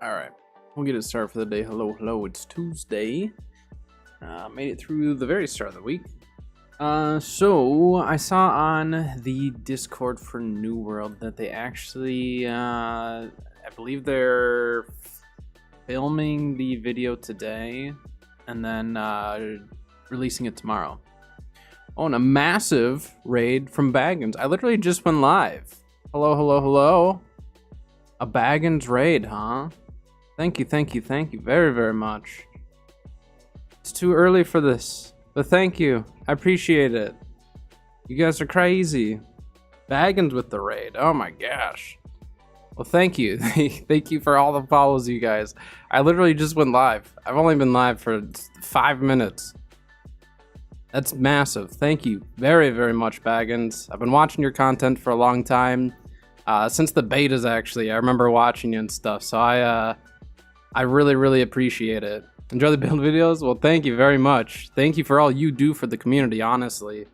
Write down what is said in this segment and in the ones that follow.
Alright, we'll get it started for the day. Hello, it's Tuesday. Made it through the very start of the week. So I saw on the Discord for New World that they actually, I believe they're filming the video today and then releasing it tomorrow. Oh, and a massive raid from Baggins. I literally just went live. Hello. A Baggins raid, huh? Thank you very much. It's too early for this, but thank you. I appreciate it. You guys are crazy. Baggins with the raid. Oh my gosh. Well, thank you. Thank you for all the follows, you guys. I literally just went live. I've only been live for 5 minutes. That's massive. Thank you very much, Baggins. I've been watching your content for a long time. Since the betas, actually. I remember watching you and stuff, so I really appreciate it. Enjoy the build videos? Well, thank you very much. Thank you for all you do for the community, honestly.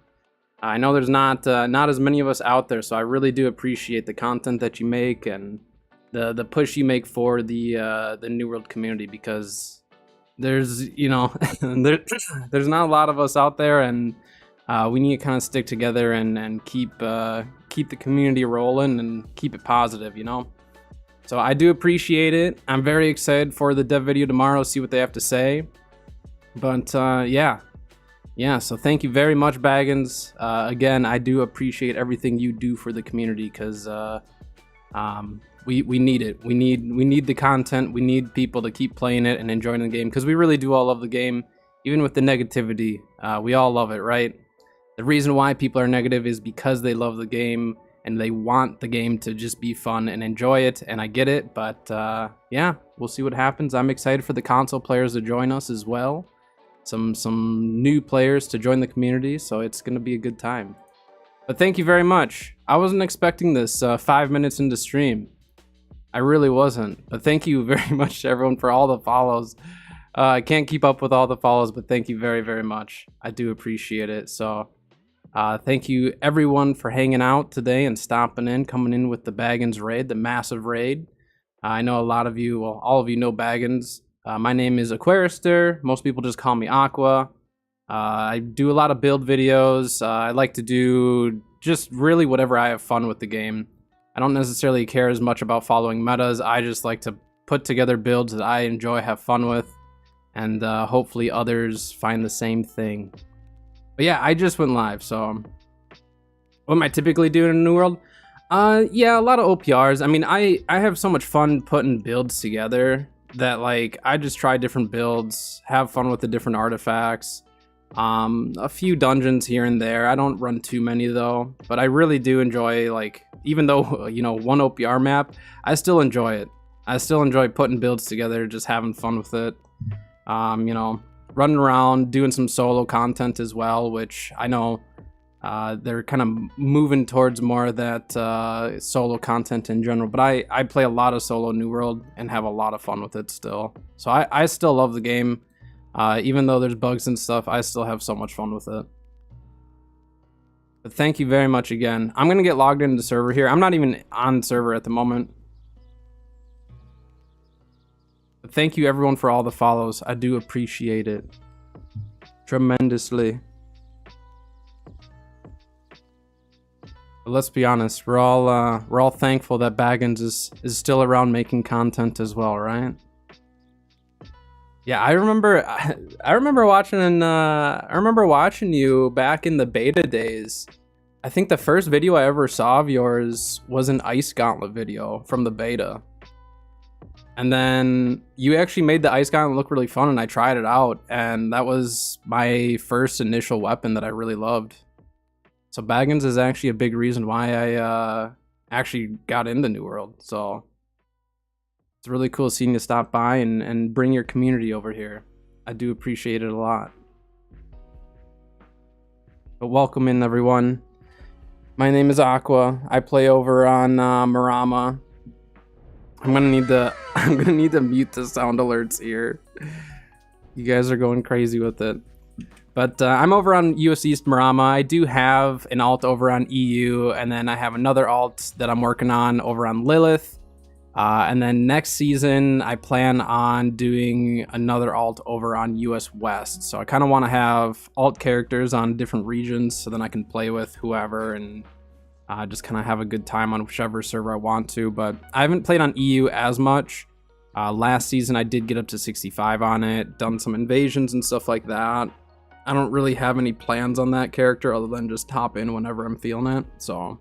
I know there's not as many of us out there, so I really do appreciate the content that you make and the push you make for the New World community, because there's, you know, there's not a lot of us out there, and we need to kind of stick together and keep the community rolling and keep it positive, you know? So I do appreciate it. I'm very excited for the dev video tomorrow, see what they have to say. But yeah, so thank you very much, Baggins. Again, I do appreciate everything you do for the community, because we need it. We need the content. We need people to keep playing it and enjoying the game, because we really do all love the game, even with the negativity. We all love it, right? The reason why people are negative is because they love the game and they want the game to just be fun and enjoy it, and I get it, but yeah, we'll see what happens. I'm excited for the console players to join us as well. Some new players to join the community, so it's gonna be a good time. But thank you very much. I wasn't expecting this 5 minutes into stream. I really wasn't, but thank you very much to everyone for all the follows. I can't keep up with all the follows, but thank you very much. I do appreciate it. So thank you everyone for hanging out today and stopping in, coming in with the Baggins raid, the massive raid. I know a lot of you, well, all of you know Baggins. My name is Aquarister. Most people just call me Aqua. I do a lot of build videos. I like to do just really whatever I have fun with the game. I don't necessarily care as much about following metas. I just like to put together builds that I enjoy, have fun with, and hopefully others find the same thing. But yeah, I just went live, so what am I typically doing in New World? Yeah, a lot of OPRs. I mean, I have so much fun putting builds together that, like, I just try different builds, have fun with the different artifacts. A few dungeons here and there. I don't run too many though, but I really do enjoy, like, even though, you know, one OPR map, I still enjoy it. I still enjoy putting builds together, just having fun with it. You know, running around, doing some solo content as well, which I know they're kind of moving towards more of that solo content in general, but I play a lot of solo New World and have a lot of fun with it still. So I still love the game. Even though there's bugs and stuff, I still have so much fun with it. But thank you very much again. I'm gonna get logged into the server here. I'm not even on server at the moment. But thank you everyone for all the follows. I do appreciate it tremendously. But let's be honest, we're all thankful that Baggins is still around making content as well, right? Yeah, I remember watching you back in the beta days. I think the first video I ever saw of yours was an Ice Gauntlet video from the beta. And then you actually made the Ice Gauntlet look really fun, and I tried it out, and that was my first initial weapon that I really loved. So Baggins is actually a big reason why I actually got into New World. So it's really cool seeing you stop by and bring your community over here. I do appreciate it a lot. But welcome in, everyone. My name is Aqua. I play over on Marama. I'm gonna need to mute the sound alerts here. You guys are going crazy with it. But I'm over on US East Marama. I do have an alt over on EU, and then I have another alt that I'm working on over on Lilith. And then next season, I plan on doing another alt over on US West. So I kind of want to have alt characters on different regions so then I can play with whoever and just kind of have a good time on whichever server I want to. But I haven't played on EU as much. Last season, I did get up to 65 on it, done some invasions and stuff like that. I don't really have any plans on that character other than just hop in whenever I'm feeling it. So,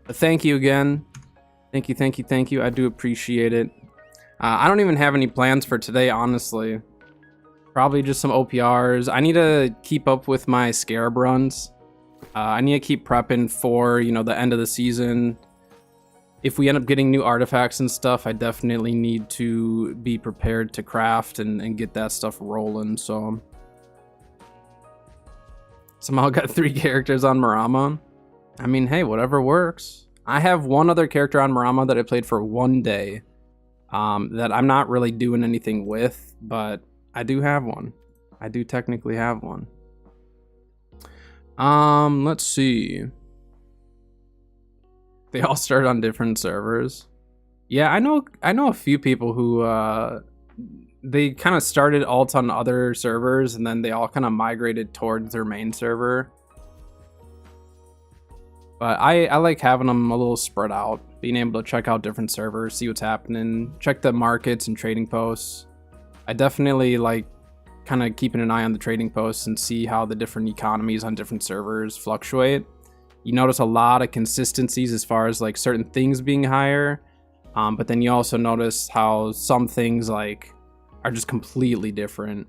but thank you again. Thank you, thank you, thank you. I do appreciate it. I don't even have any plans for today, honestly. Probably just some OPRs. I need to keep up with my Scarab runs. I need to keep prepping for, you know, the end of the season. If we end up getting new artifacts and stuff, I definitely need to be prepared to craft and get that stuff rolling, so. Somehow got 3 characters on Marama. I mean, hey, whatever works. I have one other character on Marama that I played for 1 day that I'm not really doing anything with, but I do have one. I do technically have one. Let's see. They all start on different servers. Yeah, I know a few people who they kind of started alt on other servers and then they all kind of migrated towards their main server. But I like having them a little spread out, being able to check out different servers, see what's happening, check the markets and trading posts. I definitely like kind of keeping an eye on the trading posts and see how the different economies on different servers fluctuate. You notice a lot of consistencies as far as like certain things being higher, but then you also notice how some things like are just completely different.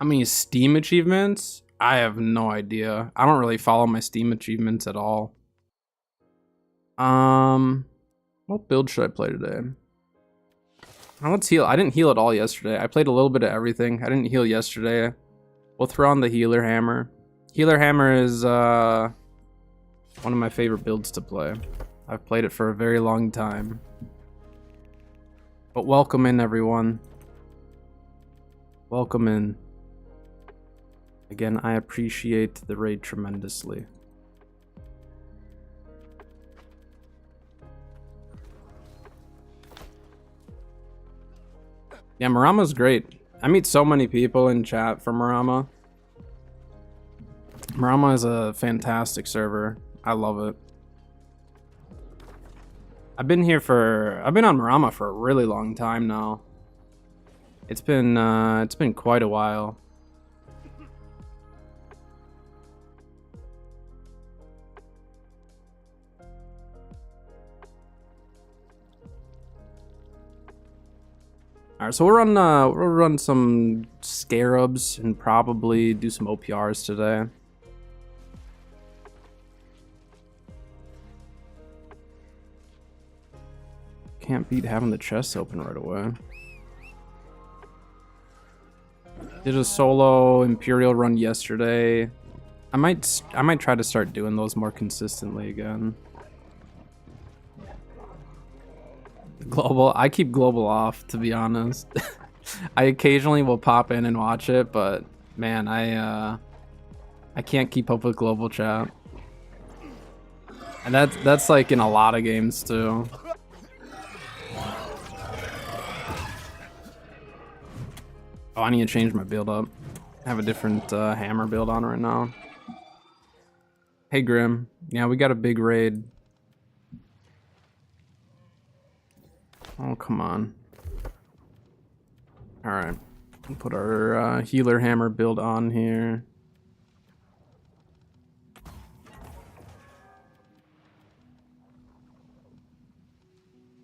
I mean, Steam achievements? I have no idea. I don't really follow my Steam achievements at all. What build should I play today? Let's heal. I didn't heal at all yesterday. I played a little bit of everything. I didn't heal yesterday. We'll throw on the healer hammer. Healer hammer is one of my favorite builds to play. I've played it for a very long time. But welcome in, everyone. Welcome in. Again, I appreciate the raid tremendously. Yeah, Marama's great. I meet so many people in chat from Marama. Marama is a fantastic server. I love it. I've been on Marama for a really long time now. It's been quite a while. All right, so we'll run some Scarabs and probably do some OPRs today. Can't beat having the chest open right away. Did a solo Imperial run yesterday. I might try to start doing those more consistently again. Global, I keep global off, to be honest. I occasionally will pop in and watch it, but man, I can't keep up with global chat. And that's like in a lot of games too. Oh, I need to change my build up. I have a different hammer build on right now. Hey Grim, yeah, we got a big raid. Oh, come on. Alright. We'll put our healer hammer build on here.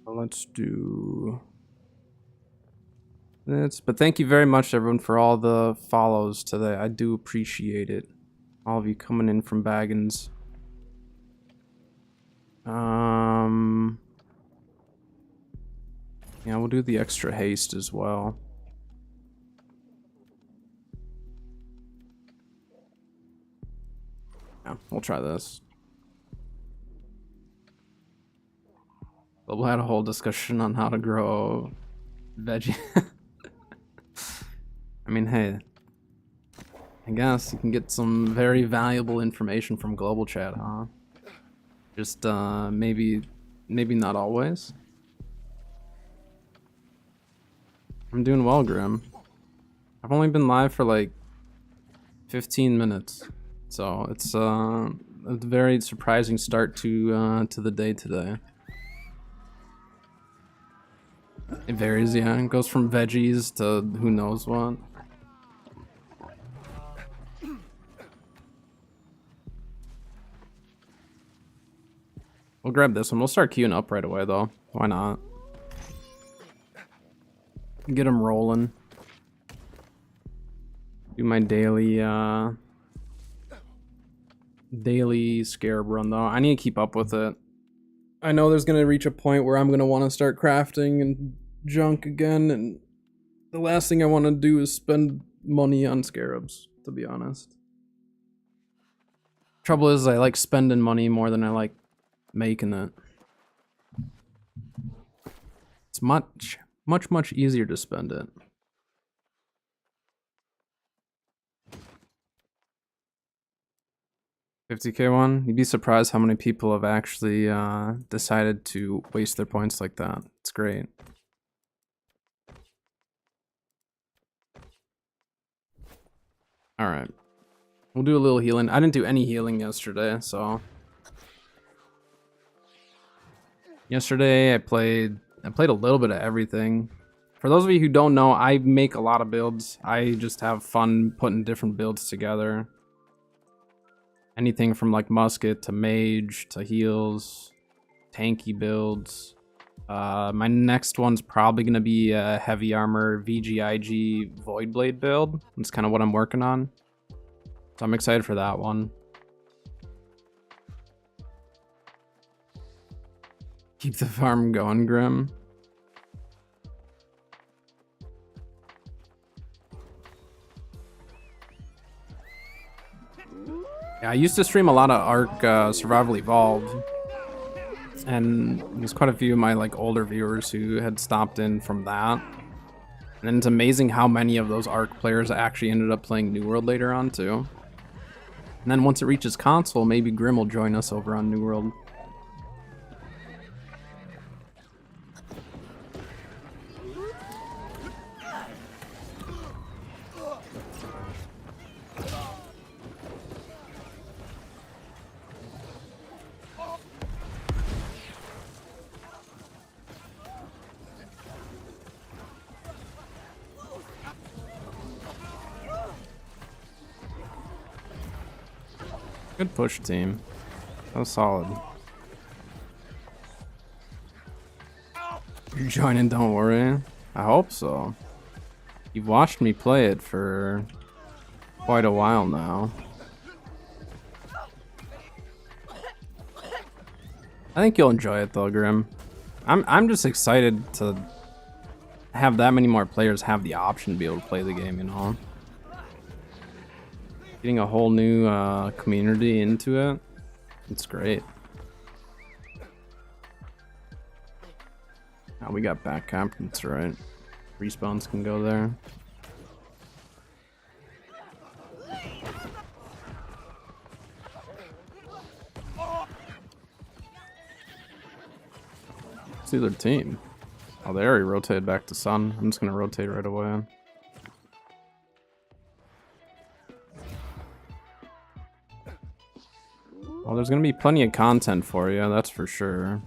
Let's do this. But thank you very much, everyone, for all the follows today. I do appreciate it. All of you coming in from Baggins. Yeah, we'll do the extra haste as well. Yeah, we'll try this. But we'll have a whole discussion on how to grow veggie. I mean, hey, I guess you can get some very valuable information from global chat, huh? Just maybe not always. I'm doing well, Grim. I've only been live for like 15 minutes, so it's a very surprising start to the day today. It varies, yeah. It goes from veggies to who knows what. We'll grab this one. We'll start queuing up right away, though. Why not? Get them rolling. Do my daily scarab run, though. I need to keep up with it. I know there's gonna reach a point where I'm gonna want to start crafting and junk again, and the last thing I want to do is spend money on scarabs, to be honest. Trouble is, I like spending money more than I like making it. It's much easier to spend it. $50K one? You'd be surprised how many people have actually decided to waste their points like that. It's great. Alright. We'll do a little healing. I didn't do any healing yesterday, so... Yesterday I played a little bit of everything. For those of you who don't know, I make a lot of builds. I just have fun putting different builds together. Anything from like musket to mage to heals, tanky builds. My next one's probably gonna be a heavy armor VGIG Void Blade build. That's kind of what I'm working on. So I'm excited for that one. Keep the farm going, Grim. Yeah, I used to stream a lot of Ark Survival Evolved, and there's quite a few of my like older viewers who had stopped in from that. And it's amazing how many of those Ark players actually ended up playing New World later on too. And then once it reaches console, maybe Grim will join us over on New World. Good push, team. That was solid. You're joining, don't worry. I hope so. You've watched me play it for quite a while now. I think you'll enjoy it though, Grim. I'm just excited to have that many more players have the option to be able to play the game, you know? Getting a whole new community into it, it's great. Oh, we got back camp, that's right. Respawns can go there. See their team. Oh, they already rotated back to sun. I'm just gonna rotate right away. Well, there's gonna be plenty of content for you, that's for sure.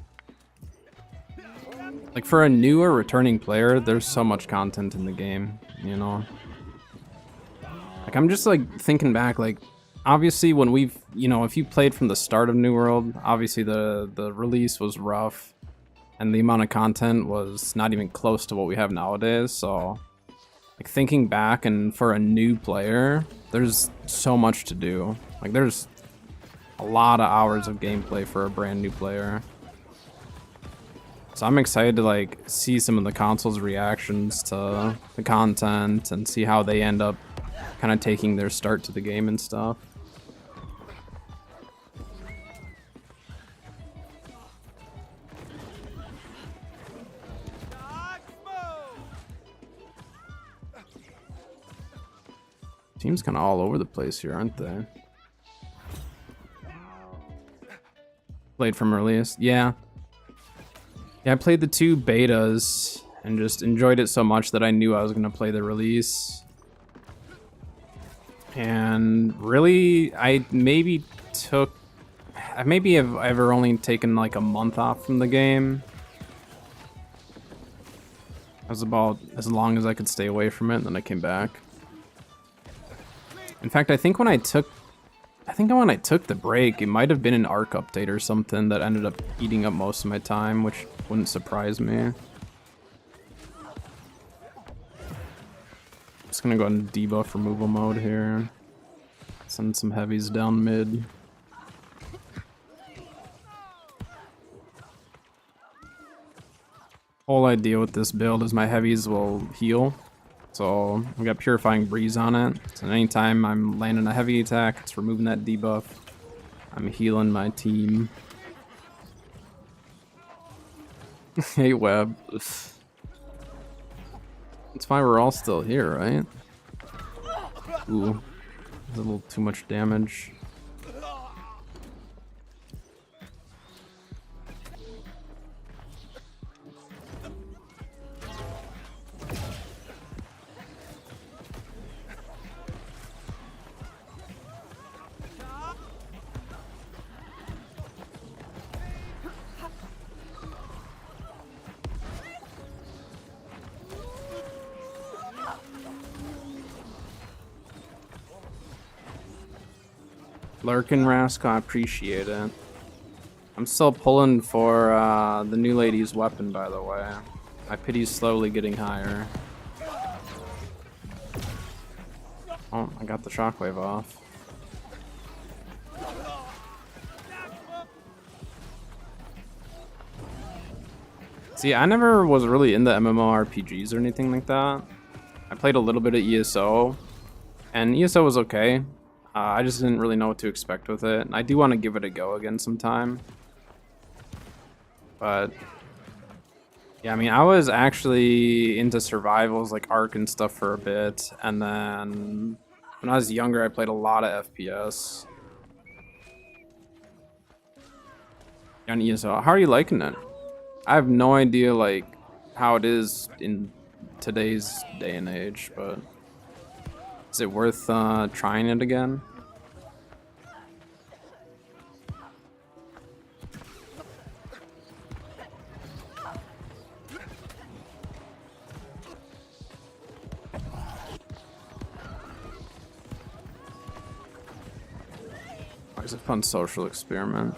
Like, for a newer returning player, there's so much content in the game, you know? Like, I'm just, like, thinking back, like, obviously when we've, you know, if you played from the start of New World, obviously the release was rough, and the amount of content was not even close to what we have nowadays, so... Like, thinking back, and for a new player, there's so much to do. Like, there's a lot of hours of gameplay for a brand new player. So I'm excited to like see some of the console's reactions to the content and see how they end up kind of taking their start to the game and stuff. Team's kind of all over the place here, aren't they? Played from release. Yeah. Yeah, I played the 2 betas and just enjoyed it so much that I knew I was going to play the release. And really, I maybe have ever only taken like a month off from the game. That was about as long as I could stay away from it, and then I came back. In fact, I think when I took the break, it might have been an ARC update or something that ended up eating up most of my time, which wouldn't surprise me. Just gonna go into debuff removal mode here. Send some heavies down mid. Whole idea with this build is my heavies will heal. So we got Purifying Breeze on it. So anytime I'm landing a heavy attack, it's removing that debuff. I'm healing my team. Hey, Web. That's why we're all still here, right? Ooh, a little too much damage. Lurkin Rask, I appreciate it. I'm still pulling for the new lady's weapon, by the way. My pity's slowly getting higher. Oh, I got the shockwave off. See, I never was really into MMORPGs or anything like that. I played a little bit of ESO, and ESO was okay. I just didn't really know what to expect with it. I do want to give it a go again sometime. But yeah, I mean, I was actually into survivals like Ark and stuff for a bit. And then when I was younger, I played a lot of FPS. On ESO, how are you liking it? I have no idea like how it is in today's day and age, but is it worth trying it again? It's a fun social experiment.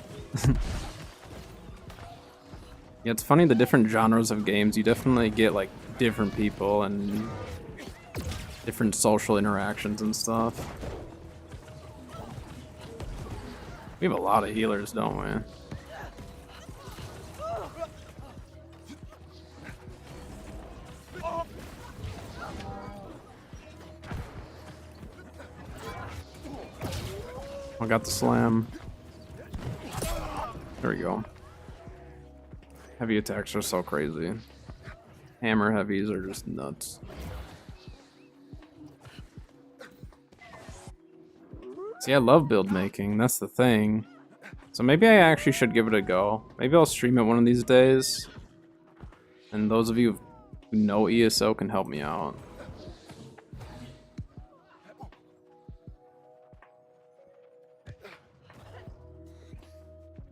Yeah, it's funny, the different genres of games, you definitely get like different people and different social interactions and stuff. We have a lot of healers, don't we? I got the slam. There we go. Heavy attacks are so crazy. Hammer heavies are just nuts. See, I love build making, that's the thing. So maybe I actually should give it a go. Maybe I'll stream it one of these days. And those of you who know ESO can help me out.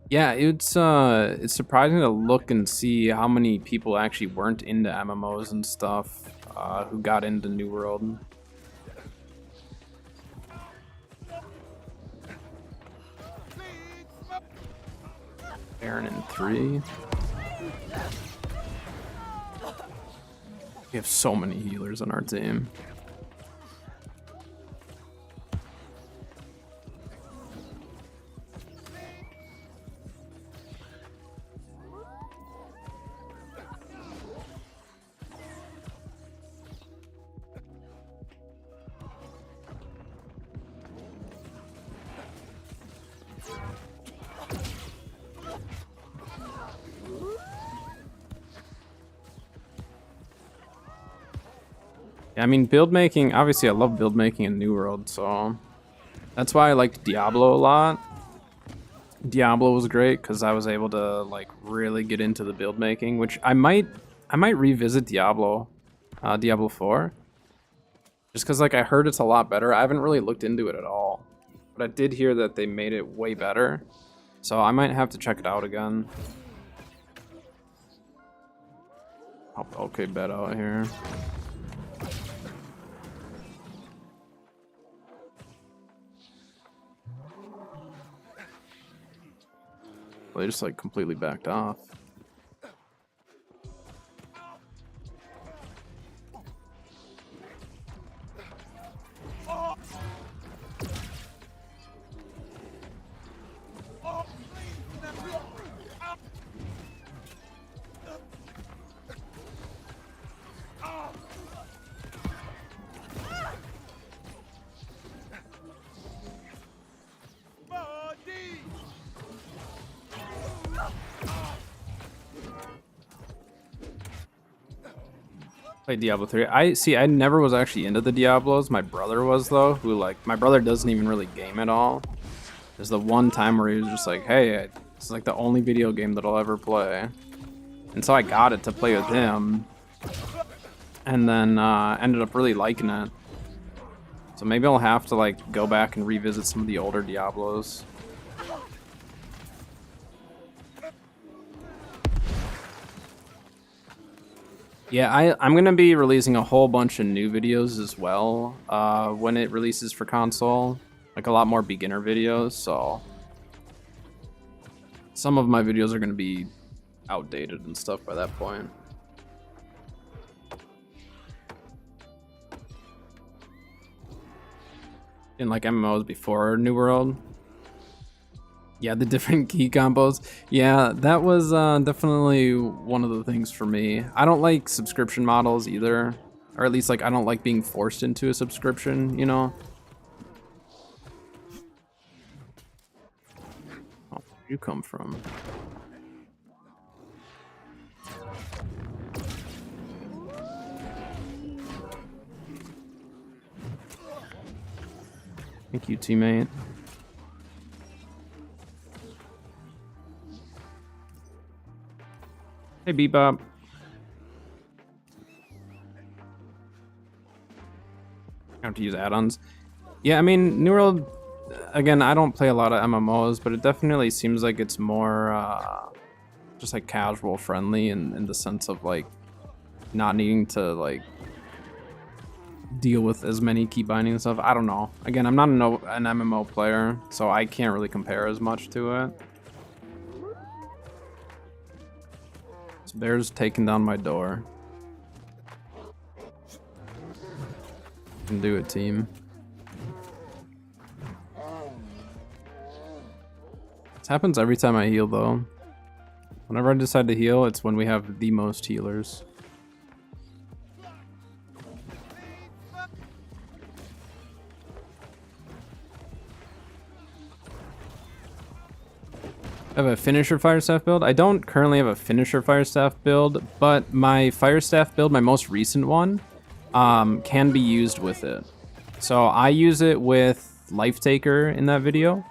Yeah, it's surprising to look and see how many people actually weren't into MMOs and stuff who got into New World. Baron in 3. We have so many healers on our team. I mean, build making, obviously I love build making in New World, so that's why I liked Diablo a lot. Diablo was great because I was able to like really get into the build making, which I might revisit Diablo, Diablo 4, just because like I heard it's a lot better. I haven't really looked into it at all, but I did hear that they made it way better, so I might have to check it out again. Okay, bed out here. Well, they just like completely backed off. Played Diablo 3. I never was actually into the Diablos. My brother was though, who like my brother doesn't even really game at all. There's the one time where he was just like, "Hey, it's like the only video game that I'll ever play," and so I got it to play with him, and then ended up really liking it. So maybe I'll have to like go back and revisit some of the older Diablos. Yeah, I'm gonna be releasing a whole bunch of new videos as well when it releases for console, like a lot more beginner videos. So some of my videos are gonna be outdated and stuff by that point. In like MMOs before New World. Yeah, the different key combos. Yeah, that was definitely one of the things for me. I don't like subscription models either. Or at least, like, I don't like being forced into a subscription, you know? Oh, where'd you come from? Thank you, teammate. Hey, Bebop. I have to use add-ons. Yeah, I mean, New World, again, I don't play a lot of MMOs, but it definitely seems like it's more just like casual friendly in the sense of like not needing to like deal with as many key binding and stuff. I don't know. Again, I'm not an MMO player, so I can't really compare as much to it. Bear's taking down my door. Can do it, team. This happens every time I heal, though. Whenever I decide to heal, it's when we have the most healers. I have a finisher fire staff build. I don't currently have a finisher fire staff build, but my fire staff build, my most recent one, can be used with it. So I use it with Life Taker in that video,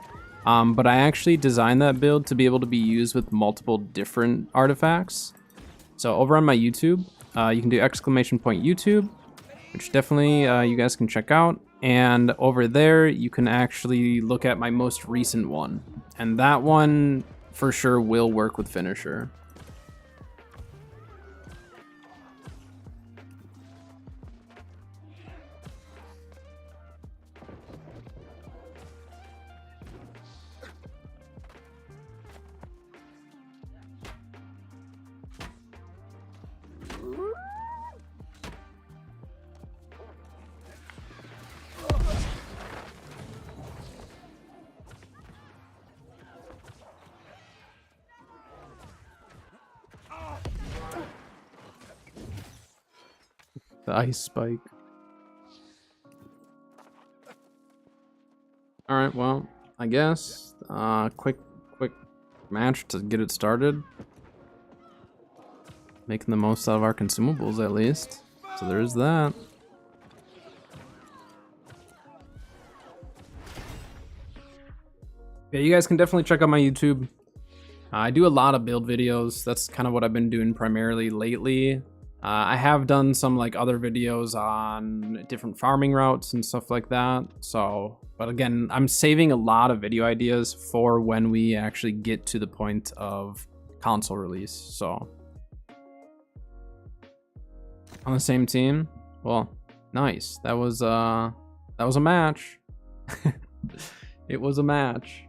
but I actually designed that build to be able to be used with multiple different artifacts. So over on my YouTube, you can do !YouTube, which definitely you guys can check out. And over there, you can actually look at my most recent one. And that one for sure will work with finisher. The ice spike. All right, well, I guess quick match to get it started. Making the most out of our consumables, at least. So there's that. Yeah, you guys can definitely check out my YouTube. I do a lot of build videos. That's kind of what I've been doing primarily lately. I have done some like other videos on different farming routes and stuff like that. So, but again, I'm saving a lot of video ideas for when we actually get to the point of console release. So, on the same team. Well, nice. That was a match. It was a match.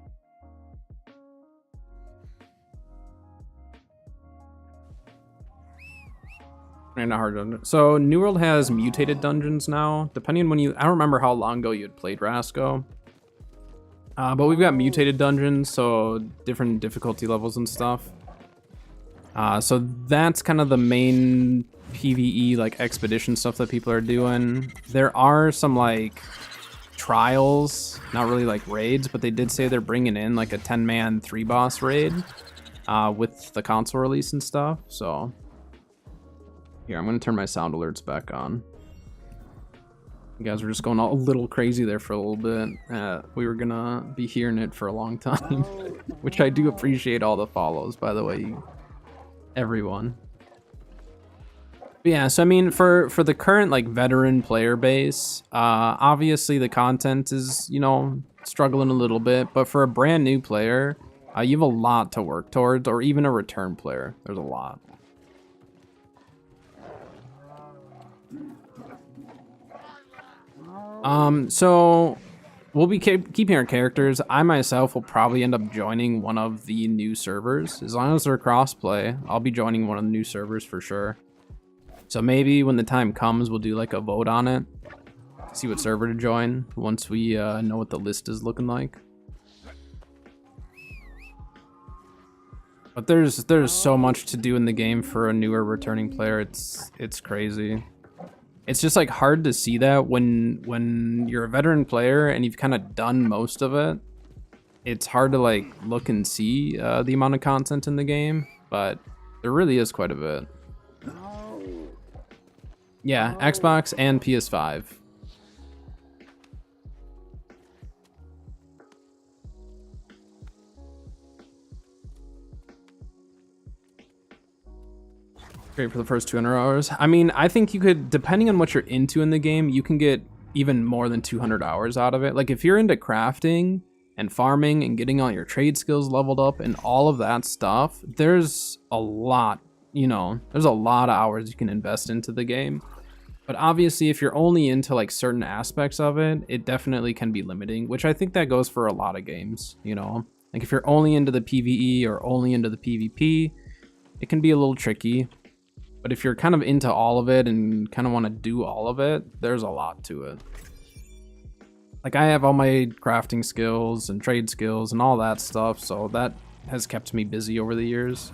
And a hard dungeon. So New World has mutated dungeons now, depending on when you. I don't remember how long ago you had played Rasco, but we've got mutated dungeons, so different difficulty levels and stuff. So that's kind of the main PvE like expedition stuff that people are doing. There are some like trials, not really like raids, but they did say they're bringing in like a 10-man 3-boss raid with the console release and stuff. So. Here, I'm gonna turn my sound alerts back on. You guys were just going a little crazy there for a little bit. We were gonna be hearing it for a long time, which I do appreciate all the follows, by the way, everyone. But yeah, so I mean, for the current like veteran player base, obviously the content is, you know, struggling a little bit, but for a brand new player, you have a lot to work towards, or even a return player, there's a lot. So we'll be keeping our characters. I myself will probably end up joining one of the new servers. As long as they're crossplay, I'll be joining one of the new servers for sure. So maybe when the time comes, we'll do like a vote on it. See what server to join once we know what the list is looking like. But there's so much to do in the game for a newer returning player. It's crazy. It's just like hard to see that when you're a veteran player and you've kind of done most of it. It's hard to like look and see the amount of content in the game, but there really is quite a bit. Yeah, Xbox and PS5. Great for the first 200 hours. I mean, I think you could, depending on what you're into in the game, you can get even more than 200 hours out of it. Like if you're into crafting and farming and getting all your trade skills leveled up and all of that stuff, there's a lot, you know, there's a lot of hours you can invest into the game. But obviously, if you're only into like certain aspects of it, it definitely can be limiting, which I think that goes for a lot of games, you know? Like if you're only into the PvE or only into the PvP, it can be a little tricky. But if you're kind of into all of it and kind of want to do all of it, there's a lot to it. Like I have all my crafting skills and trade skills and all that stuff, so that has kept me busy over the years.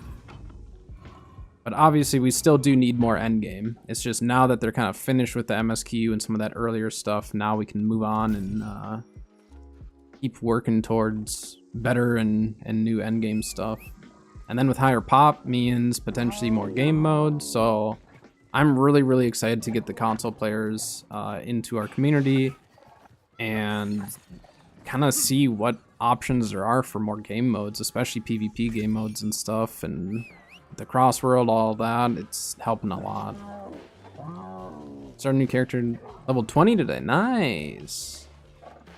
But obviously we still do need more endgame. It's just now that they're kind of finished with the MSQ and some of that earlier stuff, now we can move on and keep working towards better and new endgame stuff. And then with higher pop means potentially more game modes. So I'm really excited to get the console players into our community and kind of see what options there are for more game modes, especially PvP game modes and stuff. And the cross world, all that, it's helping a lot. Start a new character level 20 today. Nice.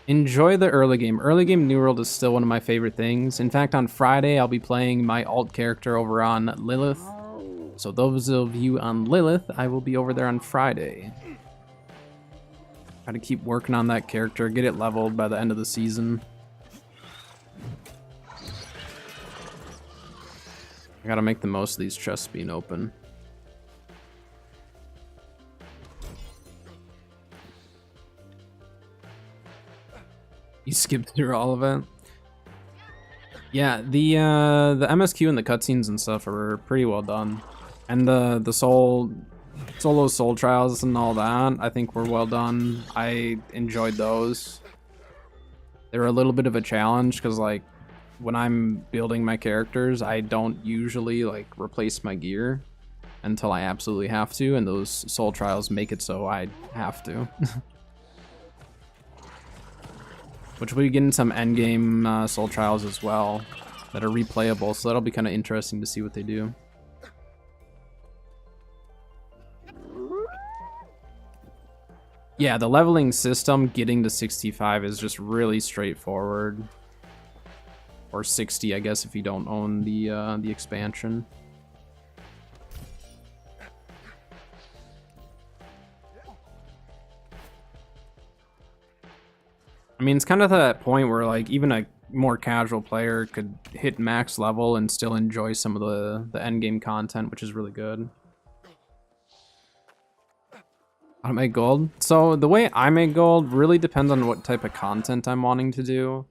Enjoy the early game. Early game New World is still one of my favorite things. In fact, on Friday, I'll be playing my alt character over on Lilith. So those of you on Lilith, I will be over there on Friday. Try to keep working on that character, get it leveled by the end of the season. I gotta make the most of these chests being open. You skipped through all of it. Yeah, the MSQ and the cutscenes and stuff are pretty well done, and the solo soul trials and all that I think were well done. I enjoyed those. They were a little bit of a challenge because like when I'm building my characters, I don't usually like replace my gear until I absolutely have to, and those soul trials make it so I have to. which we'll be getting some endgame soul trials as well that are replayable, so that'll be kind of interesting to see what they do. Yeah, the leveling system getting to 65 is just really straightforward. Or 60, I guess, if you don't own the expansion. I mean, it's kind of that point where, like, even a more casual player could hit max level and still enjoy some of the endgame content, which is really good. How to make gold? So the way I make gold really depends on what type of content I'm wanting to do.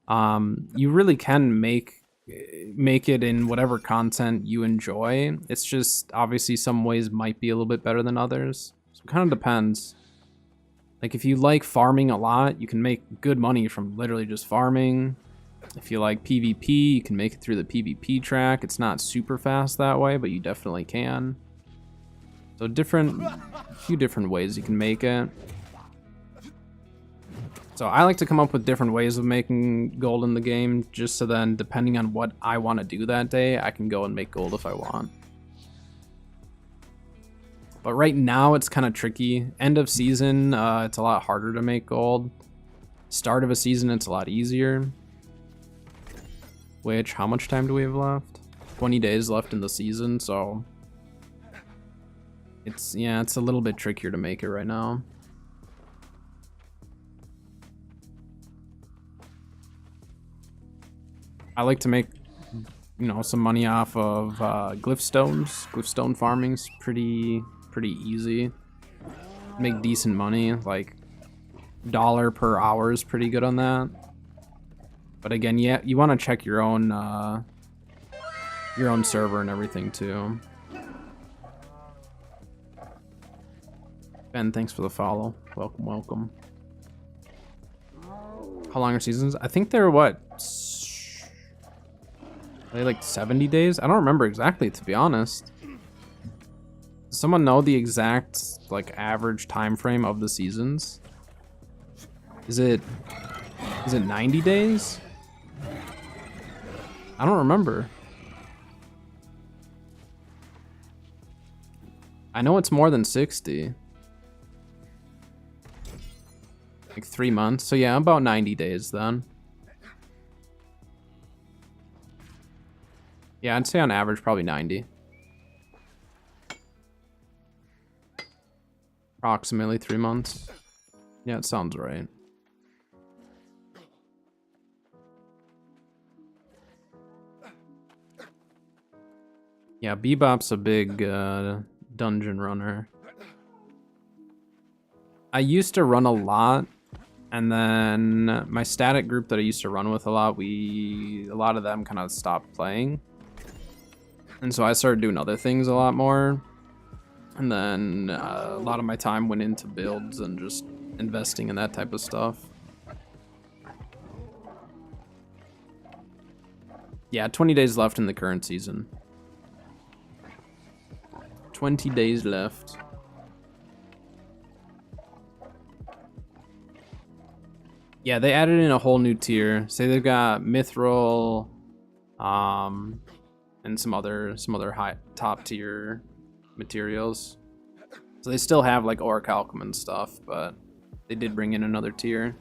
You really can make it in whatever content you enjoy. It's just obviously some ways might be a little bit better than others. So it kind of depends. Like if you like farming a lot, you can make good money from literally just farming. If you like PvP, you can make it through the PvP track. It's not super fast that way, but you definitely can. So a few different ways you can make it. So I like to come up with different ways of making gold in the game, just so then depending on what I want to do that day, I can go and make gold if I want. But right now it's kind of tricky. End of season, it's a lot harder to make gold. Start of a season, it's a lot easier. Which, how much time do we have left? 20 days left in the season, so it's a little bit trickier to make it right now. I like to make, you know, some money off of glyph stones. Glyph stone farming's pretty easy. Make decent money, like $1 per hour is pretty good on that. But again, yeah, you want to check your own server and everything too. Ben, thanks for the follow. Welcome, welcome. How long are seasons? I think they're what? Are they like 70 days? I don't remember exactly, to be honest. Does someone know the exact like average time frame of the seasons? Is it 90 days? I don't remember. I know it's more than 60. Like 3 months. So yeah, about 90 days then. Yeah, I'd say on average probably 90. Approximately 3 months. Yeah, it sounds right. Yeah, Bebop's a big dungeon runner. I used to run a lot, and then my static group that I used to run with a lot, a lot of them kind of stopped playing. And so I started doing other things a lot more. And then a lot of my time went into builds and just investing in that type of stuff. Yeah, 20 days left in the current season. 20 days left. Yeah, they added in a whole new tier. Say they've got Mithril, and some other high top tier materials. So they still have like orichalcum and stuff, but they did bring in another tier.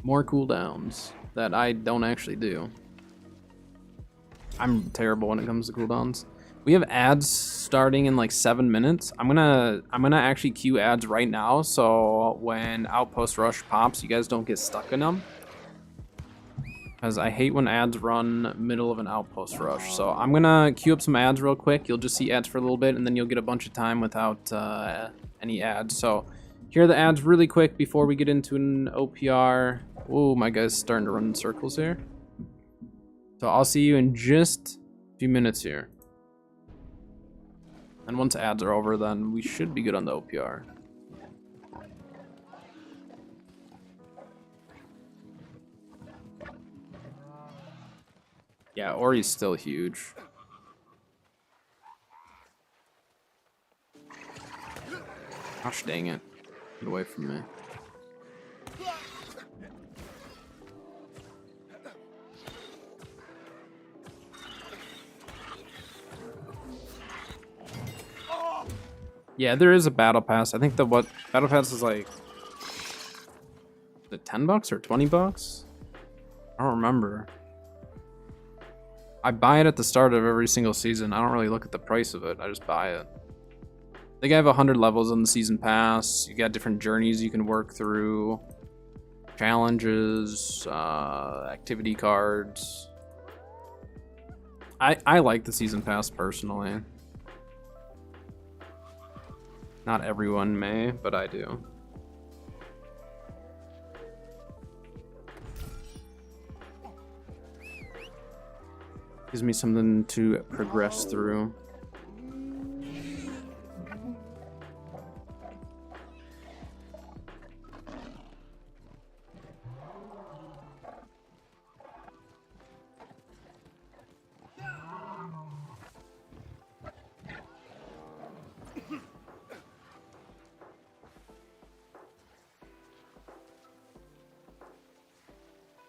More cooldowns that I don't actually do. I'm terrible when it comes to cooldowns. We have ads starting in like 7 minutes. I'm gonna actually queue ads right now, so when Outpost Rush pops, you guys don't get stuck in them. Because I hate when ads run middle of an Outpost Rush. So I'm gonna queue up some ads real quick. You'll just see ads for a little bit, and then you'll get a bunch of time without any ads. So here are the ads really quick before we get into an OPR. Oh, my guy's starting to run in circles here. So I'll see you in just a few minutes here. And once ads are over, then we should be good on the OPR. Yeah, Ori's still huge. Gosh dang it. Get away from me. Yeah, there is a battle pass. I think the battle pass is like, is it $10 or $20? I don't remember. I buy it at the start of every single season. I don't really look at the price of it. I just buy it. I think I have 100 levels on the season pass. You got different journeys you can work through, challenges, activity cards. I like the season pass personally. Not everyone may, but I do. Gives me something to progress through.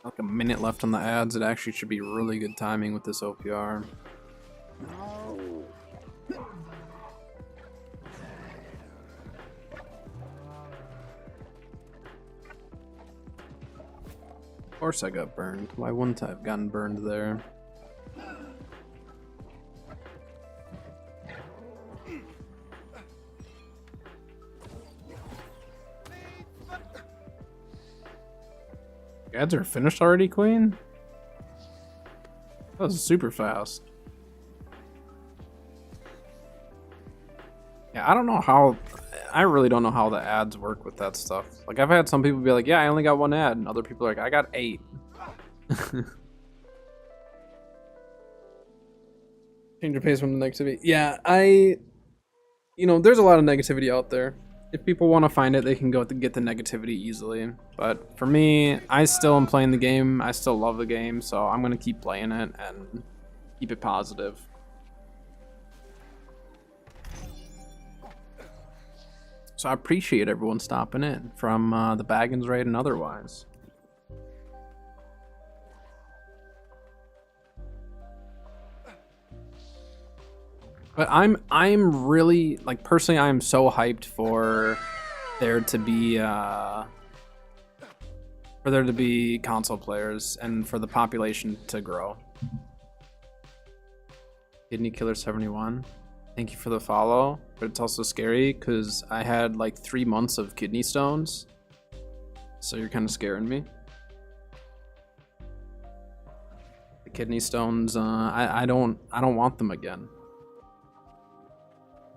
Like a minute left on the ads. It actually should be really good timing with this OPR. Of course I got burned. Why wouldn't I have gotten burned there? Ads are finished already, Queen? That was super fast. Yeah, I don't know how... I really don't know how the ads work with that stuff. Like, I've had some people be like, yeah, I only got one ad. And other people are like, I got 8. Change your pace from the negativity. Yeah, you know, there's a lot of negativity out there. If people want to find it, they can go to get the negativity easily. But for me, I still am playing the game. I still love the game, so I'm going to keep playing it and keep it positive. So I appreciate everyone stopping in from the Baggins raid and otherwise. But I'm really, like, personally, I'm so hyped for there to be console players and for the population to grow. Kidney Killer 71. Thank you for the follow, but it's also scary because I had like 3 months of kidney stones, so you're kind of scaring me. The kidney stones, I don't want them again.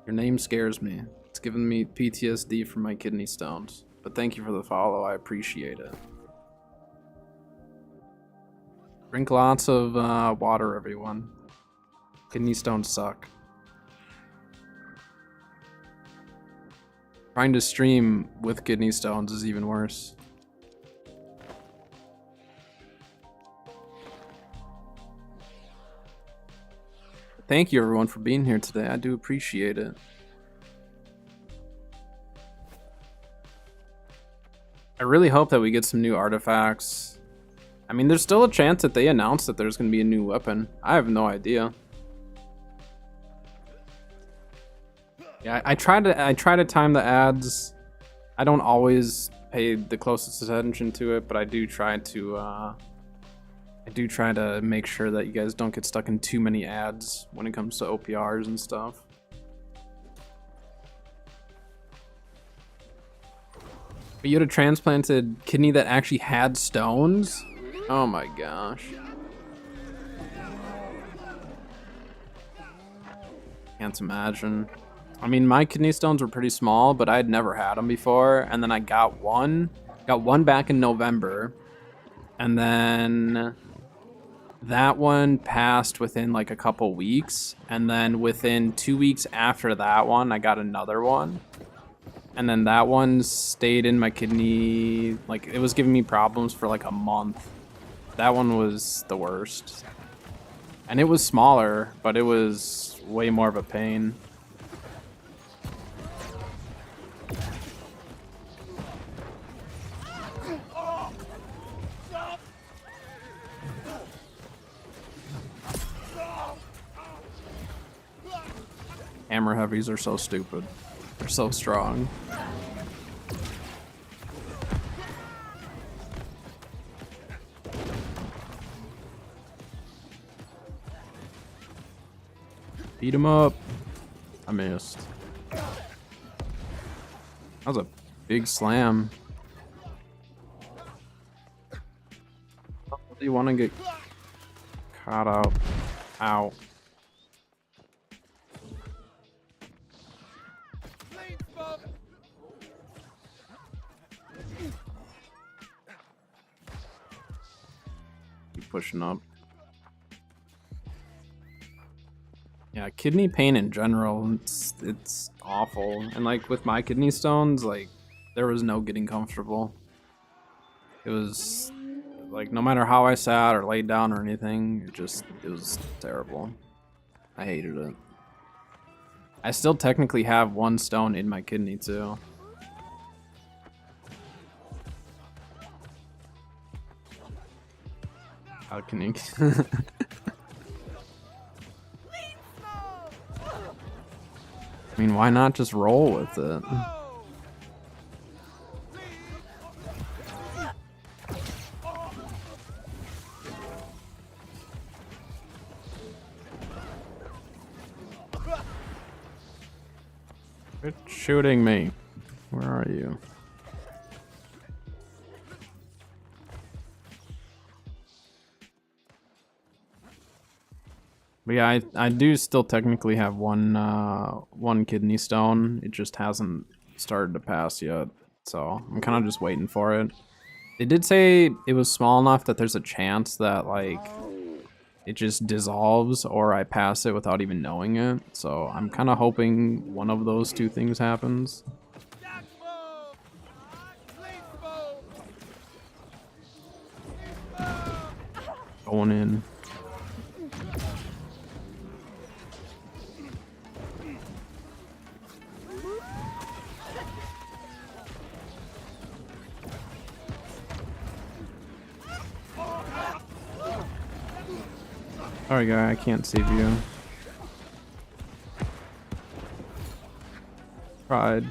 Your name scares me. It's giving me PTSD from my kidney stones. But thank you for the follow. I appreciate it. Drink lots of water, everyone. Kidney stones suck. Trying to stream with kidney stones is even worse. Thank you, everyone, for being here today. I do appreciate it. I really hope that we get some new artifacts. I mean, there's still a chance that they announce that there's going to be a new weapon. I have no idea. Yeah, I try to time the ads. I don't always pay the closest attention to it, but I do try to make sure that you guys don't get stuck in too many ads when it comes to OPRs and stuff. But you had a transplanted kidney that actually had stones? Oh my gosh. Can't imagine. I mean, my kidney stones were pretty small, but I had never had them before. And then I got one back in November. And then that one passed within like a couple weeks. And then within 2 weeks after that one, I got another one. And then that one stayed in my kidney. Like, it was giving me problems for like a month. That one was the worst. And it was smaller, but it was way more of a pain. Hammer heavies are so stupid. They're so strong. Beat him up. I missed. That was a big slam. Do you want to get caught out? Ow. Keep pushing up. Yeah, kidney pain in general, it's awful. And like with my kidney stones, like there was no getting comfortable. It was like no matter how I sat or laid down or anything, it was terrible. I hated it. I still technically have one stone in my kidney too. How can you? I mean, why not just roll with it? Quit shooting me. Where are you? But yeah, I do still technically have one kidney stone. It just hasn't started to pass yet, so I'm kind of just waiting for it. They did say it was small enough that there's a chance that like it just dissolves or I pass it without even knowing it. So I'm kind of hoping one of those two things happens. Going in. Sorry, guy, I can't save you. Tried.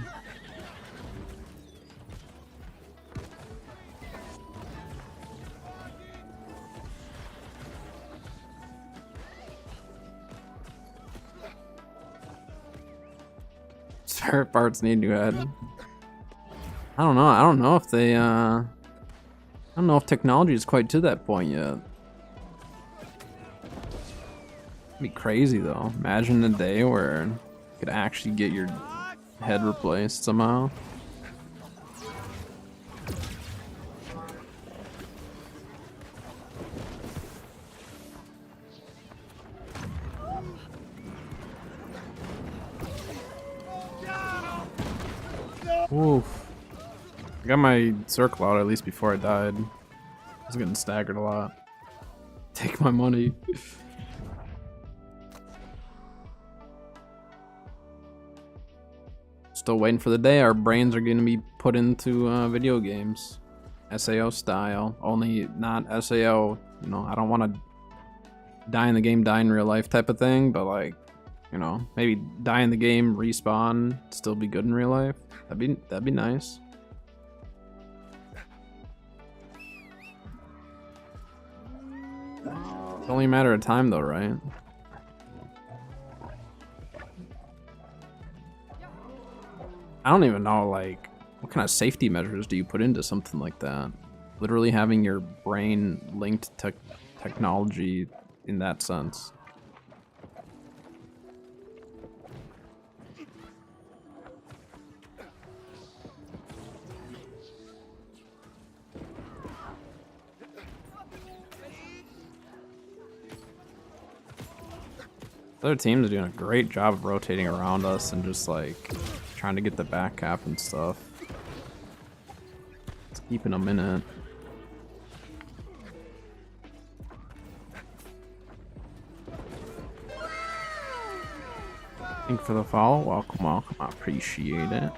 Spare parts need new head. I don't know. I don't know if they. I don't know if technology is quite to that point yet. It'd be crazy though. Imagine a day where you could actually get your head replaced somehow. Oof. I got my circle out at least before I died. I was getting staggered a lot. Take my money. Still waiting for the day our brains are going to be put into video games. SAO style. Only not SAO, you know, I don't want to die in the game, die in real life type of thing, but like, you know, maybe die in the game, respawn, still be good in real life. That'd be nice. It's only a matter of time though, right? I don't even know, like, what kind of safety measures do you put into something like that? Literally having your brain linked to technology in that sense. Other teams are doing a great job of rotating around us and just like trying to get the back cap and stuff. It's keeping them in it. Thank you for the follow. Welcome, welcome. I appreciate it.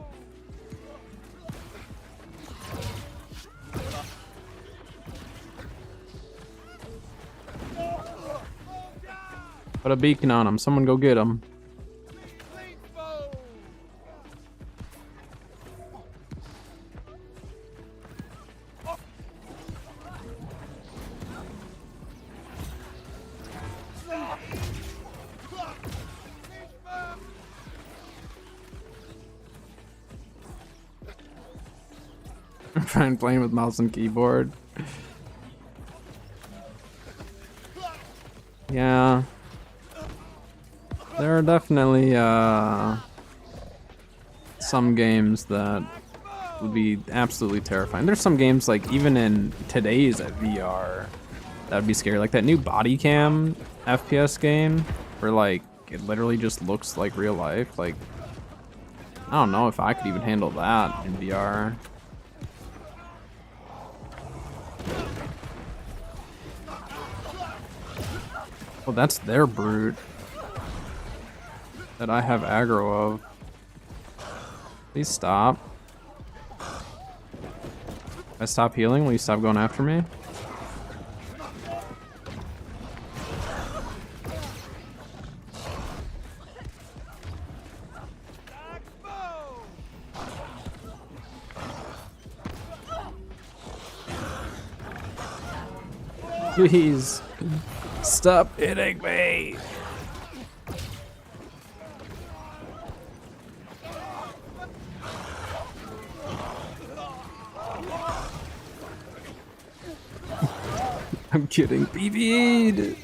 Put a beacon on him. Someone go get him. I'm trying playing with mouse and keyboard. Yeah. There are definitely some games that would be absolutely terrifying. There's some games like even in today's VR that would be scary. Like that new body cam FPS game where like it literally just looks like real life. Like I don't know if I could even handle that in VR. Well, that's their brute that I have aggro of. Please stop. If I stop healing, will you stop going after me? Please stop hitting me. I'm kidding. BB'd.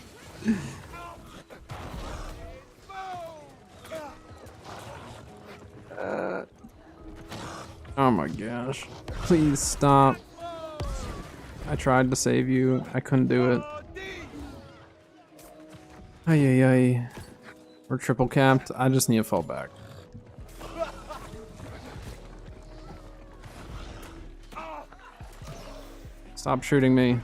Oh my gosh. Please stop. I tried to save you. I couldn't do it. Ay, ay, ay. We're triple capped. I just need to fall back. Stop shooting me.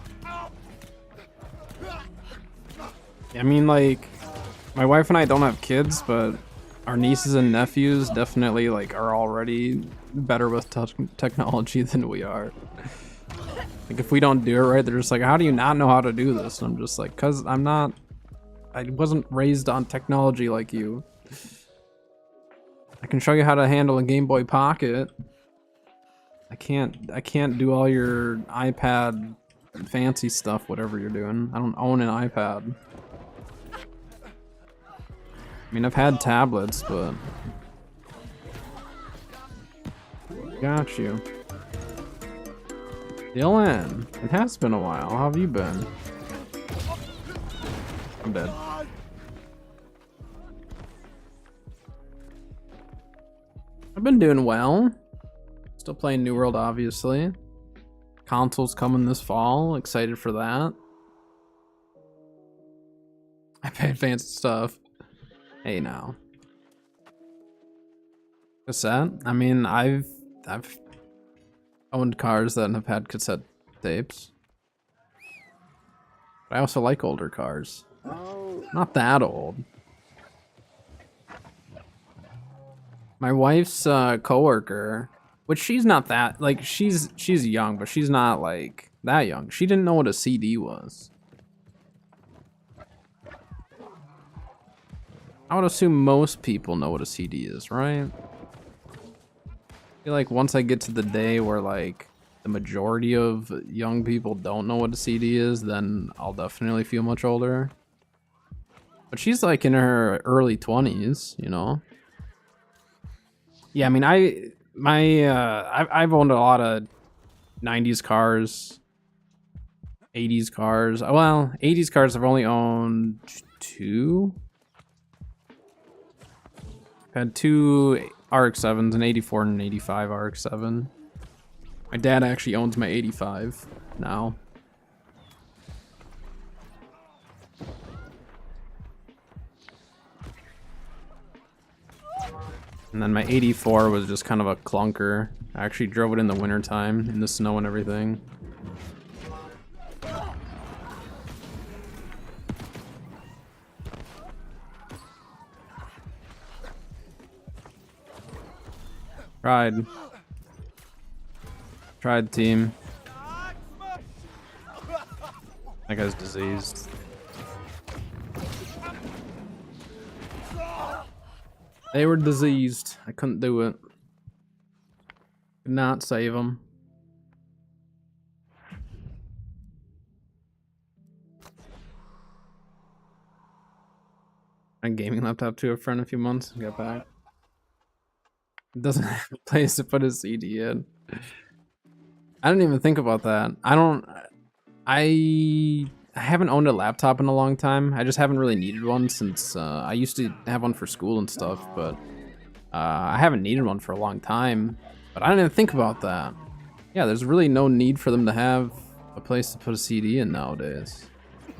I mean, like, my wife and I don't have kids, but our nieces and nephews definitely, like, are already better with technology than we are. Like, if we don't do it right, they're just like, how do you not know how to do this? And I'm just like, cause I wasn't raised on technology like you. I can show you how to handle a Game Boy Pocket. I can't do all your iPad fancy stuff, whatever you're doing. I don't own an iPad. I mean, I've had tablets, but... Got you. Dylan, it has been a while. How have you been? I'm dead. I've been doing well. Still playing New World, obviously. Console's coming this fall. Excited for that. I pay advanced stuff. Hey now. Cassette? I mean, I've owned cars that have had cassette tapes. But I also like older cars. Not that old. My wife's coworker, which she's not that, like, she's young, but she's not like that young. She didn't know what a CD was. I would assume most people know what a CD is, right? I feel like once I get to the day where like the majority of young people don't know what a CD is, then I'll definitely feel much older. But she's like in her early 20s, you know? Yeah, I mean, I've owned a lot of 90s cars, 80s cars. Well, 80s cars I've only owned 2. I've had 2 RX-7s, an 84 and an 85 RX-7. My dad actually owns my 85 now. And then my 84 was just kind of a clunker. I actually drove it in the wintertime, in the snow and everything. Tried team. That guy's diseased. They were diseased. I couldn't do it. Could not save them. A gaming laptop to a friend a few months and got back. It doesn't have a place to put a CD in. I didn't even think about that. I haven't owned a laptop in a long time. I just haven't really needed one since I used to have one for school and stuff, but I haven't needed one for a long time. But I didn't even think about that. Yeah, there's really no need for them to have a place to put a CD in nowadays.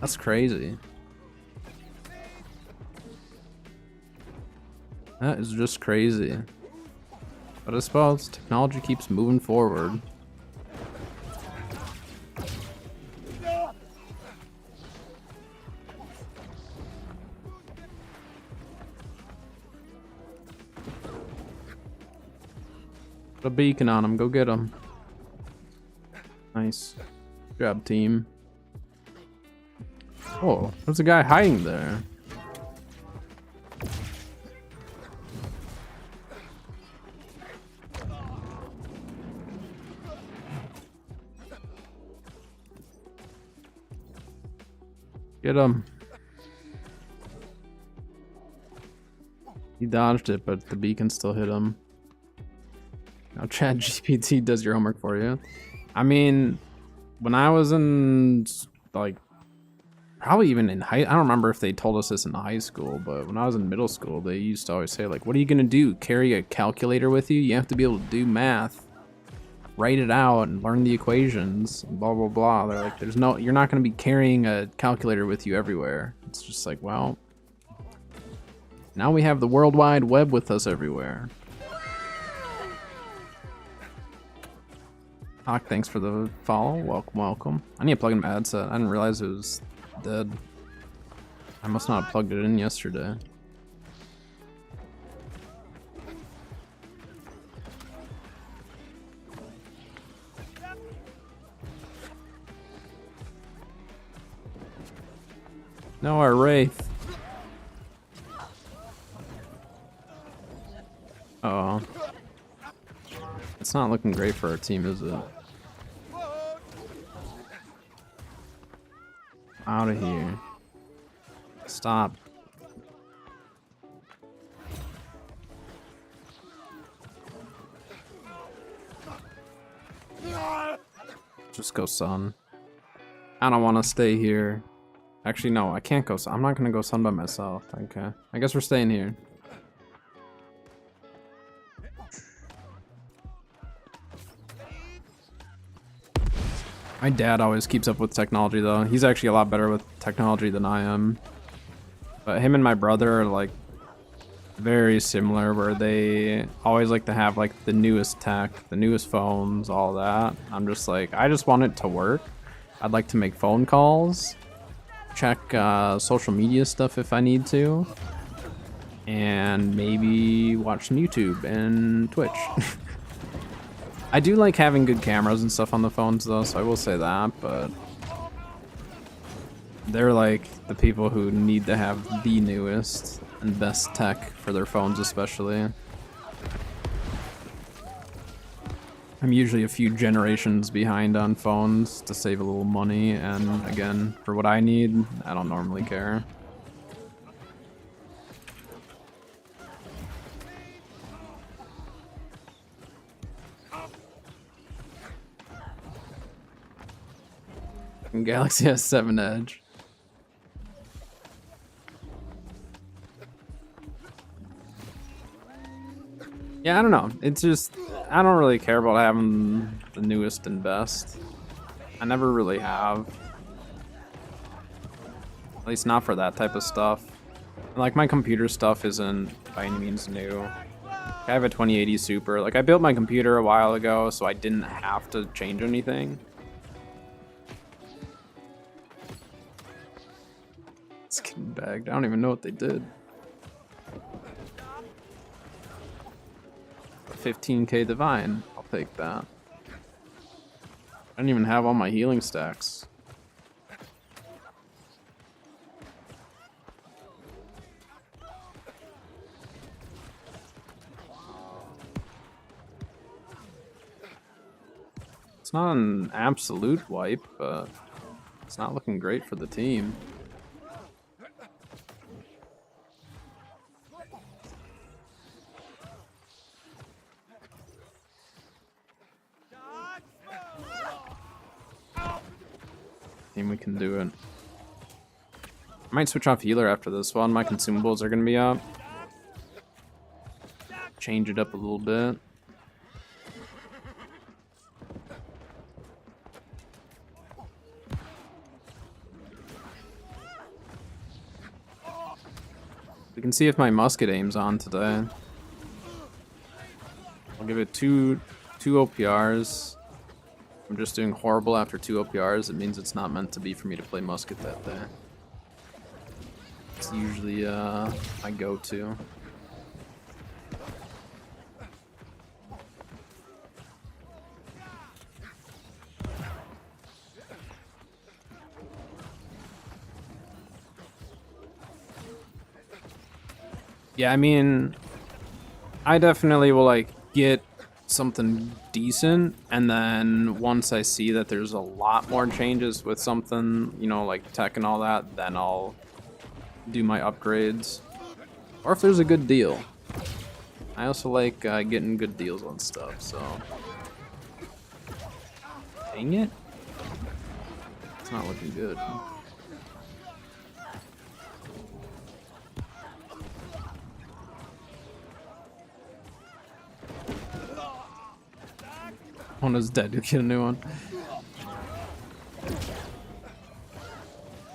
That's crazy. That is just crazy. But I suppose technology keeps moving forward. Put a beacon on him, go get him. Nice. Good job, team. Oh, there's a guy hiding there. Get him. He dodged it, but the beacon still hit him. Now ChatGPT does your homework for you. I mean, when I was in, like, probably even in I don't remember if they told us this in high school, but when I was in middle school, they used to always say, like, what are you gonna do? Carry a calculator with you? You have to be able to do math, write it out, and learn the equations, and blah, blah, blah. They're like, you're not gonna be carrying a calculator with you everywhere. It's just like, well, now we have the World Wide Web with us everywhere. Hawk, thanks for the follow. Welcome, welcome. I need to plug in my headset. I didn't realize it was dead. I must not have plugged it in yesterday. No, our Wraith. Uh-oh. It's not looking great for our team, is it? Out of here. Stop. Just go sun. I don't want to stay here. Actually, no, I can't go sun. I'm not going to go sun by myself. Okay. I guess we're staying here. My dad always keeps up with technology, though. He's actually a lot better with technology than I am. But him and my brother are, like, very similar, where they always like to have, like, the newest tech, the newest phones, all that. I'm just like, I just want it to work. I'd like to make phone calls, check social media stuff if I need to, and maybe watch some YouTube and Twitch. I do like having good cameras and stuff on the phones, though, so I will say that, but they're like the people who need to have the newest and best tech for their phones, especially. I'm usually a few generations behind on phones to save a little money, and again, for what I need, I don't normally care. Galaxy S7 Edge. Yeah, I don't know. It's just, I don't really care about having the newest and best. I never really have. At least not for that type of stuff. Like, my computer stuff isn't by any means new. I have a 2080 Super. Like, I built my computer a while ago, so I didn't have to change anything. It's getting bagged. I don't even know what they did. 15k divine. I'll take that. I don't even have all my healing stacks. It's not an absolute wipe, but it's not looking great for the team. Team, we can do it. I might switch off healer after this one. My consumables are gonna be up. Change it up a little bit. We can see if my musket aim's on today. I'll give it two OPRs. I'm just doing horrible after 2 OPRs. It means it's not meant to be for me to play musket that day. It's usually my go-to. Yeah, I mean, I definitely will like get something decent, and then once I see that there's a lot more changes with something, you know, like tech and all that, then I'll do my upgrades. Or if there's a good deal. I also like getting good deals on stuff, so. Dang it. It's not looking good. One is dead, you get a new one.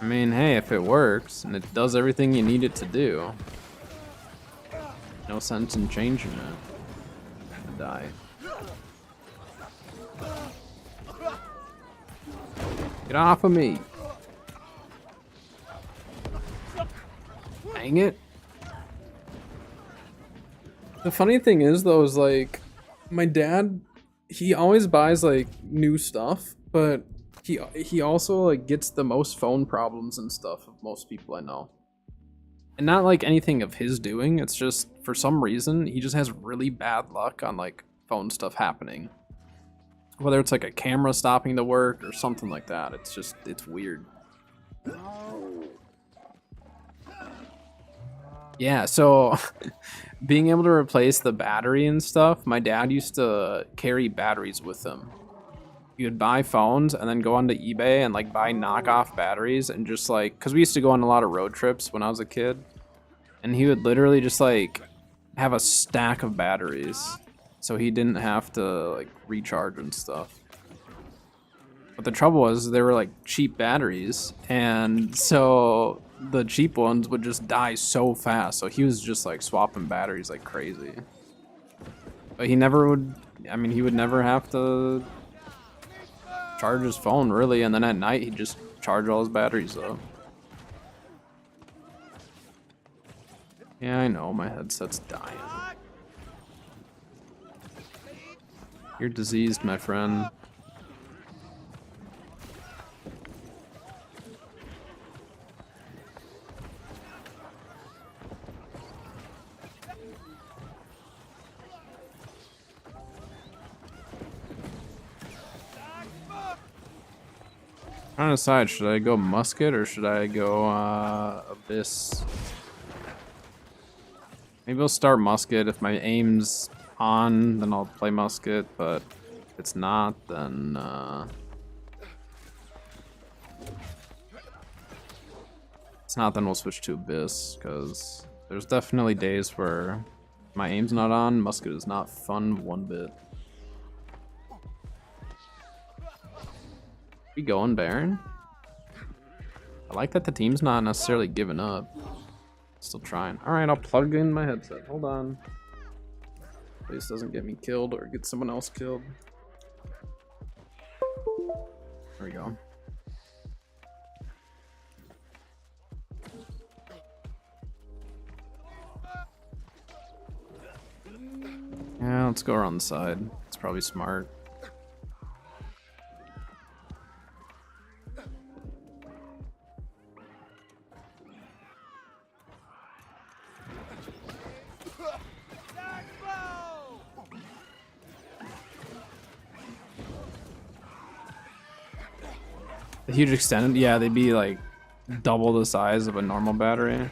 I mean, hey, if it works and it does everything you need it to do, no sense in changing it. Die. Get off of me. Dang it. The funny thing is, though, is like, my dad, he always buys like new stuff, but he also like gets the most phone problems and stuff of most people I know. And not like anything of his doing, it's just for some reason he just has really bad luck on like phone stuff happening. Whether it's like a camera stopping to work or something like that, it's weird. Yeah, so being able to replace the battery and stuff, my dad used to carry batteries with him. He would buy phones and then go onto eBay and like buy knockoff batteries and just like, because we used to go on a lot of road trips when I was a kid, and he would literally just like have a stack of batteries so he didn't have to like recharge and stuff. But the trouble was they were like cheap batteries, and so the cheap ones would just die so fast, so he was just like swapping batteries like crazy. But he never would, I mean, he would never have to charge his phone really, and then at night he'd just charge all his batteries up. Yeah, I know, my headset's dying. You're diseased, my friend. Trying to decide, should I go musket or should I go abyss? Maybe I'll start musket. If my aim's on, then I'll play musket, but if it's not, then it's not, then we'll switch to abyss, because there's definitely days where my aim's not on, musket is not fun one bit. We going Baron? I like that the team's not necessarily giving up. Still trying. Alright, I'll plug in my headset. Hold on. Please doesn't get me killed or get someone else killed. There we go. Yeah, let's go around the side. It's probably smart. The huge extended, yeah, they'd be like double the size of a normal battery.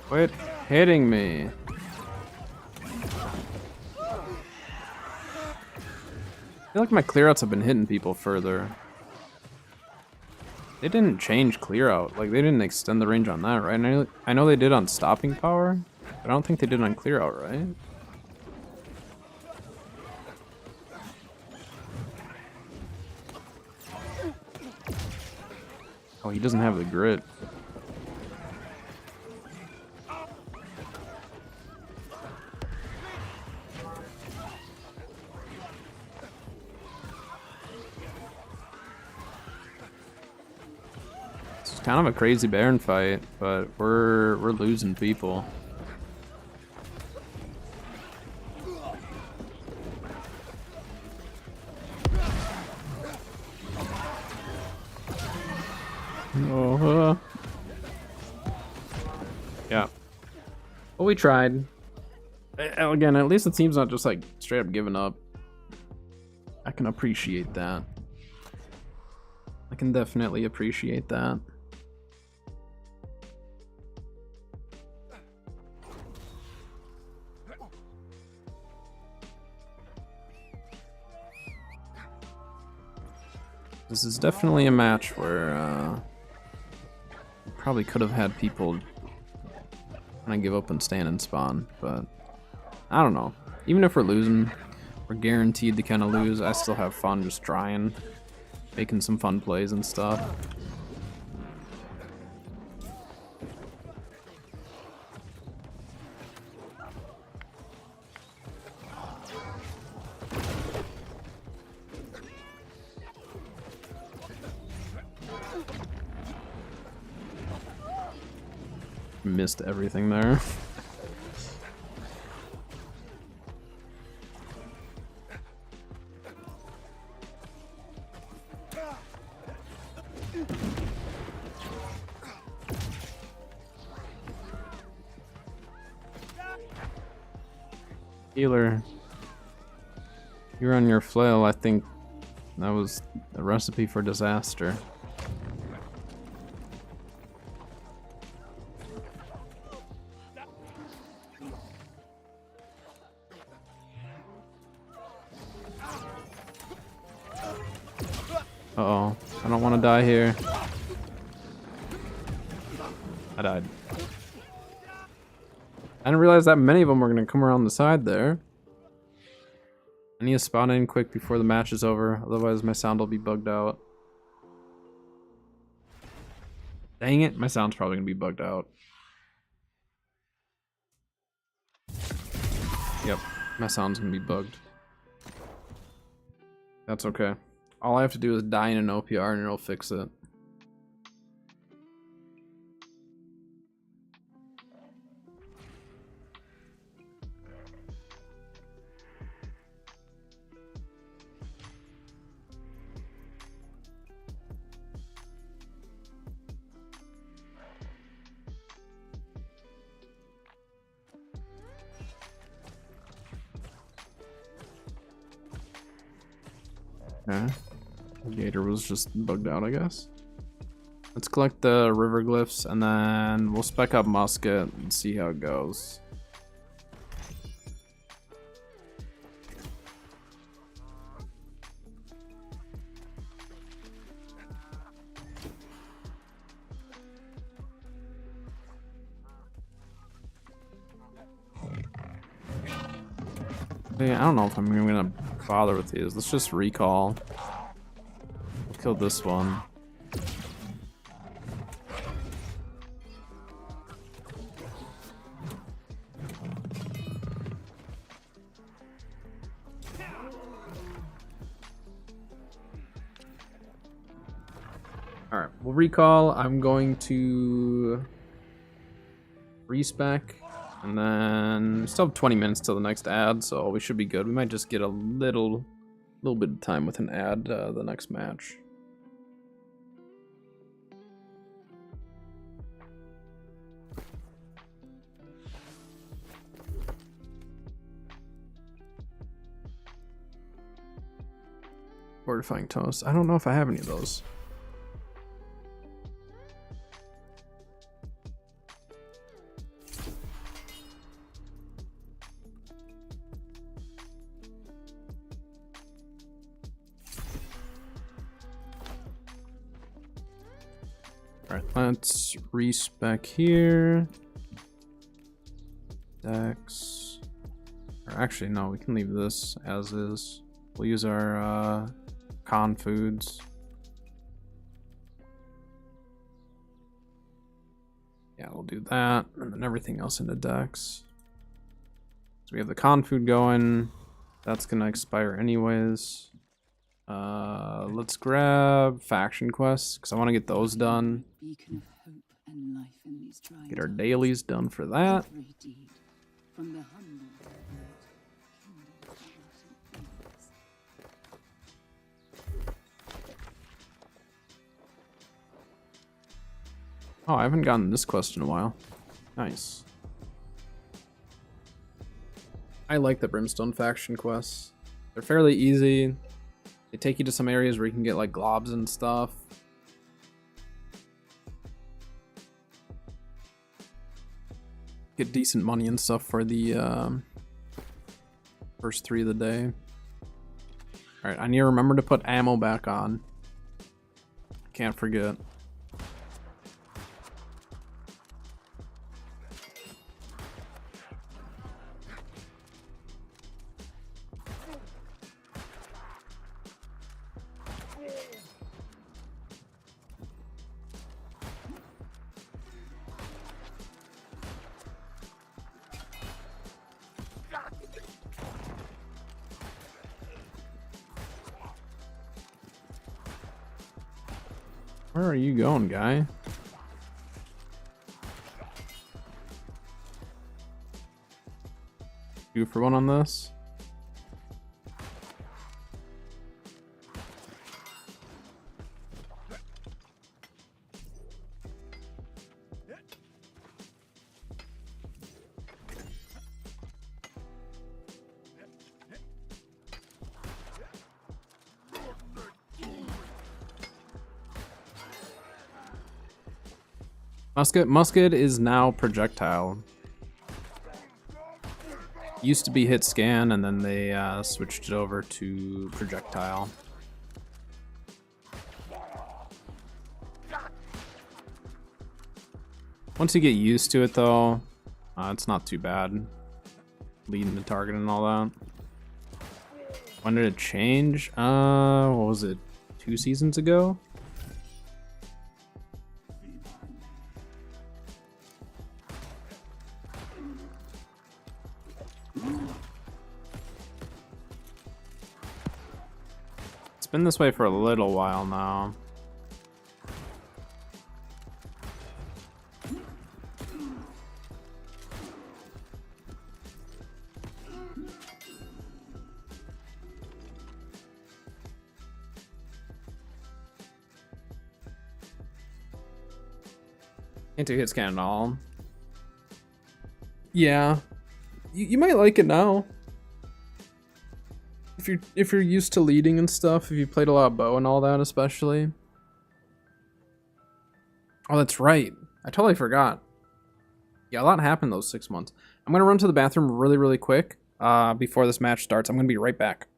Quit hitting me. I feel like my clearouts have been hitting people further. They didn't change clear out. Like, they didn't extend the range on that, right? I know they did on stopping power, but I don't think they did on clear out, right? Oh, he doesn't have the grit. It's kind of a crazy Baron fight, but we're losing people. Oh, yeah. Well, we tried. Again, at least the team's not just like straight up giving up. I can appreciate that. I can definitely appreciate that. This is definitely a match where probably could have had people kind of give up and stand and spawn, but I don't know. Even if we're losing, we're guaranteed to kind of lose. I still have fun just trying, making some fun plays and stuff. Missed everything there. Healer, you're on your flail. I think that was a recipe for disaster. Uh-oh, I don't want to die here. I died. I didn't realize that many of them were going to come around the side there. I need to spawn in quick before the match is over, otherwise my sound will be bugged out. Dang it, my sound's probably going to be bugged out. Yep, my sound's going to be bugged. That's okay. All I have to do is die in an OPR and it'll fix it. Okay. Gator was just bugged out, I guess. Let's collect the river glyphs and then we'll spec up musket and see how it goes. Yeah, I don't know if I'm even gonna bother with these. Let's just recall. Kill this one. Alright, we'll recall. I'm going to respec. And then we still have 20 minutes till the next ad, so we should be good. We might just get a little bit of time with an ad the next match. Fortifying toast. I don't know if I have any of those. Alright, let's respec here. Dex. Or actually, no, we can leave this as is. We'll use our con foods. Yeah, we'll do that. And then everything else into Dex. So we have the con food going. That's gonna expire anyways. Let's grab faction quests because I want to get those done. Get our dailies done for that. Oh, I haven't gotten this quest in a while. Nice. I like the Brimstone faction quests. They're fairly easy. They take you to some areas where you can get like globs and stuff. Get decent money and stuff for the first 3 of the day. Alright, I need to remember to put ammo back on. Can't forget. Where are you going, guy? Two for one on this. Musket is now projectile. Used to be hit scan, and then they switched it over to projectile. Once you get used to it, though, it's not too bad. Leading the target and all that. When did it change? What was it? 2 seasons ago? It's been this way for a little while now. Can't do hit scan at all. Yeah, you might like it now. If you're used to leading and stuff, if you played a lot of bow and all that, especially. Oh, that's right. I totally forgot. Yeah, a lot happened those 6 months. I'm gonna run to the bathroom really quick before this match starts. I'm gonna be right back.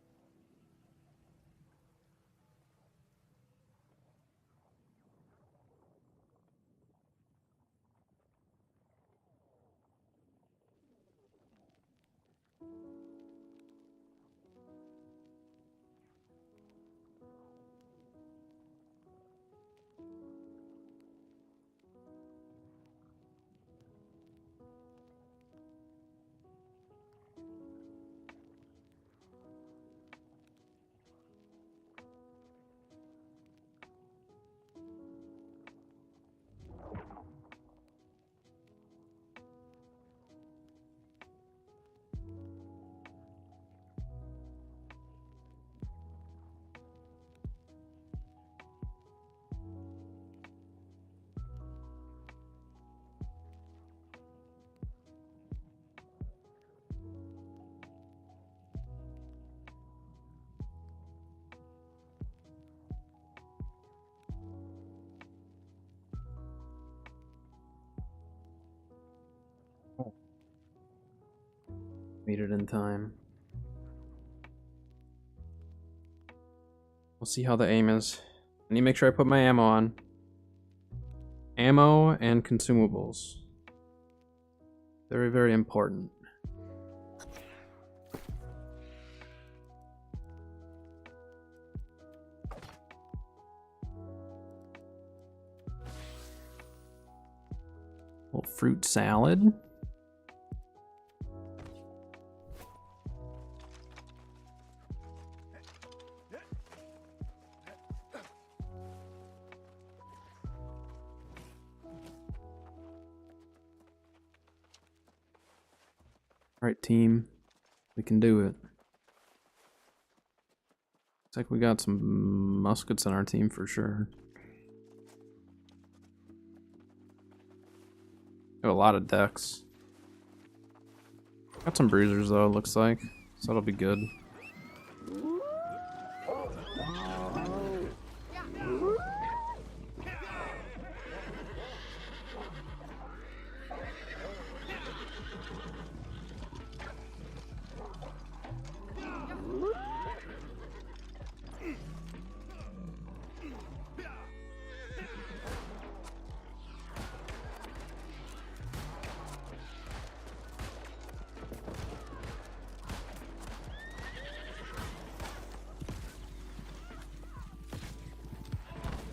Made it in time. We'll see how the aim is. I need to make sure I put my ammo on. Ammo and consumables. Very, very important. Little fruit salad. All right, team. We can do it. Looks like we got some muskets on our team for sure. We have a lot of decks. Got some bruisers though, it looks like. So that'll be good.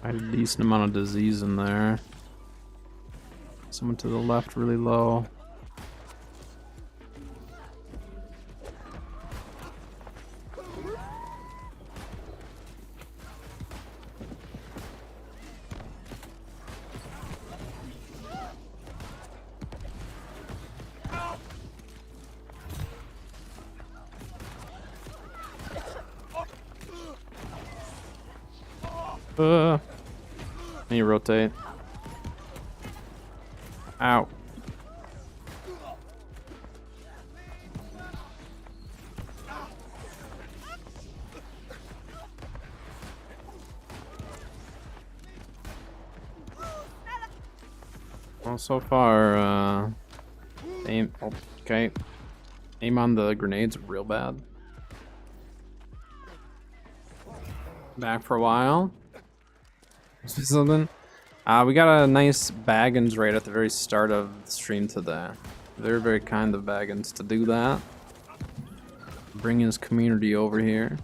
I had a decent amount of disease in there. Someone to the left really low. Need to rotate. Ow. Well, so far, aim. Oh, okay. Aim on the grenades real bad. Back for a while. Something. We got a nice Baggins right at the very start of the stream today. Very, very kind of Baggins to do that. Bring his community over here.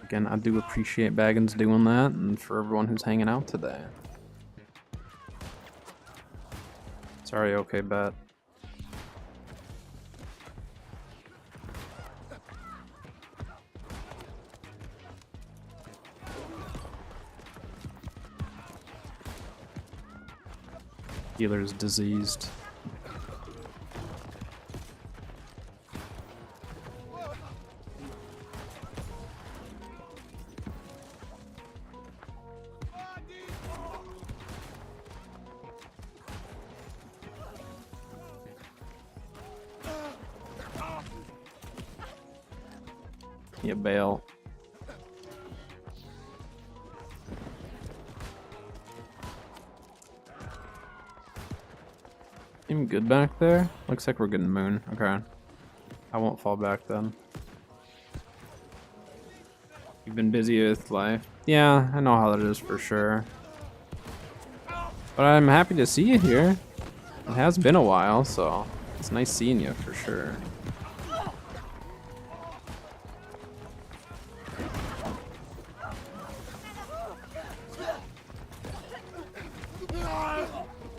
Again, I do appreciate Baggins doing that, and for everyone who's hanging out today. Sorry, okay, bet. Healer's diseased. Yeah, bail. Even good back there? Looks like we're getting moon. Okay. I won't fall back then. You've been busy with life. Yeah, I know how that is for sure. But I'm happy to see you here. It has been a while, so it's nice seeing you for sure.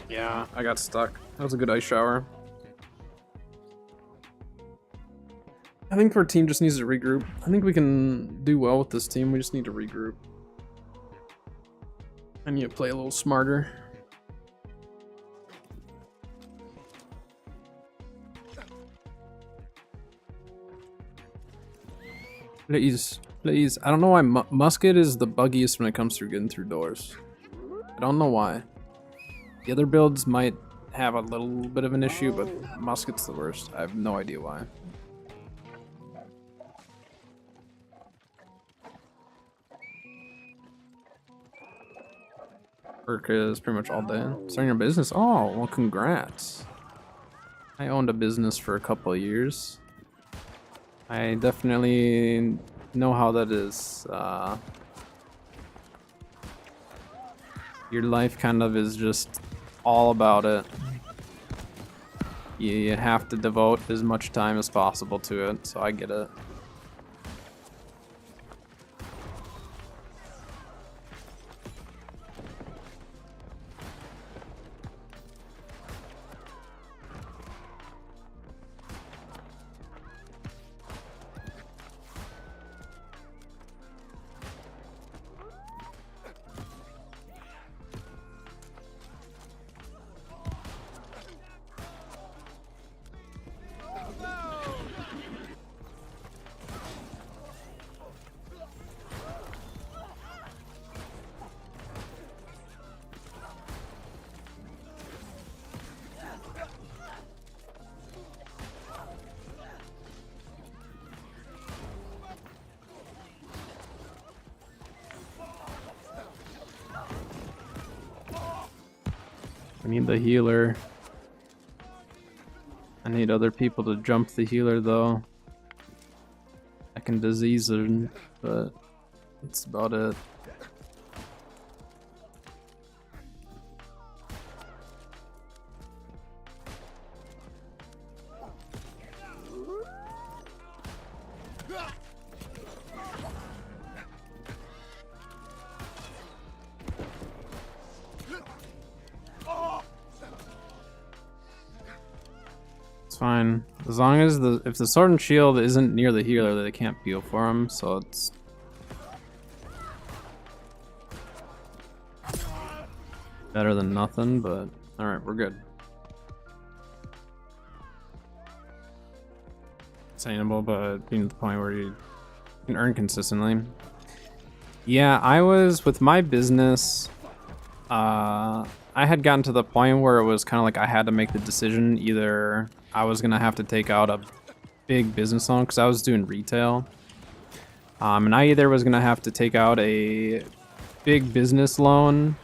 Yeah, I got stuck. That was a good ice shower. I think our team just needs to regroup. I think we can do well with this team. We just need to regroup. I need to play a little smarter. Please, please. I don't know why musket is the buggiest when it comes to getting through doors. I don't know why. The other builds might have a little bit of an issue, but musket's the worst. I have no idea why. Work is pretty much all day. Starting your business? Oh, well, congrats. I owned a business for a couple of years. I definitely know how that is. Your life kind of is just all about it. You have to devote as much time as possible to it, so I get it. I need the healer. I need other people to jump the healer though. I can disease him, but that's about it. It's fine. As long as if the sword and shield isn't near the healer, they can't peel for him, so it's better than nothing, but alright, we're good. Sustainable, but being at the point where you can earn consistently. Yeah, I was with my business, I had gotten to the point where it was kind of like I had to make the decision. Either I was gonna have to take out a big business loan because I was doing retail, and I either was gonna have to take out a big business loan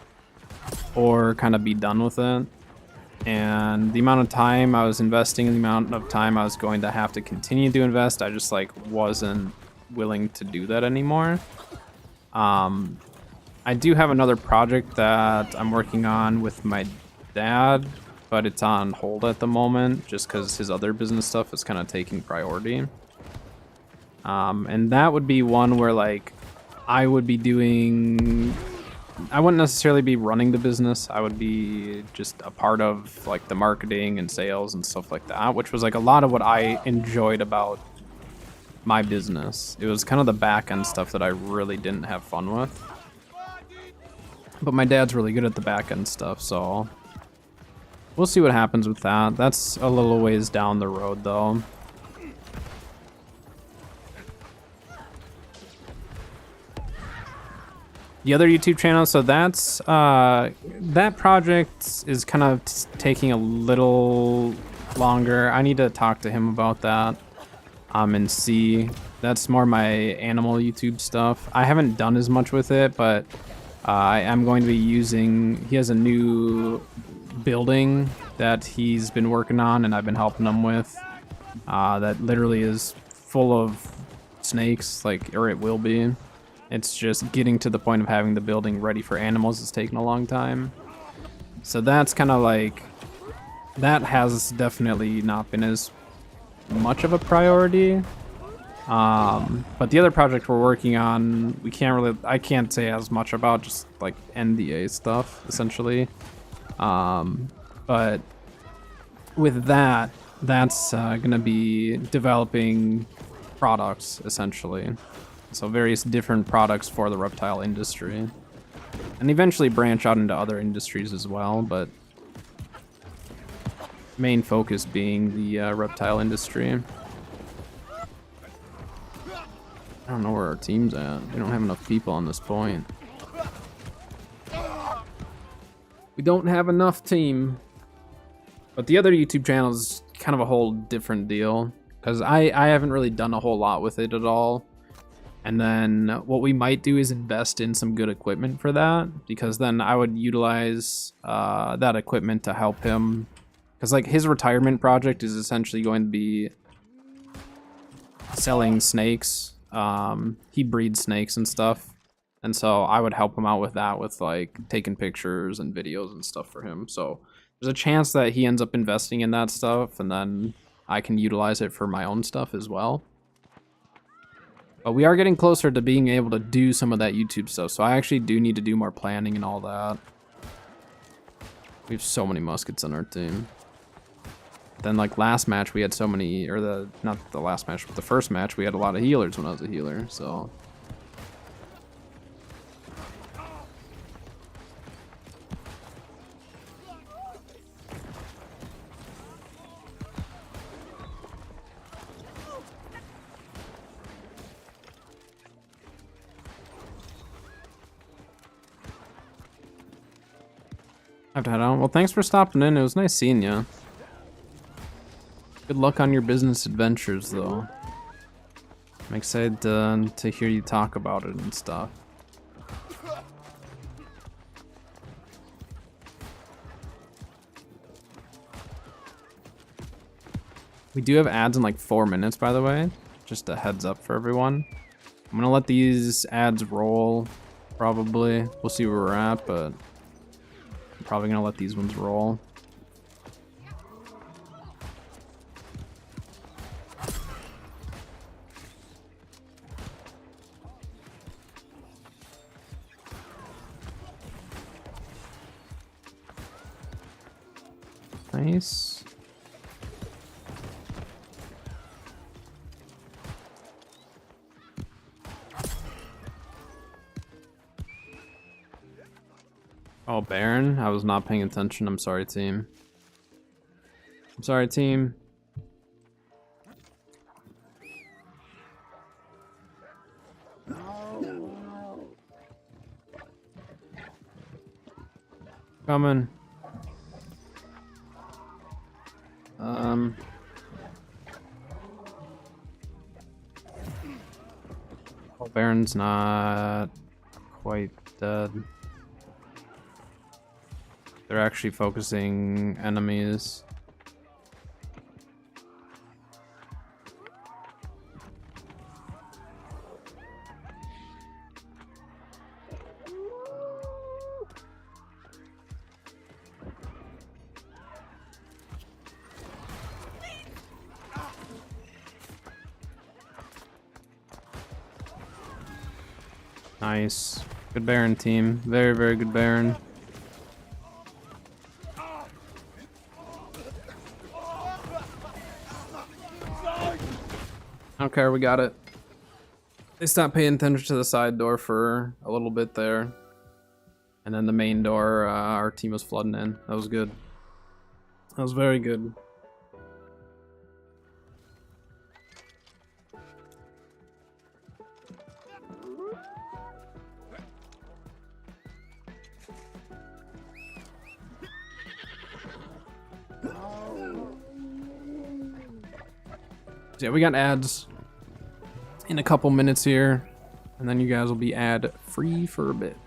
or kind of be done with it. And the amount of time I was investing and the amount of time I was going to have to continue to invest, I just like wasn't willing to do that anymore. I do have another project that I'm working on with my dad, but it's on hold at the moment just because his other business stuff is kind of taking priority. And that would be one where like I would be doing, I wouldn't necessarily be running the business. I would be just a part of like the marketing and sales and stuff like that, which was like a lot of what I enjoyed about my business. It was kind of the back end stuff that I really didn't have fun with. But my dad's really good at the back end stuff, so we'll see what happens with that. That's a little ways down the road though. The other YouTube channel, so that's that project is kind of taking a little longer. I need to talk to him about that and see. That's more my animal YouTube stuff. I haven't done as much with it, but I am going to be using, he has a new building that he's been working on and I've been helping him with that literally is full of snakes, like, or it will be. It's just getting to the point of having the building ready for animals is taking a long time. So that's kind of like, that has definitely not been as much of a priority. But the other project we're working on, we can't really, I can't say as much about, just like NDA stuff, essentially. But with that, that's gonna be developing products, essentially. So various different products for the reptile industry. And eventually branch out into other industries as well, but main focus being the reptile industry. I don't know where our team's at. We don't have enough people on this point. We don't have enough team. But the other YouTube channel is kind of a whole different deal, because I haven't really done a whole lot with it at all. And then what we might do is invest in some good equipment for that, because then I would utilize that equipment to help him Because like his retirement project is essentially going to be selling snakes. He breeds snakes and stuff. And so I would help him out with that, with like taking pictures and videos and stuff for him. So there's a chance that he ends up investing in that stuff and then I can utilize it for my own stuff as well. But we are getting closer to being able to do some of that YouTube stuff. So I actually do need to do more planning and all that. We have so many muskets on our team. Then like last match we had so many, or not the last match, but the first match we had a lot of healers when I was a healer, so. I have to head out. Well, thanks for stopping in. It was nice seeing you. Good luck on your business adventures, though. I'm excited to hear you talk about it and stuff. We do have ads in like 4 minutes, by the way. Just a heads up for everyone. I'm gonna let these ads roll, probably. We'll see where we're at, but I'm probably gonna let these ones roll. Nice. Oh, Baron? I was not paying attention. I'm sorry, team. I'm sorry, team. Coming. Oh, Baron's not quite dead. They're actually focusing enemies. Nice. Good Baron team. Very, very good Baron. Okay, we got it. They stopped paying attention to the side door for a little bit there. And then the main door, our team was flooding in. That was good. That was very good. So yeah, we got ads in a couple minutes here, and then you guys will be ad free for a bit.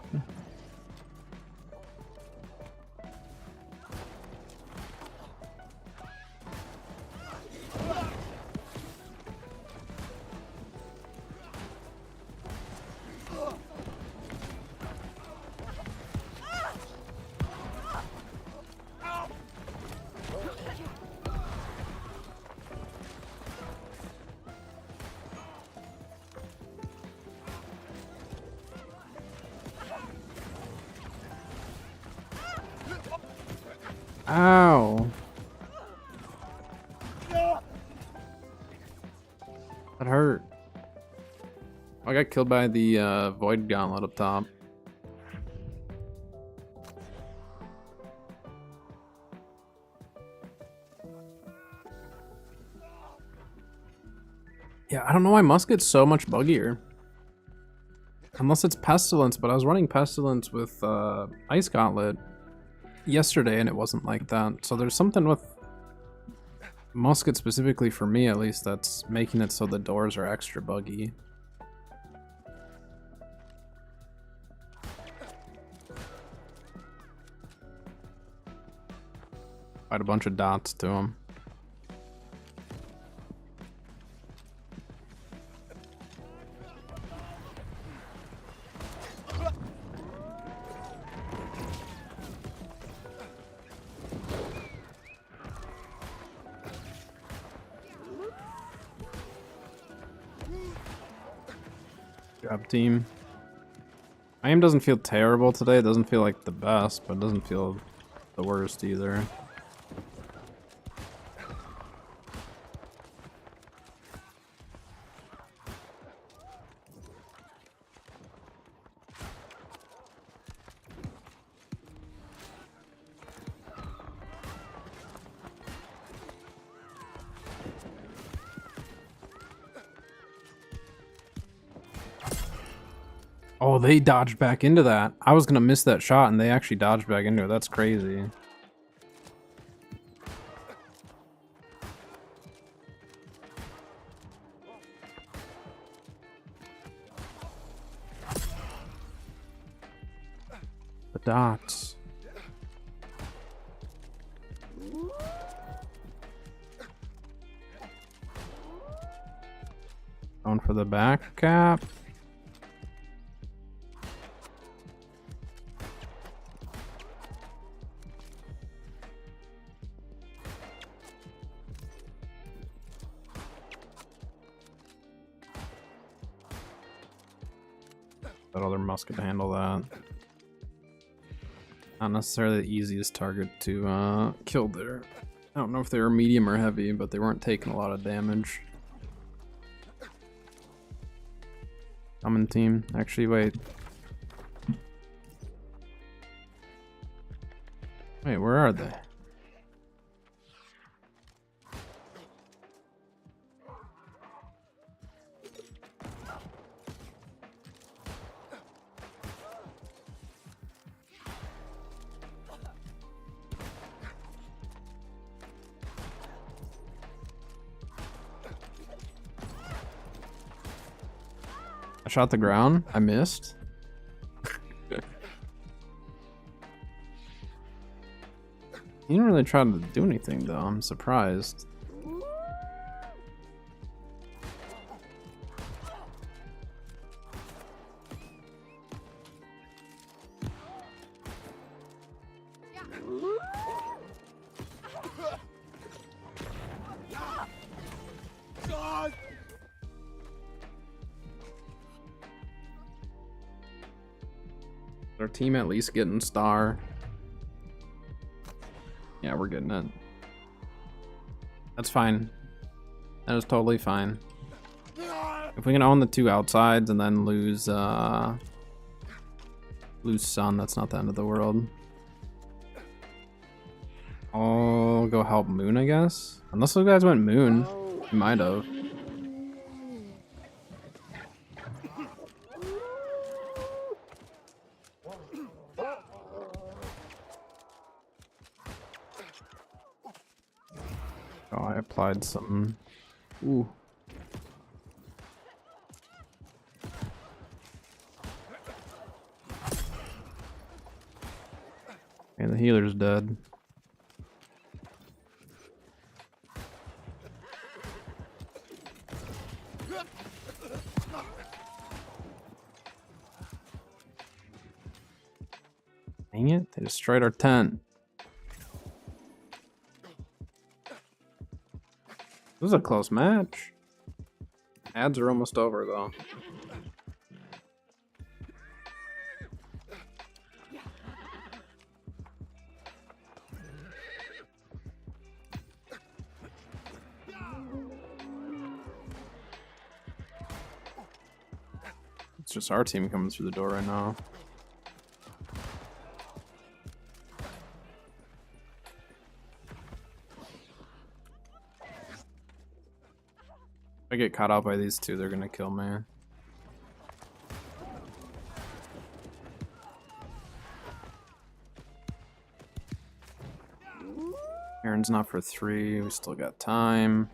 Ow. That hurt. I got killed by the Void Gauntlet up top. Yeah, I don't know why Musket's so much buggier. Unless it's Pestilence, but I was running Pestilence with Ice Gauntlet yesterday and it wasn't like that. So there's something with Musket specifically for me at least that's making it so the doors are extra buggy. Fight a bunch of dots to him. Good job, team. My aim doesn't feel terrible today. It doesn't feel like the best, but it doesn't feel the worst either. Oh, they dodged back into that. I was gonna miss that shot and they actually dodged back into it. That's crazy. The dots. Going for the back cap. That other musket to handle that. Not necessarily the easiest target to kill there. I don't know if they were medium or heavy, but they weren't taking a lot of damage. Coming team. Actually, wait. Wait, where are they? I shot the ground. I missed. He didn't really try to do anything though. I'm surprised. Our team at least getting star. Yeah, we're getting it. That's fine. That is totally fine. If we can own the two outsides and then lose Sun, that's not the end of the world. I'll go help Moon, I guess. Unless those guys went Moon. We might have. Oh, I applied something. Ooh. And the healer's dead. Dang it, they destroyed our tent. This is a close match. Ads are almost over though. It's just our team coming through the door right now. If I get caught out by these two, they're gonna kill me. Aaron's not for 3, we still got time.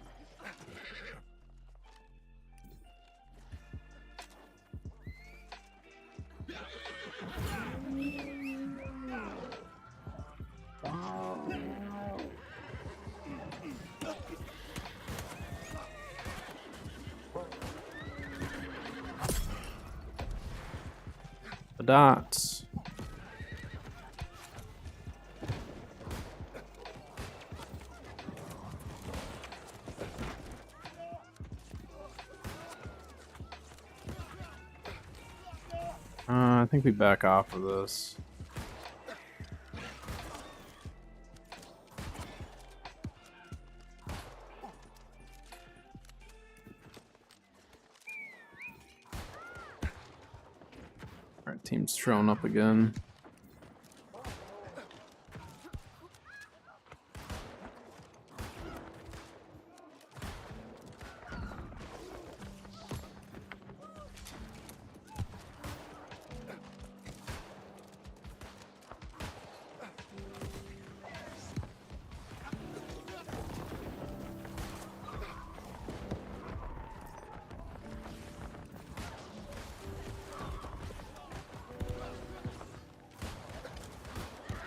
dots. I think we back off of this. Alright, team's showing up again.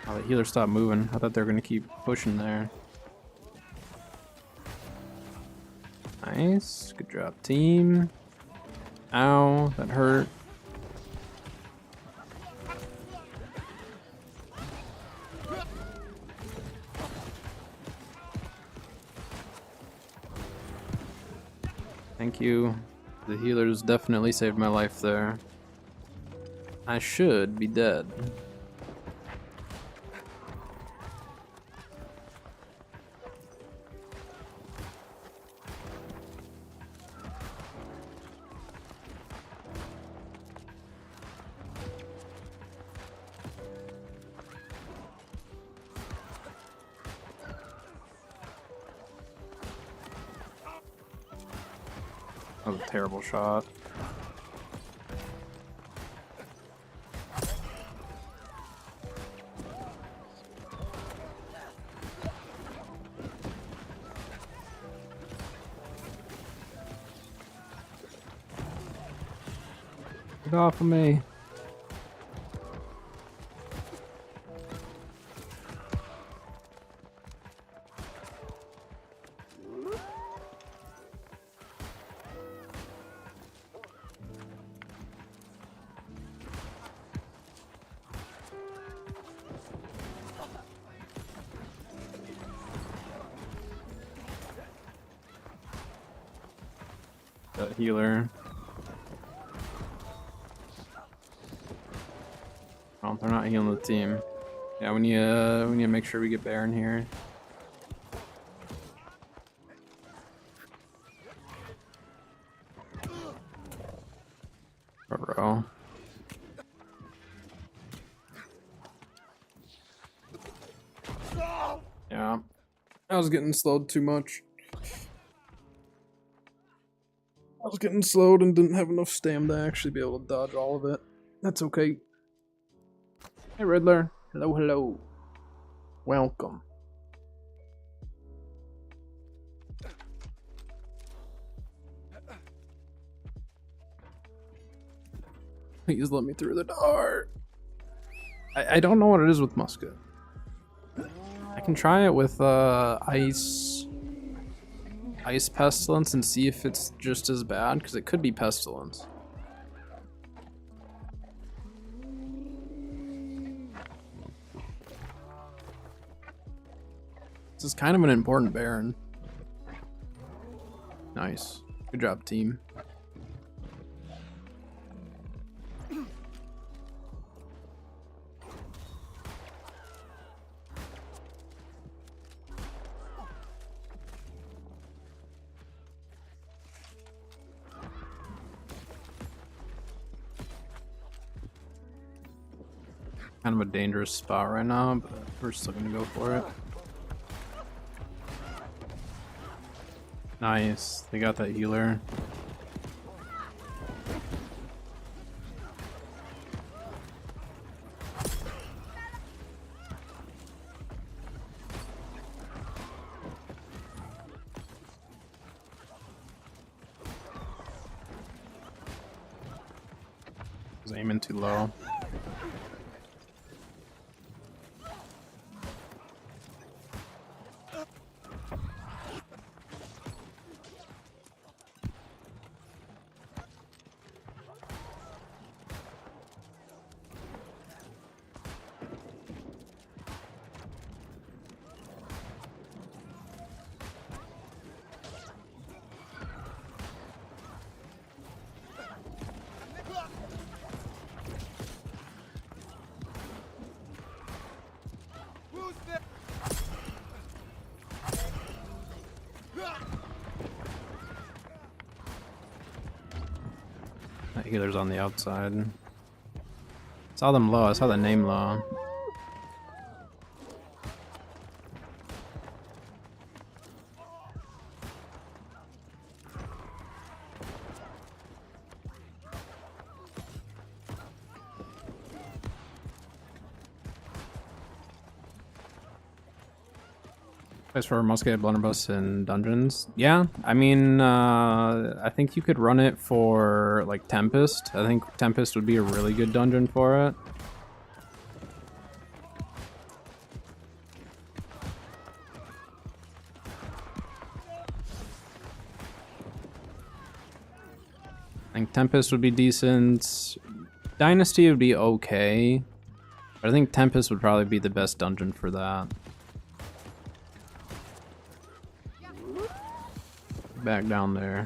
Oh, the healer stopped moving. I thought they were gonna keep pushing there. Nice. Good job, team. Ow, that hurt. Thank you. The healers definitely saved my life there. I should be dead. That was a terrible shot. Get off of me. That healer. Oh, they're not healing the team. Yeah, we need to make sure we get Baron here. Bro. Yeah. I was getting slowed too much. I was getting slowed and didn't have enough stam to actually be able to dodge all of it. That's okay. Hey Riddler. Hello, hello. Welcome. Please let me through the door. I don't know what it is with musket. I can try it with ice pestilence and see if it's just as bad, because it could be pestilence. This is kind of an important Baron. Nice. Good job, team. Kind of a dangerous spot right now, but we're still gonna go for it. Nice. They got that healer. I was aiming too low. Healer's on the outside. Saw them low. I saw the name low. Place for Musket Blunderbuss in dungeons. Yeah, I mean, I think you could run it for like Tempest. I think Tempest would be a really good dungeon for it. I think Tempest would be decent. Dynasty would be okay, but I think Tempest would probably be the best dungeon for that. Back down there.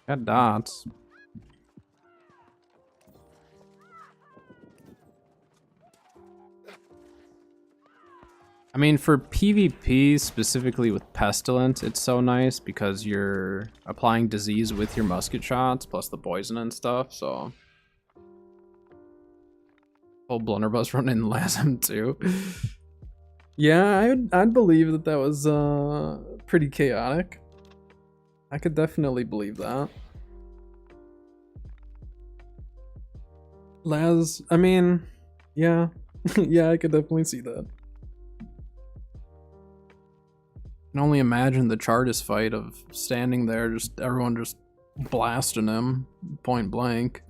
Got dots. I mean, for PvP, specifically with Pestilence, it's so nice because you're applying disease with your musket shots, plus the poison and stuff, so... Full Blunderbuss run in last M2. Yeah, I'd believe that that was pretty chaotic. I could definitely believe that. Laz, I mean, yeah. Yeah, I could definitely see that. I can only imagine the Chartist fight of standing there, just everyone just blasting him point blank.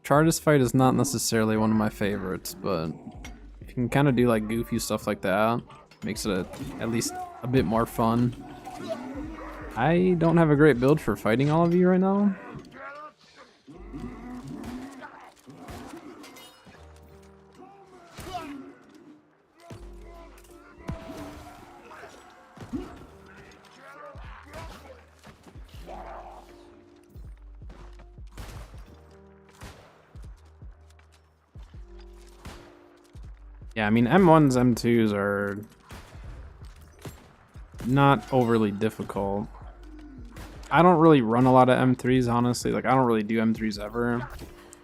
Chartist fight is not necessarily one of my favorites, but if you can kind of do like goofy stuff like that, makes it at least a bit more fun. I don't have a great build for fighting all of you right now. Yeah, I mean, M1s, M2s are not overly difficult. I don't really run a lot of M3s, honestly. Like, I don't really do M3s ever.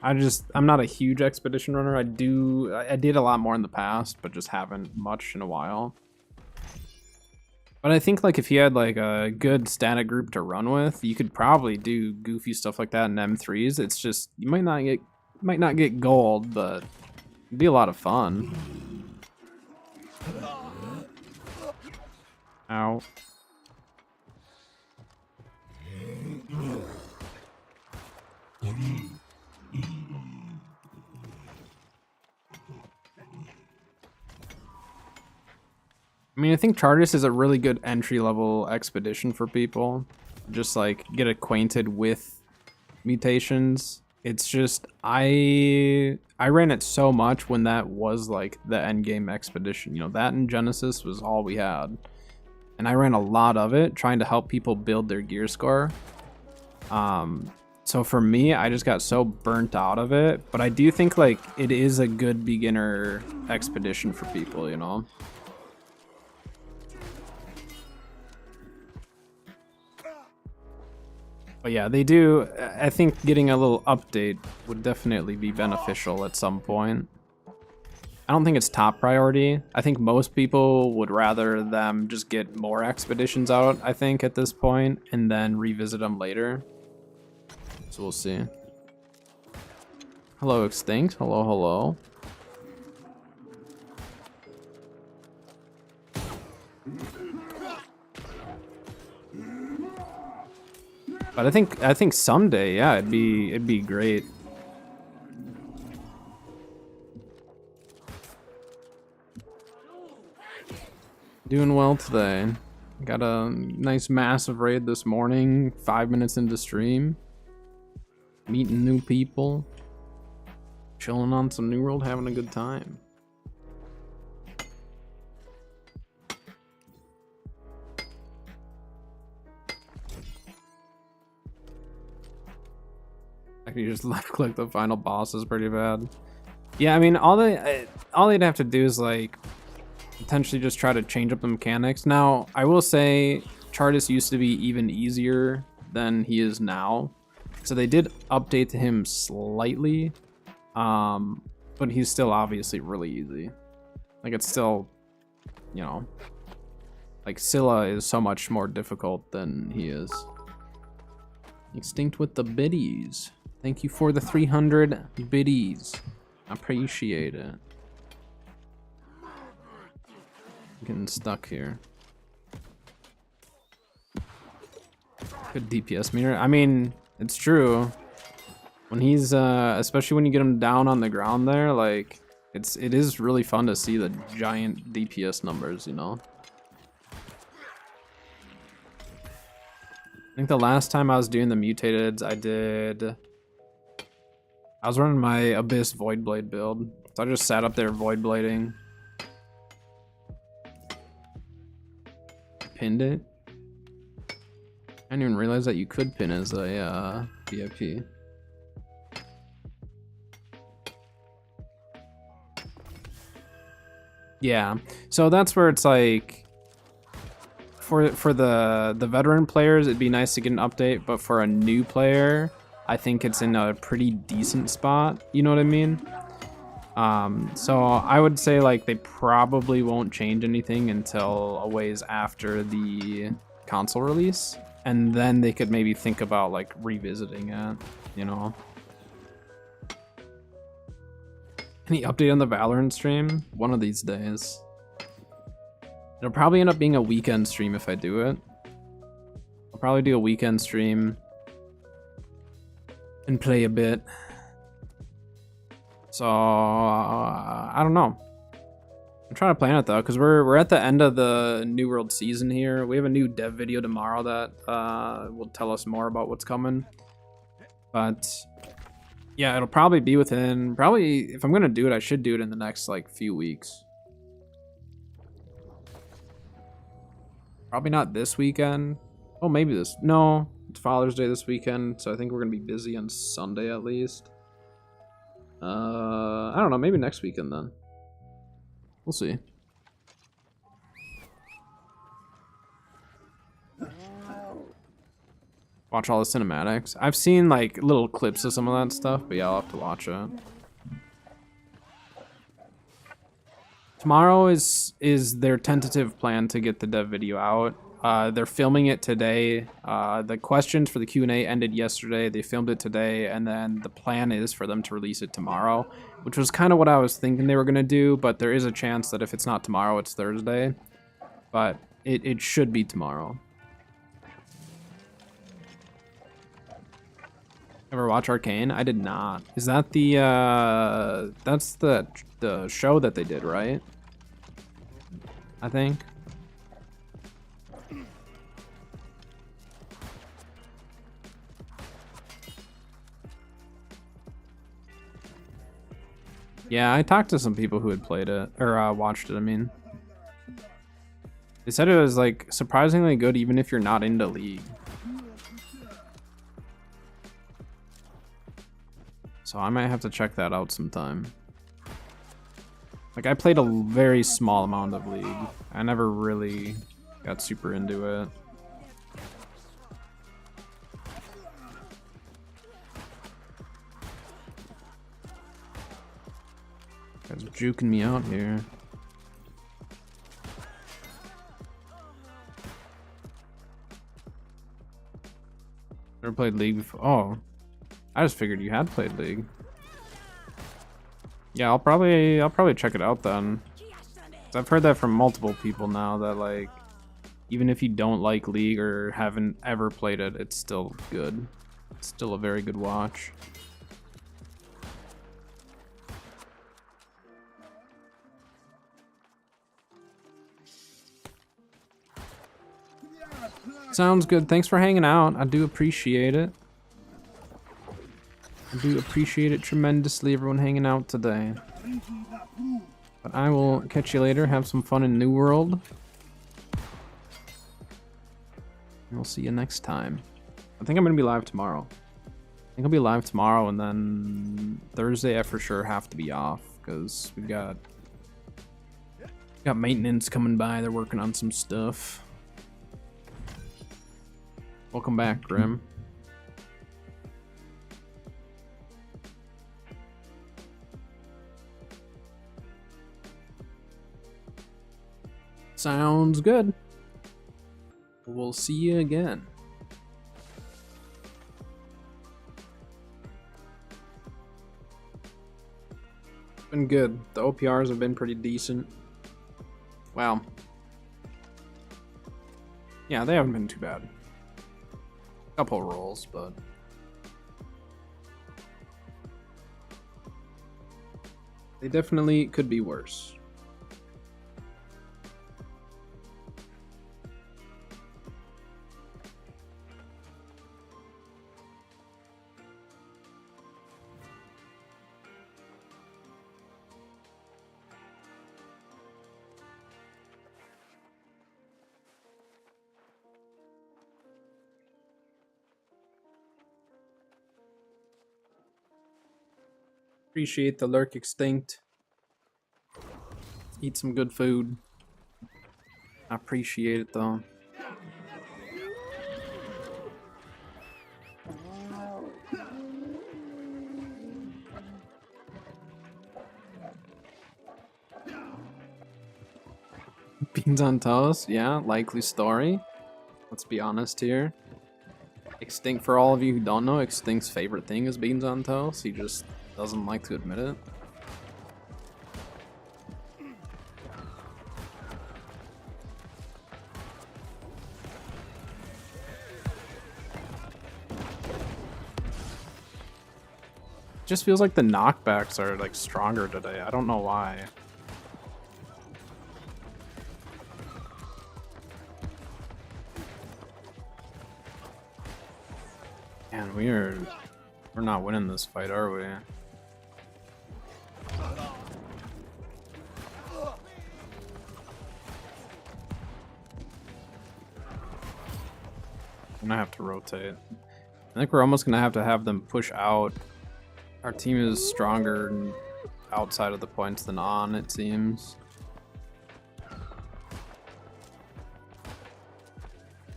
I'm not a huge expedition runner. I did a lot more in the past, but just haven't much in a while. But I think, like, if you had, like, a good static group to run with, you could probably do goofy stuff like that in M3s. It's just, you might not get gold, but it'd be a lot of fun. Ow. I mean, I think Chartist is a really good entry-level expedition for people. Just, like, get acquainted with mutations. It's just, I ran it so much when that was, like, the endgame expedition. You know, that and Genesis was all we had. And I ran a lot of it, trying to help people build their gear score. So for me, I just got so burnt out of it. But I do think, like, it is a good beginner expedition for people, you know? But yeah, they do. I think getting a little update would definitely be beneficial at some point. I don't think it's top priority. I think most people would rather them just get more expeditions out, I think, at this point, and then revisit them later. So we'll see. Hello, Extinct. Hello, hello. But I think someday, yeah, it'd be great. Doing well today. Got a nice massive raid this morning, 5 minutes into stream. meeting new people, chilling on some New World, having a good time. You just left click the final boss is pretty bad. Yeah, I mean, all they'd have to do is like potentially just try to change up the mechanics. Now, I will say Chartis used to be even easier than he is now, so they did update him slightly, but he's still obviously really easy. Like, it's still, you know, like Scylla is so much more difficult than he is. Extinct with the biddies. Thank you for the 300 biddies. Appreciate it. Getting stuck here. Good DPS meter. I mean, it's true. When he's especially when you get him down on the ground there, like it is really fun to see the giant DPS numbers, you know. I think the last time I was doing the mutateds, I was running my Abyss Voidblade build. So I just sat up there Void Blading. Pinned it. I didn't even realize that you could pin as a VIP. Yeah, so that's where it's like, for the veteran players, it'd be nice to get an update, but for a new player, I think it's in a pretty decent spot. You know what I mean? So I would say like they probably won't change anything until a ways after the console release, and then they could maybe think about like revisiting it, you know. Any update on the Valorant stream? One of these days. It'll probably end up being a weekend stream if I do it. I'll probably do a weekend stream and play a bit. So I don't know. I'm trying to plan it though, because we're at the end of the New World season here. We have a new dev video tomorrow that will tell us more about what's coming. But yeah, it'll probably be within, if I'm gonna do it, I should do it in the next like few weeks. Probably not this weekend. Oh, maybe this. No, it's Father's Day this weekend, so I think we're gonna be busy on Sunday at least. I don't know, maybe next weekend then. We'll see. Watch all the cinematics. I've seen like little clips of some of that stuff, but yeah, I'll have to watch it. Tomorrow is their tentative plan to get the dev video out. They're filming it today. The questions for the Q&A ended yesterday. They filmed it today, and then the plan is for them to release it tomorrow, which was kind of what I was thinking they were going to do, but there is a chance that if it's not tomorrow, it's Thursday. But it should be tomorrow. Ever watch Arcane? I did not. Is that the that's the show that they did, right? I think. Yeah, I talked to some people who had played it, or watched it, I mean. They said it was like surprisingly good even if you're not into League. So I might have to check that out sometime. Like, I played a very small amount of League. I never really got super into it. Guys juking me out here. Never played League before. Oh. I just figured you had played League. Yeah, I'll probably check it out then. 'Cause I've heard that from multiple people now that like, even if you don't like League or haven't ever played it, it's still good. It's still a very good watch. Sounds good. Thanks for hanging out. I do appreciate it. I do appreciate it tremendously, everyone hanging out today. But I will catch you later. Have some fun in New World. And we'll see you next time. I think I'm going to be live tomorrow. I think I'll be live tomorrow, and then Thursday I for sure have to be off because we've got maintenance coming by. They're working on some stuff. Welcome back, Grim. Sounds good. We'll see you again. Been good. The OPRs have been pretty decent. Wow. Yeah, they haven't been too bad. Couple rolls, but they definitely could be worse. Appreciate the lurk extinct. Eat some good food. I appreciate it though. Beans on toast? Yeah, likely story. Let's be honest here. Extinct, for all of you who don't know, Extinct's favorite thing is beans on toast. He just doesn't like to admit it. Just feels like the knockbacks are like stronger today. I don't know why. Man, we're not winning this fight, are we? I'm gonna have to rotate. I think we're almost gonna have them push out. Our team is stronger outside of the points than on, it seems.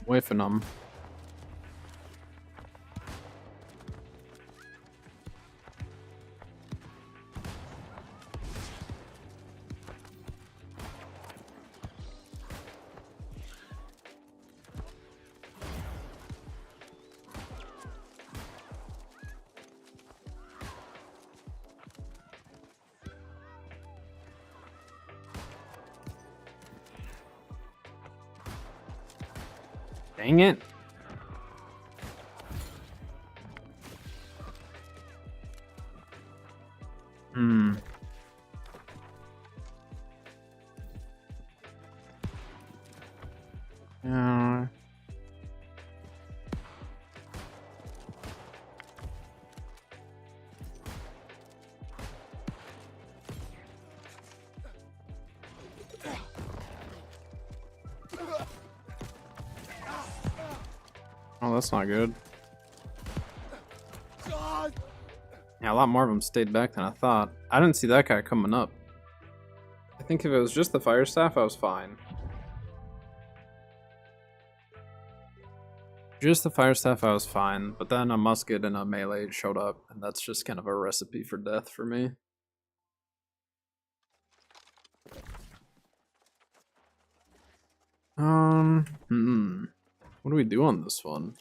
Whiffing them. Dang it. Yeah. Oh, that's not good. Yeah, a lot more of them stayed back than I thought. I didn't see that guy coming up. I think if it was just the fire staff, I was fine. Just the fire staff, I was fine. But then a musket and a melee showed up, and that's just kind of a recipe for death for me. What do we do on this one?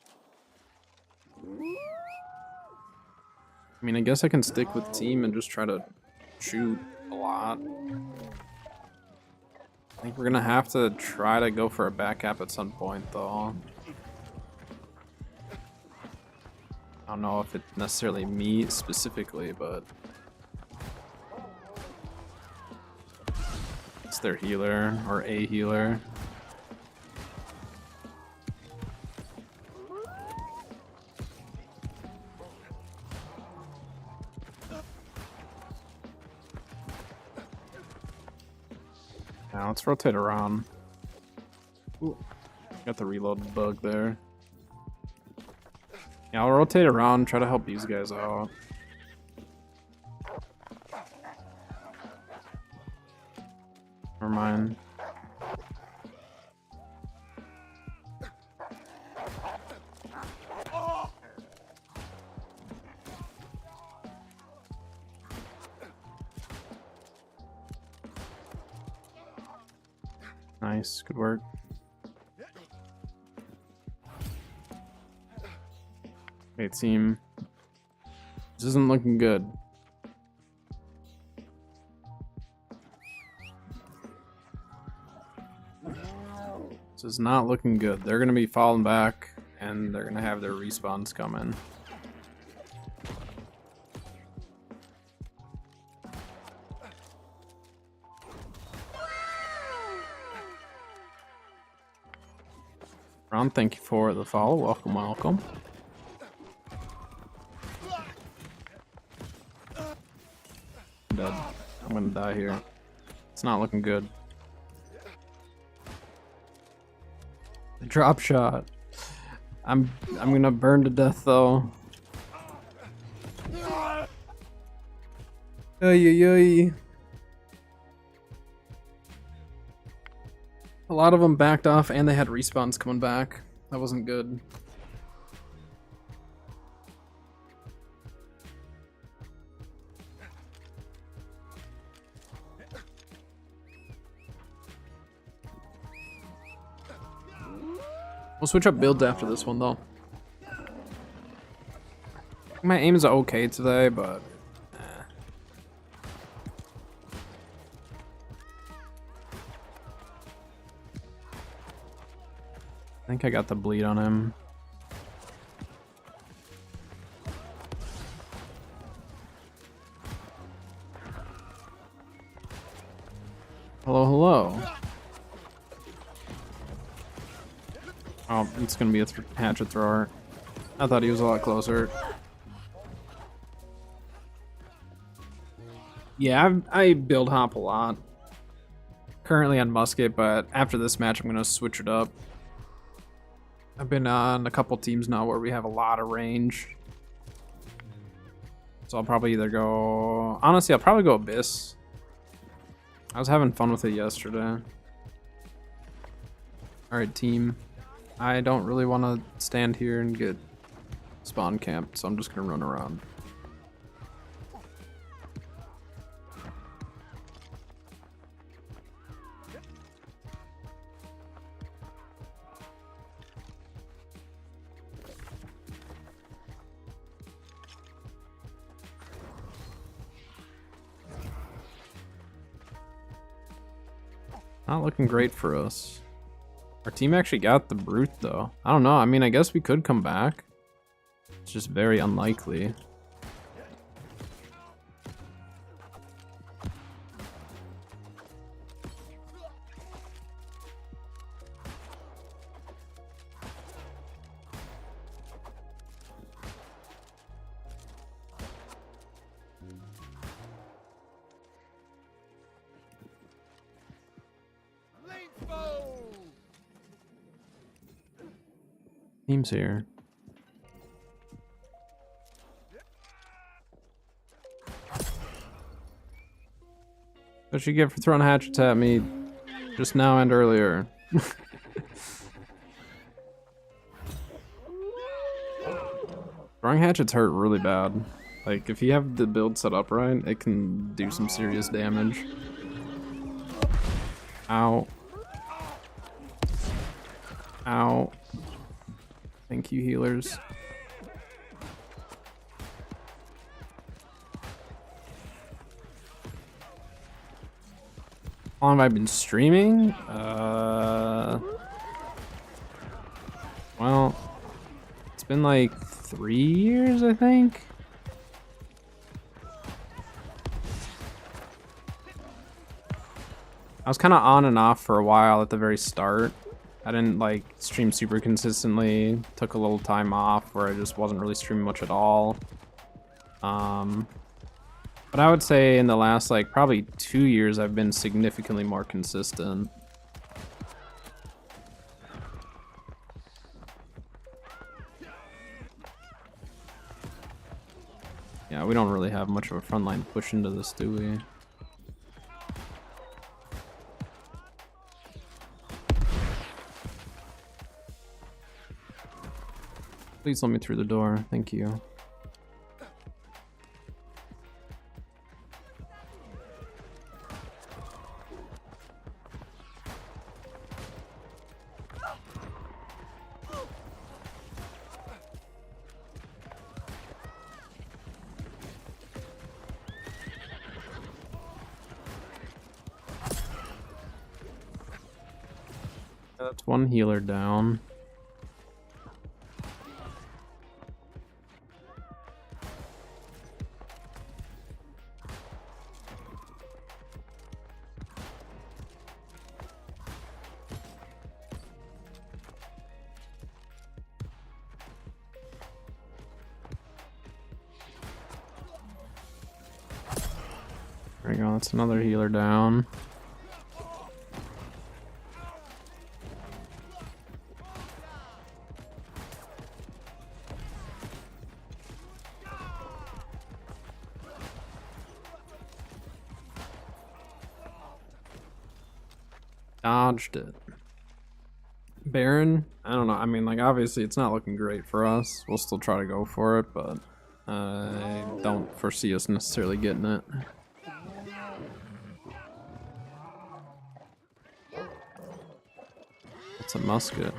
I mean, I guess I can stick with team and just try to shoot a lot. I think we're gonna have to try to go for a back cap at some point, though. I don't know if it's necessarily me specifically, but it's their healer or a healer. let's rotate around. Ooh, got the reload bug there. Yeah, I'll rotate around, try to help these guys out. Never mind. Nice, good work. Okay, team. This isn't looking good. This is not looking good. They're gonna be falling back and they're gonna have their respawns come in. Ron, thank you for the follow. Welcome, welcome. I'm dead. I'm gonna die here. It's not looking good. The drop shot. I'm gonna burn to death though. Ay, ay, ay. A lot of them backed off and they had respawns coming back. That wasn't good. We'll switch up builds after this one though. My aim is okay today, but I think I got the bleed on him. Hello, hello. Oh, it's gonna be a hatchet thrower. I thought he was a lot closer. Yeah, I build hop a lot. Currently on musket, but after this match I'm gonna switch it up. I've been on a couple teams now where we have a lot of range. So I'll probably either go... Honestly, I'll probably go Abyss. I was having fun with it yesterday. Alright, team. I don't really want to stand here and get spawn camped, so I'm just going to run around. Not looking great for us. Our team actually got the brute though. I don't know. I mean, I guess we could come back. It's just very unlikely. Team's here. What you get for throwing hatchets at me just now and earlier? Throwing hatchets hurt really bad. Like, if you have the build set up right, it can do some serious damage. Ow. Ow. Thank you, healers. How long have I been streaming? Well, it's been like 3 years, I think. I was kind of on and off for a while at the very start. I didn't like stream super consistently. Took a little time off where I just wasn't really streaming much at all. But I would say in the last, like, probably 2 years, I've been significantly more consistent. Yeah, we don't really have much of a frontline push into this, do we? Please let me through the door. Thank you. That's one healer down. There we go, that's another healer down. Dodged it. Baron? I don't know. I mean, like, obviously it's not looking great for us. We'll still try to go for it, but I don't foresee us necessarily getting it. It's a musket.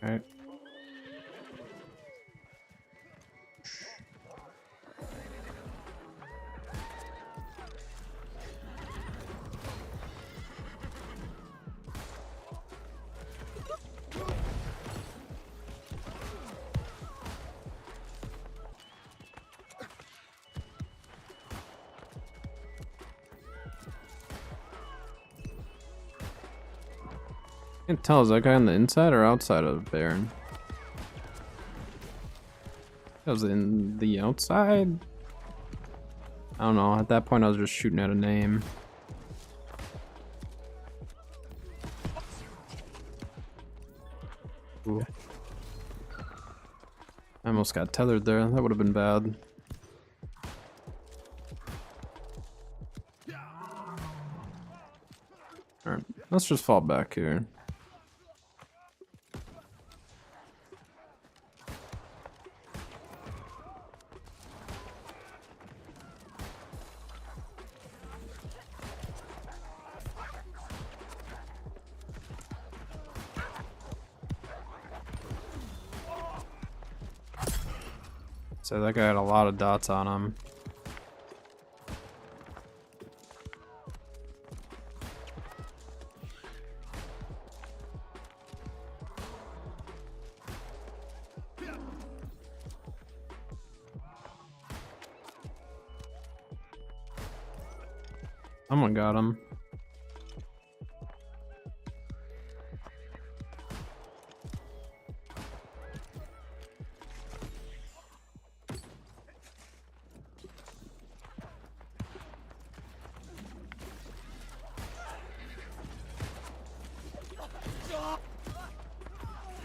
Alright. Can't tell, is that guy on the inside or outside of Baron? That was in the outside? I don't know, at that point I was just shooting at a name. Ooh. I almost got tethered there, that would have been bad. Alright, let's just fall back here. So that guy had a lot of dots on him. Someone got him.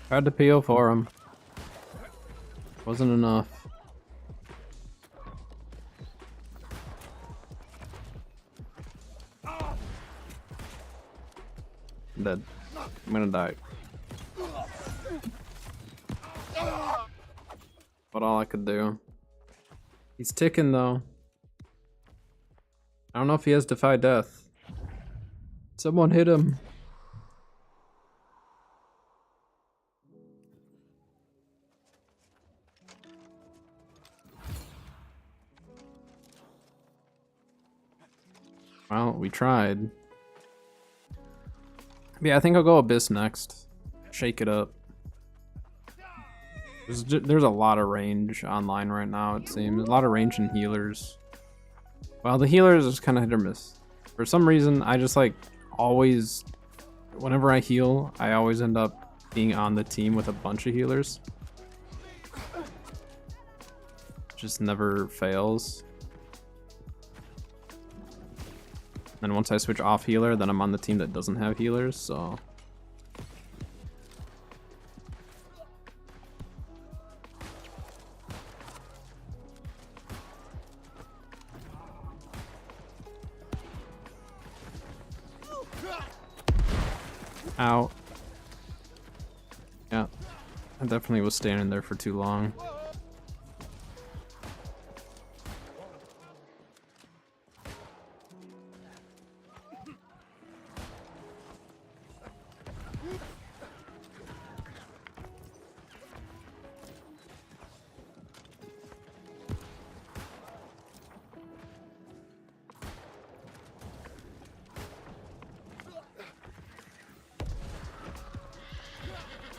Tried to PO for him. Wasn't enough. I'm dead. I'm gonna die. What all I could do. He's ticking though. I don't know if he has Defy Death. Someone hit him. Well, we tried. Yeah, I think I'll go Abyss next. Shake it up. There's a lot of range online right now, it seems. A lot of range and healers. Well, the healers is kind of hit or miss. For some reason, I just like always, whenever I heal, I always end up being on the team with a bunch of healers. just never fails. And once I switch off healer, then I'm on the team that doesn't have healers, so... Ow. Yeah, I definitely was standing there for too long.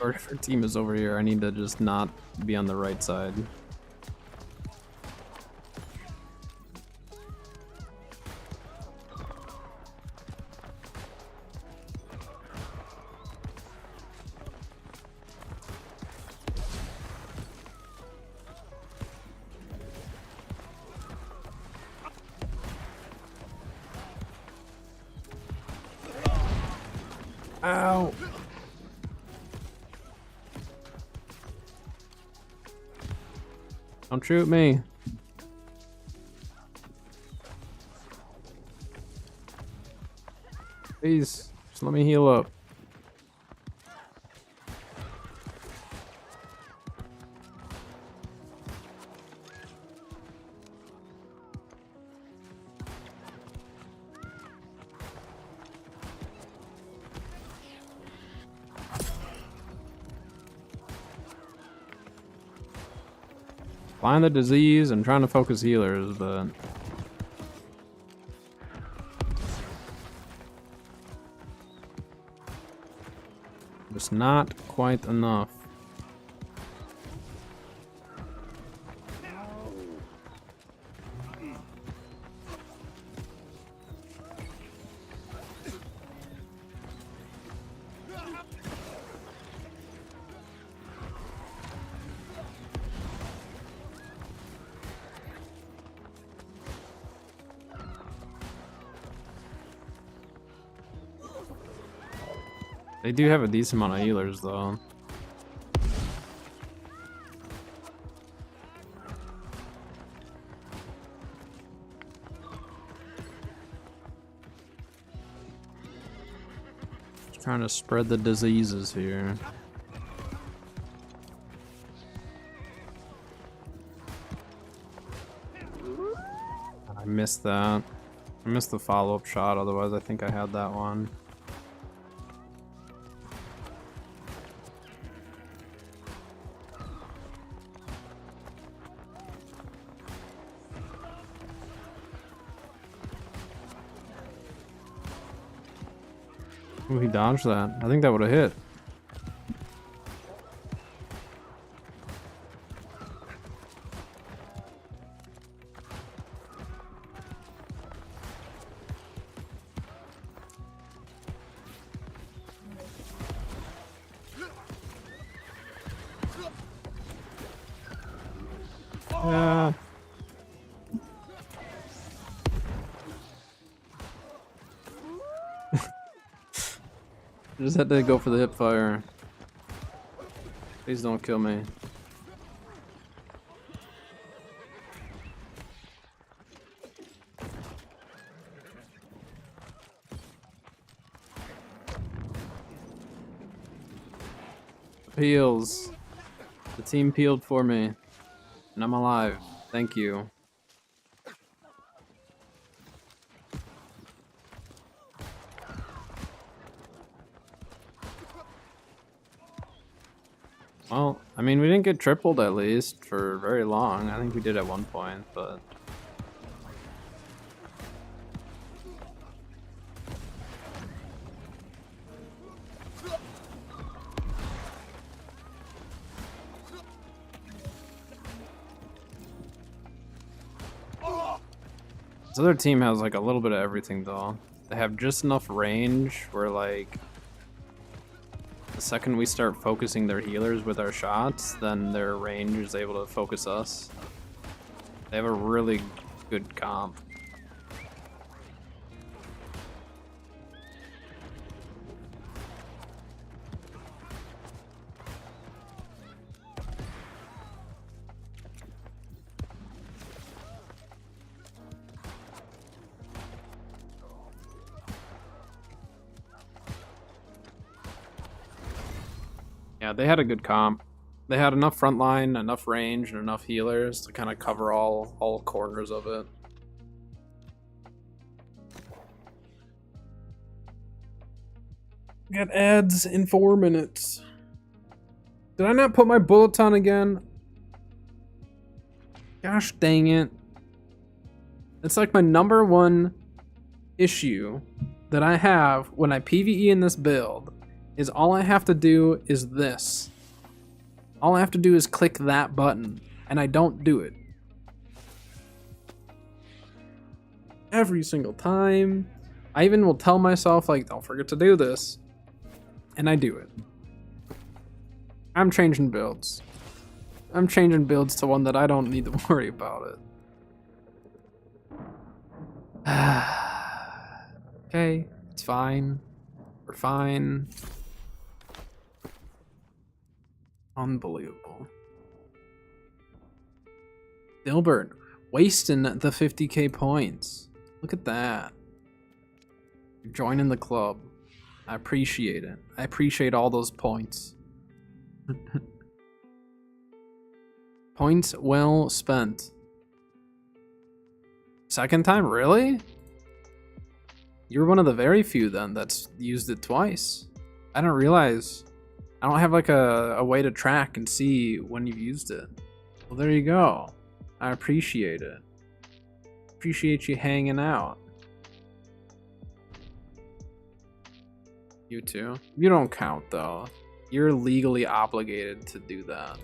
Or if our team is over here, I need to just not be on the right side. Ow! Don't shoot me. Please, just let me heal up. Find the disease and trying to focus healers, but just not quite enough. They do have a decent amount of healers, though. Just trying to spread the diseases here. I missed that. I missed the follow-up shot, otherwise I think I had that one. Ooh, he dodged that. I think that would have hit. Yeah. Just had to go for the hip fire. Please don't kill me. Peels. The team peeled for me. And I'm alive. Thank you. Well, I mean, we didn't get tripled at least for very long. I think we did at one point, but... This other team has like a little bit of everything though. They have just enough range where like the second we start focusing their healers with our shots, then their range is able to focus us. They have a really good comp. Yeah, they had a good comp. They had enough frontline, enough range, and enough healers to kind of cover all corners of it. Get ads in 4 minutes. Did I not put my bullets on again? Gosh dang it. It's like my number one issue that I have when I PvE in this build is all I have to do is this. All I have to do is click that button, and I don't do it. Every single time. I even will tell myself, like, don't forget to do this. And I do it. I'm changing builds. I'm changing builds to one that I don't need to worry about it. Okay, it's fine. We're fine. Unbelievable. Dilbert, wasting the 50k points. Look at that. You're joining the club. I appreciate it. I appreciate all those points. Points well spent. Second time, really? You're one of the very few then that's used it twice. I didn't realize. I don't have like a way to track and see when you've used it. Well, there you go. I appreciate it. Appreciate you hanging out. You too. You don't count though. You're legally obligated to do that.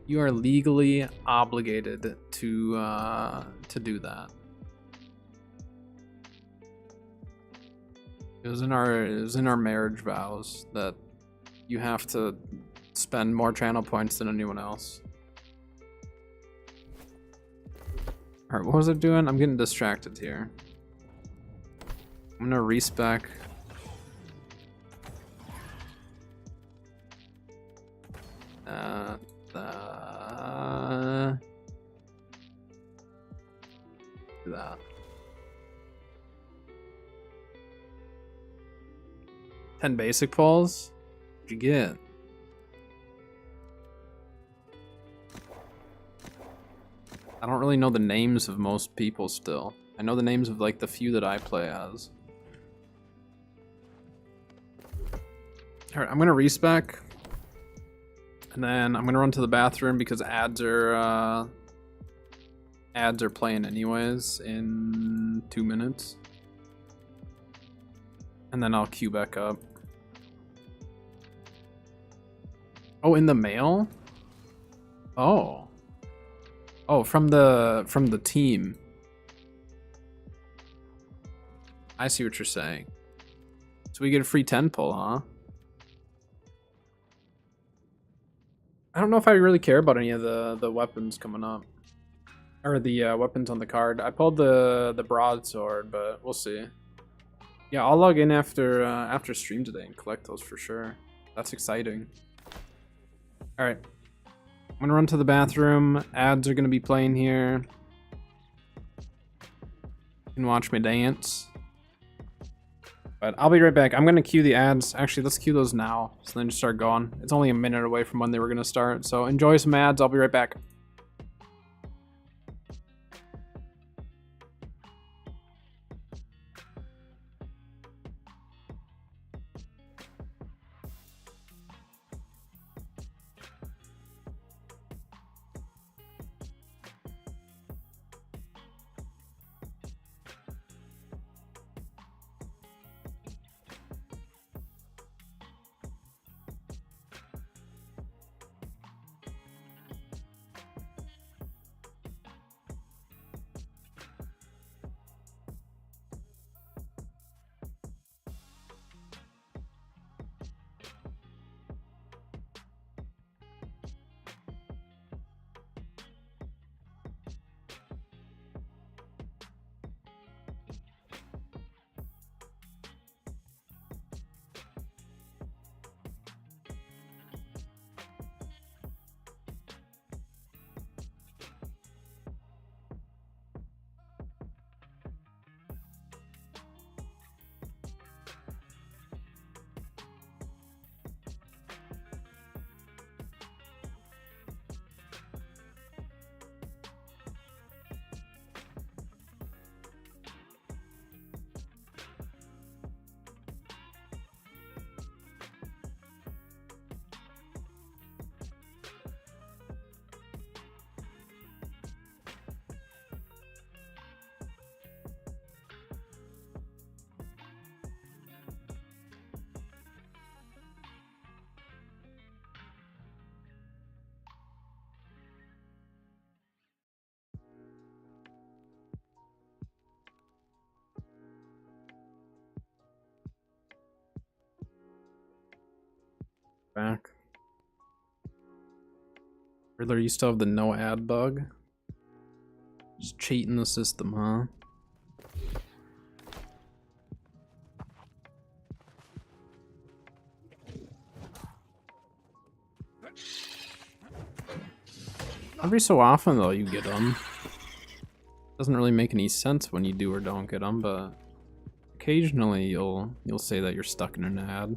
You are legally obligated to do that. It was in our marriage vows that you have to spend more channel points than anyone else. All right, what was it doing? I'm getting distracted here. I'm gonna respec. Do that. 10 basic pulls? What'd you get? I don't really know the names of most people still. I know the names of like the few that I play as. Alright, I'm gonna respec. And then I'm gonna run to the bathroom because ads are playing anyways in 2 minutes. And then I'll queue back up. Oh, in the mail? Oh. Oh, from the team. I see what you're saying. So we get a free 10 pull, huh? I don't know if I really care about any of the weapons coming up. Or the weapons on the card. I pulled the broadsword, but we'll see. Yeah, I'll log in after stream today and collect those for sure. That's exciting. Alright. I'm gonna run to the bathroom. Ads are gonna be playing here. You can watch me dance. But I'll be right back. I'm gonna queue the ads. Actually, let's queue those now. So then just start going. It's only a minute away from when they were gonna start. So enjoy some ads. I'll be right back. Back. Riddler, you still have the no ad bug? Just cheating the system, huh? Every so often, though, you get them. Doesn't really make any sense when you do or don't get them, but occasionally you'll say that you're stuck in an ad.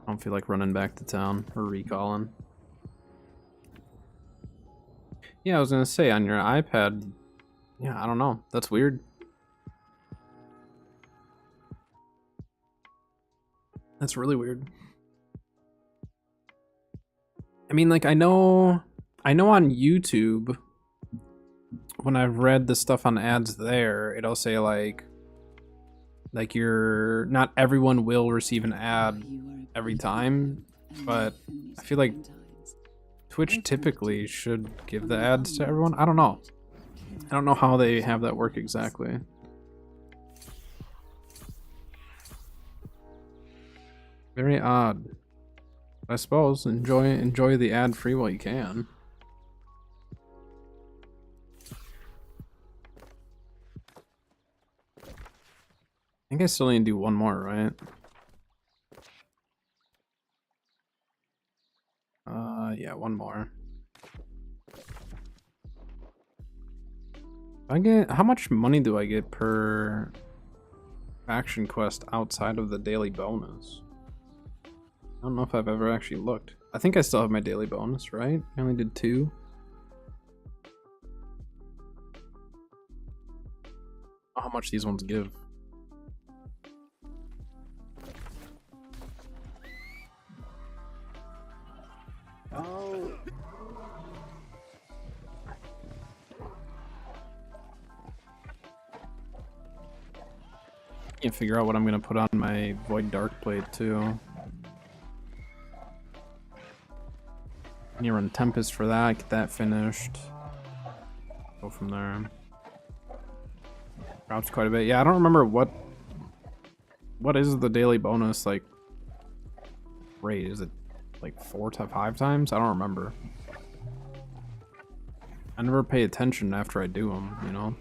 I don't feel like running back to town or recalling. Yeah, I was gonna say on your iPad. Yeah, I don't know. That's weird. That's really weird. I mean, like, I know on YouTube, when I've read the stuff on ads there, it'll say like you're not everyone will receive an ad every time, but I feel like Twitch typically should give the ads to everyone. I don't know. I don't know how they have that work exactly. Very odd. I suppose enjoy the ad free while you can. I think I still need to do one more, right? Yeah, one more. How much money do I get per action quest outside of the daily bonus? I don't know if I've ever actually looked. I think I still have my daily bonus, right? I only did 2. How much these ones give. Oh. Can't figure out what I'm gonna put on my Void Dark Blade too. I need to run Tempest for that, get that finished. Go from there. Drops quite a bit. Yeah, I don't remember what is the daily bonus like rate. Is it like 4 to 5 times? I don't remember. I never pay attention after I do them, you know?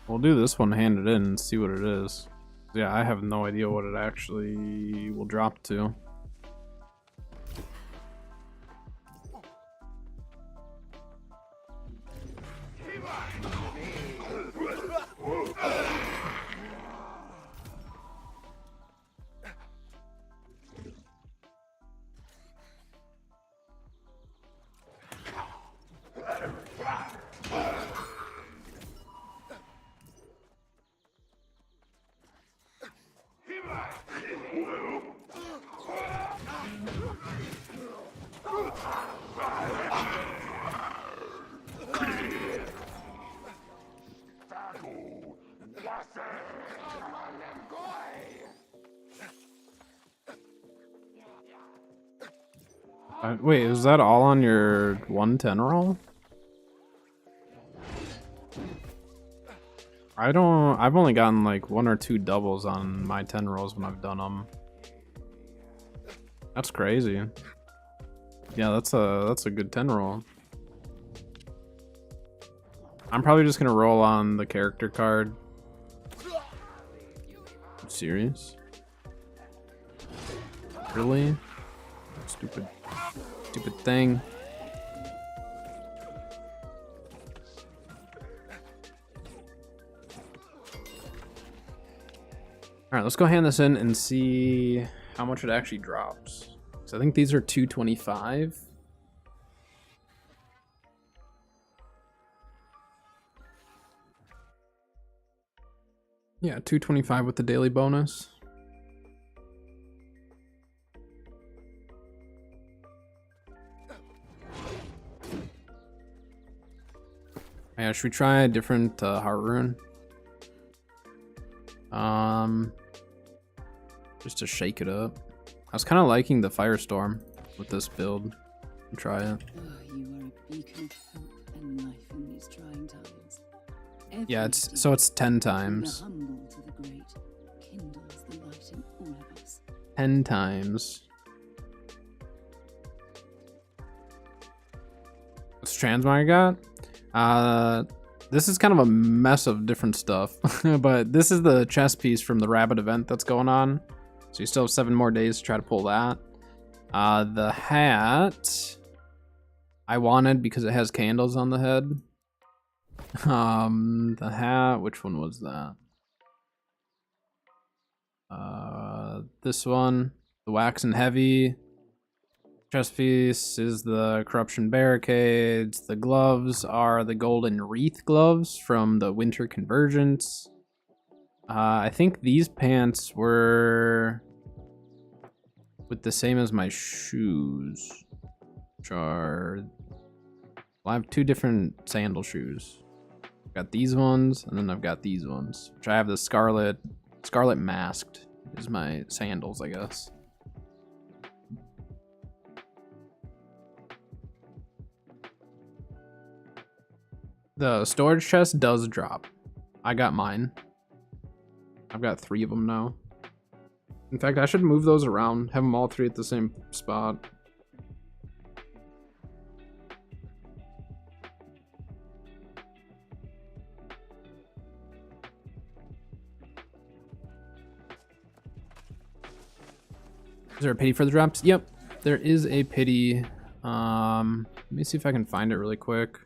We'll do this one handed in and see what it is. Yeah, I have no idea what it actually will drop to. Wait, is that all on your 110 roll? I've only gotten like 1 or 2 doubles on my 10 rolls when I've done them. That's crazy. Yeah, that's a good 10 roll. I'm probably just gonna roll on the character card. I'm serious? Really? Stupid thing. Alright, let's go hand this in and see how much it actually drops. So I think these are 225. Yeah, 225 with the daily bonus. Yeah, should we try a different heart rune? Just to shake it up. I was kind of liking the Firestorm with this build. Try it. Oh, you are a beacon of hope and life in these trying times. Yeah, it's 10 times. The humble to the great kindles the light in all of us. 10 times. What's transmog got? This is kind of a mess of different stuff, but this is the chess piece from the rabbit event that's going on. So you still have 7 more days to try to pull that. The hat I wanted because it has candles on the head. The hat, which one was that? This one, the wax and heavy. Chest piece is the corruption barricades. The gloves are the golden wreath gloves from the winter convergence. I think these pants were with the same as my shoes, which are, well, I have 2 different sandal shoes. I've got these ones, and then I've got these ones, which I have the scarlet masked is my sandals, I guess. The storage chest does drop. I got mine. I've got 3 of them now. In fact, I should move those around, have them all 3 at the same spot. Is there a pity for the drops? Yep, there is a pity. Let me see if I can find it really quick.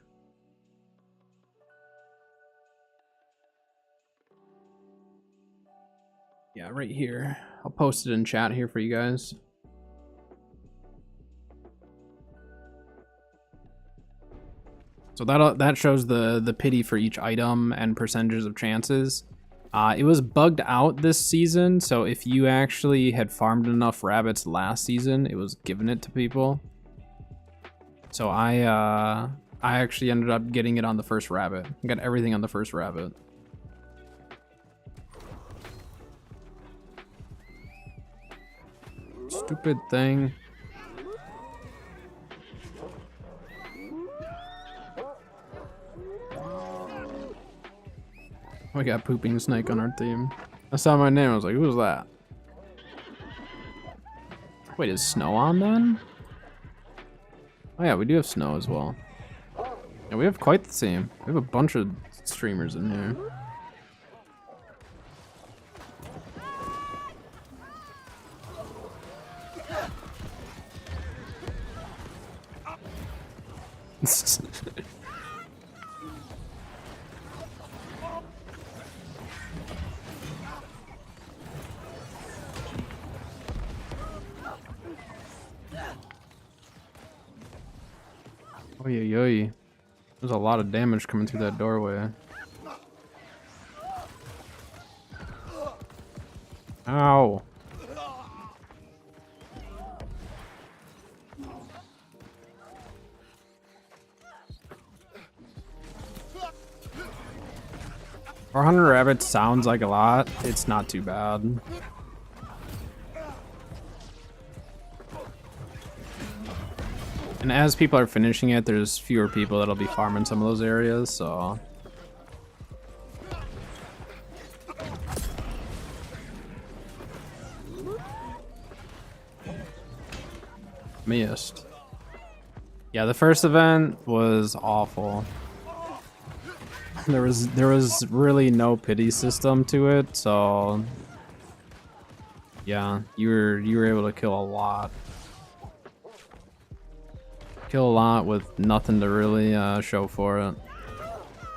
Yeah, right here. I'll post it in chat here for you guys. So that shows the pity for each item and percentages of chances. It was bugged out this season, so if you actually had farmed enough rabbits last season, it was giving it to people. So I actually ended up getting it on the first rabbit. I got everything on the first rabbit. Stupid thing. We got Pooping Snake on our team. I saw my name, I was like, who was that? Wait, is Snow on then? Oh yeah, we do have Snow as well. Yeah, we have quite the team. We have a bunch of streamers in here. Oy, oy, oy. There's a lot of damage coming through that doorway. Ow. $400 rabbits sounds like a lot. It's not too bad. And as people are finishing it, there's fewer people that'll be farming some of those areas, so. Missed. Yeah, the first event was awful. There was really no pity system to it, so yeah, you were able to kill a lot. Kill a lot with nothing to really show for it.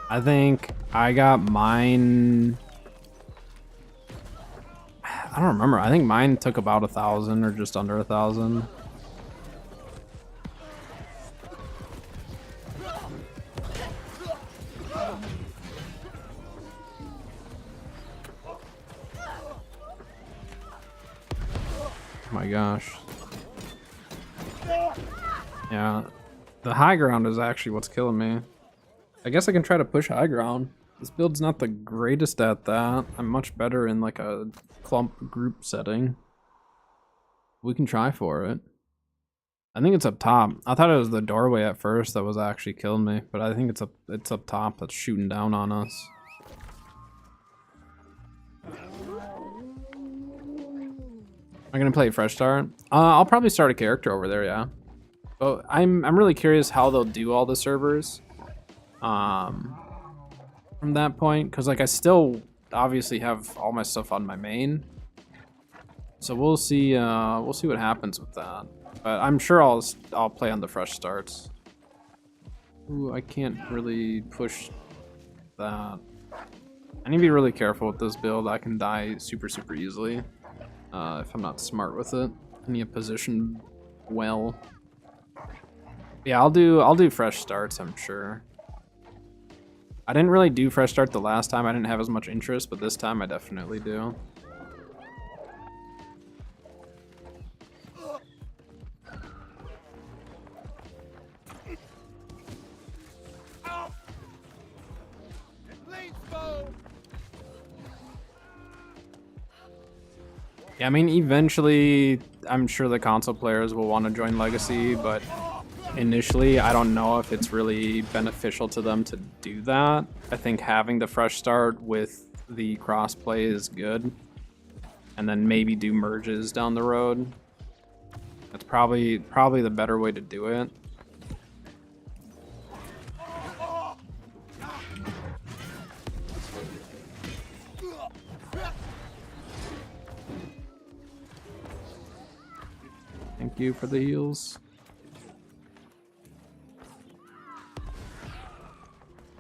I think I got mine. I don't remember. I think mine took about 1,000 or just under 1,000. my gosh. Yeah, the high ground is actually what's killing me. I guess I can try to push high ground. This build's not the greatest at that. I'm much better in like a clump group setting. We can try for it. I think it's up top. I thought it was the doorway at first that was actually killing me, but I think it's up top that's shooting down on us. Am I gonna play fresh start? I'll probably start a character over there, yeah. But I'm really curious how they'll do all the servers. From that point, because like I still obviously have all my stuff on my main. So we'll see what happens with that. But I'm sure I'll play on the fresh starts. Ooh, I can't really push that. I need to be really careful with this build. I can die super easily if I'm not smart with it. I need to position well. Yeah, I'll do fresh starts, I'm sure. I didn't really do fresh start the last time. I didn't have as much interest, but this time I definitely do. Yeah, I mean, eventually, I'm sure the console players will want to join Legacy, but initially, I don't know if it's really beneficial to them to do that. I think having the fresh start with the crossplay is good, and then maybe do merges down the road. That's probably the better way to do it. Thank you for the heals.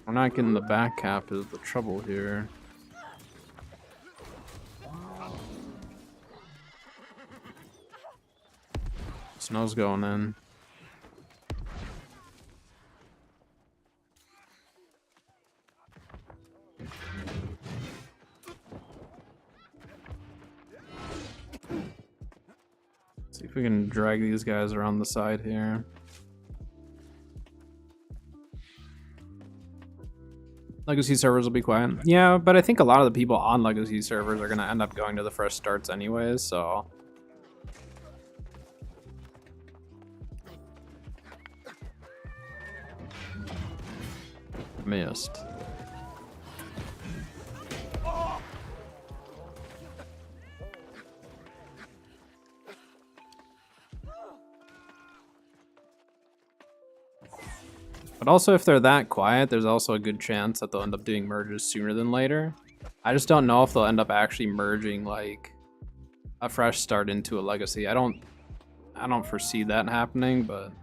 We're not getting the back cap is the trouble here. Snow's going in. See if we can drag these guys around the side here. Legacy servers will be quiet. Yeah, but I think a lot of the people on Legacy servers are going to end up going to the fresh starts anyways, so... Missed. But also, if they're that quiet, there's also a good chance that they'll end up doing merges sooner than later. I just don't know if they'll end up actually merging like a fresh start into a legacy. I don't foresee that happening, but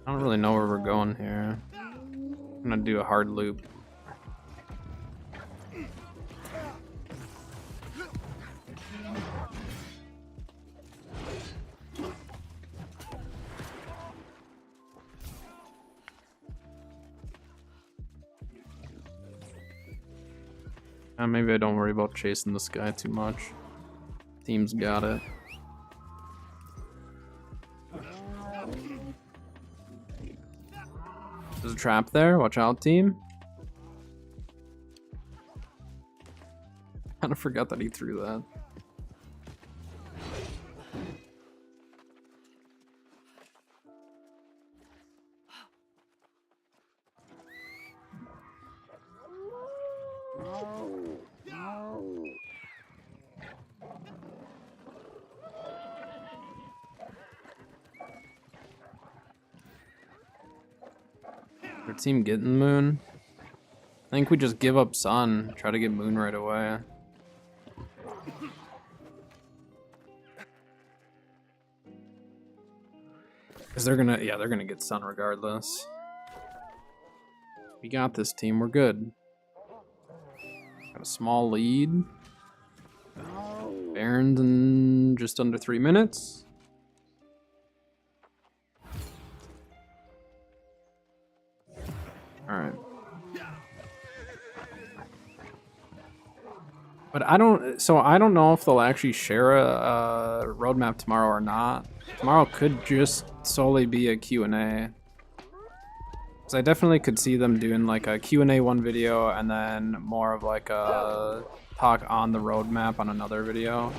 I don't really know where we're going here. I'm gonna do a hard loop. Maybe I don't worry about chasing this guy too much. Team's got it. There's a trap there. Watch out, team. Kind of forgot that he threw that. Our team getting moon. I think we just give up sun, try to get moon right away. Cause they're gonna get sun regardless. We got this, team, we're good. Got a small lead. Baron's in just under 3 minutes. Alright. But I don't know if they'll actually share a roadmap tomorrow or not. Tomorrow could just solely be a Q&A. Because I definitely could see them doing like a Q&A one video and then more of like a talk on the roadmap on another video.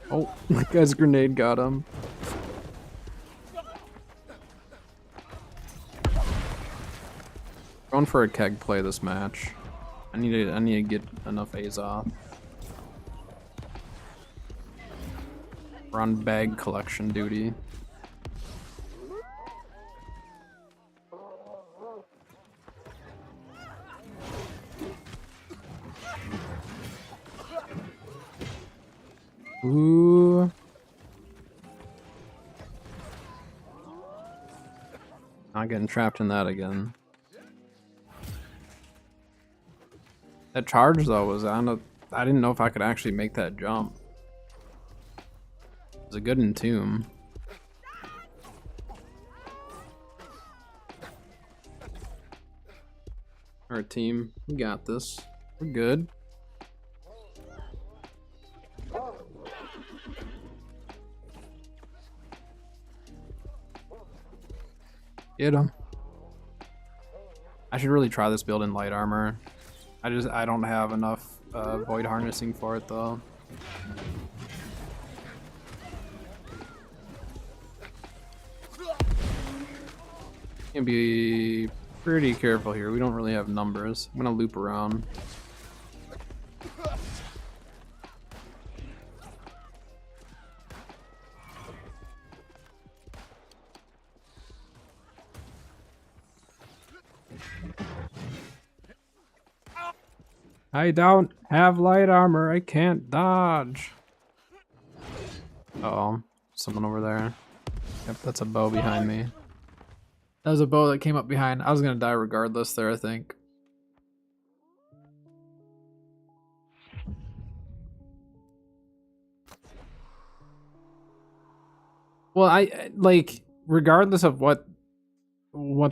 Oh, that guy's grenade got him. Going for a keg play this match. I need to get enough A's off. We're on bag collection duty. Ooh. Not getting trapped in that again. That charge though was I didn't know if I could actually make that jump. It was a good entomb. Our team, we got this. We're good. Get him. I should really try this build in light armor. I don't have enough void harnessing for it though. Gonna be pretty careful here. We don't really have numbers. I'm gonna loop around. I don't have light armor. I can't dodge. Uh-oh. Someone over there. Yep, that's a bow behind me. That was a bow that came up behind. I was gonna die regardless there, I think. Well, I like regardless of what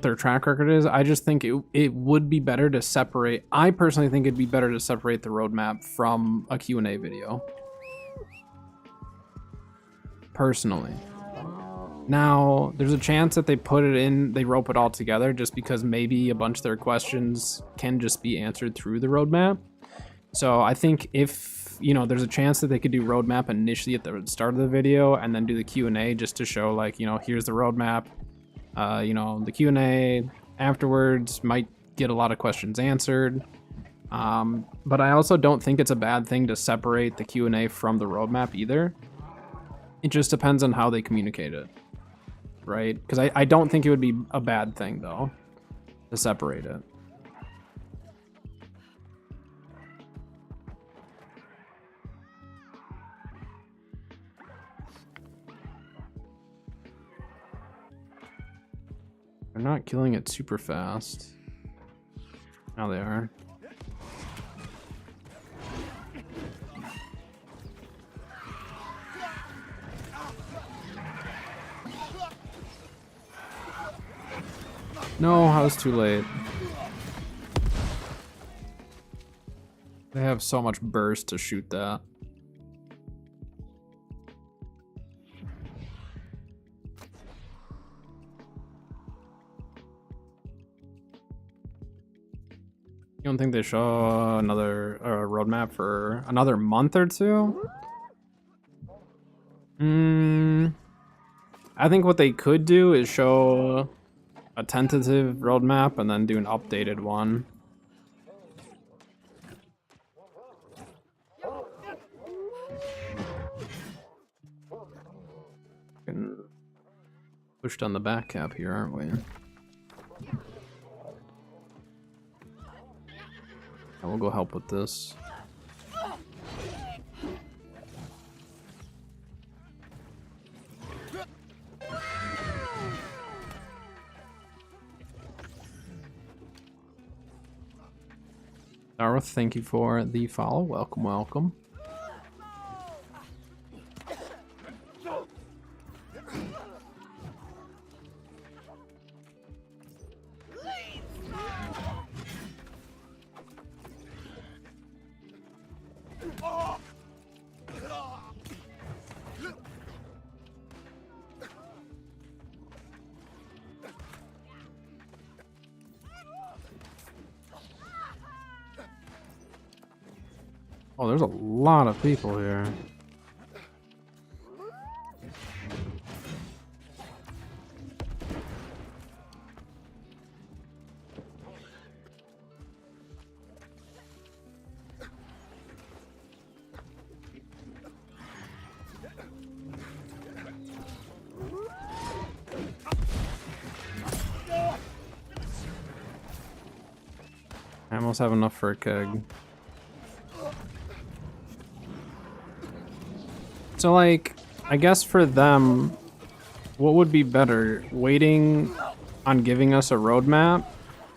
their track record is, I just think it would be better to separate. I personally think it'd be better to separate the roadmap from a Q&A video. Personally. Now, there's a chance that they put it in, they rope it all together just because maybe a bunch of their questions can just be answered through the roadmap. So I think if, you know, there's a chance that they could do roadmap initially at the start of the video and then do the Q&A just to show like, you know, here's the roadmap. You know, the Q&A afterwards might get a lot of questions answered. But I also don't think it's a bad thing to separate the Q&A from the roadmap either. It just depends on how they communicate it, right? Because I don't think it would be a bad thing, though, to separate it. They're not killing it super fast. Now they are. No, I was too late. They have so much burst to shoot that. You don't think they show another roadmap for another month or two? I think what they could do is show a tentative roadmap and then do an updated one. Pushed on the back cap here, aren't we? And we'll go help with this. Darth, thank you for the follow. Welcome, welcome. Oh, there's a lot of people here. I almost have enough for a keg. So, like, I guess for them, what would be better? Waiting on giving us a roadmap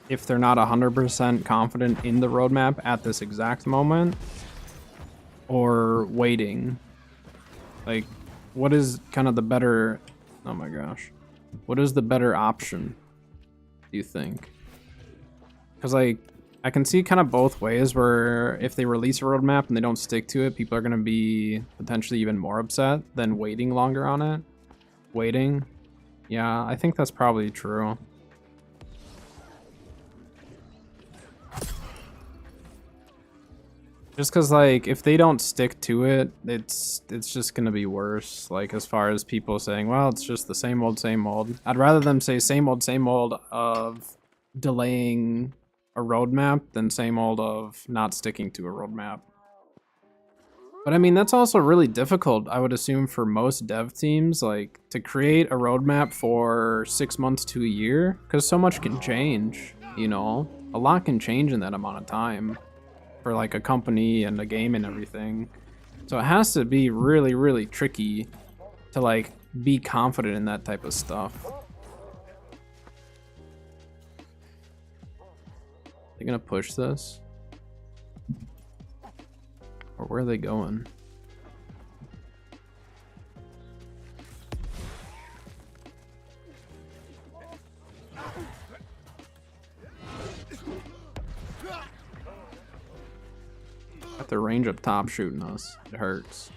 if they're not 100% confident in the roadmap at this exact moment? Or waiting? Like, what is kind of the better... Oh my gosh. What is the better option, do you think? Because, like, I can see kind of both ways where if they release a roadmap and they don't stick to it, people are going to be potentially even more upset than waiting longer on it. Waiting. Yeah, I think that's probably true. Just because, like, if they don't stick to it, it's just going to be worse. Like, as far as people saying, well, it's just the same old, same old. I'd rather them say same old of delaying a roadmap than same old of not sticking to a roadmap. But I mean, that's also really difficult, I would assume, for most dev teams, like, to create a roadmap for 6 months to a year, because so much can change, you know? A lot can change in that amount of time for, like, a company and a game and everything. So it has to be really, really tricky to, like, be confident in that type of stuff. They gonna push this? Or where are they going? Got their range up top shooting us. It hurts.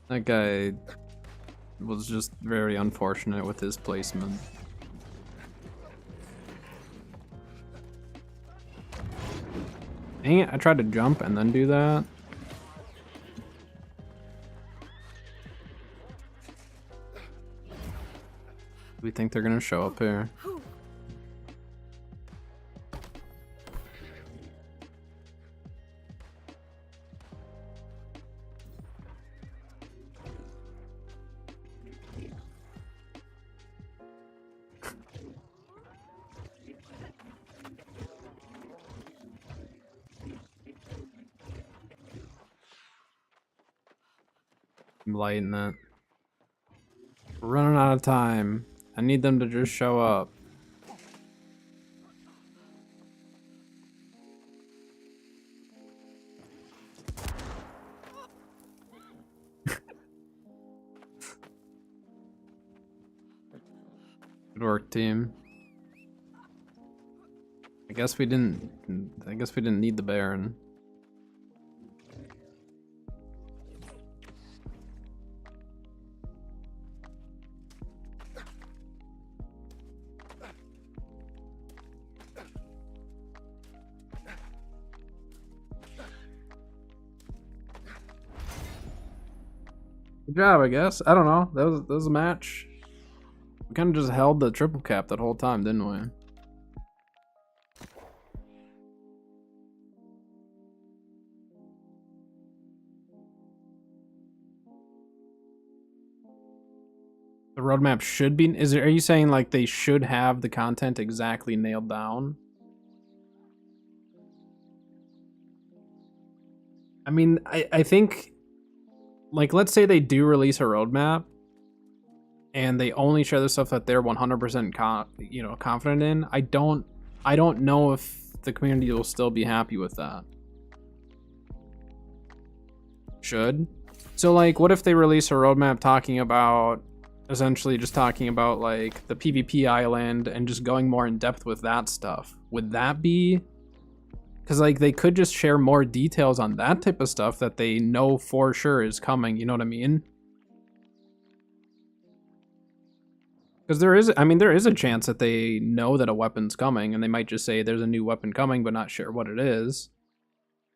That guy was just very unfortunate with his placement. Dang it, I tried to jump and then do that. We think they're gonna show up here. I'm lighting that. We're running out of time. I need them to just show up. Good work, team. I guess we didn't need the Baron. Good job, I guess. I don't know. That was a match. We kind of just held the triple cap that whole time, didn't we? The roadmap should be... Are you saying, like, they should have the content exactly nailed down? I mean, I think... Like, let's say they do release a roadmap, and they only share the stuff that they're 100% confident in. I don't know if the community will still be happy with that. Should. So, like, what if they release a roadmap talking about, essentially just talking about, like, the PvP island and just going more in depth with that stuff? Would that be Because, like, they could just share more details on that type of stuff that they know for sure is coming, you know what I mean? Because there is a chance that they know that a weapon's coming, and they might just say there's a new weapon coming, but not sure what it is.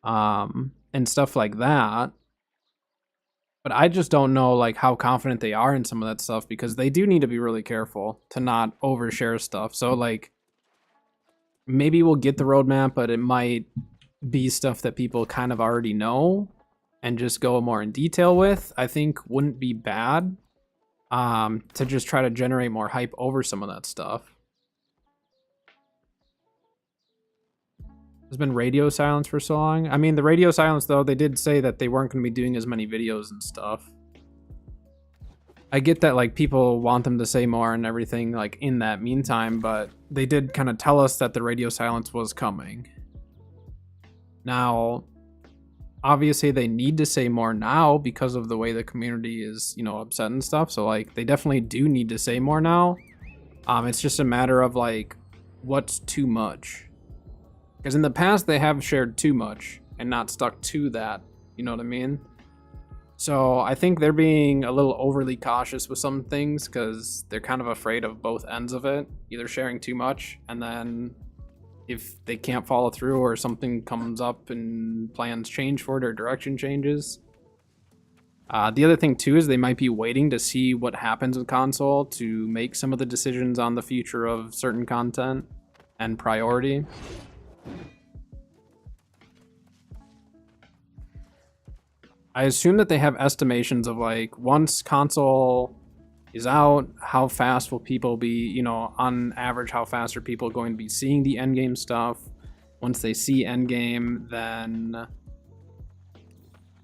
And stuff like that. But I just don't know, like, how confident they are in some of that stuff, because they do need to be really careful to not overshare stuff. So, like, maybe we'll get the roadmap, but it might be stuff that people kind of already know and just go more in detail with. I think wouldn't be bad, to just try to generate more hype over some of that stuff. There's been radio silence for so long. I mean, the radio silence, though, they did say that they weren't going to be doing as many videos and stuff. I get that, like, people want them to say more and everything, like, in that meantime, but they did kind of tell us that the radio silence was coming. Now, obviously, they need to say more now because of the way the community is, you know, upset and stuff. So, like, they definitely do need to say more now. It's just a matter of, like, what's too much. Because in the past, they have shared too much and not stuck to that. You know what I mean? So I think they're being a little overly cautious with some things because they're kind of afraid of both ends of it. Either sharing too much, and then if they can't follow through or something comes up and plans change for it or direction changes. The other thing too is they might be waiting to see what happens with console to make some of the decisions on the future of certain content and priority. I assume that they have estimations of, like, once console is out, how fast will people be, you know, on average, how fast are people going to be seeing the endgame stuff? Once they see endgame, then,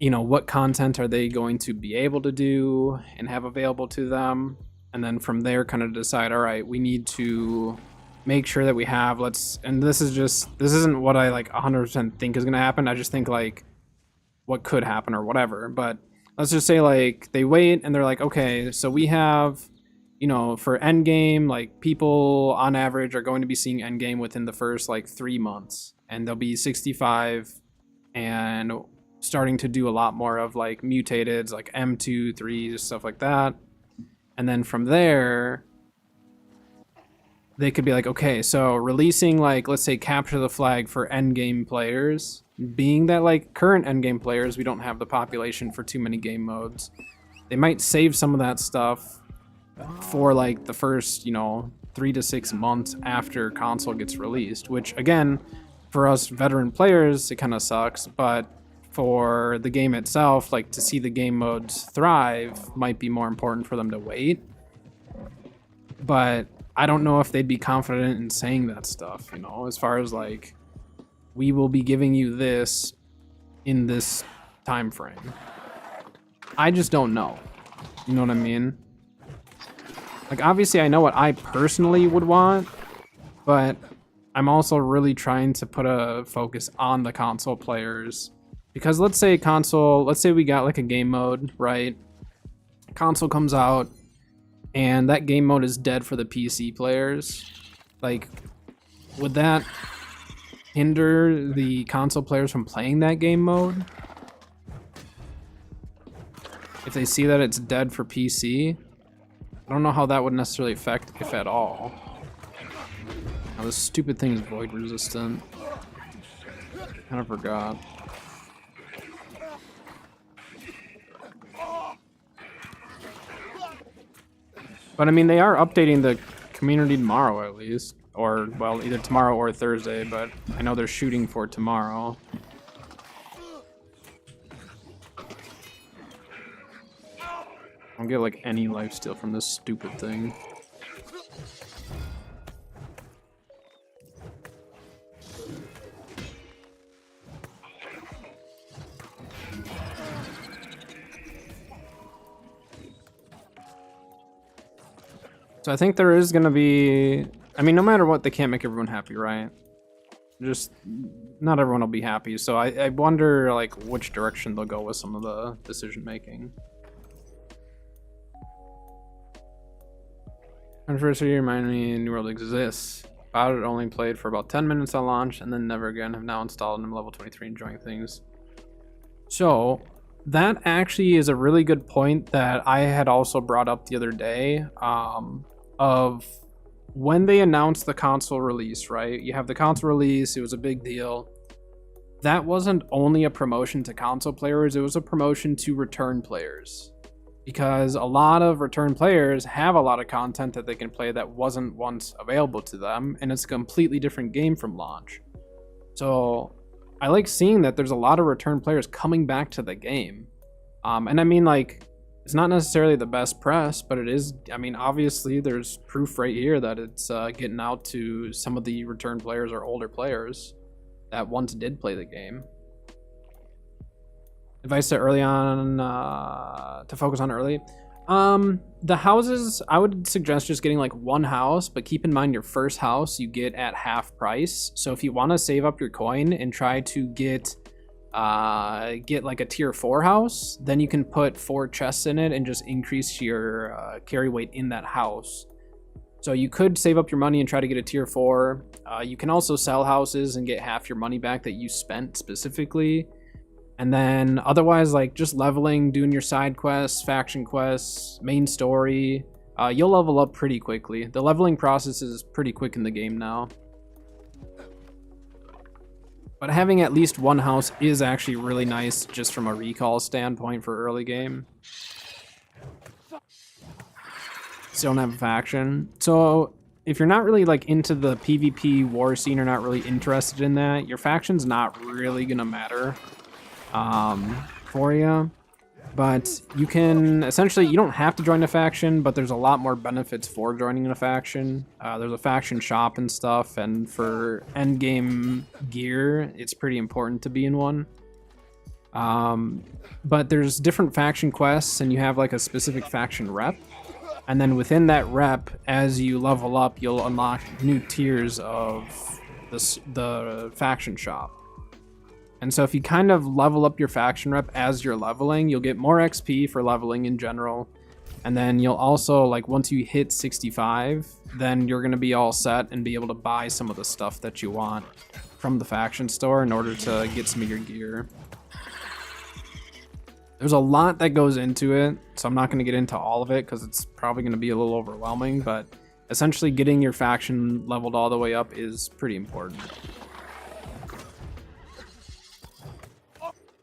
you know, what content are they going to be able to do and have available to them? And then from there, kind of decide, all right, we need to make sure that we have, and this isn't what I, like, 100% think is going to happen. I just think, like, what could happen or whatever. But let's just say, like, they wait and they're like, okay, so we have, you know, for endgame, like, people on average are going to be seeing endgame within the first, like, 3 months, and they'll be 65 and starting to do a lot more of, like, mutateds, like M2, 3, stuff like that. And then from there, they could be like, okay, so releasing, like, let's say capture the flag for endgame players, being that, like, current endgame players, we don't have the population for too many game modes. They might save some of that stuff for, like, the first, you know, 3 to 6 months after console gets released, which, again, for us veteran players, it kind of sucks, but for the game itself, like, to see the game modes thrive might be more important for them to wait. But I don't know if they'd be confident in saying that stuff, you know, as far as, like, we will be giving you this in this time frame. I just don't know. You know what I mean? Like, obviously I know what I personally would want, but I'm also really trying to put a focus on the console players. Because let's say we got, like, a game mode, right? Console comes out and that game mode is dead for the PC players. Like, would that hinder the console players from playing that game mode? If they see that it's dead for PC, I don't know how that would necessarily affect, if at all. Now, this stupid thing is void resistant. Kind of forgot. But I mean, they are updating the community tomorrow at least. Or, well, either tomorrow or Thursday, but I know they're shooting for tomorrow. I don't get, like, any lifesteal from this stupid thing. So I think there is going to be... I mean, no matter what, they can't make everyone happy, right? Just not everyone will be happy. So I wonder, like, which direction they'll go with some of the decision making. Anniversary remind me New World exists. About it, only played for about 10 minutes on launch and then never again. Have now installed and I'm level 23 enjoying things. So that actually is a really good point that I had also brought up the other day, of when they announced the console release, right? You have the console release, it was a big deal. That wasn't only a promotion to console players, it was a promotion to return players. Because a lot of return players have a lot of content that they can play that wasn't once available to them, and it's a completely different game from launch. So I like seeing that there's a lot of return players coming back to the game. And I mean, like, it's not necessarily the best press, but it is, I mean, obviously there's proof right here that it's getting out to some of the return players or older players that once did play the game. Advice to early on, to focus on early. The houses, I would suggest just getting like one house, but keep in mind your first house you get at half price. So if you want to save up your coin and try to get like a tier 4 house, then you can put 4 chests in it and just increase your carry weight in that house. So you could save up your money and try to get a tier 4. You can also sell houses and get half your money back that you spent specifically. And then otherwise, like just leveling, doing your side quests, faction quests, main story, you'll level up pretty quickly. The leveling process is pretty quick in the game now. But having at least one house is actually really nice just from a recall standpoint for early game. Still don't have a faction. So if you're not really like into the PvP war scene or not really interested in that, your faction's not really gonna matter for you. But you can essentially, you don't have to join a faction, but there's a lot more benefits for joining a faction. There's a faction shop and stuff, and for end game gear, it's pretty important to be in one. But there's different faction quests, and you have like a specific faction rep. And then within that rep, as you level up, you'll unlock new tiers of the faction shop. And so if you kind of level up your faction rep as you're leveling, you'll get more XP for leveling in general. And then you'll also, like, once you hit 65, then you're going to be all set and be able to buy some of the stuff that you want from the faction store in order to get some of your gear. There's a lot that goes into it, so I'm not going to get into all of it because it's probably going to be a little overwhelming, but essentially getting your faction leveled all the way up is pretty important.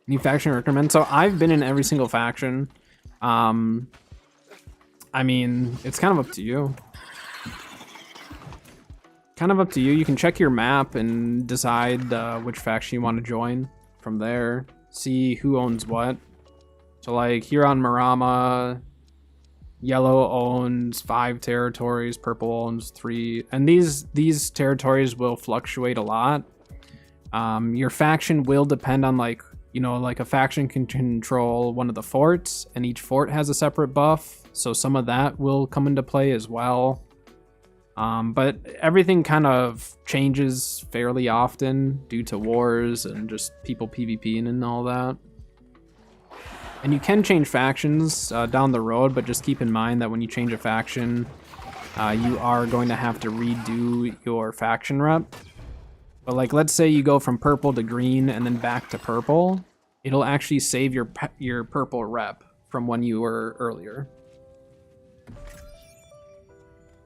New faction recommend. So I've been in every single faction. I mean, it's kind of up to you. You can check your map and decide which faction you want to join from there. See who owns what. So like here on Marama, yellow owns 5 territories, purple owns 3. And these territories will fluctuate a lot. Your faction will depend on like, you know, like a faction can control one of the forts, and each fort has a separate buff, so some of that will come into play as well. But everything kind of changes fairly often due to wars and just people PvPing and all that. And you can change factions down the road, but just keep in mind that when you change a faction, you are going to have to redo your faction rep. But like, let's say you go from purple to green and then back to purple, it'll actually save your purple rep from when you were earlier.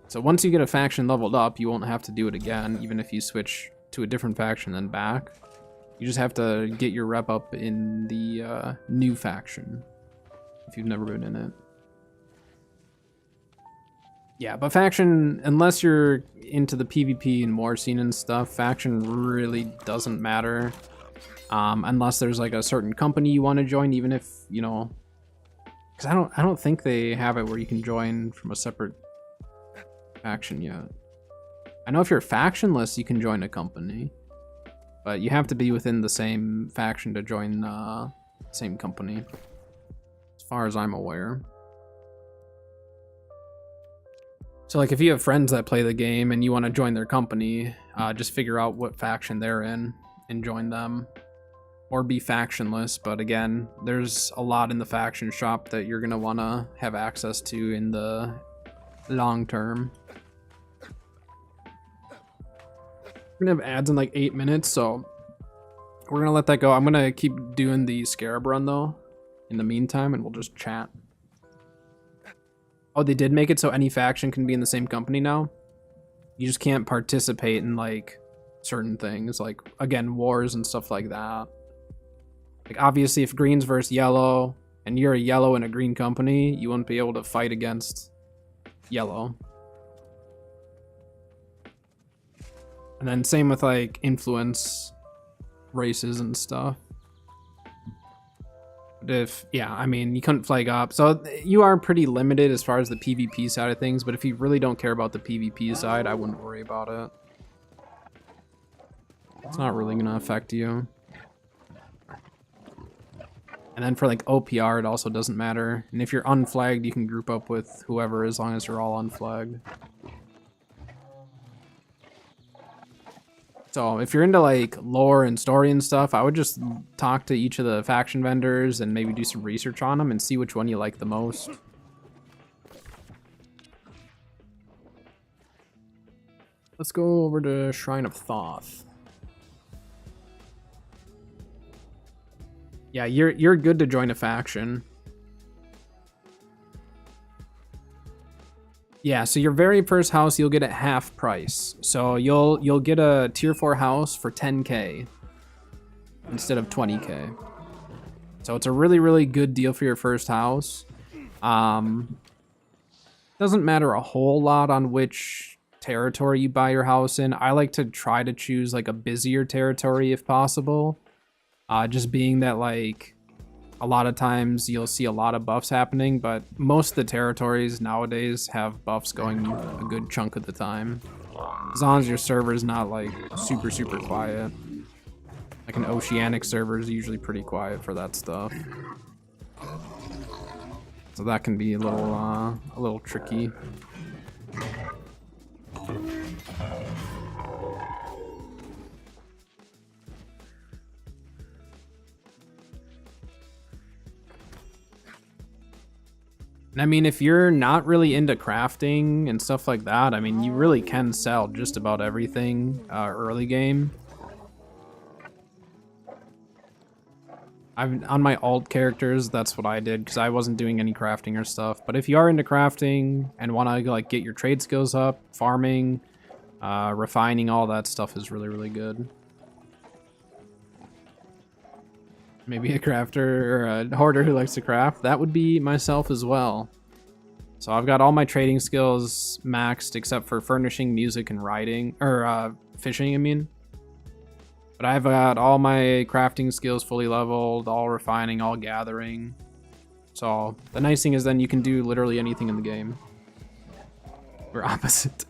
So once you get a faction leveled up, you won't have to do it again, even if you switch to a different faction then back. You just have to get your rep up in the new faction if you've never been in it. Yeah, but faction, unless you're into the PvP and war scene and stuff, faction really doesn't matter. Unless there's like a certain company you want to join, even if, you know, because I don't think they have it where you can join from a separate faction yet. I know if you're factionless, you can join a company, but you have to be within the same faction to join the same company, as far as I'm aware. So like if you have friends that play the game and you want to join their company, just figure out what faction they're in and join them, or be factionless. But again, there's a lot in the faction shop that you're going to want to have access to in the long term. We're gonna have ads in like 8 minutes, so we're gonna let that go. I'm gonna keep doing the Scarab run though in the meantime, and we'll just chat. Oh, they did make it so any faction can be in the same company now. You just can't participate in like certain things, like again, wars and stuff like that. Like obviously if green's versus yellow and you're a yellow in a green company, you wouldn't be able to fight against yellow. And then same with like influence races and stuff. But if, yeah, I mean, you couldn't flag up. So you are pretty limited as far as the PvP side of things, but if you really don't care about the PvP side, I wouldn't worry about it. It's not really gonna affect you. And then for like OPR, it also doesn't matter. And if you're unflagged, you can group up with whoever as long as you're all unflagged. So if you're into like lore and story and stuff, I would just talk to each of the faction vendors and maybe do some research on them and see which one you like the most. Let's go over to Shrine of Thoth. Yeah, you're good to join a faction. Yeah, so your very first house you'll get at half price. So you'll get a tier 4 house for 10k instead of 20k. So it's a really, really good deal for your first house. Doesn't matter a whole lot on which territory you buy your house in. I like to try to choose like a busier territory if possible. Just being that like a lot of times you'll see a lot of buffs happening, but most of the territories nowadays have buffs going a good chunk of the time. As long as your server is not like super, super quiet. Like an oceanic server is usually pretty quiet for that stuff. So that can be a little tricky. And I mean, if you're not really into crafting and stuff like that, I mean, you really can sell just about everything early game. On my alt characters, that's what I did because I wasn't doing any crafting or stuff. But if you are into crafting and want to like get your trade skills up, farming, refining, all that stuff is really, really good. Maybe a crafter or a hoarder who likes to craft. That would be myself as well. So I've got all my trading skills maxed except for furnishing, music, and riding, or fishing, I mean. But I've got all my crafting skills fully leveled, all refining, all gathering. So the nice thing is then you can do literally anything in the game. We're opposite.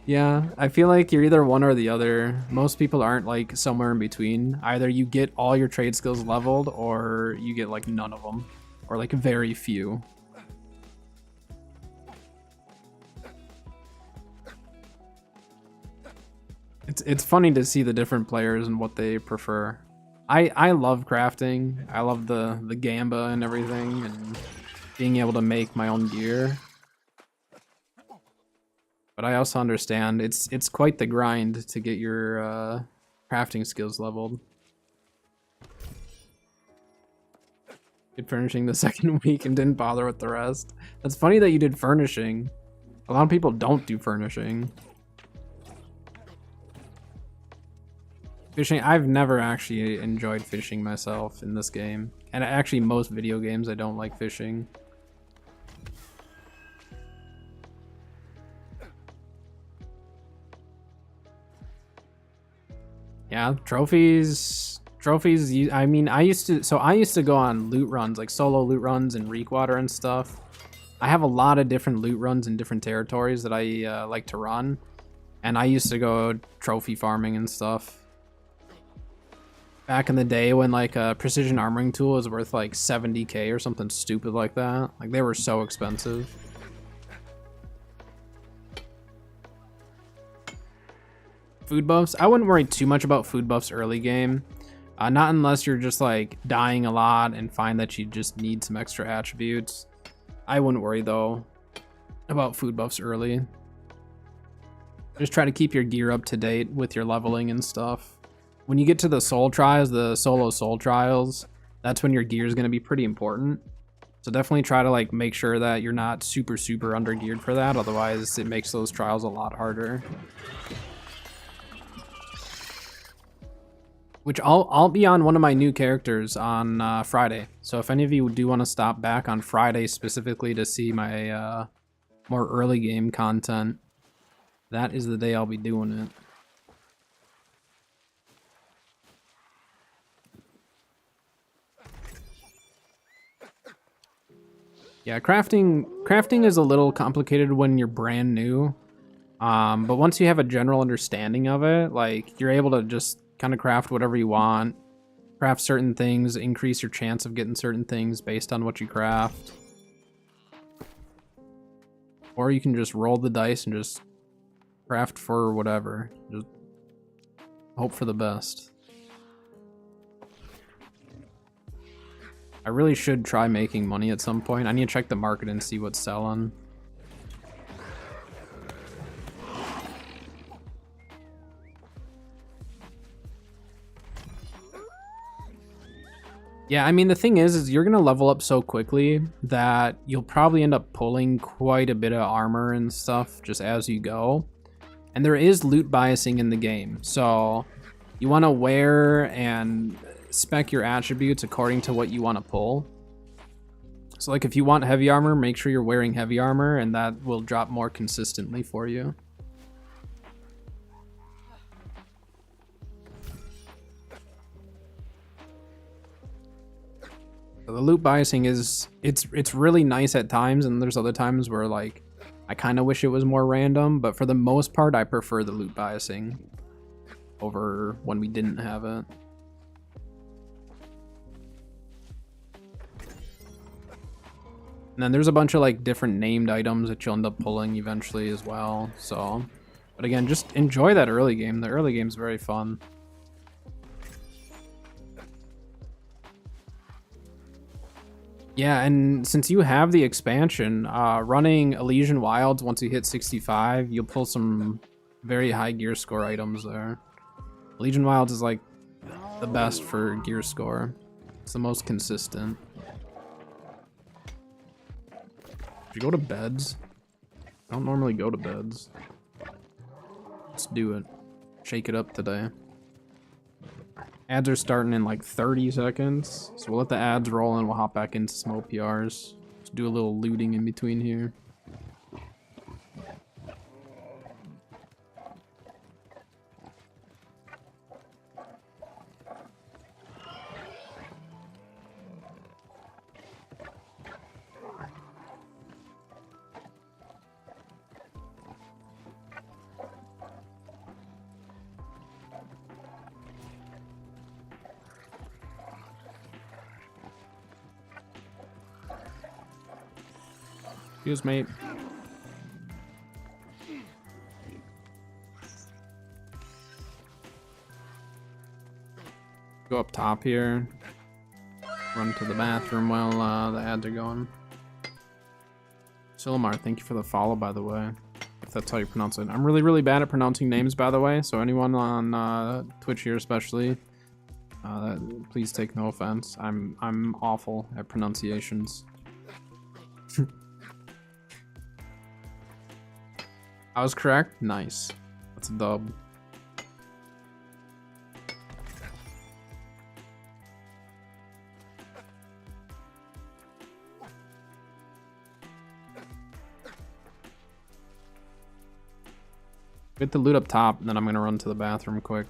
Yeah, I feel like you're either one or the other. Most people aren't like somewhere in between. Either you get all your trade skills leveled or you get like none of them or like very few. It's funny to see the different players and what they prefer. I love crafting. I love the gamba and everything and being able to make my own gear. But I also understand it's quite the grind to get your crafting skills leveled. Did furnishing the second week and didn't bother with the rest. That's funny that you did furnishing. A lot of people don't do furnishing. Fishing, I've never actually enjoyed fishing myself in this game. And actually most video games I don't like fishing. Yeah, trophies, I mean, I used to go on loot runs, like solo loot runs and Reekwater and stuff. I have a lot of different loot runs in different territories that I like to run. And I used to go trophy farming and stuff. Back in the day when like a precision armoring tool was worth like 70k or something stupid like that. Like they were so expensive. Food buffs, I wouldn't worry too much about food buffs early game. Not unless you're just like dying a lot and find that you just need some extra attributes. I wouldn't worry though about food buffs early. Just try to keep your gear up to date with your leveling and stuff. When you get to the soul trials, the solo soul trials, that's when your gear is going to be pretty important. So definitely try to like make sure that you're not super under geared for that. Otherwise it makes those trials a lot harder. Which I'll be on one of my new characters on Friday. So if any of you do want to stop back on Friday specifically to see my more early game content, that is the day I'll be doing it. Yeah, crafting is a little complicated when you're brand new. But once you have a general understanding of it, like you're able to just kind of craft whatever you want, craft certain things, increase your chance of getting certain things based on what you craft. Or you can just roll the dice and just craft for whatever. Just hope for the best. I really should try making money at some point. I need to check the market and see what's selling. Yeah, I mean, the thing is you're gonna level up so quickly that you'll probably end up pulling quite a bit of armor and stuff just as you go. And there is loot biasing in the game, so you want to wear and spec your attributes according to what you want to pull. So like if you want heavy armor, make sure you're wearing heavy armor and that will drop more consistently for you. So the loot biasing is it's really nice at times, and there's other times where like I kind of wish it was more random, but for the most part I prefer the loot biasing over when we didn't have it. And then there's a bunch of like different named items that you'll end up pulling eventually as well. So, but again, just enjoy that early game. The early game's very fun. Yeah, and since you have the expansion, running Elysian Wilds, once you hit 65, you'll pull some very high gear score items there. Elysian Wilds is like the best for gear score. It's the most consistent. Should you go to beds? I don't normally go to beds. Let's do it. Shake it up today. Ads are starting in like 30 seconds, so we'll let the ads roll and we'll hop back into some OPRs. Let's do a little looting in between here. Excuse me. Go up top here. Run to the bathroom while the ads are going. Silmar, thank you for the follow, by the way. If that's how you pronounce it. I'm really bad at pronouncing names, by the way. So anyone on Twitch here, especially, please take no offense. I'm awful at pronunciations. I was correct? Nice. That's a dub. Get the loot up top, and then I'm gonna run to the bathroom quick.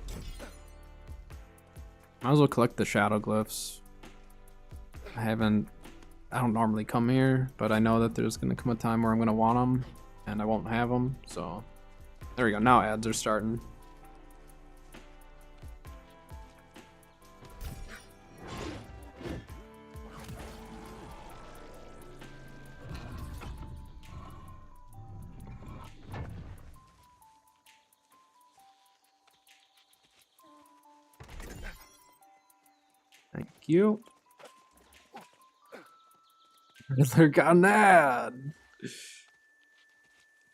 Might as well collect the shadow glyphs. I don't normally come here, but I know that there's gonna come a time where I'm gonna want them. And I won't have them, so there we go. Now ads are starting. Thank you. Riddler got an ad.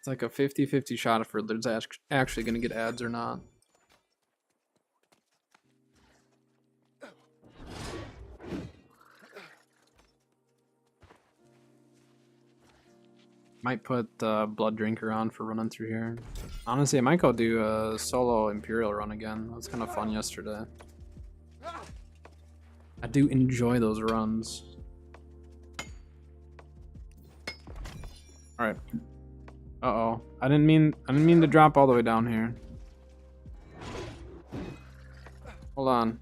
It's like a 50-50 shot if there's actually going to get ads or not. Might put Blood Drinker on for running through here. Honestly, I might go do a solo Imperial run again. That was kind of fun yesterday. I do enjoy those runs. All right. Uh-oh. I didn't mean to drop all the way down here. Hold on.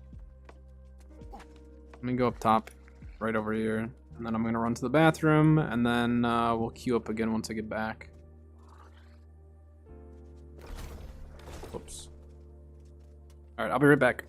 Let me go up top, right over here. And then I'm gonna run to the bathroom, and then we'll queue up again once I get back. Whoops. Alright, I'll be right back.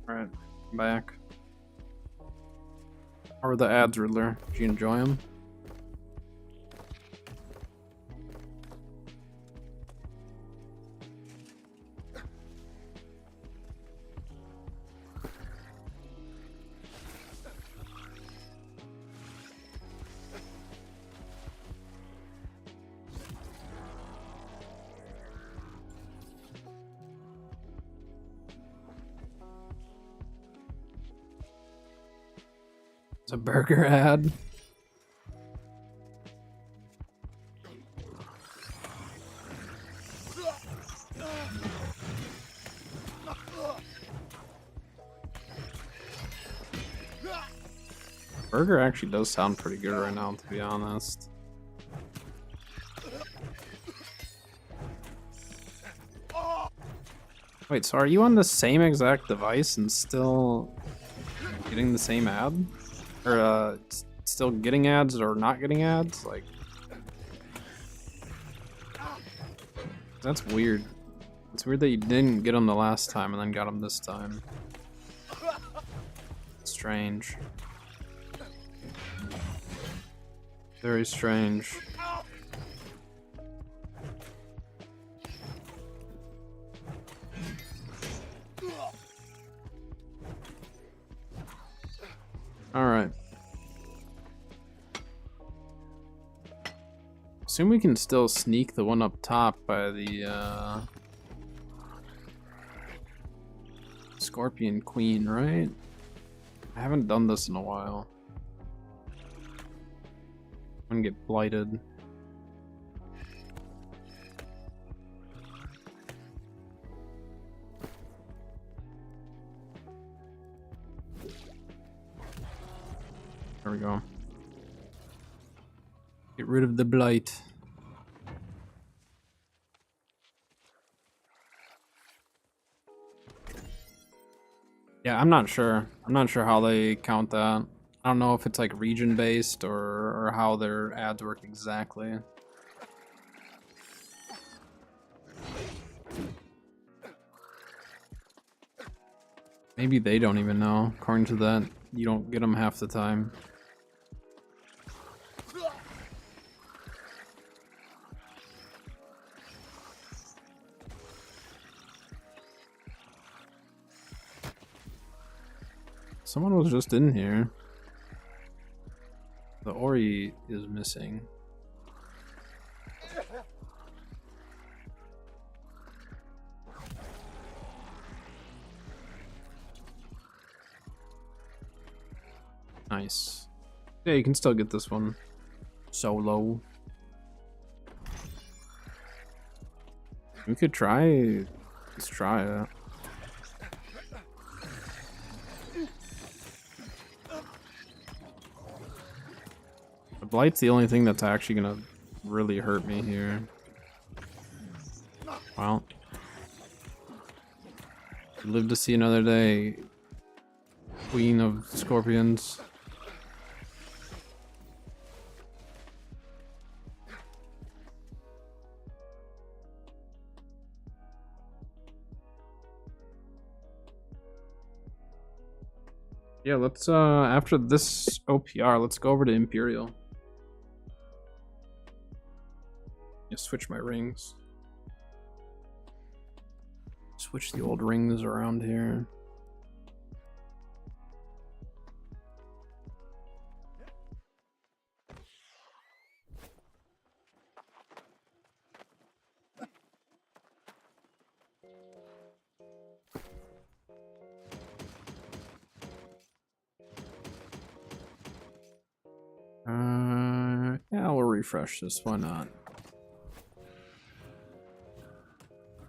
Alright, I'm back. How were the ads, Riddler? Did you enjoy them? It's a burger ad. Burger actually does sound pretty good right now, to be honest. Wait, so are you on the same exact device and still getting the same ad? Or still getting ads or not getting ads? Like, that's weird. It's weird that you didn't get them the last time and then got them this time. Strange. Very strange. Alright. Assume we can still sneak the one up top by the Scorpion Queen, right? I haven't done this in a while. I'm gonna get blighted. There we go. Get rid of the blight. Yeah, I'm not sure. I'm not sure how they count that. I don't know if it's like region based or how their ads work exactly. Maybe they don't even know. According to that, you don't get them half the time. Someone was just in here. The Ori is missing. Nice. Yeah, you can still get this one solo. We could try. Let's try it. The Blight's the only thing that's actually gonna really hurt me here. Well, live to see another day. Queen of Scorpions. Yeah, let's after this OPR, let's go over to Imperial. Just switch my rings. Switch the old rings around here. Yeah, we'll refresh this. Why not?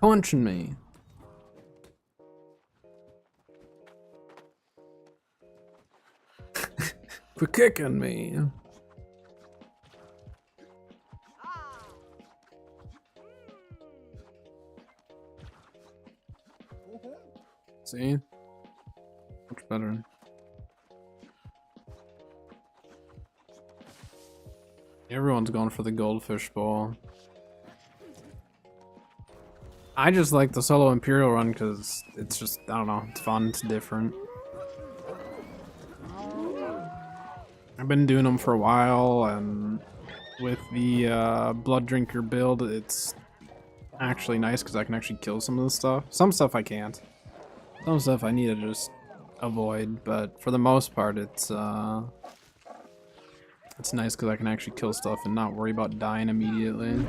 Punching me. Quit kicking me. See? Much better. Everyone's going for the goldfish ball. I just like the solo Imperial run because it's just, I don't know, it's fun, it's different. I've been doing them for a while, and with the Blood Drinker build, it's actually nice because I can actually kill some of the stuff. Some stuff I can't. Some stuff I need to just avoid, but for the most part, it's nice because I can actually kill stuff and not worry about dying immediately.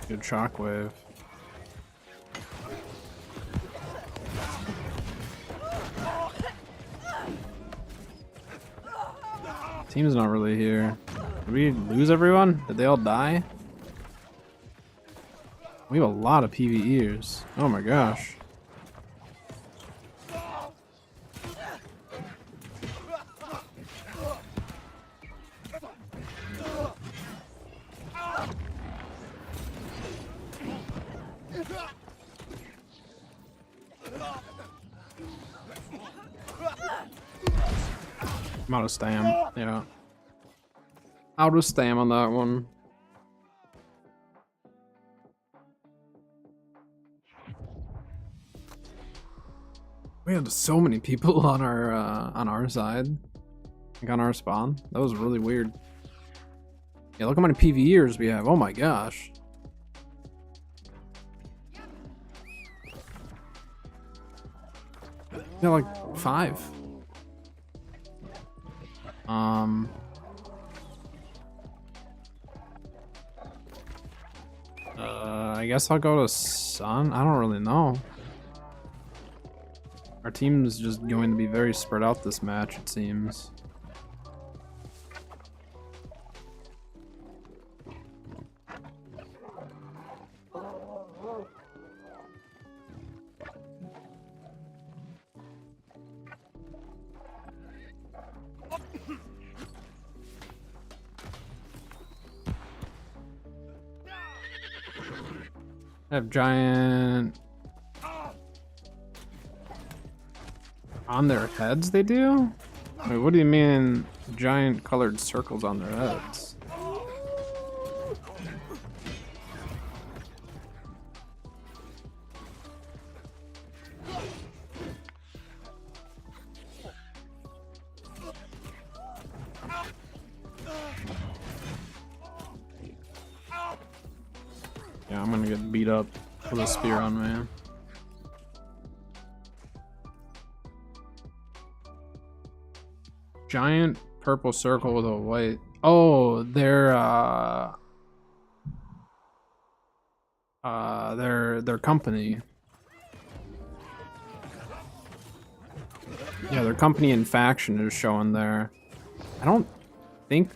Good shockwave. Team's not really here. Did we lose everyone? Did they all die? We have a lot of PvEers. Oh my gosh. I'm out of stam. Yeah. Out of stam on that one. We had so many people on our side. Like on our spawn. That was really weird. Yeah, look how many PvEers we have. Oh my gosh. Yeah, like 5. I guess I'll go to Sun. I don't really know. Our team's just going to be very spread out this match, it seems. I have giant on their heads. They do. Wait, what do you mean giant colored circles on their heads? Yeah, I'm gonna get beat up with a spear on me. Giant purple circle with a white. Oh, their company. Yeah, their company and faction is showing there. I don't think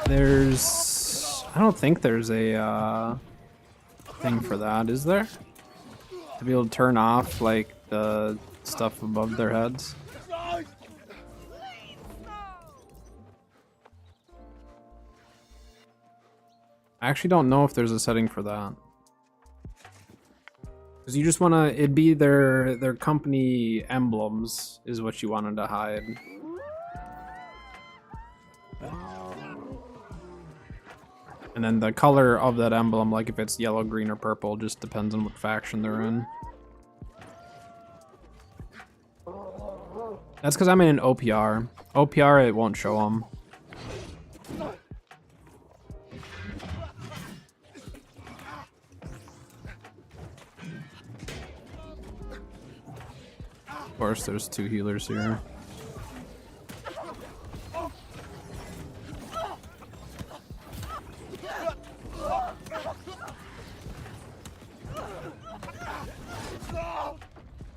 there's a thing for that, is there? To be able to turn off like the stuff above their heads. I actually don't know if there's a setting for that. Because you just want to, it'd be their company emblems is what you wanted to hide. And then the color of that emblem, like if it's yellow, green, or purple, just depends on what faction they're in. That's because I'm in an OPR. OPR, it won't show them. Of course, there's 2 healers here.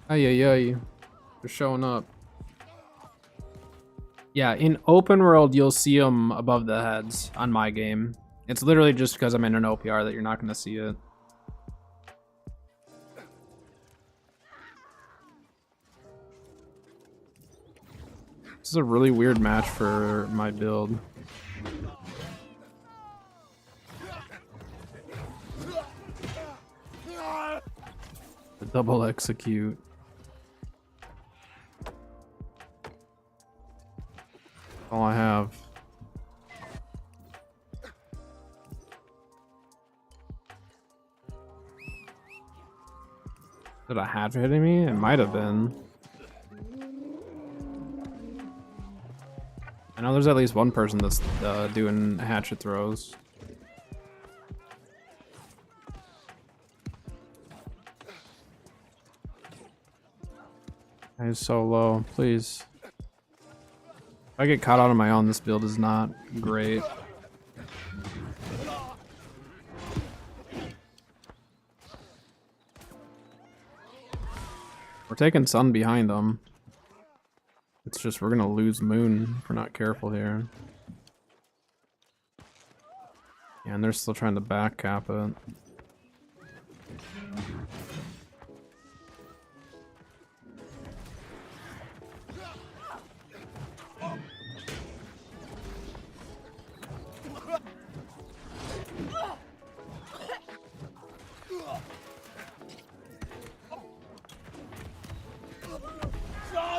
Ay, ay, ay. They're showing up. Yeah, in open world, you'll see them above the heads on my game. It's literally just because I'm in an OPR that you're not going to see it. This is a really weird match for my build. The double execute. All I have. Did a hatchet hitting me? It might have been. I know there's at least one person that's doing hatchet throws. He's so low, please. If I get caught out on my own, this build is not great. We're taking Sun behind them. It's just we're gonna lose Moon if we're not careful here. Yeah, and they're still trying to back cap it.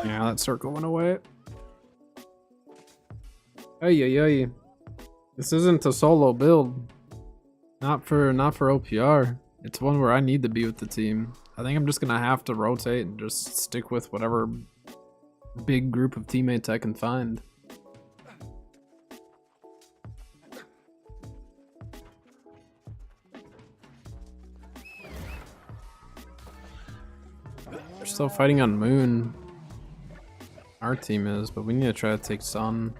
Yeah, that circle went away. Ay, ay, ay. This isn't a solo build. Not for OPR. It's one where I need to be with the team. I think I'm just gonna have to rotate and just stick with whatever big group of teammates I can find. They're still fighting on Moon. Our team is, but we need to try to take Sun.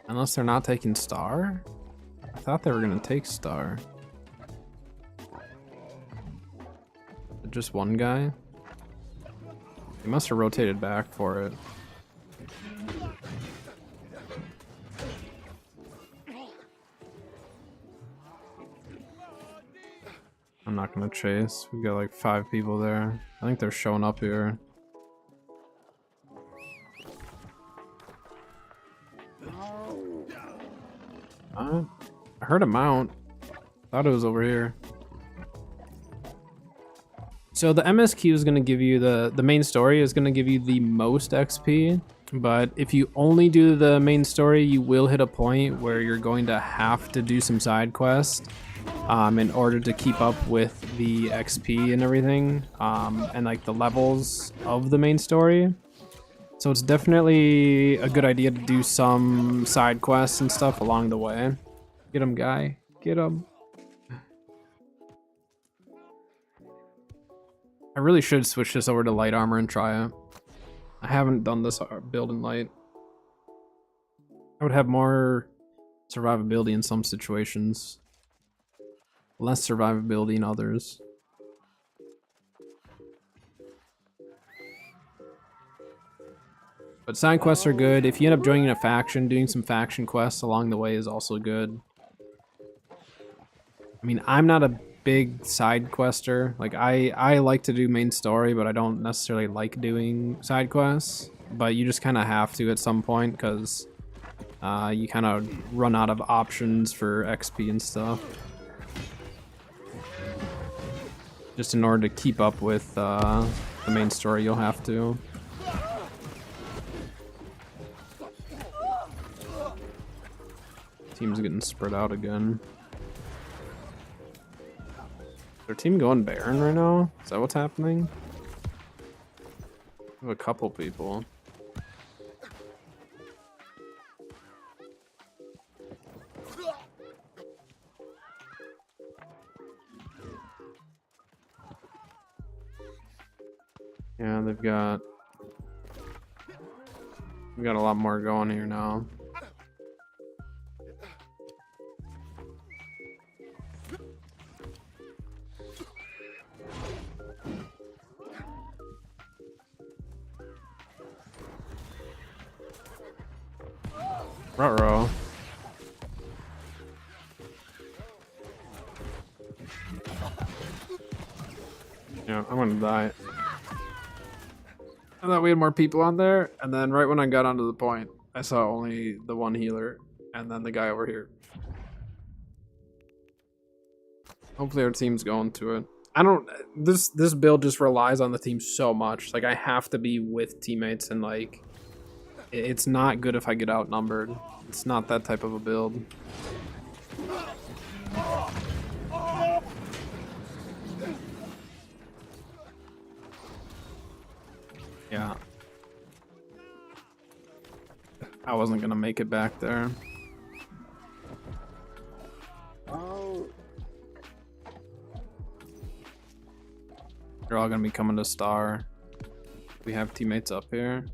Unless they're not taking Star? I thought they were gonna take Star. Just one guy? They must have rotated back for it. I'm not gonna chase. We got like 5 people there. I think they're showing up here. I heard a mount. Thought it was over here. So the MSQ is going to give you the main story is going to give you the most XP, but if you only do the main story, you will hit a point where you're going to have to do some side quests in order to keep up with the XP and everything, and like the levels of the main story. So it's definitely a good idea to do some side quests and stuff along the way. Get him, guy. Get him. I really should switch this over to light armor and try it. I haven't done this build in light. I would have more survivability in some situations. Less survivability in others. But side quests are good. If you end up joining a faction, doing some faction quests along the way is also good. I mean, I'm not a big side quester. Like, I like to do main story, but I don't necessarily like doing side quests. But you just kind of have to at some point, because you kind of run out of options for XP and stuff. Just in order to keep up with the main story, you'll have to. Team's getting spread out again. Is their team going Baron right now? Is that what's happening? I have a couple people. Yeah, we've got a lot more going here now. Ruh-roh. Yeah, I'm gonna die. I thought we had more people on there, and then right when I got onto the point, I saw only the one healer, and then the guy over here. Hopefully our team's going to it. I don't... This build just relies on the team so much. Like, I have to be with teammates, and like... It's not good if I get outnumbered. It's not that type of a build. Yeah. I wasn't gonna make it back there. They're all gonna be coming to Star. We have teammates up here.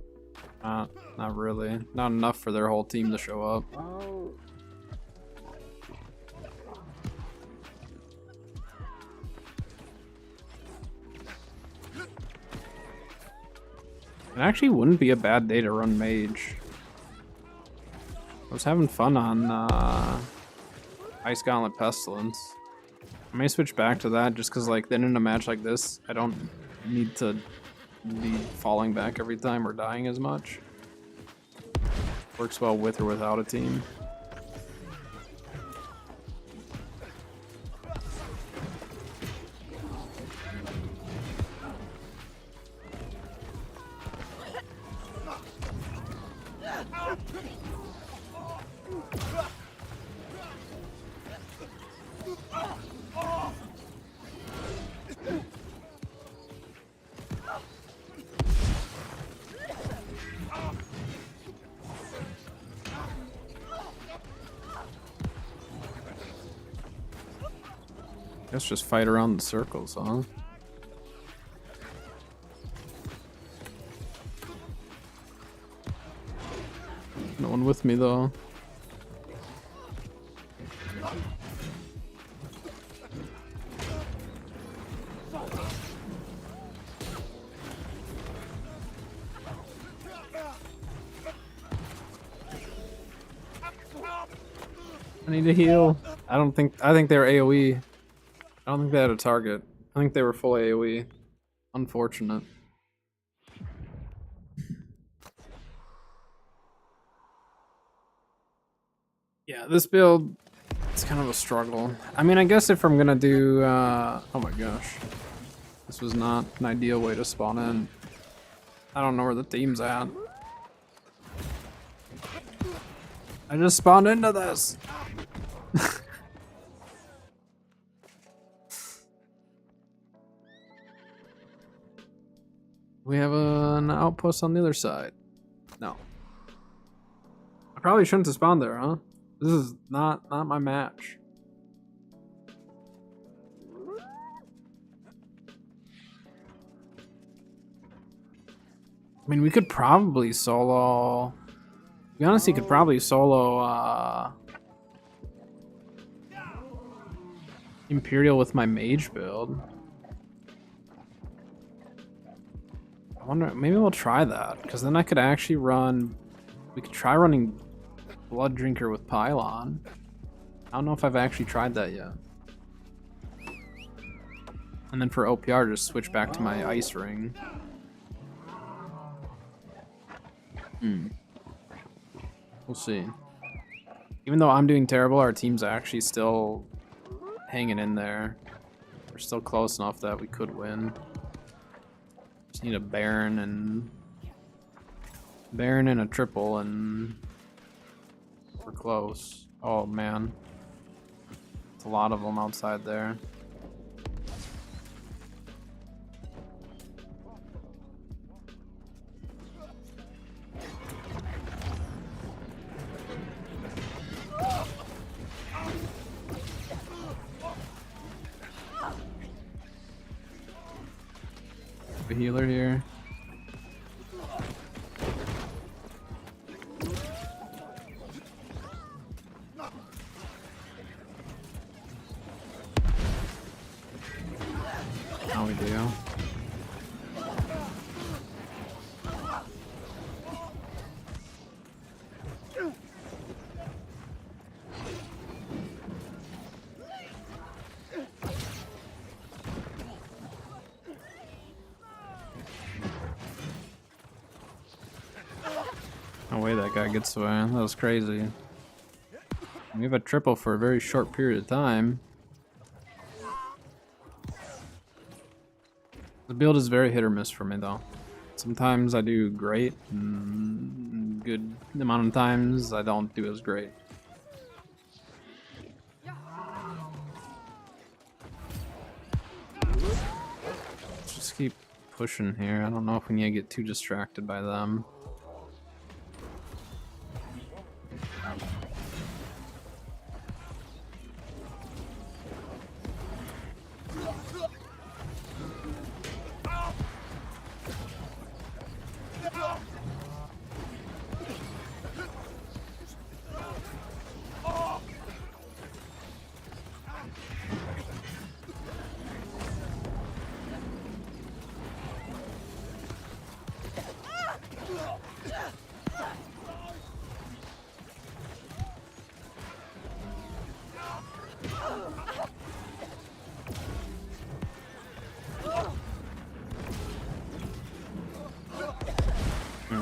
Not really. Not enough for their whole team to show up. It actually wouldn't be a bad day to run mage. I was having fun on Ice Gauntlet Pestilence. I may switch back to that just because, like, then in a match like this, I don't need to be falling back every time or dying as much. Works well with or without a team. Let's just fight around the circles, huh? No one with me though. I need to heal. I think they're AoE. I don't think they had a target. I think they were full AoE. Unfortunate. Yeah, this build It's kind of a struggle. I mean, I guess if I'm gonna do, oh my gosh. This was not an ideal way to spawn in. I don't know where the team's at. I just spawned into this. We have an outpost on the other side. No. I probably shouldn't have spawned there, huh? This is not my match. I mean, we could probably solo... We honestly could probably solo, Imperial with my mage build. I wonder, maybe we'll try that, because then I could actually run... We could try running Blood Drinker with Pylon. I don't know if I've actually tried that yet. And then for OPR, just switch back to my Ice Ring. We'll see. Even though I'm doing terrible, our team's actually still hanging in there. We're still close enough that we could win. Just need a Baron and a triple, and we're close. Oh man, it's a lot of them outside there. A healer here. How we do? No way that guy gets away. That was crazy. We have a triple for a very short period of time. The build is very hit or miss for me though. Sometimes I do great, and good amount of times I don't do as great. Let's just keep pushing here. I don't know if we need to get too distracted by them.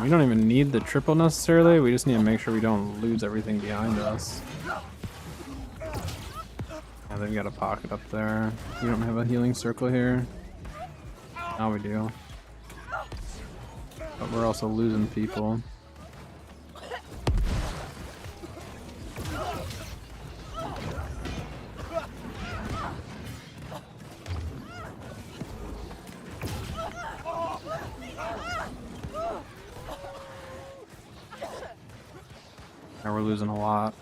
We don't even need the triple necessarily, we just need to make sure we don't lose everything behind us. Yeah, they've got a pocket up there. We don't have a healing circle here. Now we do. But we're also losing people. Now we're losing a lot.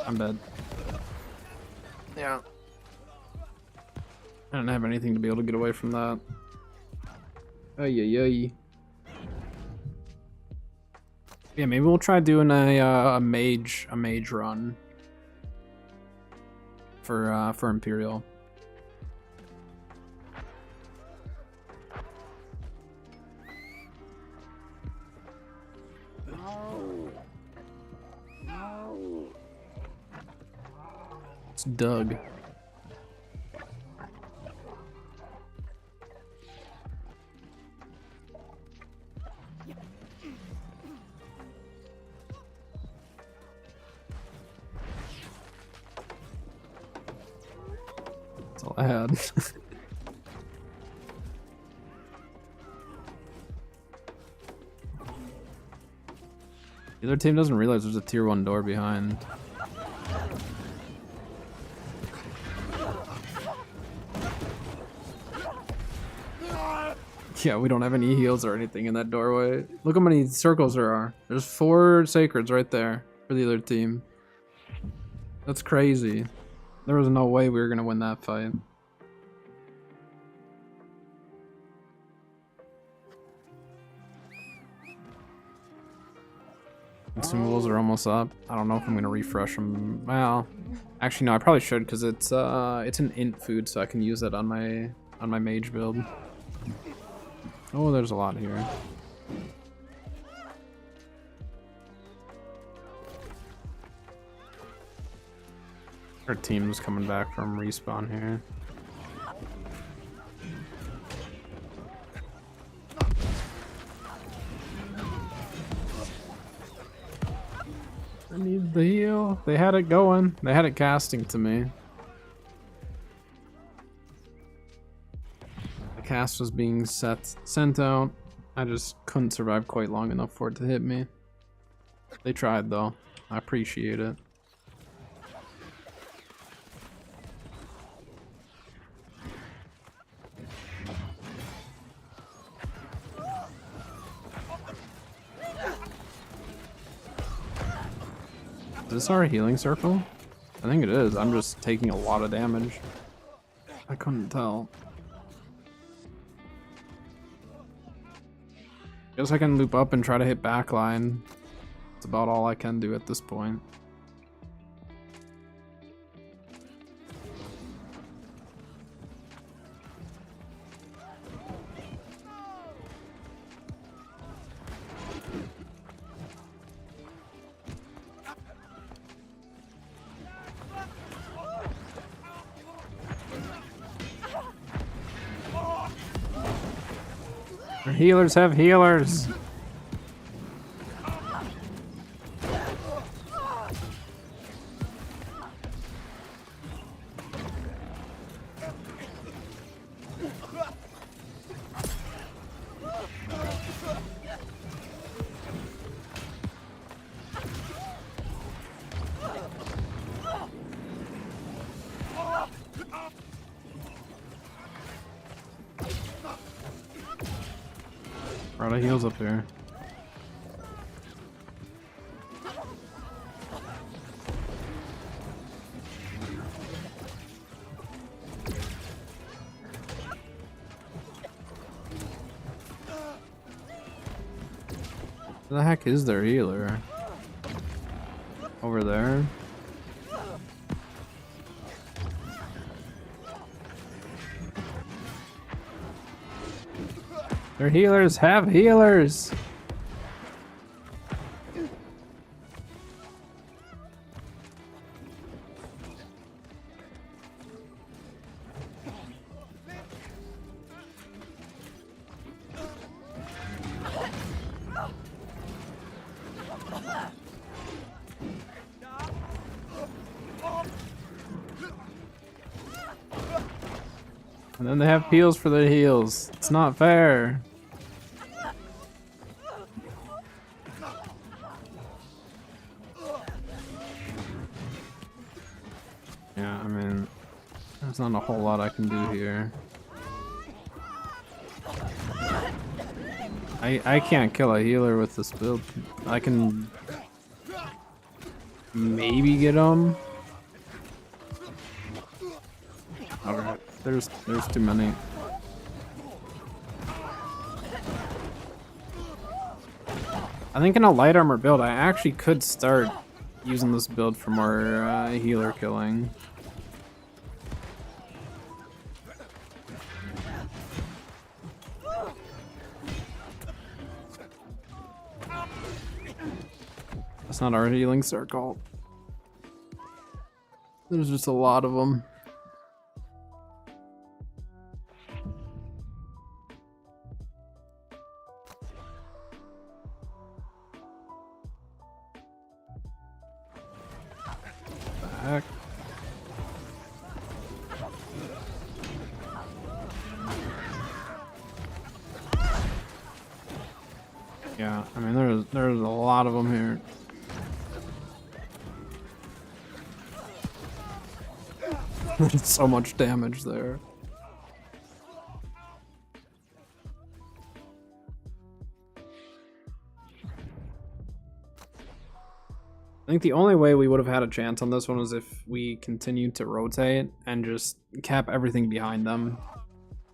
I'm dead. Yeah. I don't have anything to be able to get away from that. Ay, ay, ay. Yeah, maybe we'll try doing a mage run for Imperial. It's Doug. That's all I had. The other team doesn't realize there's a tier 1 door behind. Yeah, we don't have any heals or anything in that doorway. Look how many circles there are. There's 4 sacreds right there for the other team. That's crazy. There was no way we were gonna win that fight. Consumables are almost up. I don't know if I'm gonna refresh them. Well, actually no, I probably should because it's an int food, so I can use that on my mage build. Oh, there's a lot here. Our team's coming back from respawn here. I need the heal. They had it going. They had it casting to me. The cast was being sent out. I just couldn't survive quite long enough for it to hit me. They tried though. I appreciate it. Is this our healing circle? I think it is. I'm just taking a lot of damage. I couldn't tell. Guess I can loop up and try to hit backline. That's about all I can do at this point. Our healers have healers. Brought heals up here. Where the heck is their healer? Over there? Their healers have healers! And then they have heals for their heals. It's not fair. Yeah, I mean, there's not a whole lot I can do here. I can't kill a healer with this build. I can maybe get him. Okay, there's too many. I think in a light armor build, I actually could start using this build for more healer killing. That's not our healing circle. There's just a lot of them. Back. Yeah, I mean there's a lot of them here. There's so much damage there. I think the only way we would have had a chance on this one was if we continued to rotate and just cap everything behind them.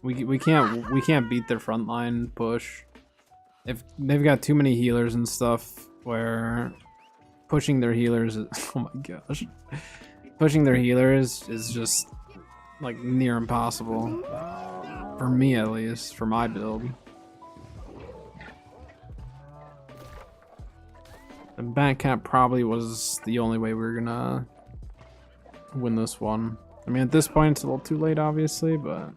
We can't beat their front line push. If they've got too many healers and stuff, where pushing their healers is, oh my gosh, pushing their healers is just like near impossible for me, at least for my build. The back cap probably was the only way we were gonna win this one. I mean, at this point it's a little too late, obviously, but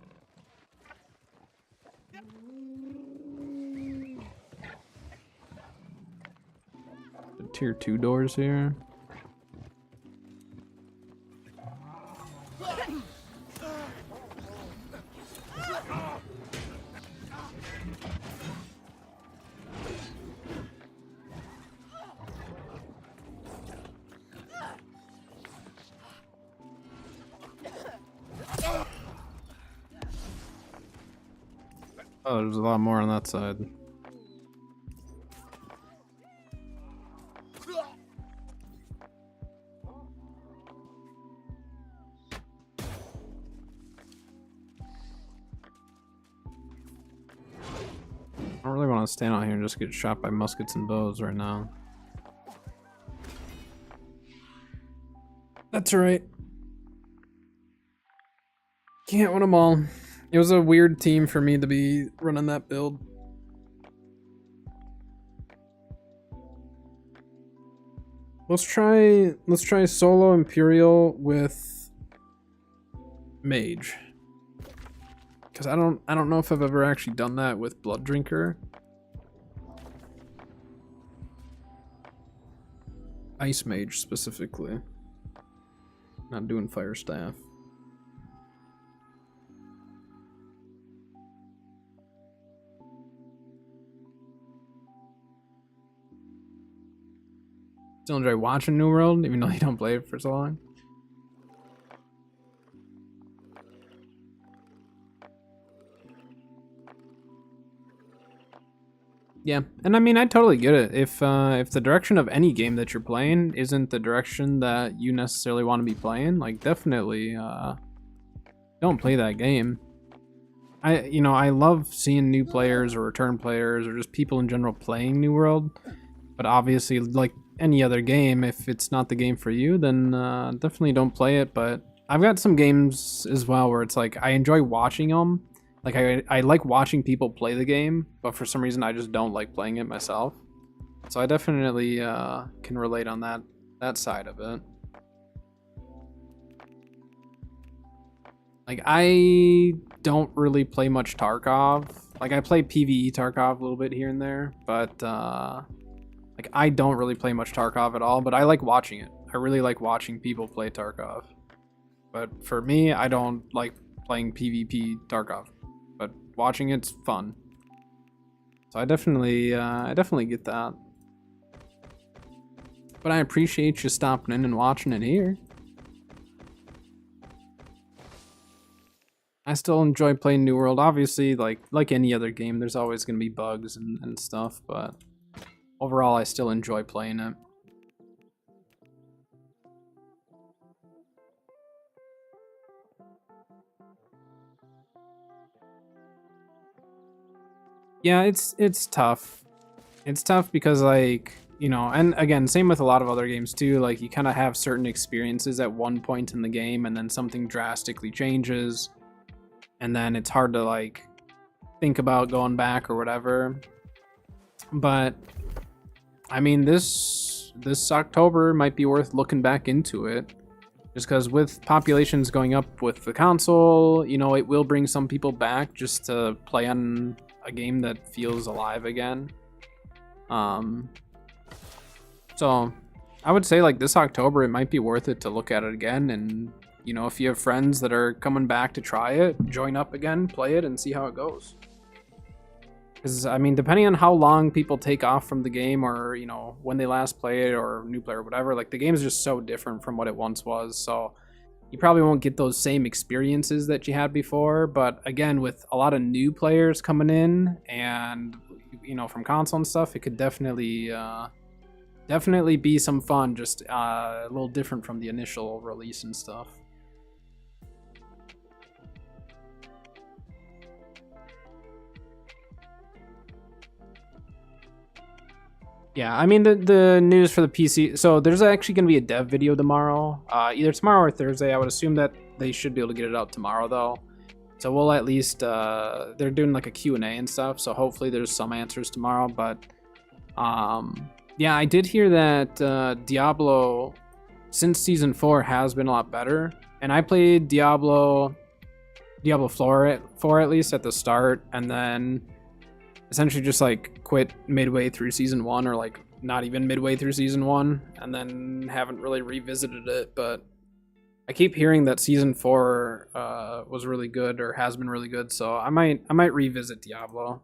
the tier 2 doors here. Oh, there's a lot more on that side. I don't really want to stand out here and just get shot by muskets and bows right now. That's right. Can't win them all. It was a weird team for me to be running that build. Let's try solo Imperial with Mage. Cause I don't know if I've ever actually done that with Blood Drinker. Ice Mage specifically. Not doing Fire Staff. Still enjoy watching New World, even though you don't play it for so long. Yeah, and I mean, I totally get it. If the direction of any game that you're playing isn't the direction that you necessarily want to be playing, like definitely don't play that game. I love seeing new players or return players or just people in general playing New World, but obviously, like any other game, if it's not the game for you, then definitely don't play it. But I've got some games as well where it's like I enjoy watching them. Like I like watching people play the game, but for some reason I just don't like playing it myself. So I definitely can relate on that side of it. Like I don't really play much Tarkov. Like I play PvE Tarkov a little bit here and there, but like I don't really play much Tarkov at all, but I like watching it. I really like watching people play Tarkov. But for me, I don't like playing PvP Tarkov. But watching it's fun. So I definitely get that. But I appreciate you stopping in and watching it here. I still enjoy playing New World. Obviously, like any other game, there's always gonna be bugs and stuff, but overall I still enjoy playing it. Yeah, it's tough. It's tough because like, you know, and again, same with a lot of other games too, like you kind of have certain experiences at one point in the game and then something drastically changes and then it's hard to like think about going back or whatever. But I mean, this October might be worth looking back into it. Just because with populations going up with the console, you know, it will bring some people back just to play on a game that feels alive again. So I would say like this October, it might be worth it to look at it again. And, you know, if you have friends that are coming back to try it, join up again, play it, and see how it goes. Because, I mean, depending on how long people take off from the game or, you know, when they last played or new player or whatever, like the game is just so different from what it once was. So you probably won't get those same experiences that you had before. But again, with a lot of new players coming in and, you know, from console and stuff, it could definitely be some fun, just a little different from the initial release and stuff. Yeah, I mean the news for the PC. So there's actually going to be a dev video tomorrow, either tomorrow or Thursday. I would assume that they should be able to get it out tomorrow though. So we'll at least they're doing like a Q&A and stuff. So hopefully there's some answers tomorrow. But yeah, I did hear that Diablo since season 4 has been a lot better. And I played Diablo 4 at least at the start, and then essentially just like quit midway through season 1, or like not even midway through season 1, and then haven't really revisited it. But I keep hearing that season 4 was really good, or has been really good, so I might revisit Diablo,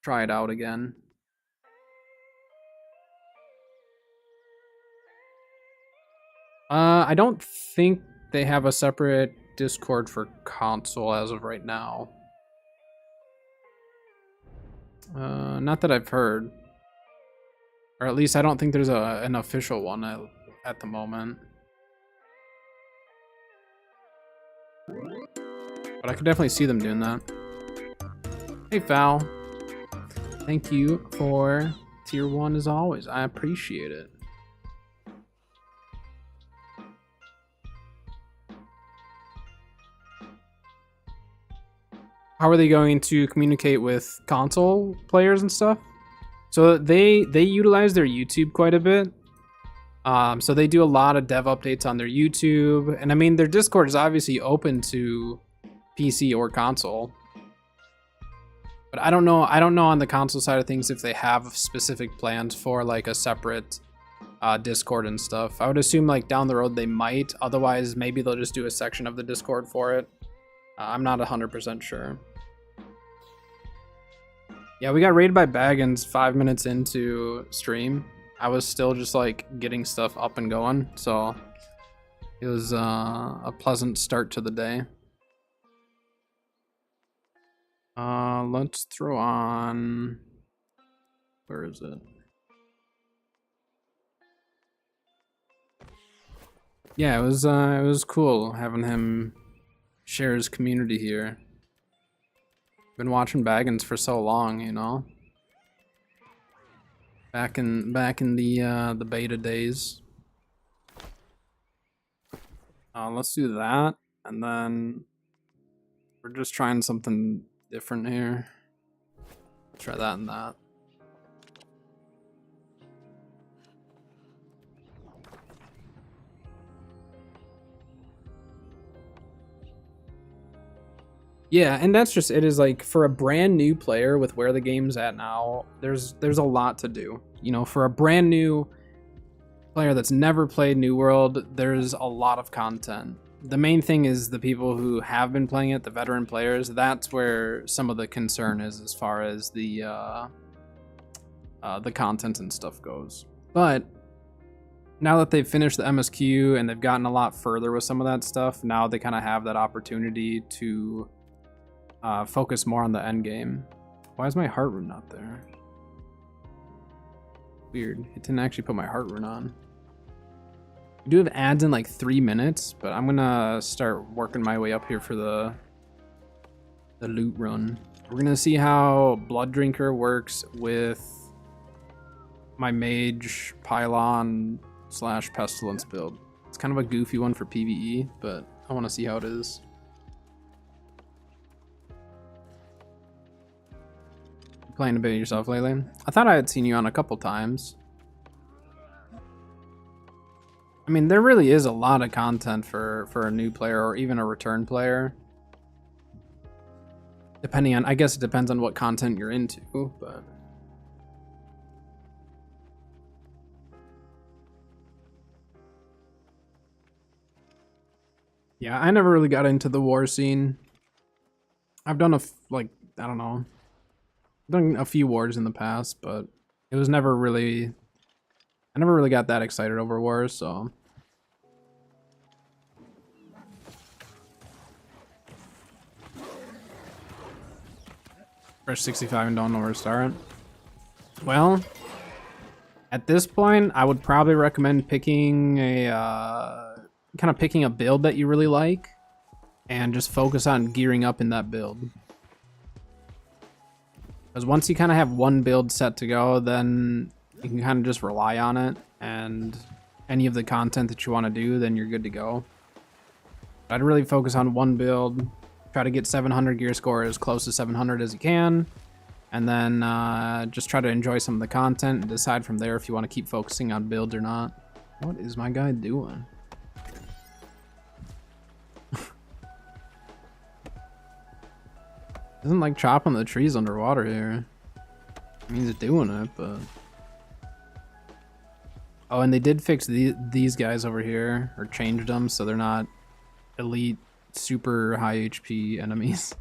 try it out again. I don't think they have a separate Discord for console as of right now. Not that I've heard. Or at least I don't think there's an official one at the moment. But I could definitely see them doing that. Hey, Val. Thank you for tier 1 as always. I appreciate it. How are they going to communicate with console players and stuff? So they utilize their YouTube quite a bit. So they do a lot of dev updates on their YouTube, and I mean their Discord is obviously open to PC or console. But I don't know on the console side of things if they have specific plans for like a separate Discord and stuff. I would assume like down the road they might. Otherwise, maybe they'll just do a section of the Discord for it. I'm not 100% sure. Yeah, we got raided by Baggins 5 minutes into stream. I was still just like getting stuff up and going, so it was a pleasant start to the day. Let's throw on. Where is it? Yeah, it was cool having him share his community here. Been watching Baggins for so long, you know. Back in the beta days. Let's do that, and then we're just trying something different here. Try that and that. Yeah, and that's just it. Is like for a brand new player with where the game's at now, there's a lot to do. You know, for a brand new player that's never played New World, there's a lot of content. The main thing is the people who have been playing it, the veteran players. That's where some of the concern is as far as the content and stuff goes. But now that they've finished the MSQ and they've gotten a lot further with some of that stuff, now they kind of have that opportunity to focus more on the end game. Why is my heart rune not there? Weird. It didn't actually put my heart rune on. We do have ads in like 3 minutes, but I'm gonna start working my way up here for the loot run. We're gonna see how Blood Drinker works with my mage pylon / pestilence build. It's kind of a goofy one for PvE, but I want to see how it is. Playing a bit yourself lately? I thought I had seen you on a couple times. I mean, there really is a lot of content for a new player or even a return player. Depending on, I guess it depends on what content you're into, but... Yeah, I never really got into the war scene. I've done I don't know, done a few wars in the past, but it was never really, I never really got that excited over wars, so. Fresh 65 and don't know where to start. Well, at this point, I would probably recommend picking picking a build that you really like and just focus on gearing up in that build. Because once you kind of have one build set to go, then you can kind of just rely on it, and any of the content that you want to do, then you're good to go. I'd really focus on one build, try to get 700 gear score as close to 700 as you can, and then just try to enjoy some of the content and decide from there if you want to keep focusing on builds or not. What is my guy doing? Doesn't like chopping the trees underwater here. I mean, he's doing it, but... Oh, and they did fix these guys over here, or changed them so they're not elite, super high HP enemies.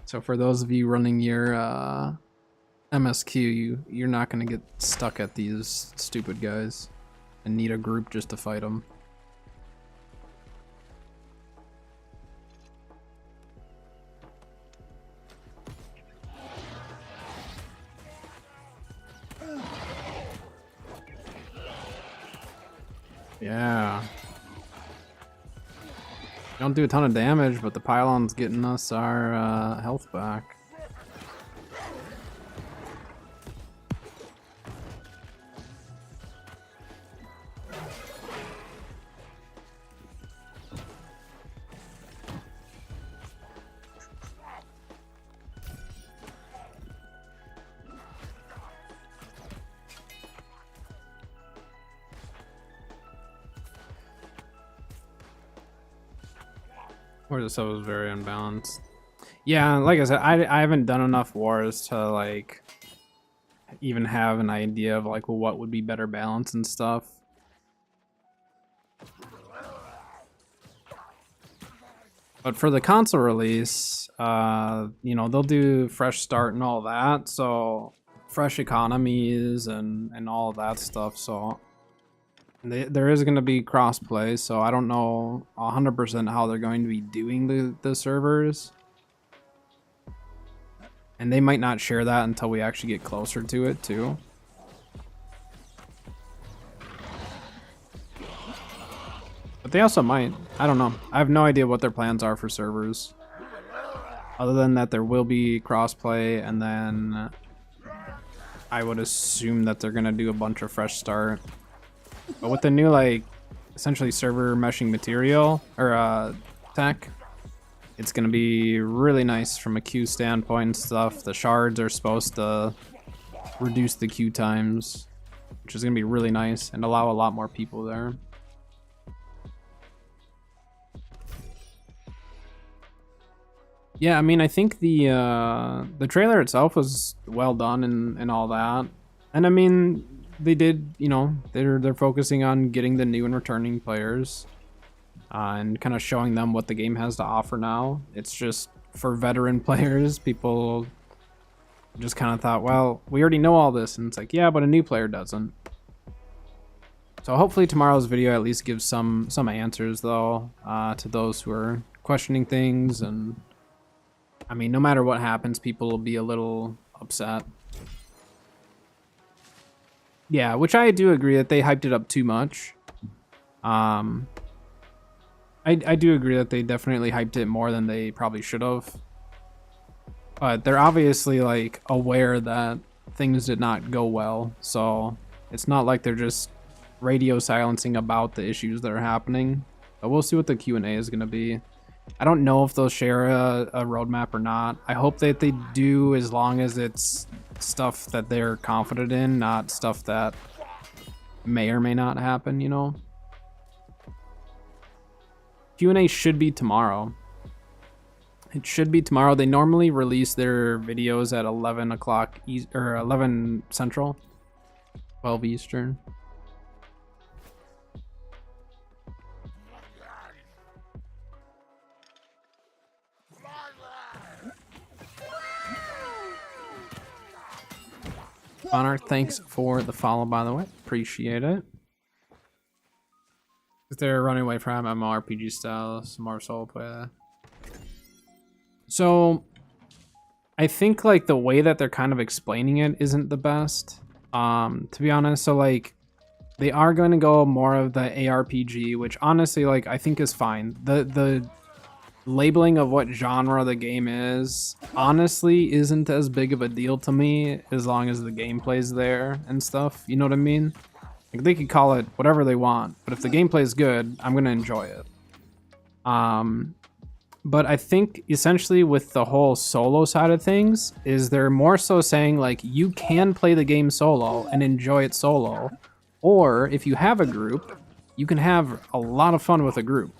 So for those of you running your MSQ, you're not going to get stuck at these stupid guys and need a group just to fight them. Yeah. Don't do a ton of damage, but the pylon's getting us our health back. Or the sub was very unbalanced. Yeah, like I said, I haven't done enough wars to like even have an idea of like what would be better balance and stuff. But for the console release, you know, they'll do fresh start and all that, so fresh economies and all of that stuff. So there is going to be crossplay, so I don't know 100% how they're going to be doing the servers. And they might not share that until we actually get closer to it, too. But they also might. I don't know. I have no idea what their plans are for servers. Other than that there will be crossplay, and then I would assume that they're going to do a bunch of fresh start. But with the new, like, essentially server meshing material, or tech, it's going to be really nice from a queue standpoint and stuff. The shards are supposed to reduce the queue times, which is going to be really nice and allow a lot more people there. Yeah, I mean, I think the trailer itself was well done and all that. And I mean, they did, you know, they're focusing on getting the new and returning players and kind of showing them what the game has to offer now. It's just for veteran players, people just kind of thought, well, we already know all this, and it's like, yeah, but a new player doesn't. So hopefully tomorrow's video at least gives some answers though to those who are questioning things. And I mean, no matter what happens, people will be a little upset. Yeah, which I do agree that they hyped it up too much. I do agree that they definitely hyped it more than they probably should have. But they're obviously like aware that things did not go well, so it's not like they're just radio silencing about the issues that are happening. But we'll see what the Q&A is going to be. I don't know if they'll share a roadmap or not. I hope that they do, as long as it's stuff that they're confident in, not stuff that may or may not happen, you know. Q&A should be tomorrow. It should be tomorrow. They normally release their videos at 11 o'clock or 11 Central, 12 Eastern. Honor, thanks for the follow, by the way. Appreciate it. They're running away from MMORPG style, some more solo play. So, I think like the way that they're kind of explaining it isn't the best, to be honest. So like, they are going to go more of the ARPG, which honestly, like, I think is fine. The labeling of what genre the game is honestly isn't as big of a deal to me as long as the gameplay's there and stuff. You know what I mean? Like, they could call it whatever they want, but if the gameplay is good, I'm gonna enjoy it. But I think essentially with the whole solo side of things is they're more so saying like you can play the game solo and enjoy it solo, or if you have a group, you can have a lot of fun with a group.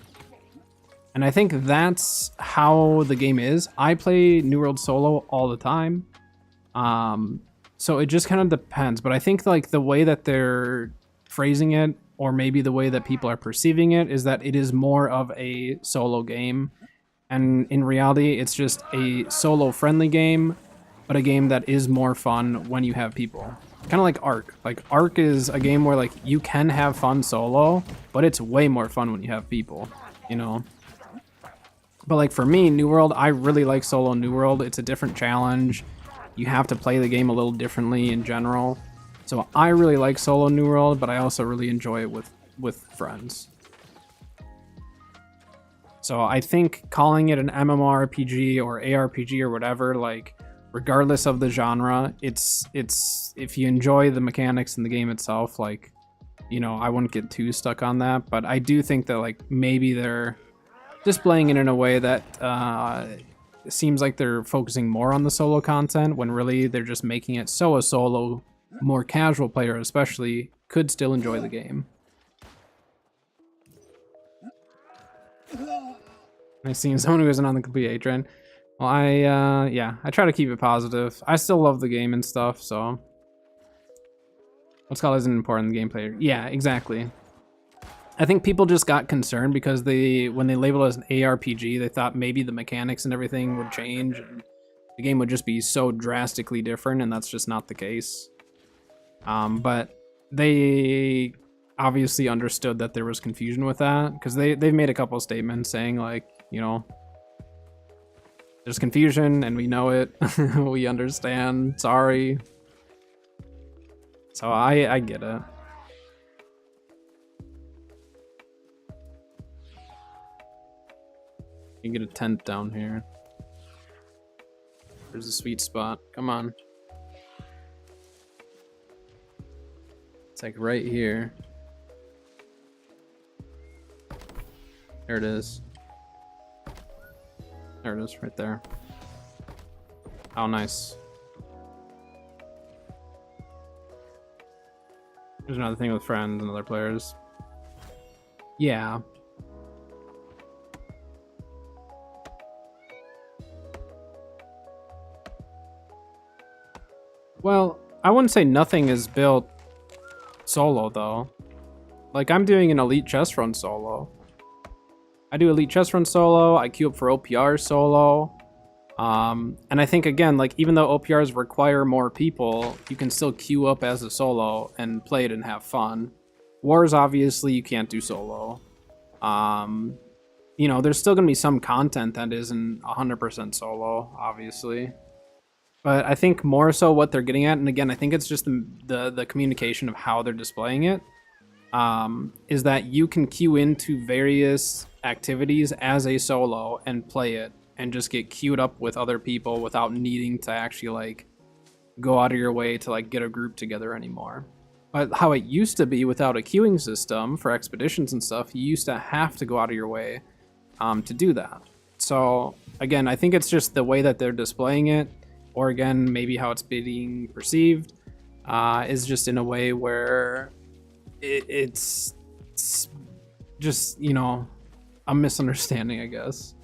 And I think that's how the game is. I play New World solo all the time. So it just kind of depends. But I think like the way that they're phrasing it, or maybe the way that people are perceiving it, is that it is more of a solo game. And in reality, it's just a solo friendly game, but a game that is more fun when you have people. Kind of like Ark. Like Ark is a game where like you can have fun solo, but it's way more fun when you have people, you know? But like for me, New World, I really like solo New World. It's a different challenge. You have to play the game a little differently in general. So I really like solo New World, but I also really enjoy it with friends. So I think calling it an MMORPG or ARPG or whatever, like regardless of the genre, it's if you enjoy the mechanics in the game itself, like, you know, I wouldn't get too stuck on that. But I do think that like maybe they're displaying it in a way that seems like they're focusing more on the solo content when really they're just making it so a solo, more casual player especially could still enjoy the game. I've seen someone who isn't on the complete A train. Well, I try to keep it positive. I still love the game and stuff, so what's called isn't important in the gameplay. Yeah, exactly. I think people just got concerned because when they labeled it as an ARPG, they thought maybe the mechanics and everything would change and the game would just be so drastically different, and that's just not the case. But they obviously understood that there was confusion with that, because they've made a couple of statements saying like, you know, there's confusion and we know it. We understand. Sorry. So I get it. You can get a tent down here. There's a sweet spot. Come on. It's like right here. There it is. There it is, right there. Oh, nice. There's another thing with friends and other players. Yeah. Well, I wouldn't say nothing is built solo, though. Like, I'm doing an elite chess run solo. I do elite chess run solo, I queue up for OPR solo. And I think, again, like, even though OPRs require more people, you can still queue up as a solo and play it and have fun. Wars, obviously, you can't do solo. You know, there's still going to be some content that isn't 100% solo, obviously. But I think more so what they're getting at, and again, I think it's just the communication of how they're displaying it, is that you can queue into various activities as a solo and play it and just get queued up with other people without needing to actually like go out of your way to like get a group together anymore. But how it used to be without a queuing system for expeditions and stuff, you used to have to go out of your way to do that. So again, I think it's just the way that they're displaying it, or again, maybe how it's being perceived, is just in a way where it's just, you know, a misunderstanding, I guess.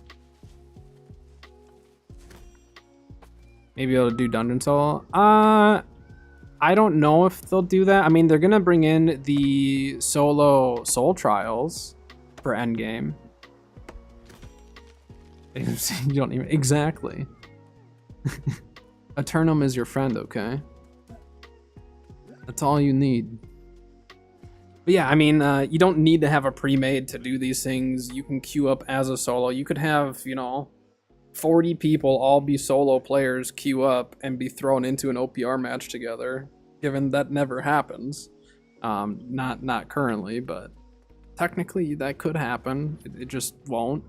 Maybe it'll do dungeon solo. I don't know if they'll do that. I mean, they're gonna bring in the solo soul trials for endgame. You don't even exactly. Eternum is your friend, okay? That's all you need. But yeah, I mean, you don't need to have a pre-made to do these things. You can queue up as a solo. You could have, you know, 40 people all be solo players, queue up, and be thrown into an OPR match together. Given that never happens. Not currently, but technically that could happen. It just won't.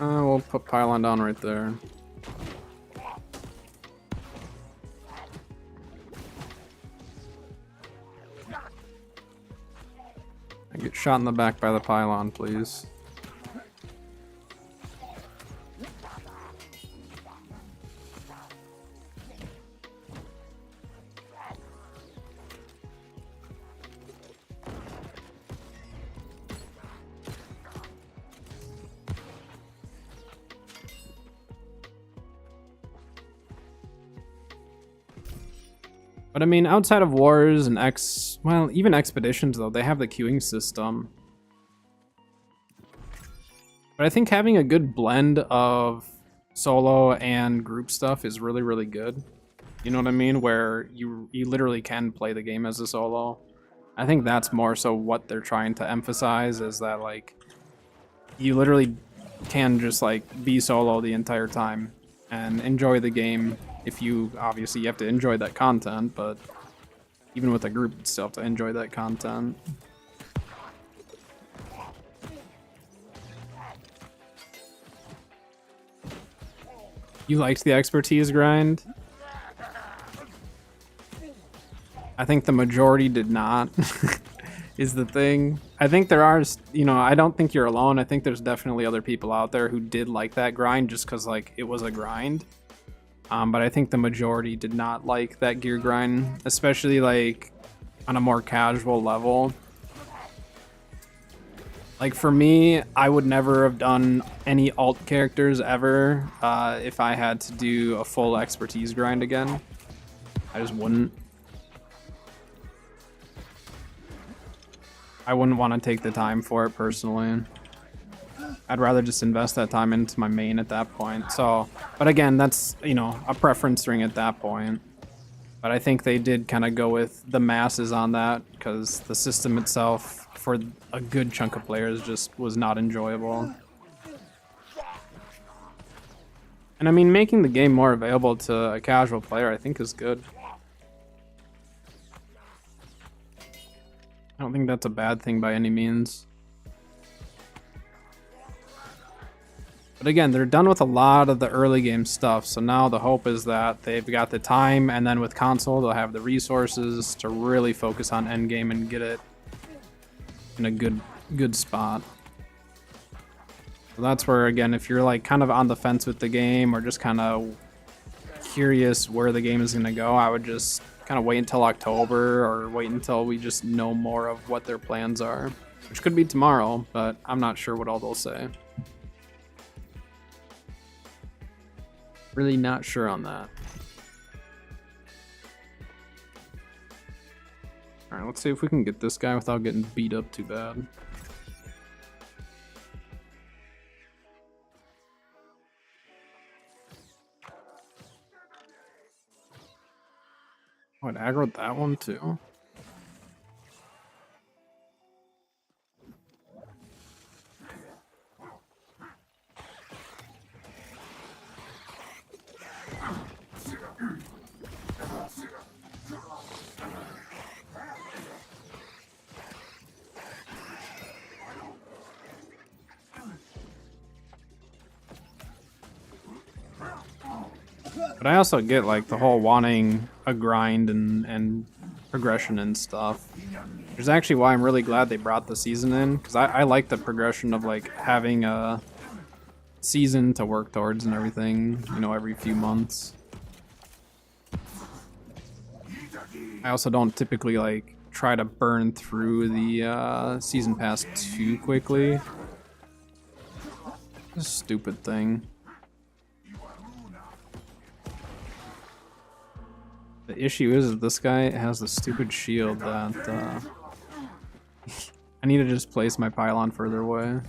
We'll put pylon down right there. I get shot in the back by the pylon, please. But I mean, outside of wars and well, even expeditions though, they have the queuing system. But I think having a good blend of solo and group stuff is really, really good. You know what I mean? Where you literally can play the game as a solo. I think that's more so what they're trying to emphasize, is that like you literally can just like be solo the entire time and enjoy the game. If you obviously you have to enjoy that content, but even with a group, you still have to enjoy that content. You liked the expertise grind? I think the majority did not, is the thing. I think there are, you know, I don't think you're alone. I think there's definitely other people out there who did like that grind just because, like, it was a grind. But I think the majority did not like that gear grind, especially, like, on a more casual level. Like, for me, I would never have done any alt characters ever if I had to do a full expertise grind again. I just wouldn't. I wouldn't want to take the time for it personally. I'd rather just invest that time into my main at that point. So, but again, that's, you know, a preference ring at that point. But I think they did kind of go with the masses on that because the system itself for a good chunk of players just was not enjoyable. And I mean, making the game more available to a casual player I think is good. I don't think that's a bad thing by any means. But again, they're done with a lot of the early game stuff, so now the hope is that they've got the time, and then with console, they'll have the resources to really focus on endgame and get it in a good spot. So that's where, again, if you're like kind of on the fence with the game or just kind of curious where the game is going to go, I would just kind of wait until October or wait until we just know more of what their plans are, which could be tomorrow, but I'm not sure what all they'll say. Really not sure on that. Alright, let's see if we can get this guy without getting beat up too bad. Oh, it aggroed that one too. But I also get like the whole wanting a grind and progression and stuff. Which is actually why I'm really glad they brought the season in, because I like the progression of like having a season to work towards and everything, you know, every few months. I also don't typically like try to burn through the season pass too quickly. A stupid thing. The issue is that this guy has the stupid shield that I need to just place my pylon further away.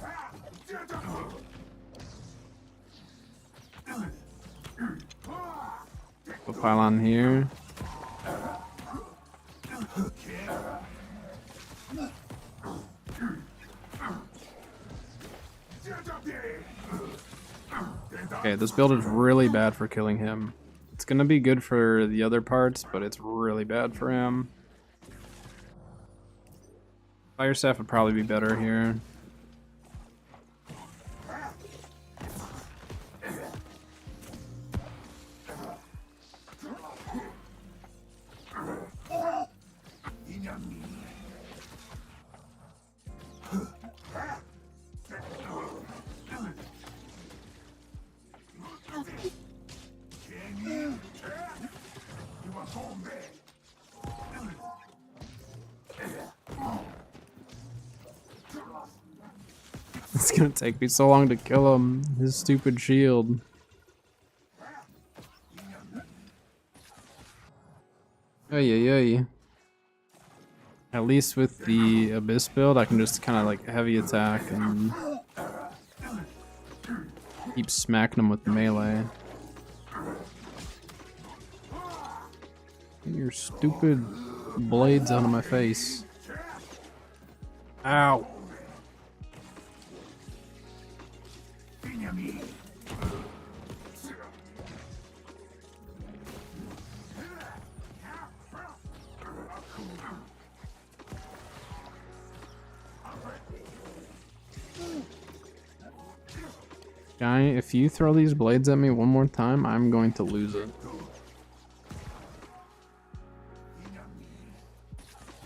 Put pylon here. Okay, this build is really bad for killing him. It's gonna be good for the other parts, but it's really bad for him. Fire staff would probably be better here. It's gonna take me so long to kill him. His stupid shield. Ay, ay, ay. At least with the Abyss build, I can just kind of like heavy attack and keep smacking him with the melee. Get your stupid blades out of my face. Ow. Guy, if you throw these blades at me one more time, I'm going to lose it.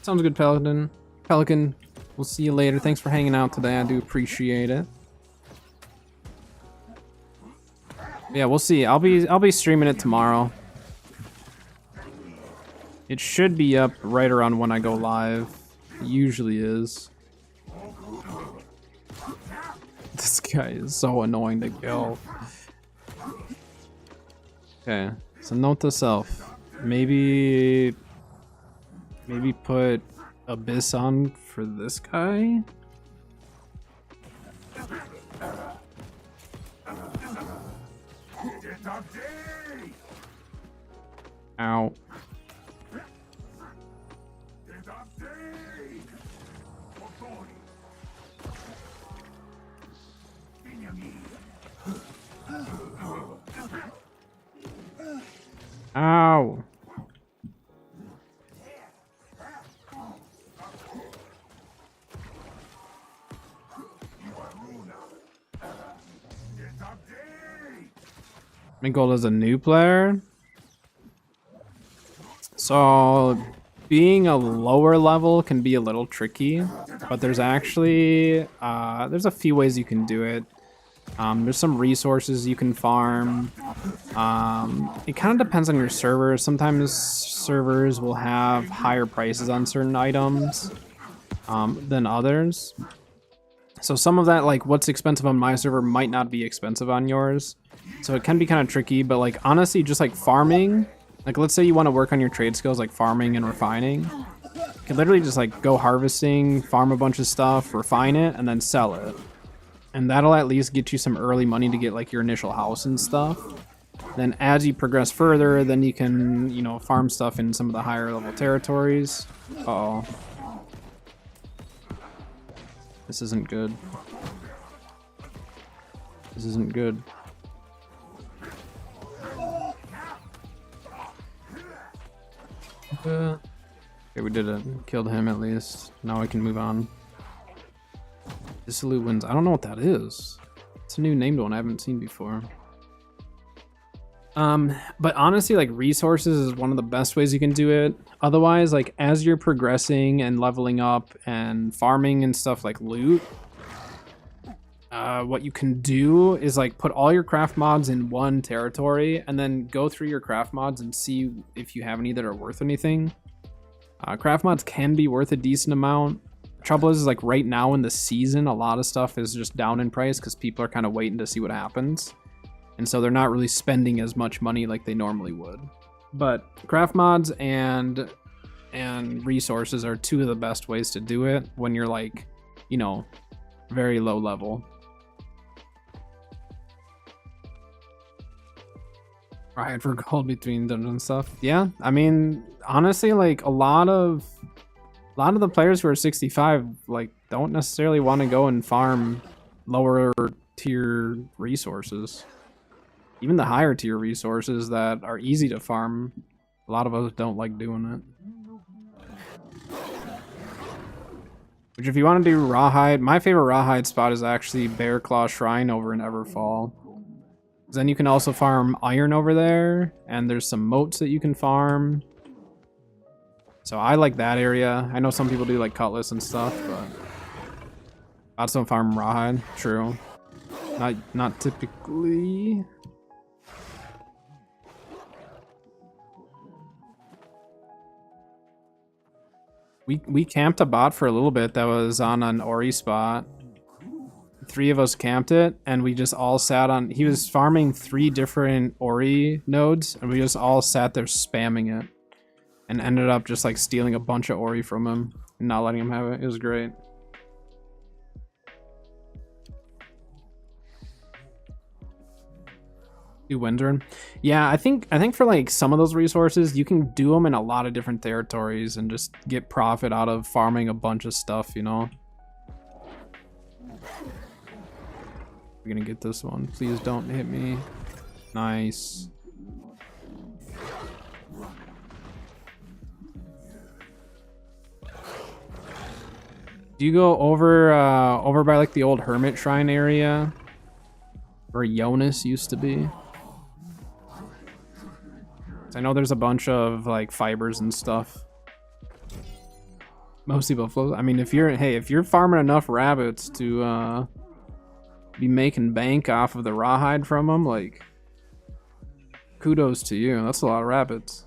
Sounds good, Pelican. Pelican, we'll see you later. Thanks for hanging out today. I do appreciate it. Yeah, we'll see. I'll be streaming it tomorrow. It should be up right around when I go live. It usually is. This guy is so annoying to kill. Okay, so note to self. Maybe put Abyss on for this guy? Ow. Ow. My goal as a new player. So being a lower level can be a little tricky, but there's actually there's a few ways you can do it. There's some resources you can farm. It kind of depends on your server. Sometimes servers will have higher prices on certain items than others. So some of that, like what's expensive on my server might not be expensive on yours. So it can be kind of tricky, but like honestly, just like farming, like let's say you want to work on your trade skills like farming and refining. You can literally just like go harvesting, farm a bunch of stuff, refine it, and then sell it. And that'll at least get you some early money to get like your initial house and stuff. Then as you progress further, then you can, you know, farm stuff in some of the higher level territories. Uh-oh. This isn't good. This isn't good. Okay, we did it. Killed him at least. Now I can move on. Dissolute Winds. I don't know what that is. It's a new named one I haven't seen before. But honestly, like resources is one of the best ways you can do it. Otherwise, like as you're progressing and leveling up and farming and stuff like loot, what you can do is like put all your craft mods in one territory and then go through your craft mods and see if you have any that are worth anything. Craft mods can be worth a decent amount. Trouble is like right now in the season, a lot of stuff is just down in price because people are kind of waiting to see what happens. And so they're not really spending as much money like they normally would. But craft mods and resources are two of the best ways to do it when you're like, you know, very low level. Right, for gold between dungeon stuff. Yeah, I mean, honestly, like a lot of the players who are 65 like don't necessarily want to go and farm lower tier resources. Even the higher tier resources that are easy to farm, a lot of us don't like doing it. Which if you want to do rawhide, my favorite rawhide spot is actually Bear Claw Shrine over in Everfall. Then you can also farm iron over there, and there's some moats that you can farm. So I like that area. I know some people do like cutlass and stuff, but I also farm rawhide. True. Not typically. We camped a bot for a little bit that was on an Ori spot. 3 of us camped it, and we just all sat on... He was farming 3 different Ori nodes, and we just all sat there spamming it. And ended up just like stealing a bunch of Ori from him and not letting him have it. It was great. Do Windurn. Yeah, I think for like some of those resources, you can do them in a lot of different territories and just get profit out of farming a bunch of stuff, you know? We're gonna get this one. Please don't hit me. Nice. Do you go over by like the old hermit shrine area where Jonas used to be? I know there's a bunch of like fibers and stuff. Mostly buffaloes. I mean, if you're farming enough rabbits to be making bank off of the rawhide from them, like, kudos to you. That's a lot of rabbits.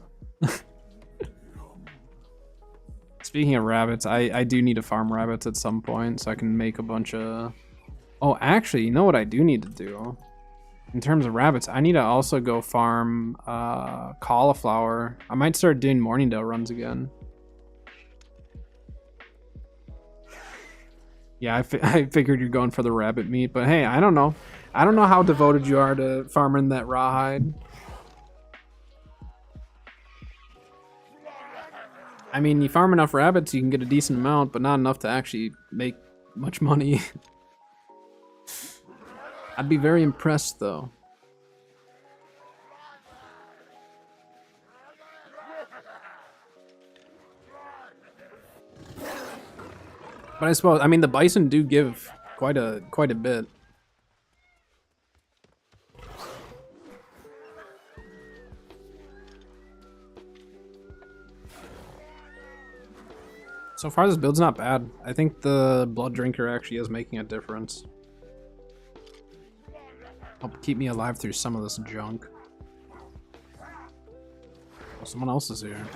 Speaking of rabbits, I do need to farm rabbits at some point so I can make a bunch of... Oh, actually, you know what I do need to do? In terms of rabbits, I need to also go farm cauliflower. I might start doing Morningdale runs again. Yeah, I figured you're going for the rabbit meat, but hey, I don't know. I don't know how devoted you are to farming that rawhide. I mean, you farm enough rabbits, you can get a decent amount, but not enough to actually make much money. I'd be very impressed, though. But I suppose, I mean, the bison do give quite a bit. So far, this build's not bad. I think the Blood Drinker actually is making a difference. Help keep me alive through some of this junk. Oh, someone else is here.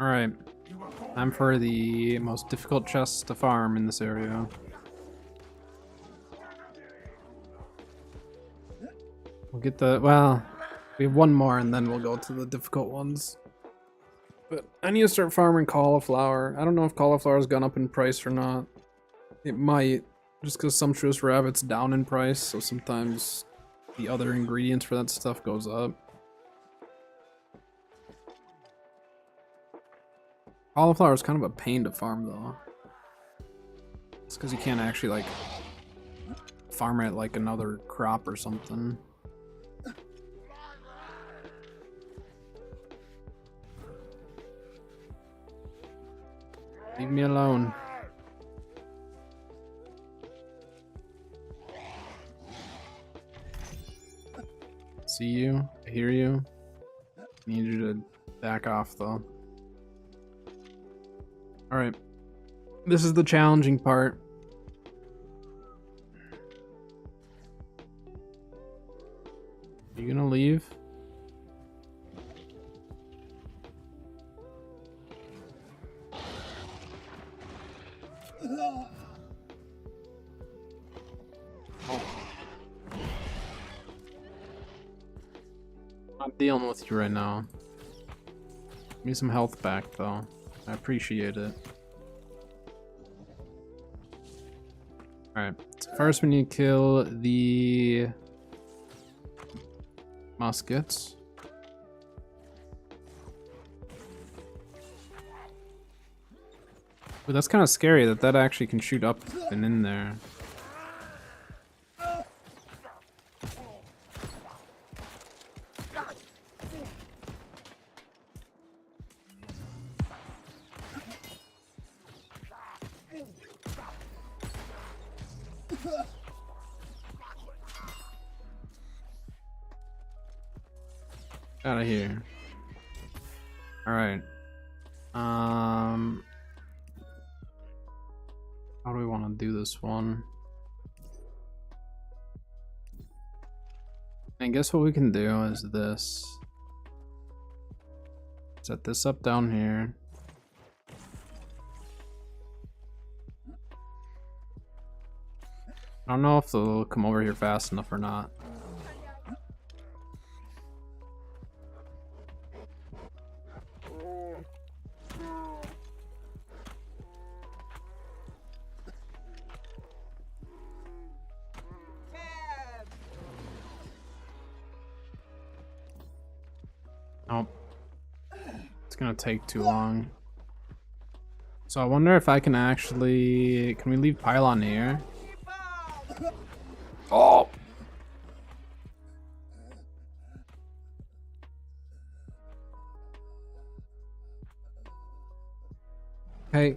Alright, time for the most difficult chests to farm in this area. We'll get the, well, we have one more and then we'll go to the difficult ones. But I need to start farming cauliflower. I don't know if cauliflower's gone up in price or not. It might, just because Sumptuous Rabbit's down in price, so sometimes the other ingredients for that stuff goes up. Cauliflower is kind of a pain to farm, though. It's because you can't actually, like, farm it like another crop or something. Leave me alone. see you. I hear you. Need you to back off though. Alright. This is the challenging part. Are you gonna leave? I'm dealing with you right now. Give me some health back though. I appreciate it. Alright, so first we need to kill the muskets. But that's kind of scary that actually can shoot up and in there. Out of here. All right. How do we want to do this one? I guess what we can do is this. Set this up down here. I don't know if they'll come over here fast enough or not. Nope. It's gonna take too long. So I wonder if I can actually... Can we leave pylon here? Oh! Hey.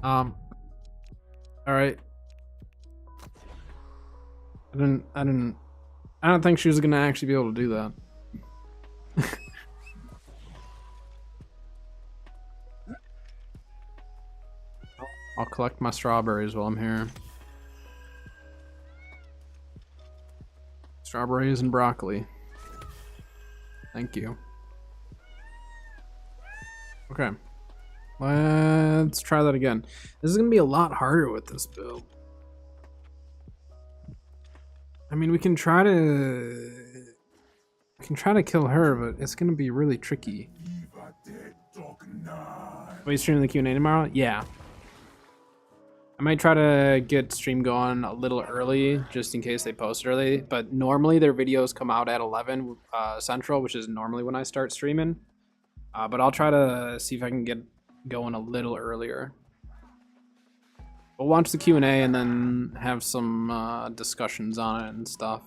Alright. I don't think she was gonna actually be able to do that. I'll collect my strawberries while I'm here. Strawberries and broccoli. Thank you. Okay. Let's try that again. This is gonna be a lot harder with this build. I mean, we can try to kill her, but it's gonna be really tricky. Are you streaming the Q&A tomorrow? Yeah. I might try to get stream going a little early, just in case they post early. But normally their videos come out at 11 Central, which is normally when I start streaming. But I'll try to see if I can get going a little earlier. We'll watch the Q&A and then have some discussions on it and stuff.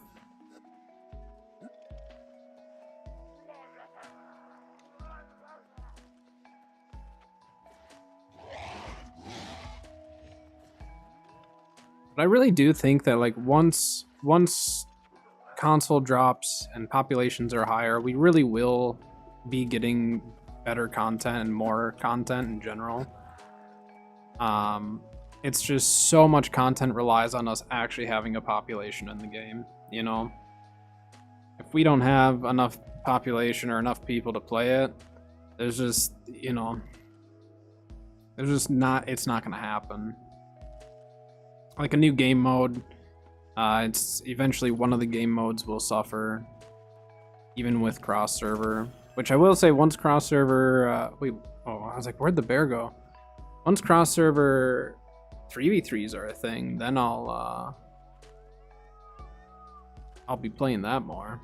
But I really do think that like once console drops and populations are higher, we really will be getting better content and more content in general. It's just so much content relies on us actually having a population in the game, you know? If we don't have enough population or enough people to play it, there's just, you know, it's not gonna happen. Like a new game mode, it's eventually one of the game modes will suffer, even with cross server. Which I will say, once cross server, I was like, where'd the bear go? Once cross server 3v3s are a thing, then I'll be playing that more.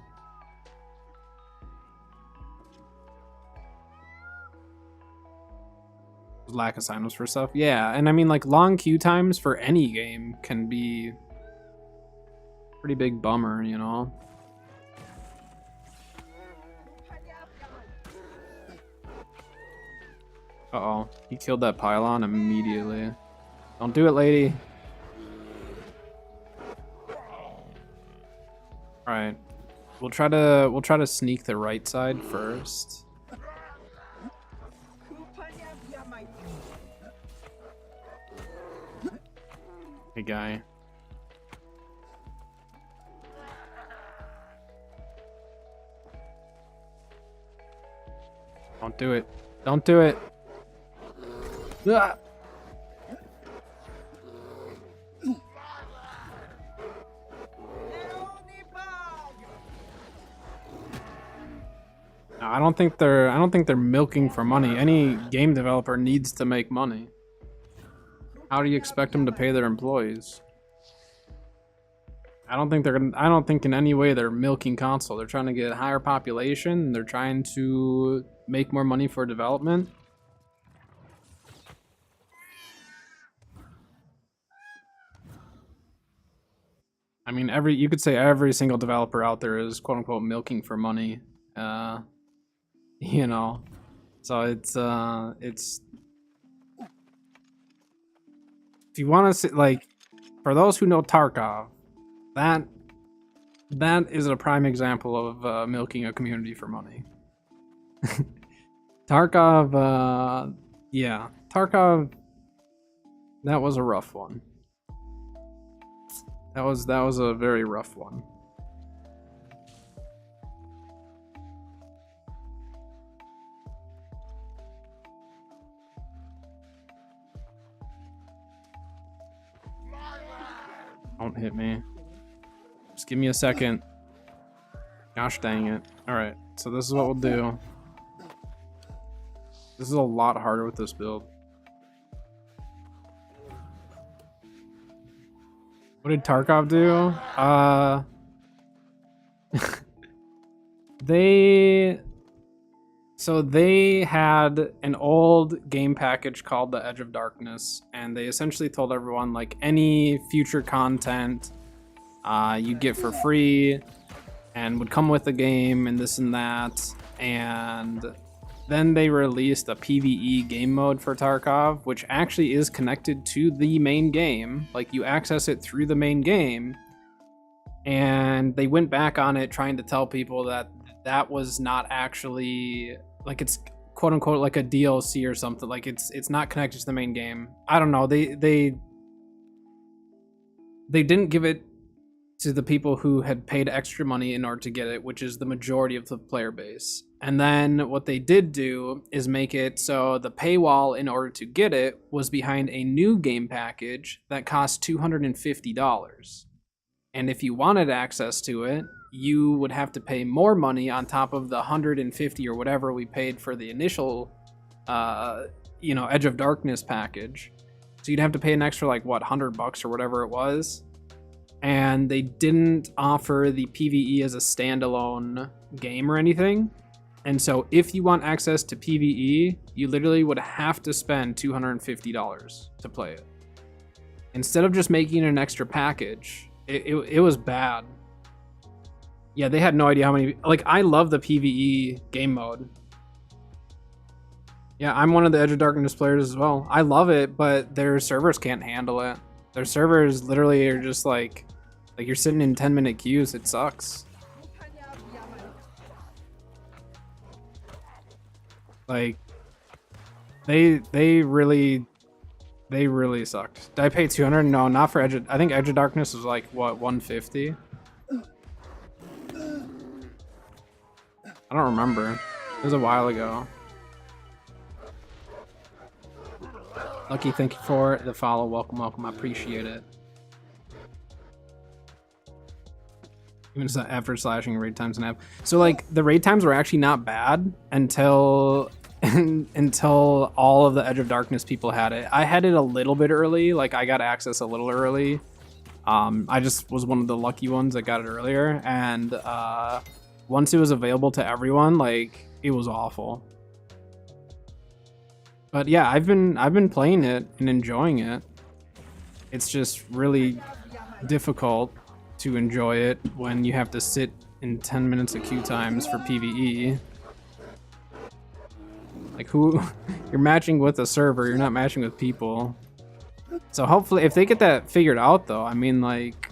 Lack of signups for stuff, yeah, and I mean like long queue times for any game can be pretty big bummer, you know. Uh-oh, he killed that pylon immediately. Don't do it, lady. Alright. We'll try to sneak the right side first. Hey guy. Don't do it. Don't do it. Ah. No, I don't think they're milking for money. Any game developer needs to make money. How do you expect them to pay their employees? I don't think in any way they're milking console. They're trying to get a higher population. They're trying to make more money for development. I mean, you could say every single developer out there is quote unquote milking for money. You know, so it's if you want to see, like, for those who know Tarkov, that is a prime example of milking a community for money. Tarkov, yeah, Tarkov, that was a rough one. That was a very rough one. Don't hit me. Just give me a second. Gosh dang it. Alright, so this is what we'll do. This is a lot harder with this build. What did Tarkov do? They had an old game package called the Edge of Darkness, and they essentially told everyone, like, any future content you get for free and would come with the game and this and that. And then they released a PvE game mode for Tarkov, which actually is connected to the main game. Like, you access it through the main game. And they went back on it trying to tell people that that was not actually, like, it's quote unquote like a DLC or something. Like, it's not connected to the main game. I don't know. They didn't give it to the people who had paid extra money in order to get it, which is the majority of the player base. And then what they did do is make it so the paywall in order to get it was behind a new game package that cost $250. And if you wanted access to it, you would have to pay more money on top of the 150 or whatever we paid for the initial, Edge of Darkness package. So you'd have to pay an extra, like, what, $100 or whatever it was. And they didn't offer the PvE as a standalone game or anything. And so if you want access to PvE, you literally would have to spend $250 to play it. Instead of just making an extra package, it was bad. Yeah, they had no idea how many, like, I love the PvE game mode. Yeah, I'm one of the Edge of Darkness players as well. I love it, but their servers can't handle it. Their servers literally are just like you're sitting in 10-minute queues. It sucks. Like, they really sucked. Did I pay 200? No, not for Edge of, I think Edge of Darkness was like, what, 150? I don't remember. It was a while ago. Lucky, thank you for the follow. Welcome. I appreciate it. Even after slashing raid times and app. So, like, the raid times were actually not bad until all of the Edge of Darkness people had it. I had it a little bit early. Like, I got access a little early. I just was one of the lucky ones that got it earlier. And once it was available to everyone, like, it was awful. But yeah, I've been playing it and enjoying it. It's just really difficult to enjoy it when you have to sit in 10 minutes of queue times for PvE. Like, who you're matching with a server, you're not matching with people. So hopefully if they get that figured out though, I mean, like,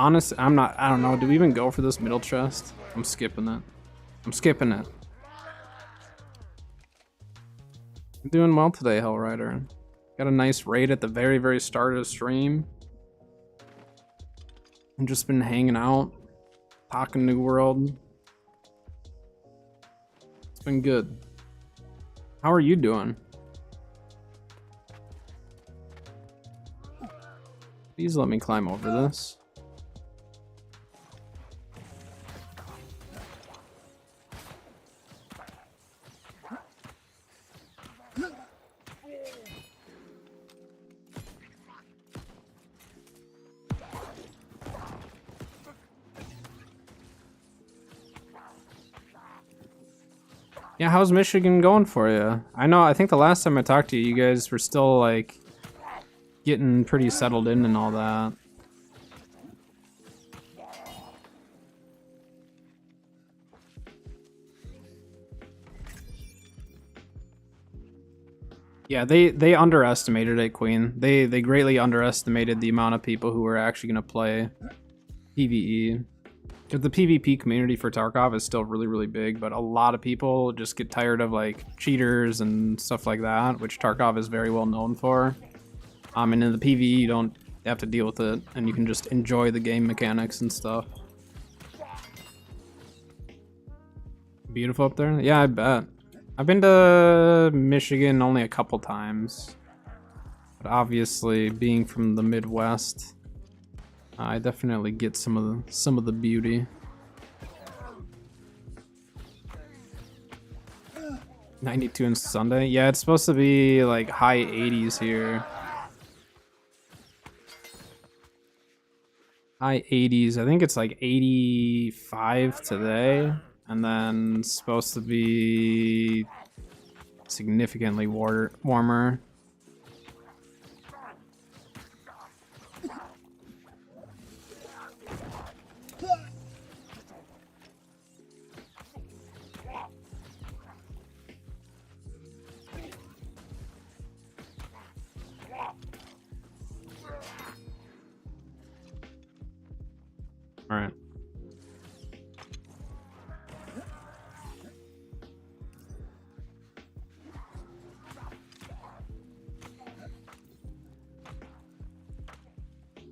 Honest, I'm not. I don't know. Do we even go for this middle chest? I'm skipping it. I'm skipping it. I'm doing well today, Hellrider. Got a nice raid at the very, very start of the stream. I've just been hanging out, talking New World. It's been good. How are you doing? Please let me climb over this. Yeah, how's Michigan going for you? I think the last time I talked to you, you guys were still like getting pretty settled in and all that. Yeah, they underestimated it, Queen. They greatly underestimated the amount of people who were actually gonna play PvE. Because the PvP community for Tarkov is still really, really big, but a lot of people just get tired of like cheaters and stuff like that, which Tarkov is very well known for. And in the PvE, you don't have to deal with it, and you can just enjoy the game mechanics and stuff. Beautiful up there? Yeah, I bet. I've been to Michigan only a couple times, but obviously being from the Midwest, I definitely get some of the beauty. 92 on Sunday? Yeah, it's supposed to be like high 80s here. High 80s. I think it's like 85 today, and then supposed to be significantly warmer. All right.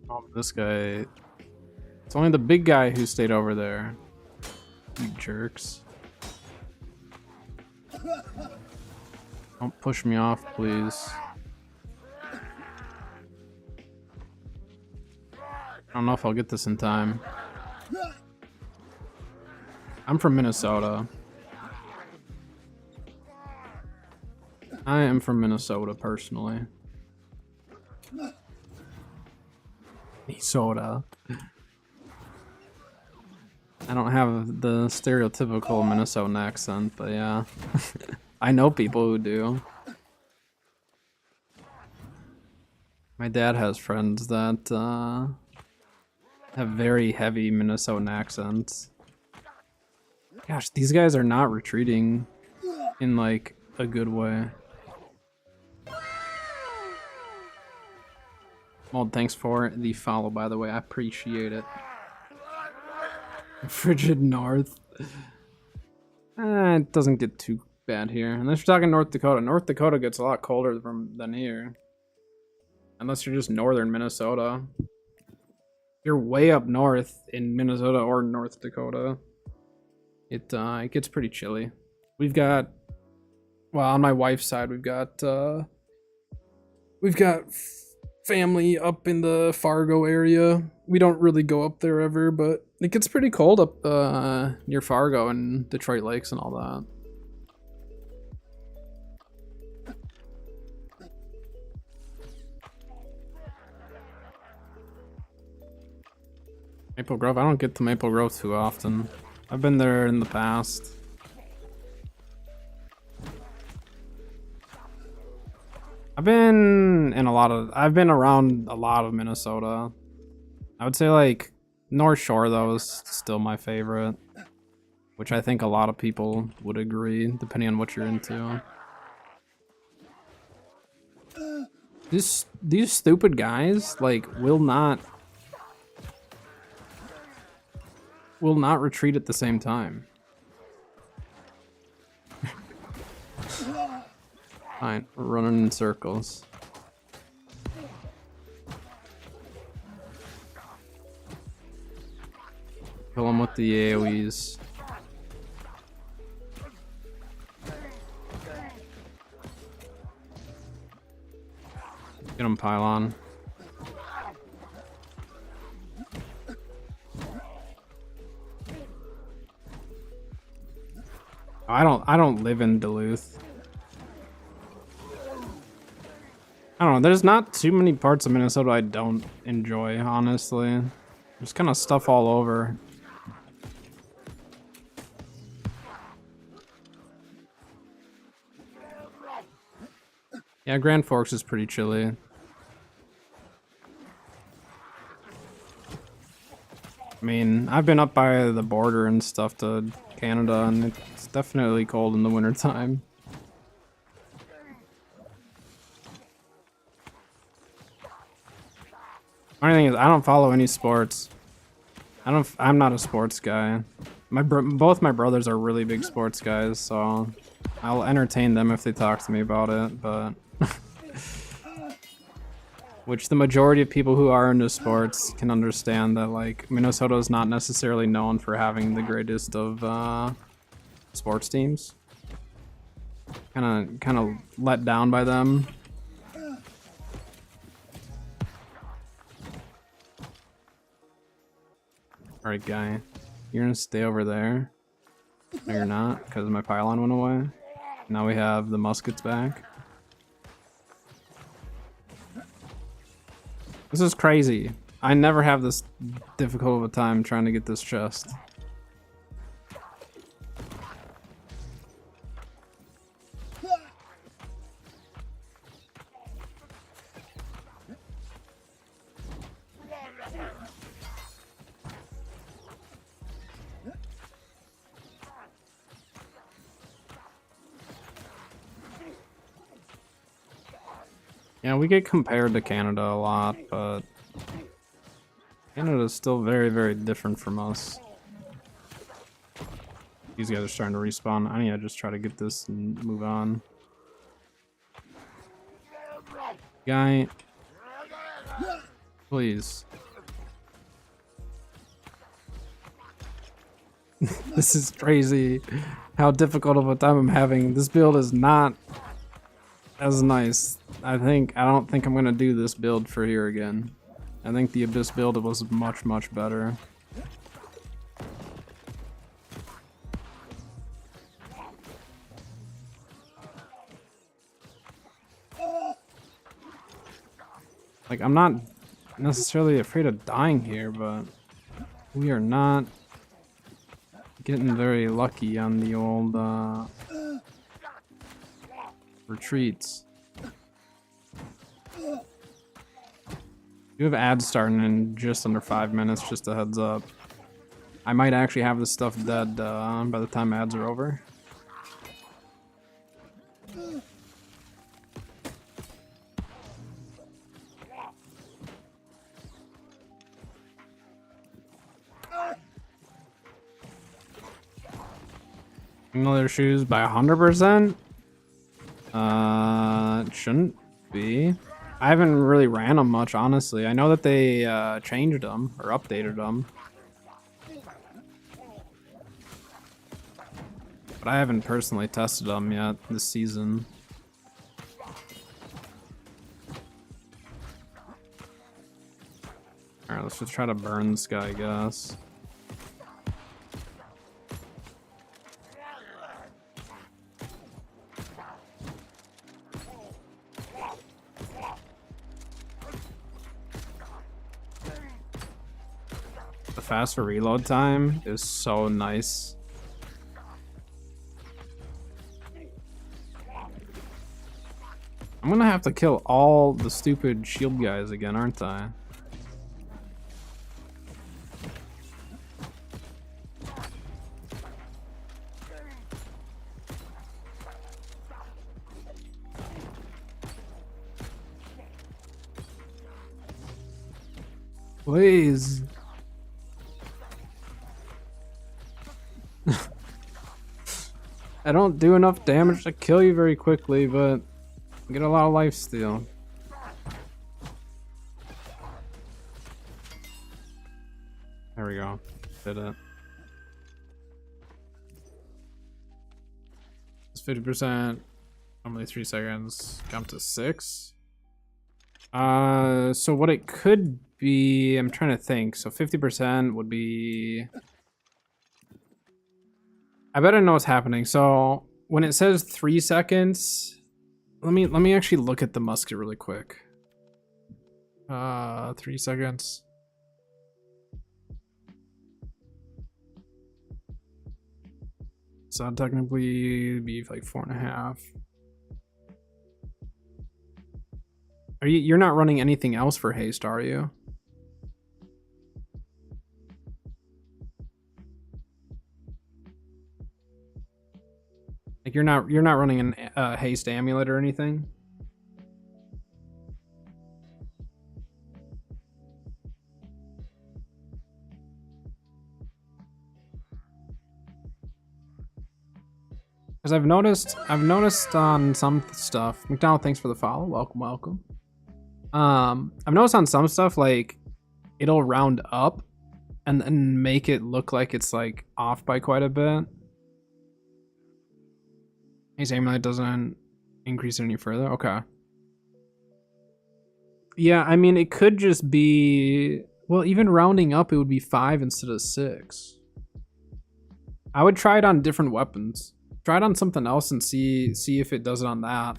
Oh, this guy. It's only the big guy who stayed over there. You jerks. Don't push me off, please. I don't know if I'll get this in time. I'm from Minnesota. I am from Minnesota, personally. Minnesota. I don't have the stereotypical Minnesotan accent, but yeah. I know people who do. My dad has friends that have very heavy Minnesotan accents. Gosh, these guys are not retreating in like a good way. Well, thanks for the follow, by the way. I appreciate it. Frigid North. It doesn't get too bad here. Unless you're talking North Dakota. North Dakota gets a lot colder than here. Unless you're just northern Minnesota. You're way up north in Minnesota or North Dakota. It gets pretty chilly. We've got, well, on my wife's side, we've got family up in the Fargo area. We don't really go up there ever, but it gets pretty cold up near Fargo and Detroit Lakes and all that. Maple Grove? I don't get to Maple Grove too often. I've been there in the past. I've been around a lot of Minnesota. I would say like North Shore though is still my favorite, which I think a lot of people would agree, depending on what you're into. These stupid guys like will not will not retreat at the same time. Fine, we're running in circles. Kill him with the AoEs. Get him, pylon. I don't live in Duluth. I don't know, there's not too many parts of Minnesota I don't enjoy, honestly. There's kind of stuff all over. Yeah, Grand Forks is pretty chilly. I mean, I've been up by the border and stuff to Canada, and it's definitely cold in the wintertime. Funny thing is, I don't follow any sports. I'm not a sports guy. Both my brothers are really big sports guys, so I'll entertain them if they talk to me about it, but which the majority of people who are into sports can understand that, like, Minnesota is not necessarily known for having the greatest of sports teams. Kind of let down by them. Alright, guy. You're gonna stay over there. No, you're not, because my pylon went away. Now we have the muskets back. This is crazy. I never have this difficult of a time trying to get this chest. Yeah, we get compared to Canada a lot, but Canada is still very, very different from us. These guys are starting to respawn. I need to just try to get this and move on. Guy, please. This is crazy how difficult of a time I'm having. This build is not as nice. I don't think I'm gonna do this build for here again. I think the Abyss build was much, much better. Like, I'm not necessarily afraid of dying here, but we are not getting very lucky on the old retreats. You have ads starting in just under 5 minutes, just a heads up. I might actually have this stuff dead by the time ads are over. Another shoes by 100%? It shouldn't be. I haven't really ran them much, honestly. I know that they changed them or updated them, but I haven't personally tested them yet this season. Alright, let's just try to burn this guy, I guess. Faster reload time is so nice. I'm gonna have to kill all the stupid shield guys again, aren't I? Please. I don't do enough damage to kill you very quickly, but I get a lot of life steal. There we go. Did it. It's 50%. Normally 3 seconds. Jump to 6. So what it could be, I'm trying to think. So 50% would be. I better know what's happening. So when it says 3 seconds, let me actually look at the musket really quick. 3 seconds. So that'd technically be like 4.5. You're not running anything else for haste, are you? Like you're not running an haste amulet or anything? Because I've noticed on some stuff. McDonald, thanks for the follow. Welcome. I've noticed on some stuff like it'll round up and then make it look like it's like off by quite a bit. His amulet doesn't increase it any further. Okay. Yeah, I mean it could just be, well, even rounding up it would be 5 instead of 6. I would try it on different weapons. Try it on something else and see if it does it on that.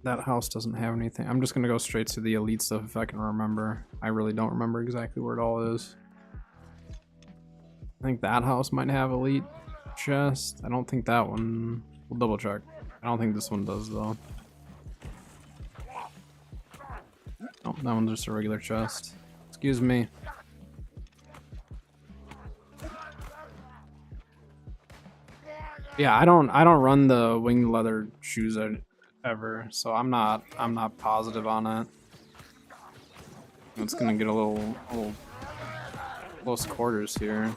That house doesn't have anything. I'm just gonna go straight to the elite stuff if I can remember. I really don't remember exactly where it all is. I think that house might have elite chest. I don't think that one. We'll double check. I don't think this one does though. Oh, that one's just a regular chest. Excuse me. Yeah, I don't run the winged leather shoes ever, so I'm not positive on it. It's gonna get a little close quarters here.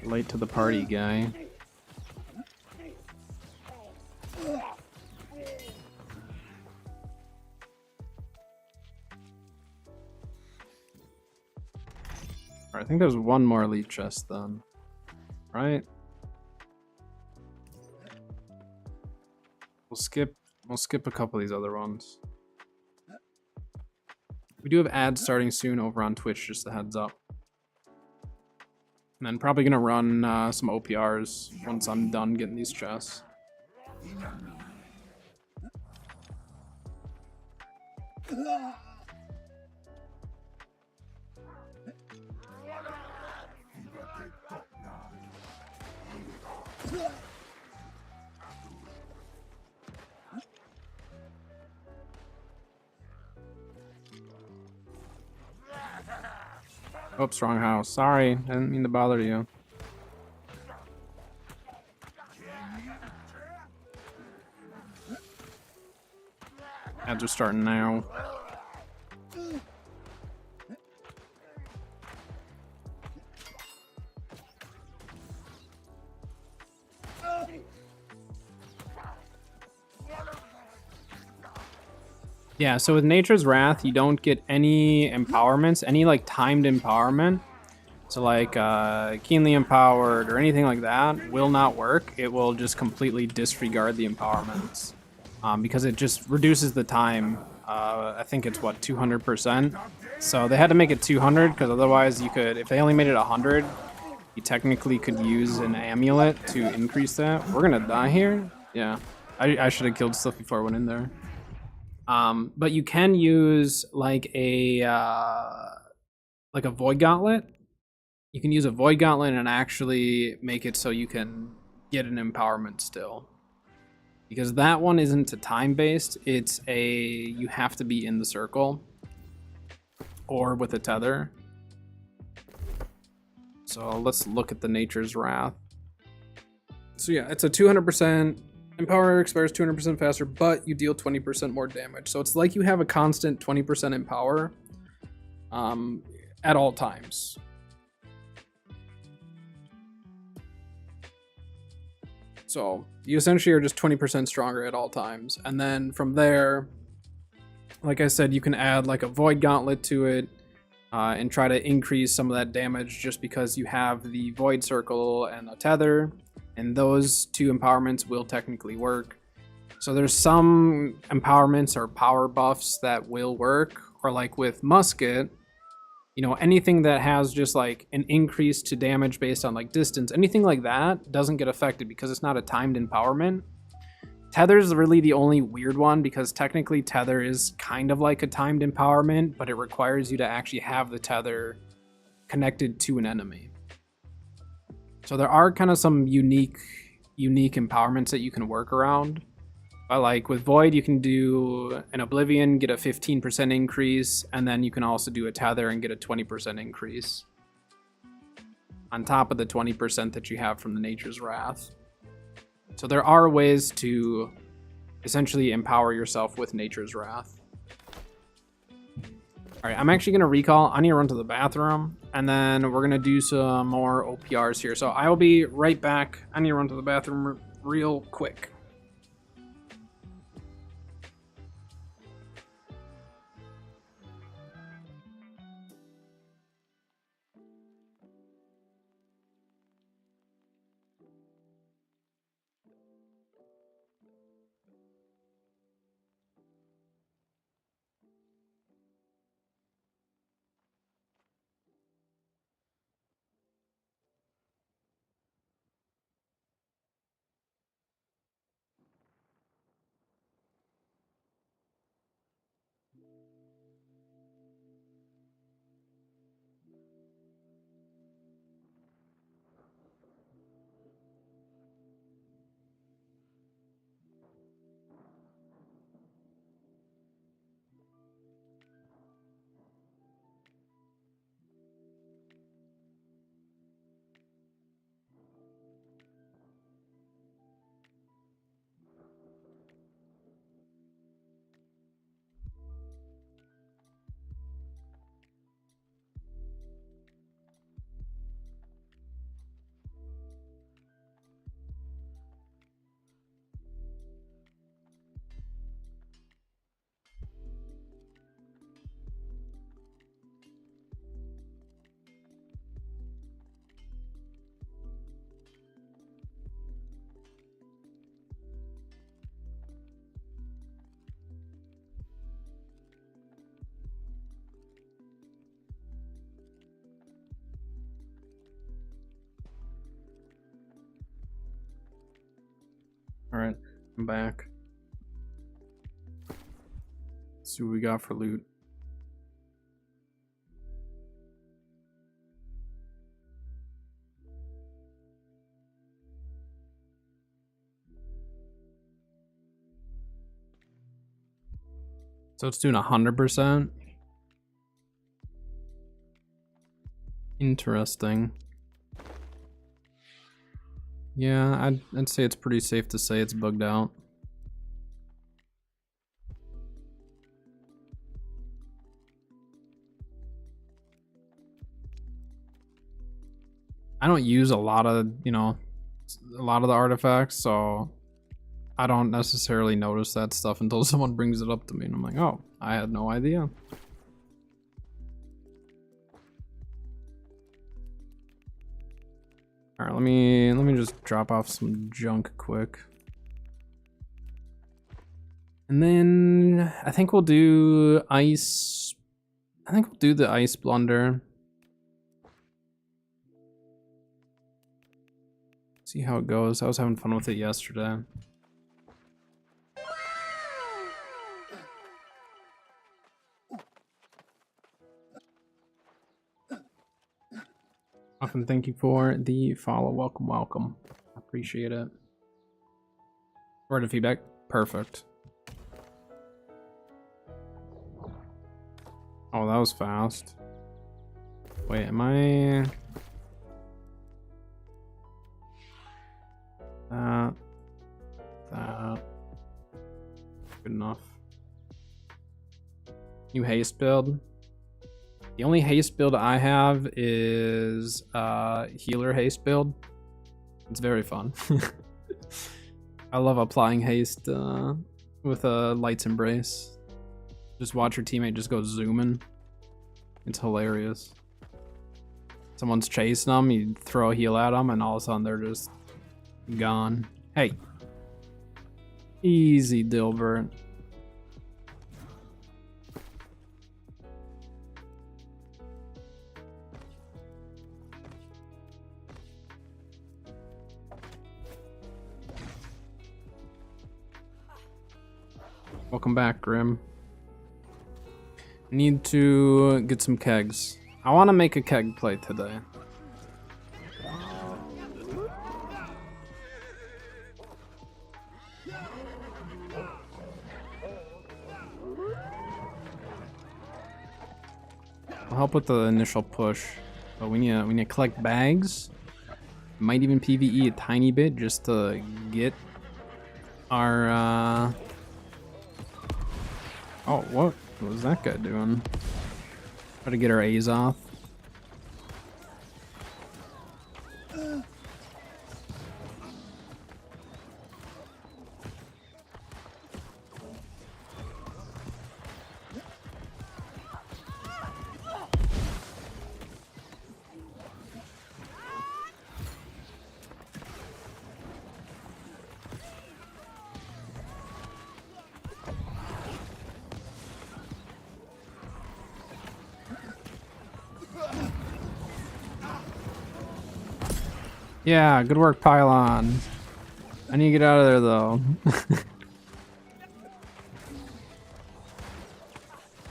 Late to the party, guy. Alright, I think there's one more elite chest then. Right? We'll skip a couple of these other ones. We do have ads starting soon over on Twitch, just a heads up. And then probably gonna run some OPRs once I'm done getting these chests. Oops, wrong house. Sorry, I didn't mean to bother you. Ads are starting now. Yeah, so with Nature's Wrath, you don't get any empowerments, any like timed empowerment. So like keenly empowered or anything like that will not work. It will just completely disregard the empowerments because it just reduces the time. I think it's what, 200%. So they had to make it 200 because otherwise you could, if they only made it 100, you technically could use an amulet to increase that. We're gonna die here. Yeah, I should have killed stuff before I went in there. But you can use like a void gauntlet. you can use a Void Gauntlet and actually make it so you can get an empowerment still. Because that one isn't a time-based, it's you have to be in the circle or with a tether. So let's look at the Nature's Wrath. So yeah, it's a 200%, empower expires 200% faster, but you deal 20% more damage. So it's like you have a constant 20% empower at all times. So you essentially are just 20% stronger at all times. And then from there, like I said, you can add like a Void Gauntlet to it and try to increase some of that damage just because you have the Void Circle and a Tether. And those two empowerments will technically work. So there's some empowerments or power buffs that will work. Or like with Musket, you know, anything that has just like an increase to damage based on like distance, anything like that doesn't get affected because it's not a timed empowerment. Tether is really the only weird one because technically Tether is kind of like a timed empowerment, but it requires you to actually have the Tether connected to an enemy. So there are kind of some unique empowerments that you can work around. But like with Void, you can do an Oblivion, get a 15% increase, and then you can also do a Tether and get a 20% increase on top of the 20% that you have from the Nature's Wrath. So there are ways to essentially empower yourself with Nature's Wrath. All right, I'm actually gonna recall. I need to run to the bathroom, and then we're gonna do some more OPRs here. So I will be right back. I need to run to the bathroom real quick. All right, I'm back. Let's see what we got for loot. So it's doing 100%. Interesting. Yeah, I'd say it's pretty safe to say it's bugged out. I don't use a lot of, you know, a lot of the artifacts, so I don't necessarily notice that stuff until someone brings it up to me and I'm like, oh, I had no idea. All right, let me just drop off some junk quick. And then I think we'll do ice. I think we'll do the ice blunder. See how it goes. I was having fun with it yesterday. Often thank you for the follow. Welcome, welcome. Appreciate it. Word of feedback. Perfect. Oh, that was fast. Wait, am I... That. Good enough. New haste build. The only haste build I have is healer haste build. It's very fun. I love applying haste with a Light's Embrace. Just watch your teammate just go zooming. It's hilarious. Someone's chasing them, you throw a heal at them, and all of a sudden they're just gone. Hey. Easy, Dilbert. Welcome back, Grim. Need to get some kegs. I want to make a keg play today. I'll help with the initial push, but we need to collect bags. Might even PvE a tiny bit just to get our Oh, what was that guy doing? Try to get our A's off. Yeah, good work, Pylon. I need to get out of there, though.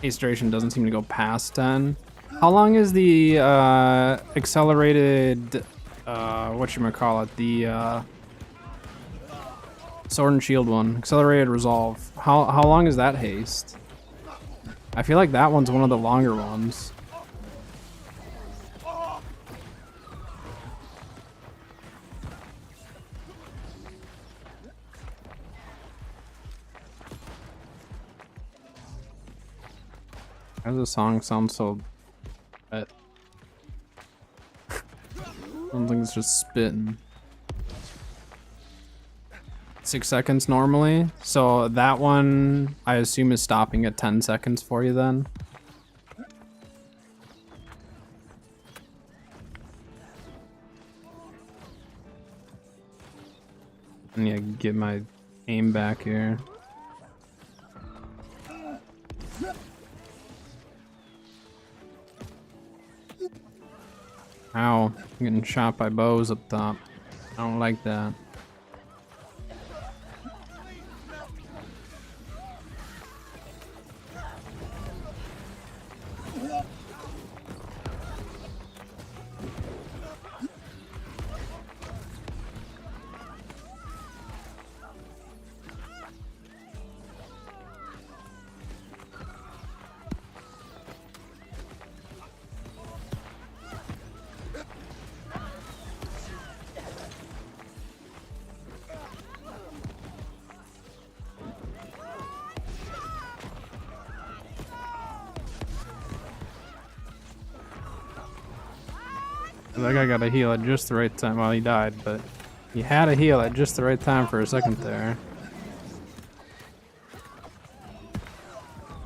Haste duration doesn't seem to go past 10. How long is the accelerated, whatchamacallit, the Sword and Shield one? Accelerated Resolve. How long is that haste? I feel like that one's one of the longer ones. How does the song sound so wet? I don't think it's just spitting. 6 seconds normally, so that one I assume is stopping at 10 seconds for you then. I need to get my aim back here. Ow, I'm getting shot by bows up top. I don't like that. That guy got a heal at just the right time. Well, he died, but he had a heal at just the right time for a second there.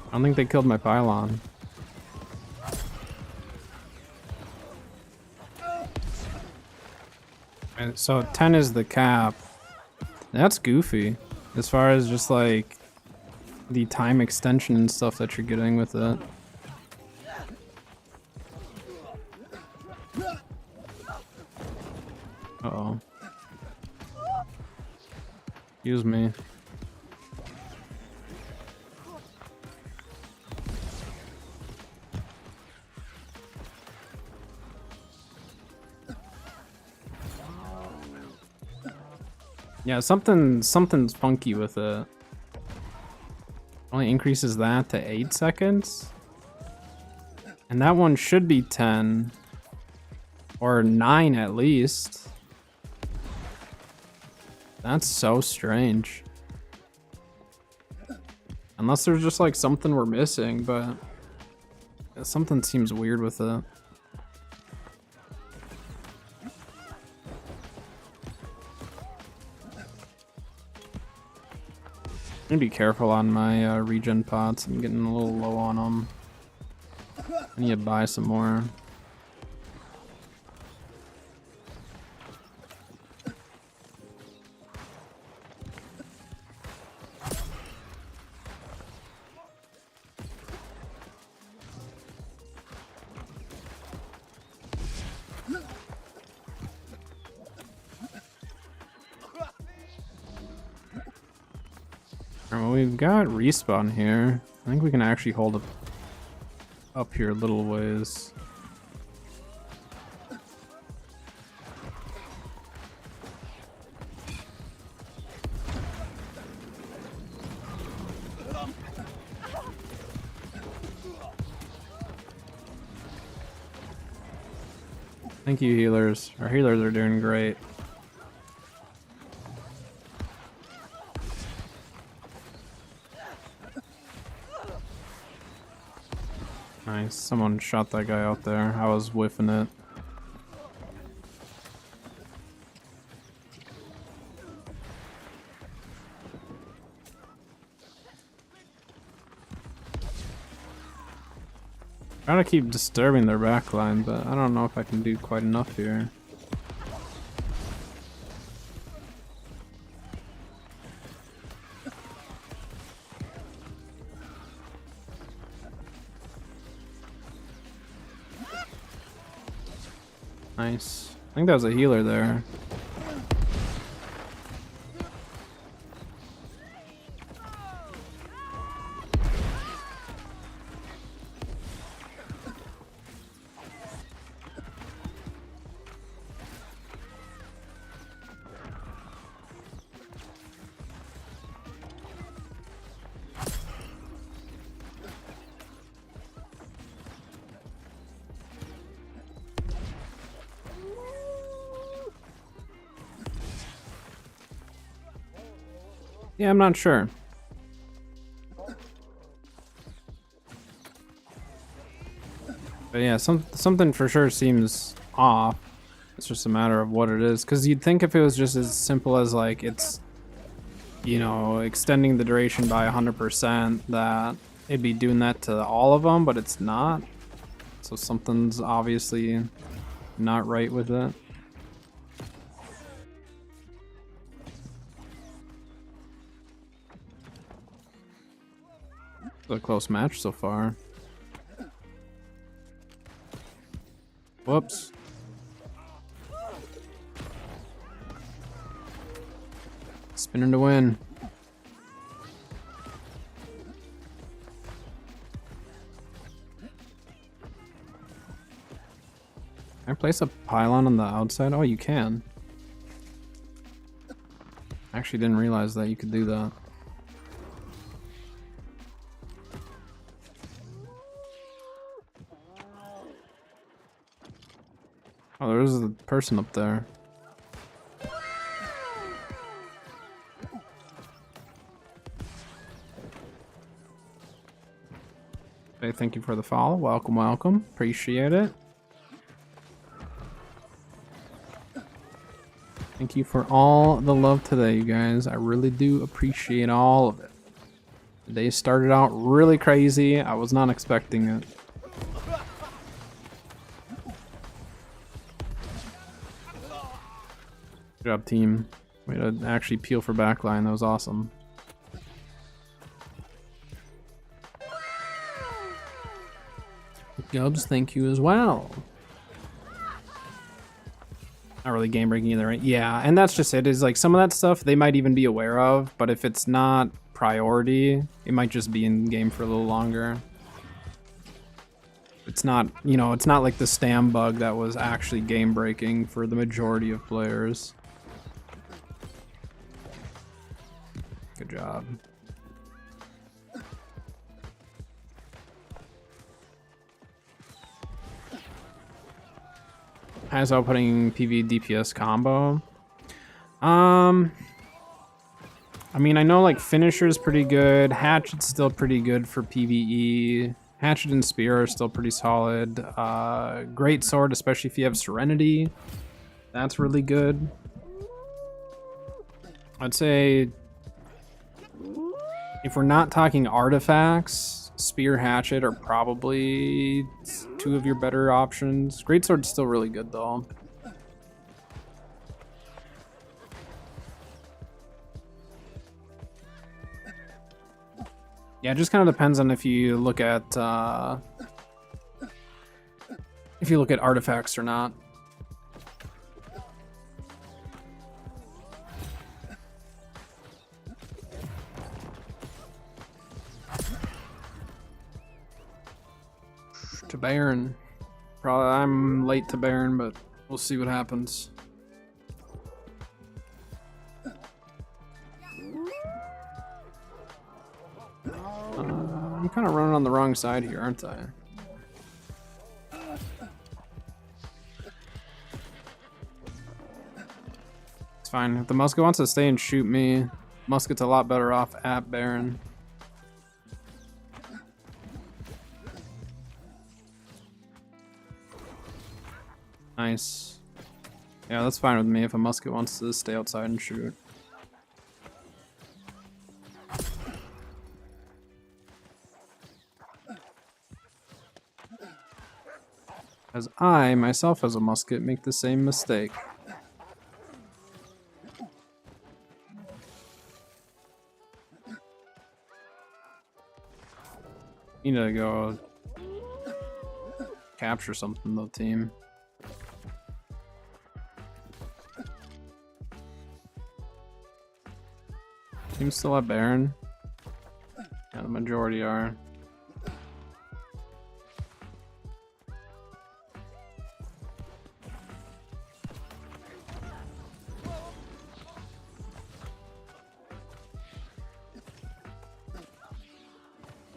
I don't think they killed my pylon. And so 10 is the cap. That's goofy. As far as just like the time extension and stuff that you're getting with it. Uh-oh. Excuse me. Yeah, something's funky with it. Only increases that to 8 seconds. And that one should be 10. Or 9 at least. That's so strange. Unless there's just like something we're missing, but something seems weird with it. I'm gonna be careful on my regen pots. I'm getting a little low on them. I need to buy some more. Alright, well, we've got respawn here. I think we can actually hold up here a little ways. Thank you, healers. Our healers are doing great. Nice. Someone shot that guy out there. I was whiffing it. Trying to keep disturbing their backline, but I don't know if I can do quite enough here. Nice. I think that was a healer there. Yeah, I'm not sure. But yeah, something for sure seems off. It's just a matter of what it is. Because you'd think if it was just as simple as like it's, you know, extending the duration by 100%, that it'd be doing that to all of them, but it's not. So something's obviously not right with it. A close match so far. Whoops. Spinning to win. Can I place a pylon on the outside? Oh, you can. I actually didn't realize that you could do that. Oh, there's a person up there. Hey, thank you for the follow. Welcome, welcome. Appreciate it. Thank you for all the love today, you guys. I really do appreciate all of it. The day started out really crazy. I was not expecting it. Good job, team. Way to actually peel for backline. That was awesome. Gubs, thank you as well. Not really game breaking either, right? Yeah, and that's just it. Is like some of that stuff they might even be aware of, but if it's not priority, it might just be in game for a little longer. It's not, you know, it's not like the stam bug that was actually game breaking for the majority of players. Good job. Highest outputting PV DPS combo. I mean, I know like Finisher's pretty good. Hatchet's still pretty good for PvE. Hatchet and Spear are still pretty solid. Great Sword, especially if you have Serenity. That's really good. I'd say if we're not talking artifacts, Spear, Hatchet are probably two of your better options. Great Sword's still really good though. Yeah, it just kind of depends on if you look at artifacts or not. To Baron. Probably I'm late to Baron, but we'll see what happens. I'm kind of running on the wrong side here, aren't I? It's fine. If the musket wants to stay and shoot me, musket's a lot better off at Baron. Nice. Yeah, that's fine with me if a musket wants to stay outside and shoot. As I, myself as a musket, make the same mistake. Need to go capture something though, team. Team's still at Baron. Yeah, the majority are.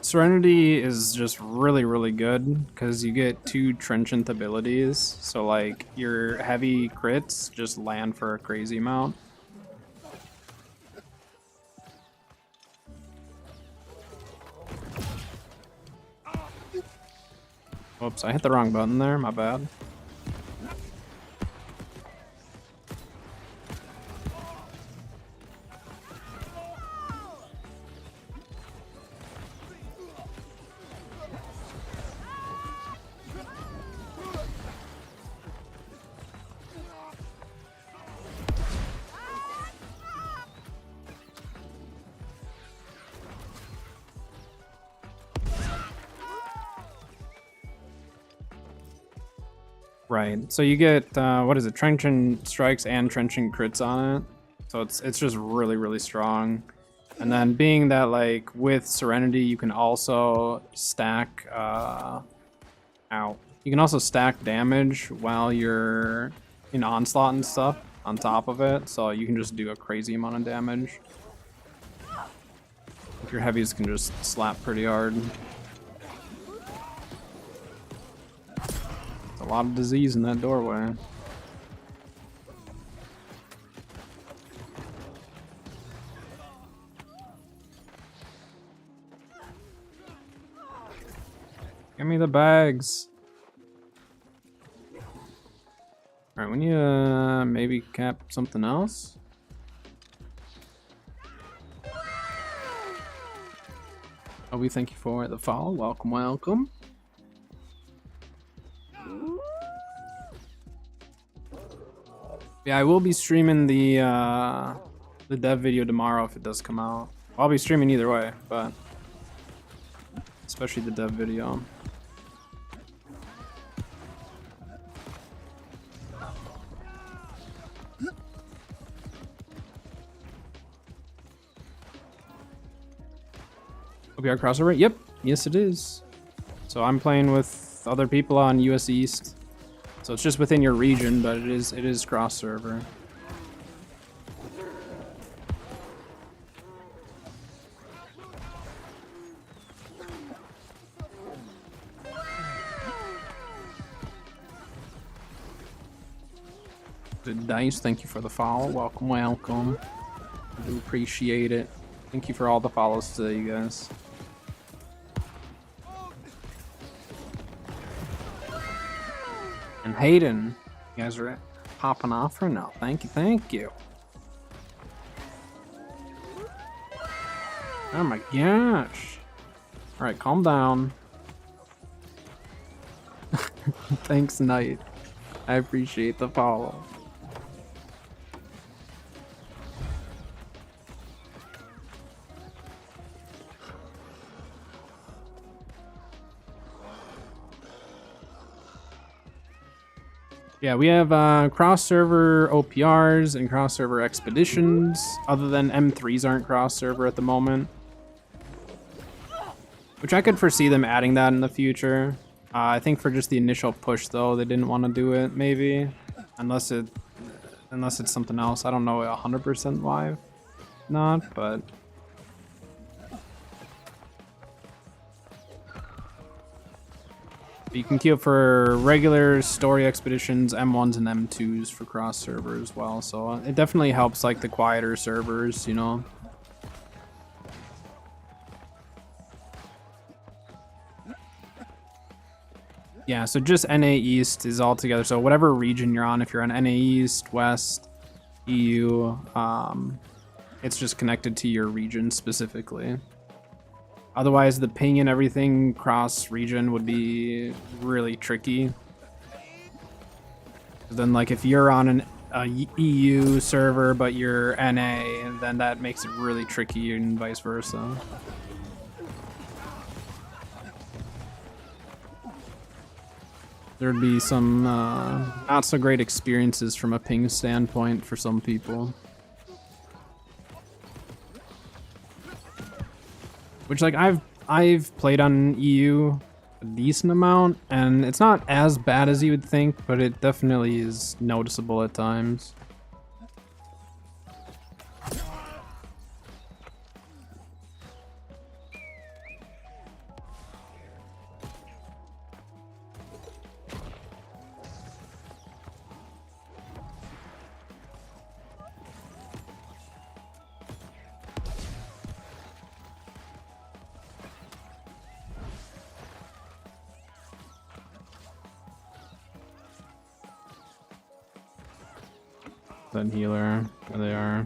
Serenity is just really, really good because you get 2 trenchant abilities. So like your heavy crits just land for a crazy amount. Whoops, I hit the wrong button there, my bad. Right, so you get, what is it, trenchant strikes and trenchant crits on it. So it's just really, really strong. And then being that, like, with Serenity, you can also stack, You can also stack damage while you're in Onslaught and stuff on top of it. So you can just do a crazy amount of damage. Your heavies can just slap pretty hard. A lot of disease in that doorway. Give me the bags. Alright, we need to maybe cap something else. Oh, we thank you for the follow. Welcome, welcome. Yeah, I will be streaming the dev video tomorrow if it does come out. I'll be streaming either way, but especially the dev video. OPR crossover? Yep, yes it is. So I'm playing with other people on US East. So it's just within your region, but it is cross server. Good Dice, thank you for the follow. Welcome, welcome. I do appreciate it. Thank you for all the follows today, you guys. And Hayden, you guys are popping off right now. Thank you, thank you. Oh my gosh. Alright, calm down. Thanks, Knight. I appreciate the follow. Yeah, we have cross-server OPRs and cross-server expeditions. Other than M3s aren't cross-server at the moment. Which I could foresee them adding that in the future. I think for just the initial push, though, they didn't want to do it, maybe. Unless it's something else. I don't know 100% why not, but... You can queue up for regular story expeditions, M1s and M2s for cross server as well. So it definitely helps like the quieter servers, you know. Yeah, so just NA East is all together. So whatever region you're on, if you're on NA East, West, EU, it's just connected to your region specifically. Otherwise, the ping and everything cross-region would be really tricky. Then, like, if you're on a EU server but you're NA, then that makes it really tricky and vice versa. There'd be some not so great experiences from a ping standpoint for some people. Which, like, I've played on EU a decent amount, and it's not as bad as you would think, but it definitely is noticeable at times. That healer, there they are.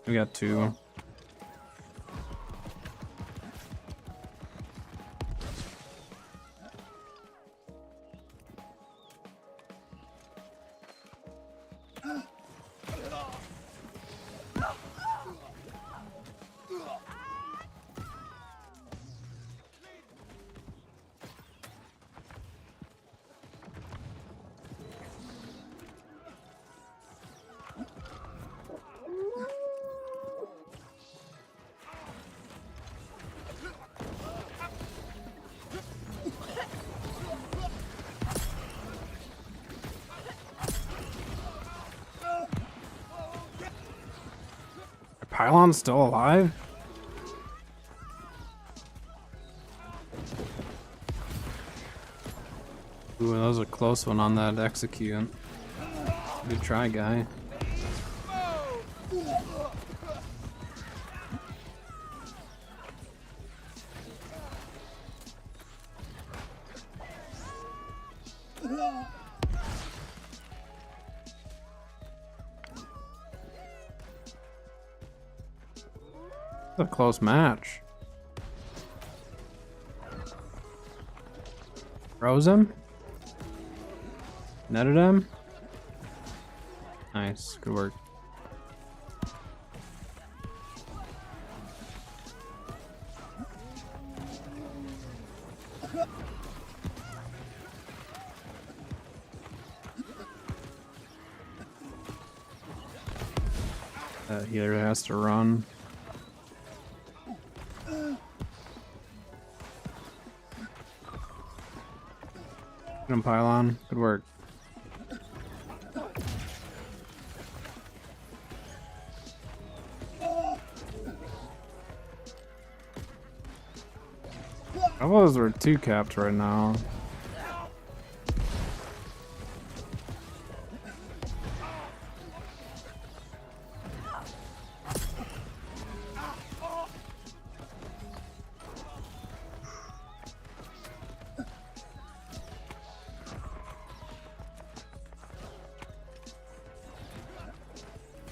We got two. Pylon's still alive? Ooh, that was a close one on that execute. Good try, guy. A close match. Froze him? Netted him? Nice, good work. That healer has to run. Get him, Pylon. Good work. How those are two capped right now.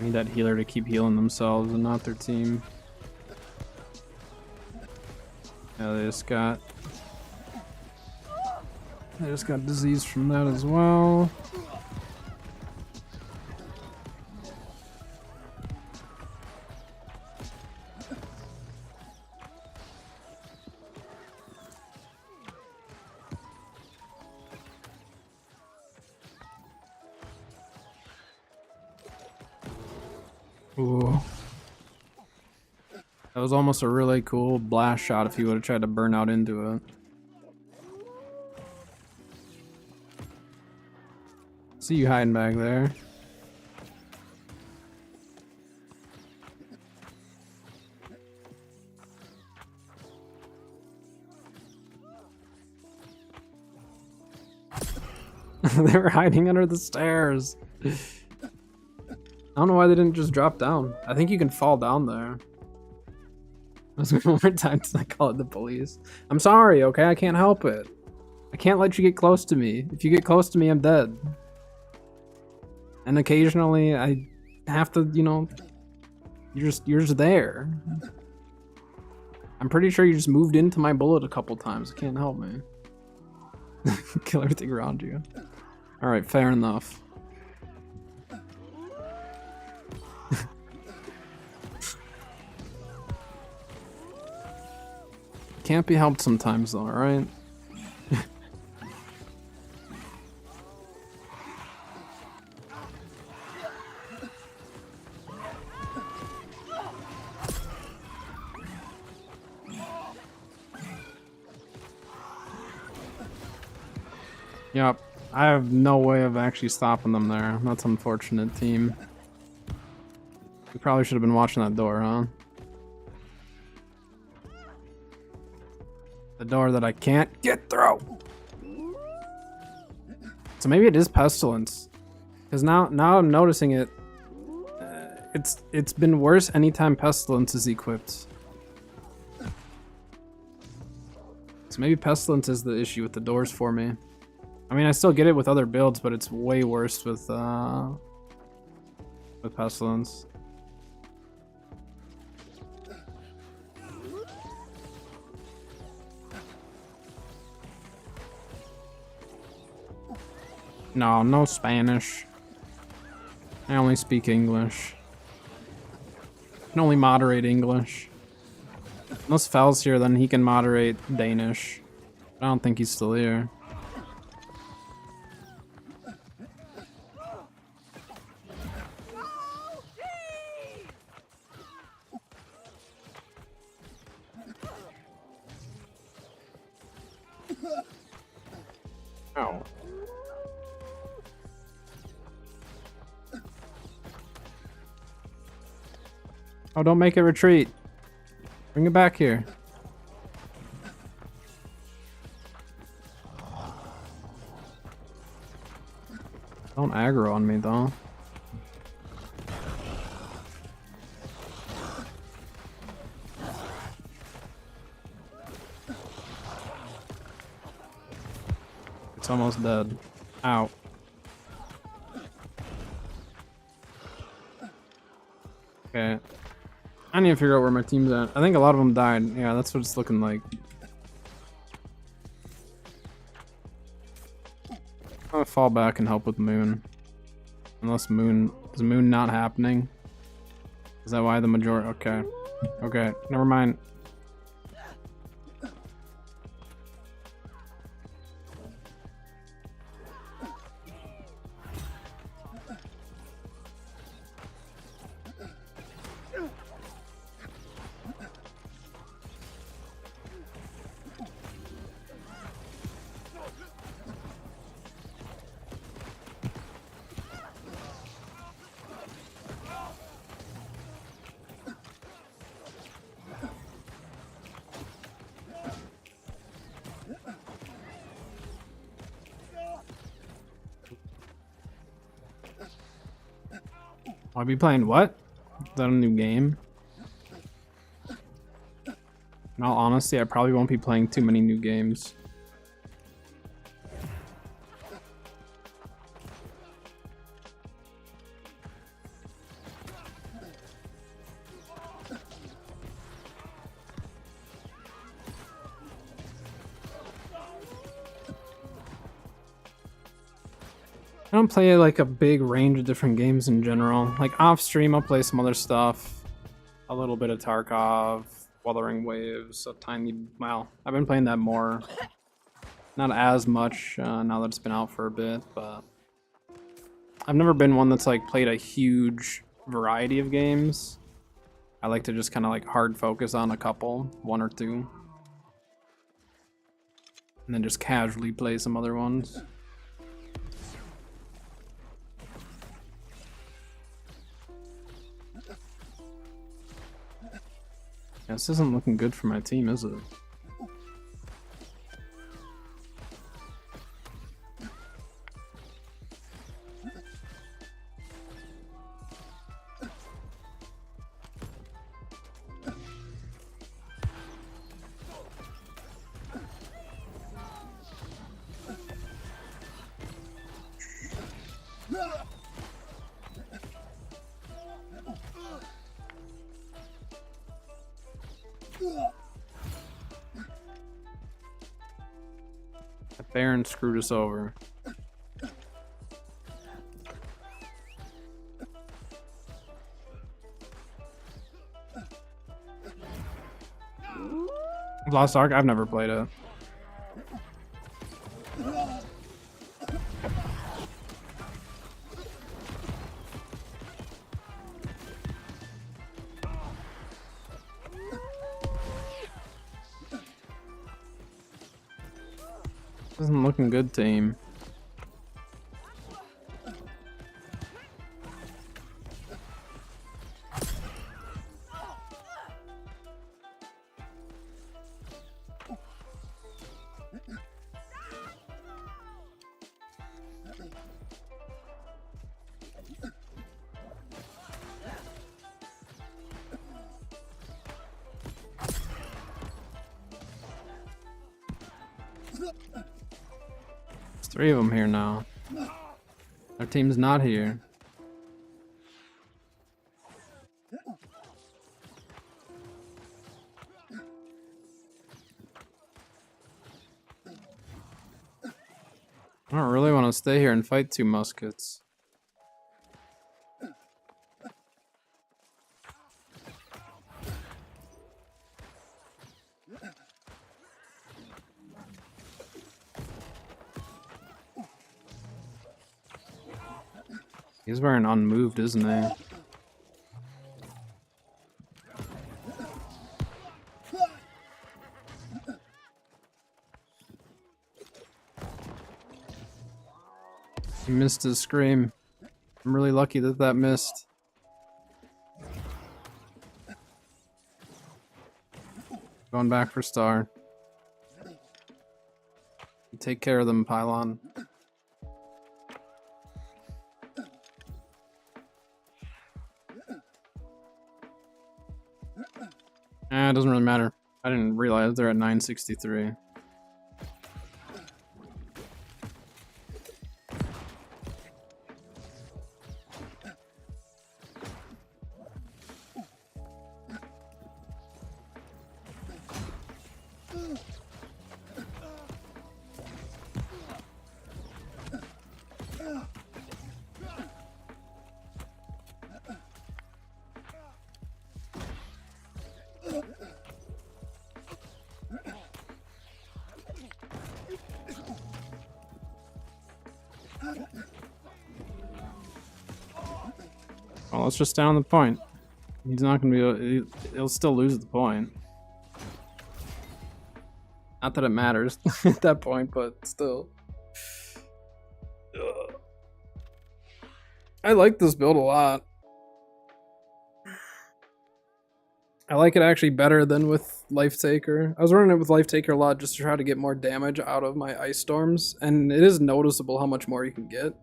I need that healer to keep healing themselves and not their team. Yeah, they just got disease from that as well. Ooh. That was almost a really cool blast shot if he would have tried to burn out into it. See you hiding back there. They were hiding under the stairs. I don't know why they didn't just drop down. I think you can fall down there. Let's go one more time till I call it the police. I'm sorry, okay? I can't help it. I can't let you get close to me. If you get close to me, I'm dead. And occasionally, I have to, you know, you're just there. I'm pretty sure you just moved into my bullet a couple times. I can't help me. Kill everything around you. Alright, fair enough. Can't be helped sometimes though, alright? Yep, I have no way of actually stopping them there. That's unfortunate, team. We probably should have been watching that door, huh? The door that I can't get through! So maybe it is Pestilence. Because now I'm noticing it. It's been worse anytime Pestilence is equipped. So maybe Pestilence is the issue with the doors for me. I mean, I still get it with other builds, but it's way worse with Pestilence. No, no Spanish. I only speak English. I can only moderate English. Unless Fel's here, then he can moderate Danish. I don't think he's still here. Ow. Oh, don't make it retreat. Bring it back here. Don't aggro on me, though. It's almost dead. Ow. Okay. I need to figure out where my team's at. I think a lot of them died. Yeah, that's what it's looking like. I'm gonna fall back and help with Moon. Unless Moon... Is Moon not happening? Is that why the majority... Okay. Okay, never mind. I'll be playing what? Is that a new game? In all honesty, I probably won't be playing too many new games. I don't play like a big range of different games in general. Like off stream, I'll play some other stuff. A little bit of Tarkov, Wuthering Waves, a tiny. Well, I've been playing that more. Not as much now that it's been out for a bit, but I've never been one that's like played a huge variety of games. I like to just kind of like hard focus on a couple, one or two, and then just casually play some other ones. Yeah, this isn't looking good for my team, is it? That Baron screwed us over. Lost Ark? I've never played it. Isn't looking good, team. There's 3 of them here now. Our team's not here. I don't really want to stay here and fight 2 muskets. He's wearing unmoved, isn't he? He missed his scream. I'm really lucky that that missed. Going back for Star. Take care of them, Pylon. It doesn't really matter. I didn't realize they're at 963. Well, let's just stay on the point. He's not gonna be. He'll still lose the point. Not that it matters at that point, but still. Ugh. I like this build a lot. I like it actually better than with Life Taker. I was running it with Life Taker a lot just to try to get more damage out of my ice storms, and it is noticeable how much more you can get.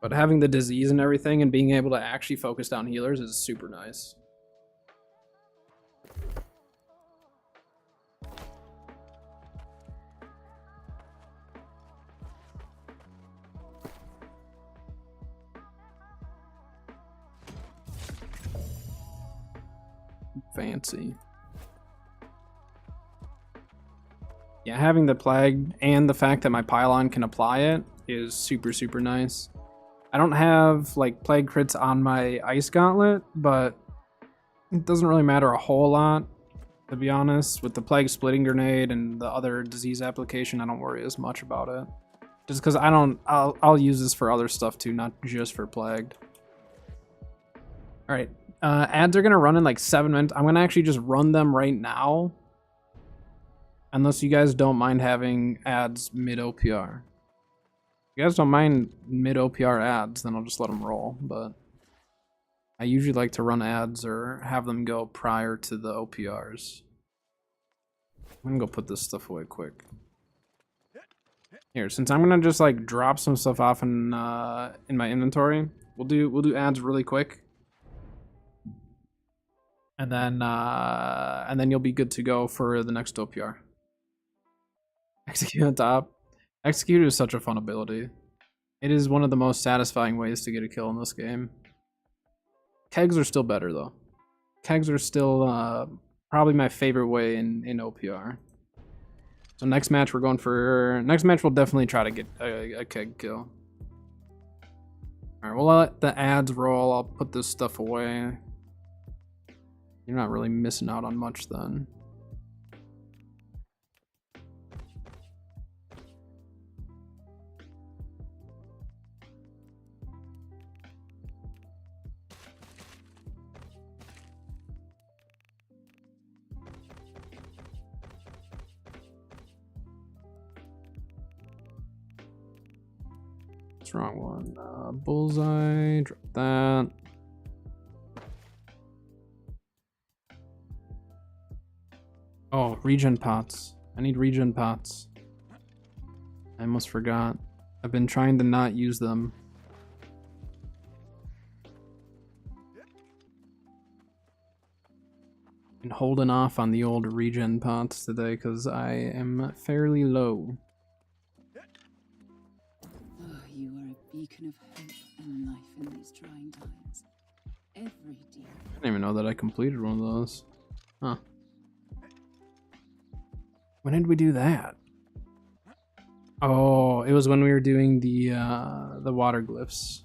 But having the disease and everything and being able to actually focus down healers is super nice. Fancy. Yeah, having the plague and the fact that my pylon can apply it is super, super nice. I don't have like plague crits on my ice gauntlet, but it doesn't really matter a whole lot, to be honest. With the plague splitting grenade and the other disease application, I don't worry as much about it. Just because I'll use this for other stuff too, not just for plagued. All right, ads are gonna run in like 7 minutes. I'm gonna actually just run them right now. Unless you guys don't mind having ads mid OPR. If you guys don't mind mid OPR ads, then I'll just let them roll, but I usually like to run ads or have them go prior to the OPRs. I'm gonna go put this stuff away quick. Here, since I'm gonna just like drop some stuff off in my inventory, we'll do ads really quick. And then you'll be good to go for the next OPR. Execute on top. Execute is such a fun ability. It is one of the most satisfying ways to get a kill in this game. Kegs are still better though. Kegs are still probably my favorite way in OPR. So next match we're going for... Next match we'll definitely try to get a keg kill. Alright, we'll let the ads roll. I'll put this stuff away. You're not really missing out on much then. What's wrong one? Bullseye, drop that. Oh, regen pots. I need regen pots. I almost forgot. I've been trying to not use them. Been holding off on the old regen pots today because I am fairly low. You are a beacon of hope and life in these trying times. Every deed. I didn't even know that I completed one of those. Huh. When did we do that? Oh, it was when we were doing the water glyphs.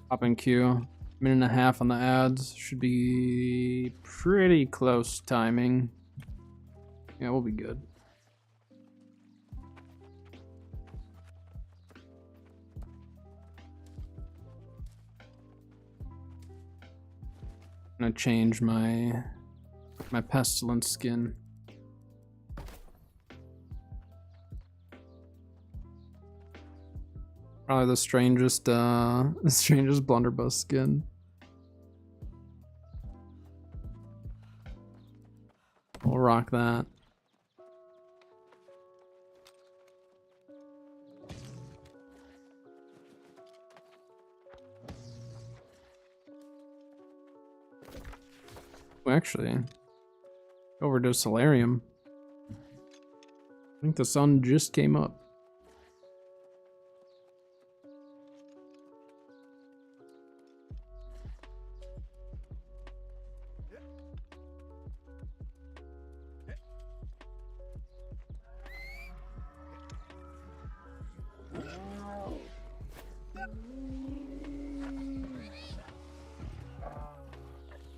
Hop in queue. Minute and a half on the ads. Should be pretty close timing. Yeah, we'll be good. I'm gonna change my pestilence skin. Probably the strangest blunderbuss skin. We'll rock that. Oh, actually, over to Solarium. I think the sun just came up.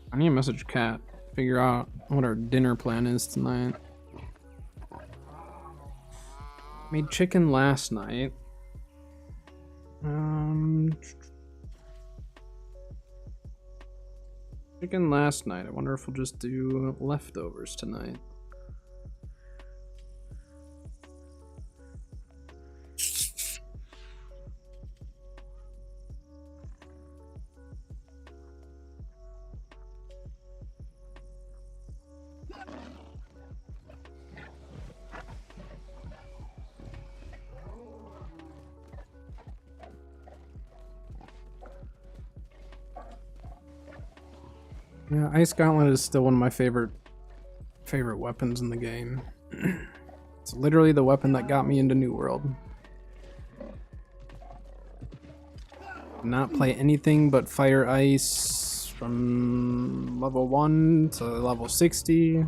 I need to message Kat, figure out what our dinner plan is tonight. Made chicken last night. Chicken last night. I wonder if we'll just do leftovers tonight. Yeah, Ice Gauntlet is still one of my favorite weapons in the game. It's literally the weapon that got me into New World. not play anything but Fire Ice from level 1 to level 60.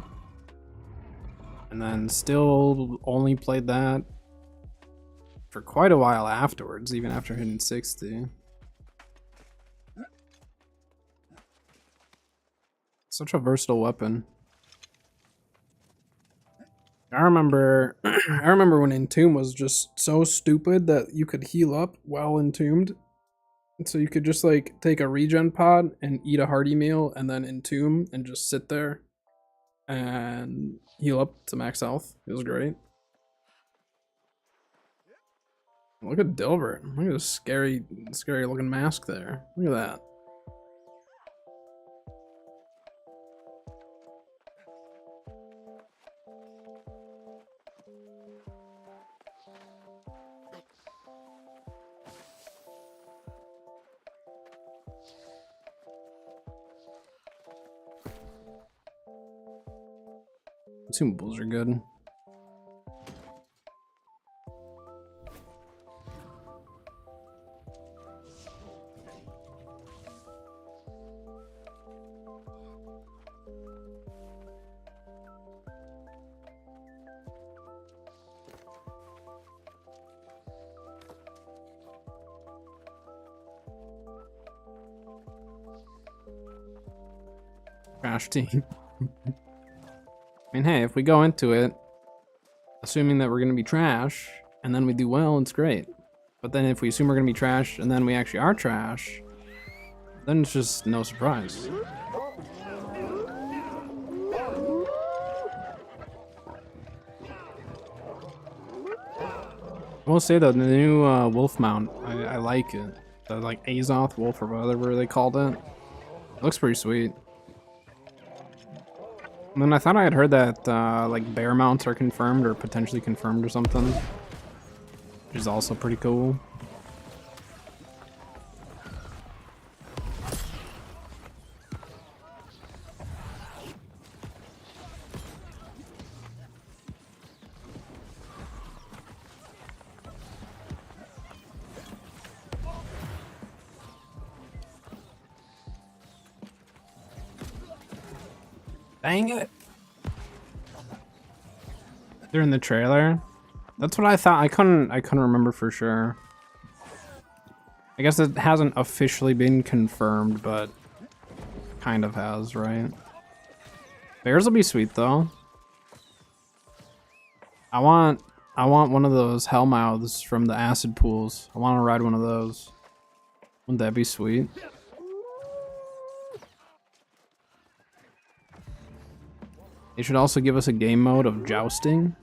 And then still only played that for quite a while afterwards, even after hitting 60. Such a versatile weapon. I remember when Entomb was just so stupid that you could heal up while entombed. And so you could just like take a regen pod and eat a hearty meal and then entomb and just sit there and heal up to max health. It was great. Look at Dilbert. Look at this scary looking mask there. Look at that. Consumables are good. Crash team. I mean, hey, if we go into it assuming that we're going to be trash, and then we do well, it's great. But then if we assume we're going to be trash, and then we actually are trash, then it's just no surprise. I will say though, the new wolf mount, I like it. The like Azoth wolf or whatever they called it. It looks pretty sweet. And then I thought I had heard that like bear mounts are confirmed or potentially confirmed or something, which is also pretty cool. Dang it. During the trailer? That's what I thought. I couldn't remember for sure. I guess it hasn't officially been confirmed, but kind of has, right? Bears will be sweet though. I want one of those hellmouths from the acid pools. I want to ride one of those. Wouldn't that be sweet? They should also give us a game mode of jousting.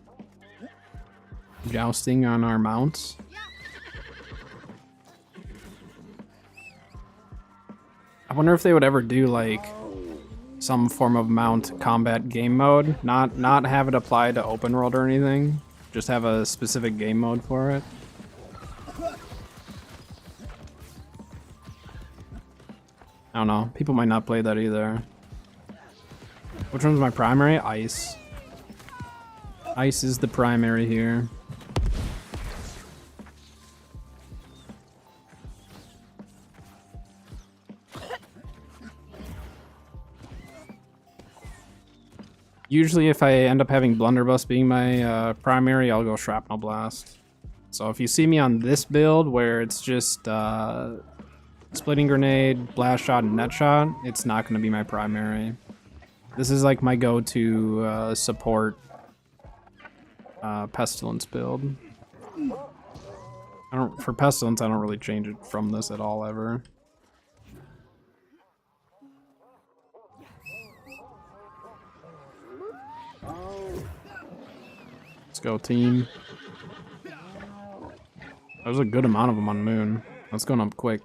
Jousting on our mounts. I wonder if they would ever do like some form of mount combat game mode. Not have it apply to open world or anything. Just have a specific game mode for it. I don't know. People might not play that either. Which one's my primary? Ice. Ice is the primary here. Usually if I end up having Blunderbuss being my primary, I'll go Shrapnel Blast. So if you see me on this build where it's just Splitting Grenade, Blast Shot, and Net Shot, it's not going to be my primary. This is like my go-to support Pestilence build. For Pestilence, I don't really change it from this at all ever. Let's go, team. There's a good amount of them on Moon. That's going up quick.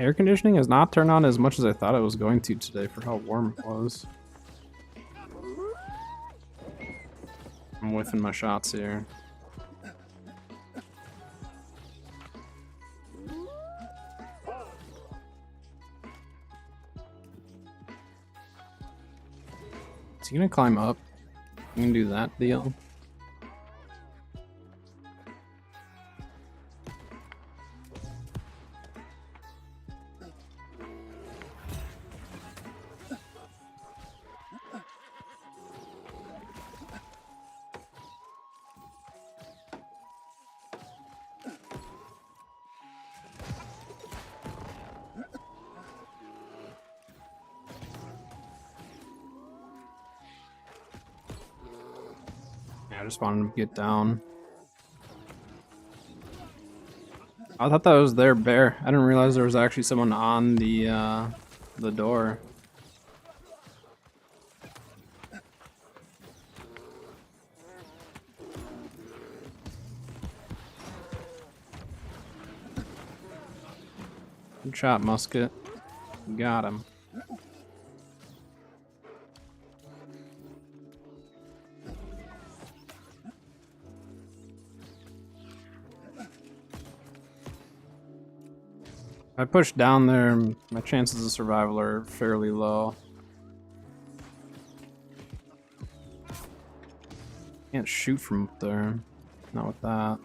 Air conditioning has not turned on as much as I thought it was going to today for how warm it was. I'm whiffing my shots here. Is he gonna climb up? You can do that deal. I just wanted him to get down. I thought that was their bear. I didn't realize there was actually someone on the door. Good shot, musket. Got him. If I push down there, my chances of survival are fairly low. Can't shoot from up there. Not with that.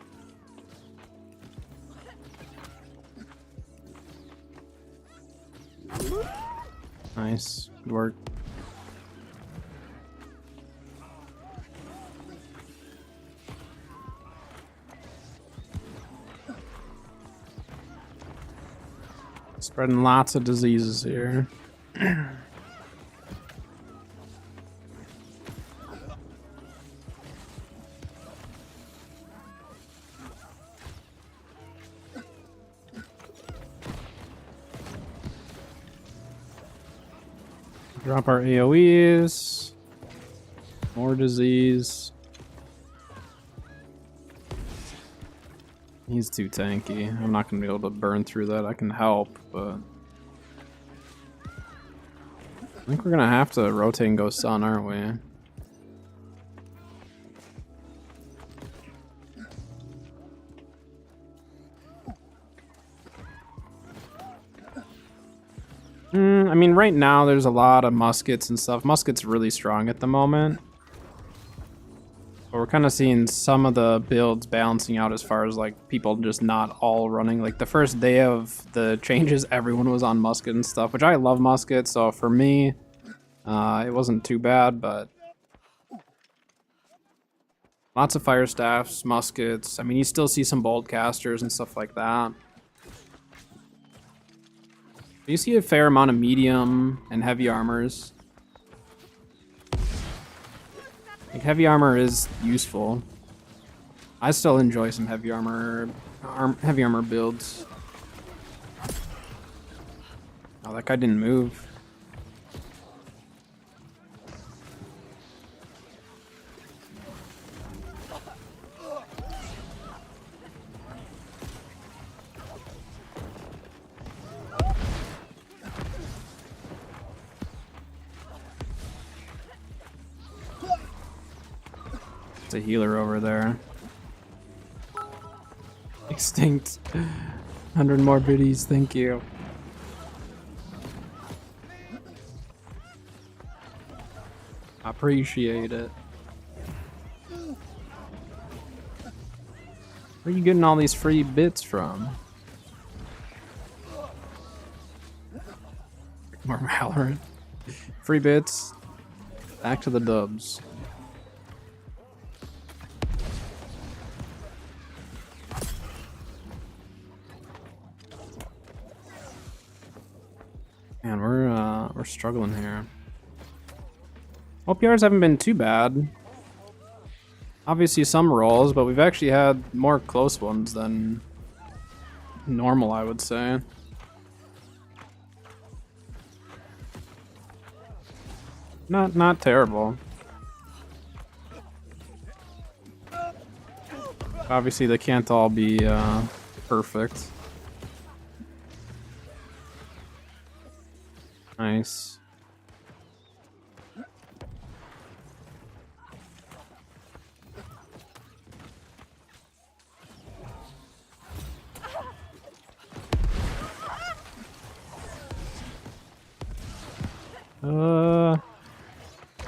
Nice. Good work. Spreading lots of diseases here. Drop our AoEs. More disease. He's too tanky. I'm not gonna be able to burn through that. I can help, but I think we're gonna have to rotate and go sun, aren't we? I mean, right now there's a lot of muskets and stuff. Musket's really strong at the moment. But we're kind of seeing some of the builds balancing out as far as like people just not all running. Like the first day of the changes, everyone was on musket and stuff, which I love musket. So for me, it wasn't too bad, but lots of fire staffs, muskets. I mean, you still see some bolt casters and stuff like that. You see a fair amount of medium and heavy armors. Like heavy armor is useful. I still enjoy some heavy armor builds. Oh, that guy didn't move. It's a healer over there. Extinct. 100 more biddies, thank you. Appreciate it. Where are you getting all these free bits from? More Valorant. Free bits. Back to the dubs. Man, we're struggling here. OPRs haven't been too bad. Obviously some rolls, but we've actually had more close ones than normal, I would say. Not terrible. Obviously they can't all be perfect. Nice.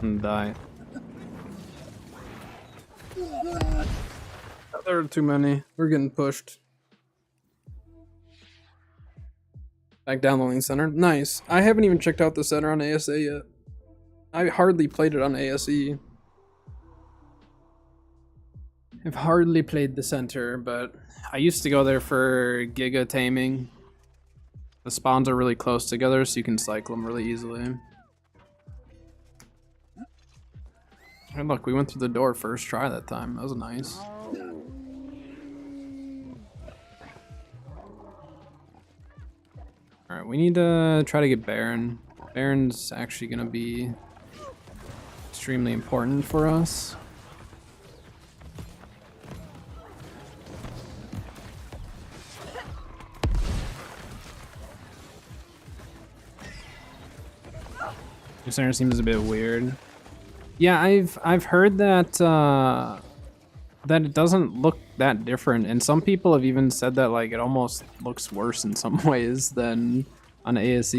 And die. There are too many. We're getting pushed. Back down the lane center. Nice. I haven't even checked out the center on ASA yet. I hardly played it on ASE. I've hardly played the center, but I used to go there for Giga taming. The spawns are really close together, so you can cycle them really easily. And look, we went through the door first try that time. That was nice. Alright, we need to try to get Baron. Baron's actually going to be extremely important for us. Your center seems a bit weird. Yeah, I've heard that that it doesn't look that different, and some people have even said that like it almost looks worse in some ways than on ASE.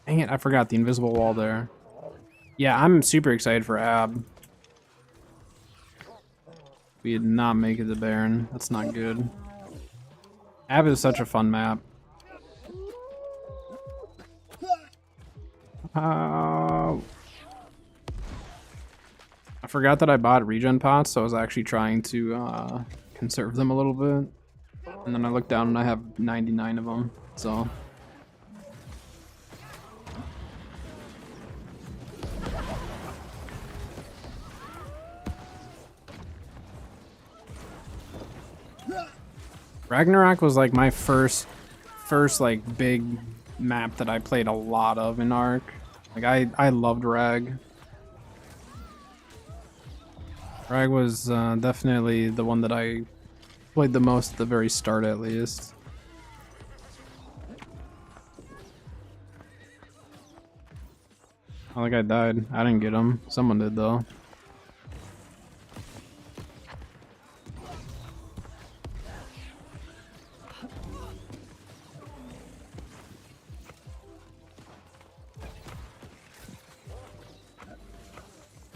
Dang it, I forgot the invisible wall there. Yeah, I'm super excited for Ab. We did not make it to Baron. That's not good. Ab is such a fun map. I forgot that I bought regen pots, so I was actually trying to conserve them a little bit. And then I looked down and I have 99 of them, so. Ragnarok was like my first like big map that I played a lot of in Ark. Like I loved Rag. Rag was definitely the one that I played the most at the very start, at least. I think I died. I didn't get him. Someone did though.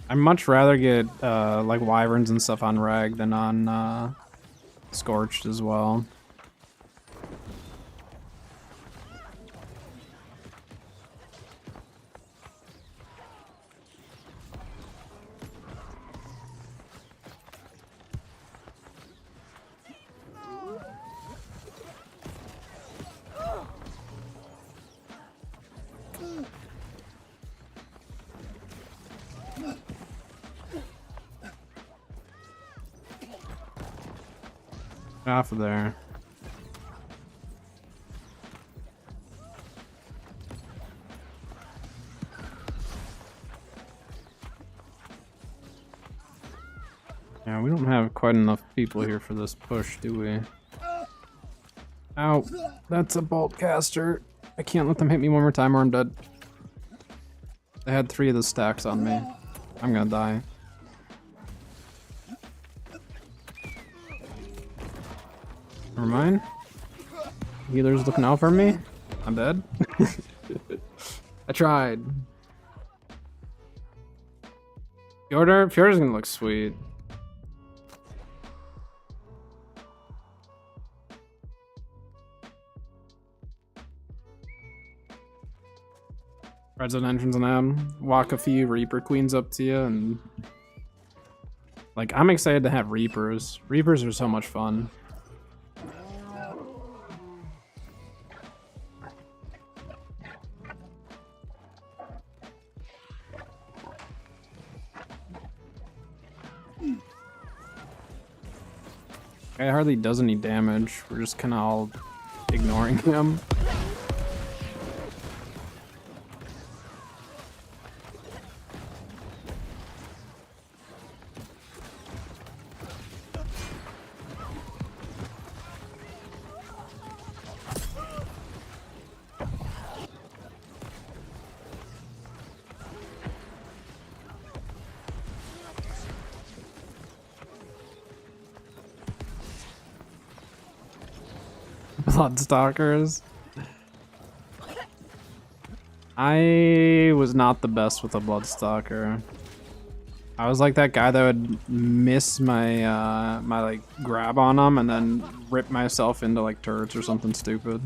I'd much rather get like wyverns and stuff on Rag than on Scorched as well. Off of there. Yeah, we don't have quite enough people here for this push, do we? Ow, that's a bolt caster. I can't let them hit me one more time or I'm dead. They had 3 of the stacks on me. I'm gonna die. Never mind. Healer's looking out for me. I'm dead. I tried. Fjordar's gonna look sweet. Red zone entrance and Ab. Walk a few Reaper Queens up to you and... Like, I'm excited to have Reapers. Reapers are so much fun. Guy hardly does any damage. We're just kind of all ignoring him. Bloodstalkers. I was not the best with a Bloodstalker. I was like that guy that would miss my my like grab on them and then rip myself into like turrets or something stupid.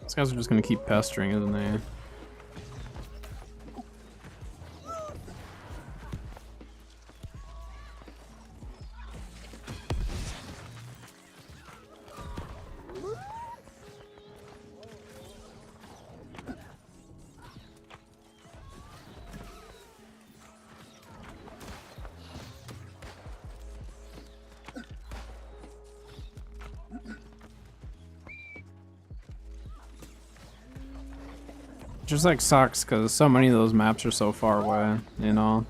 These guys are just gonna keep pestering, isn't they? Just like sucks because so many of those maps are so far away, you know?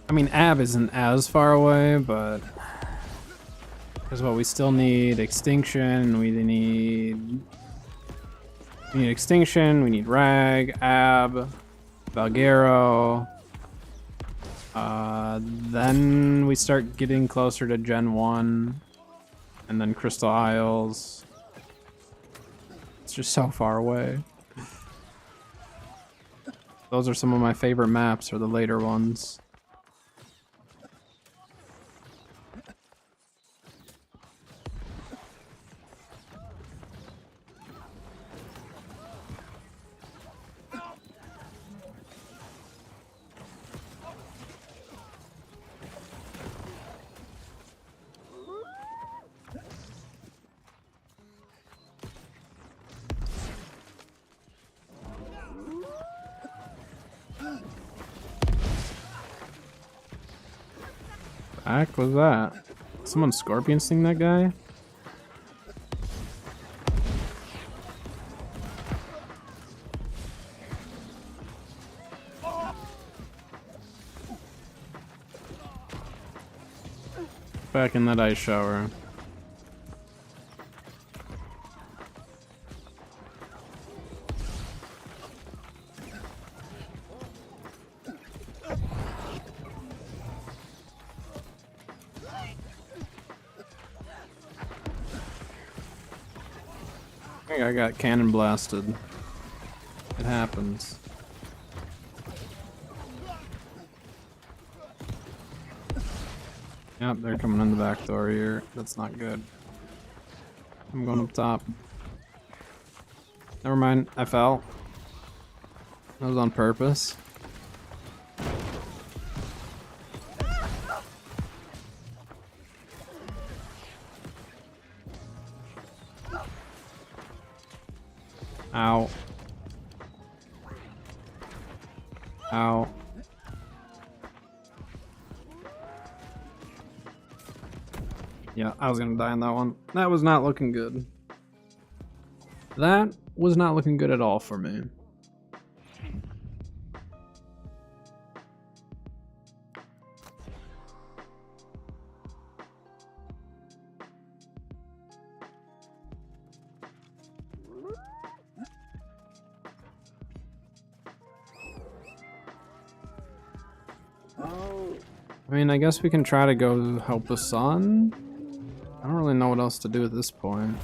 I mean, Ab isn't as far away, but because what we still need extinction, we need extinction, we need Rag, Ab, Valguero. Then we start getting closer to Gen 1, and then Crystal Isles. It's just so far away. Those are some of my favorite maps, or the later ones. The heck was that? Someone scorpion sting that guy? Back in that ice shower. I think I got cannon blasted. It happens. Yep, they're coming in the back door here. That's not good. I'm going up top. Never mind, I fell. That was on purpose. Ow. Ow. Yeah, I was gonna die on that one. That was not looking good. That was not looking good at all for me. I mean, I guess we can try to go help the sun. I don't really know what else to do at this point.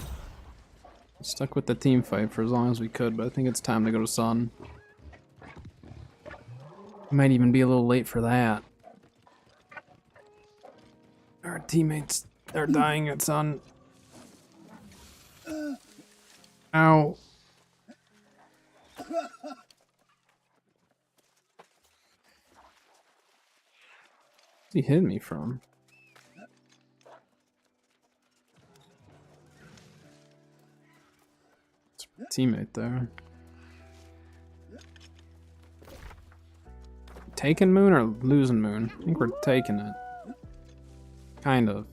Stuck with the team fight for as long as we could, but I think it's time to go to sun. Might even be a little late for that. Our teammates are dying at sun. Ow. Where's he hit me from? Teammate there. Taking moon or losing moon? I think we're taking it. Kind of.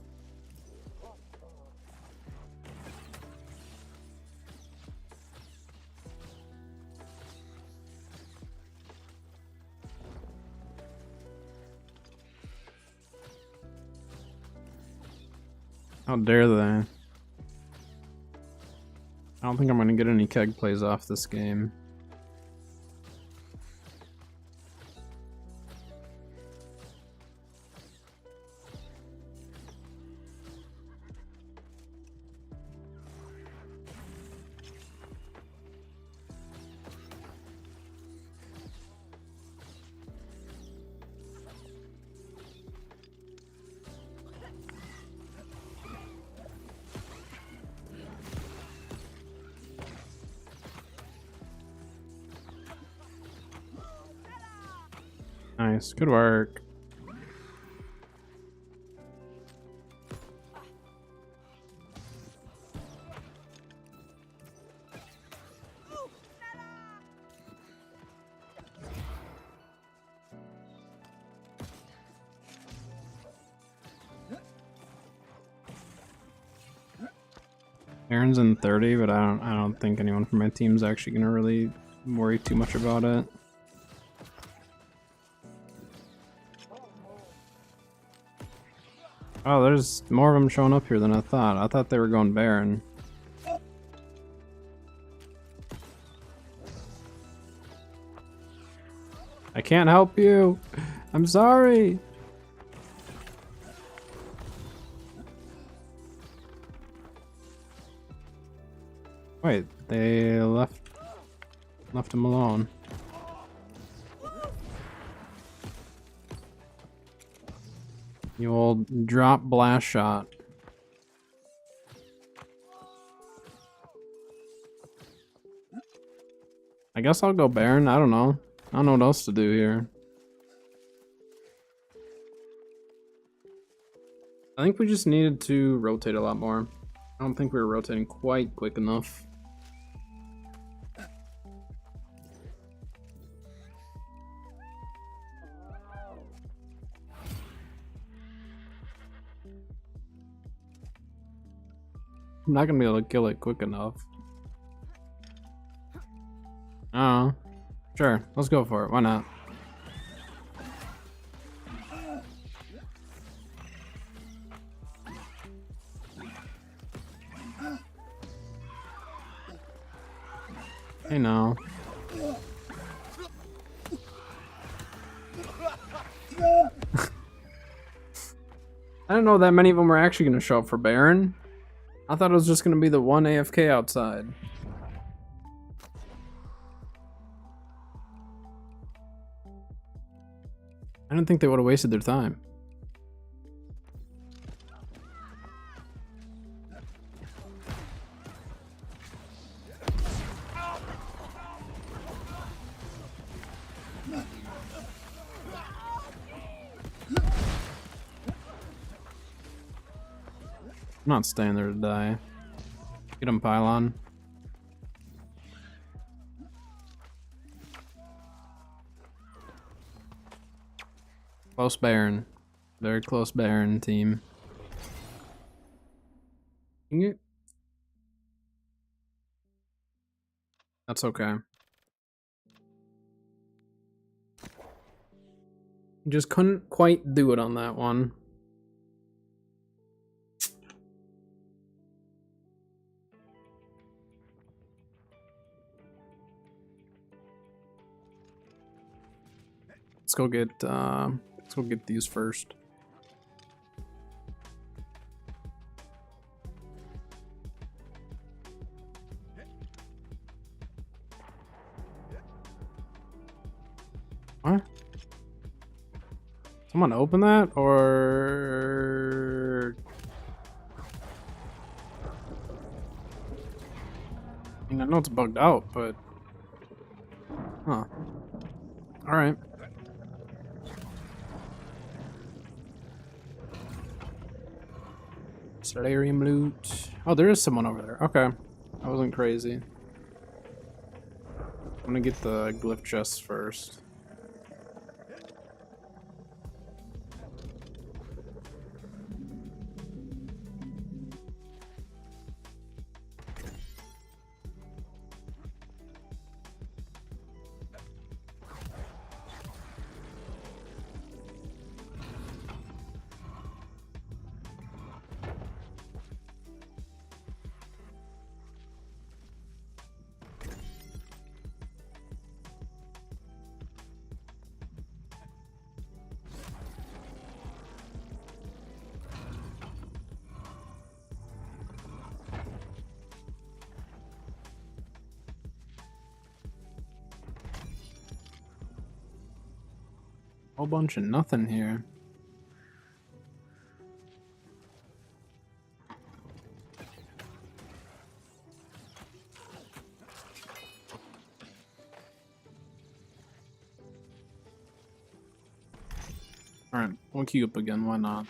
How dare they? I don't think I'm gonna get any keg plays off this game. Nice, good work. Aaron's in 30, but I don't think anyone from my team's actually gonna really worry too much about it. Oh, there's more of them showing up here than I thought. I thought they were going Baron. I can't help you. I'm sorry. Wait, they left him alone. You old drop blast shot. I guess I'll go Baron. I don't know. I don't know what else to do here. I think we just needed to rotate a lot more. I don't think we were rotating quite quick enough. I'm not gonna be able to kill it quick enough. Oh, sure. Let's go for it. Why not? Hey, now. I didn't know that many of them were actually gonna show up for Baron. I thought it was just gonna be the one AFK outside. I didn't think they would have wasted their time. I'm not staying there to die. Get him, Pylon. Close Baron. Very close Baron team. That's okay. Just couldn't quite do it on that one. Let's go get these first. What? Someone open that, or I mean, I know it's bugged out, but huh. All right. Solarium loot. Oh, there is someone over there. Okay. I wasn't crazy. I'm gonna get the glyph chests first. Whole bunch of nothing here. Alright, we'll queue up again, why not?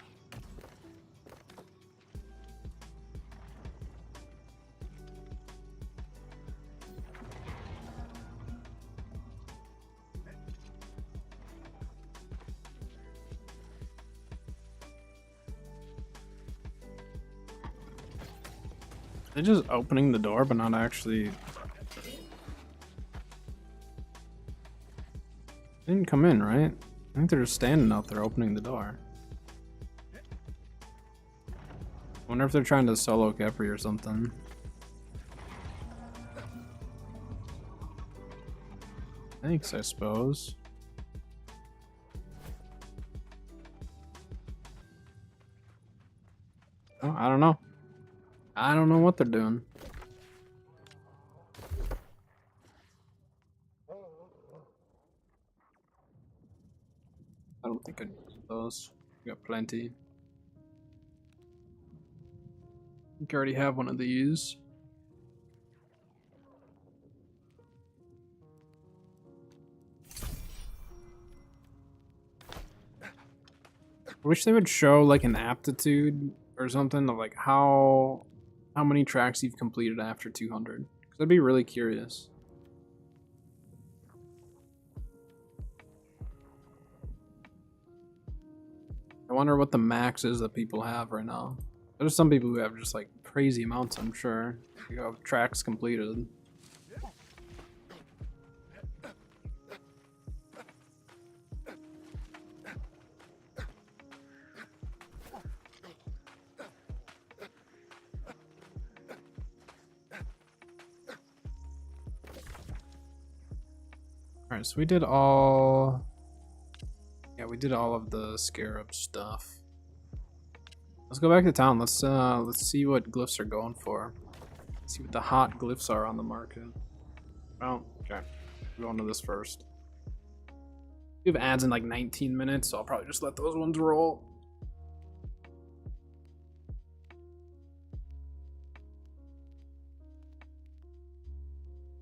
They're just opening the door, but not actually. They didn't come in, right? I think they're just standing out there opening the door. Wonder if they're trying to solo Capri or something. Thanks, I suppose. Oh, I don't know. I don't know what they're doing. I don't think I need those. We got plenty. I think I already have one of these. I wish they would show like an aptitude or something of like how many tracks you've completed after 200. Because I'd be really curious. I wonder what the max is that people have right now. There's some people who have just like crazy amounts, I'm sure. You have tracks completed. Alright, so we did all... Yeah, we did all of the scarab stuff. Let's go back to town. Let's see what glyphs are going for. Let's see what the hot glyphs are on the market. Well, okay. We're going to this first. We have ads in like 19 minutes, so I'll probably just let those ones roll.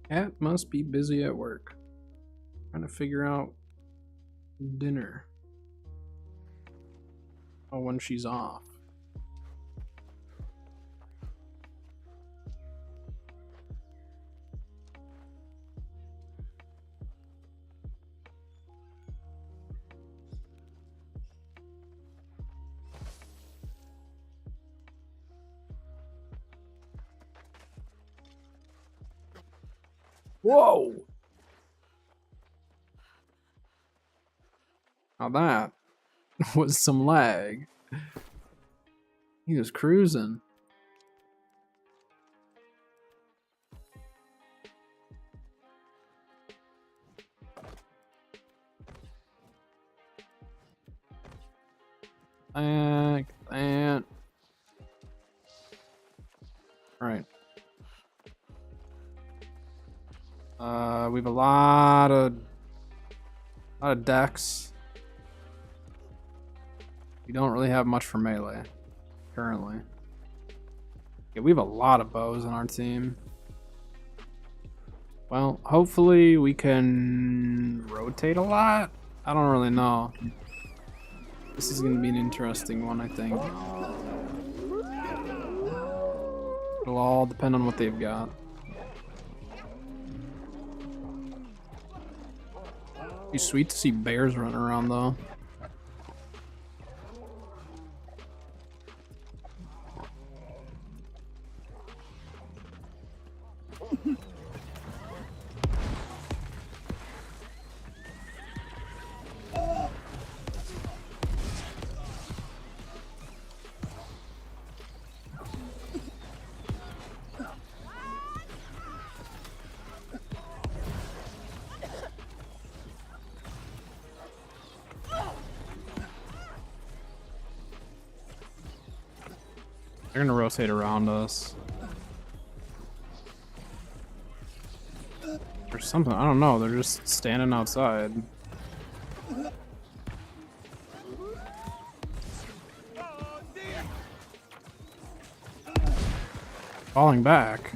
Cat must be busy at work. Trying to figure out dinner. Oh, when she's off. Whoa! Now that was some lag. He was cruising. And right. We have a lot of decks. We don't really have much for melee currently. Yeah, we have a lot of bows on our team. Well, hopefully we can rotate a lot. I don't really know. This is going to be an interesting one, I think. It'll all depend on what they've got. Be sweet to see bears running around though. They're gonna rotate around us. Or something, I don't know, they're just standing outside. Falling back.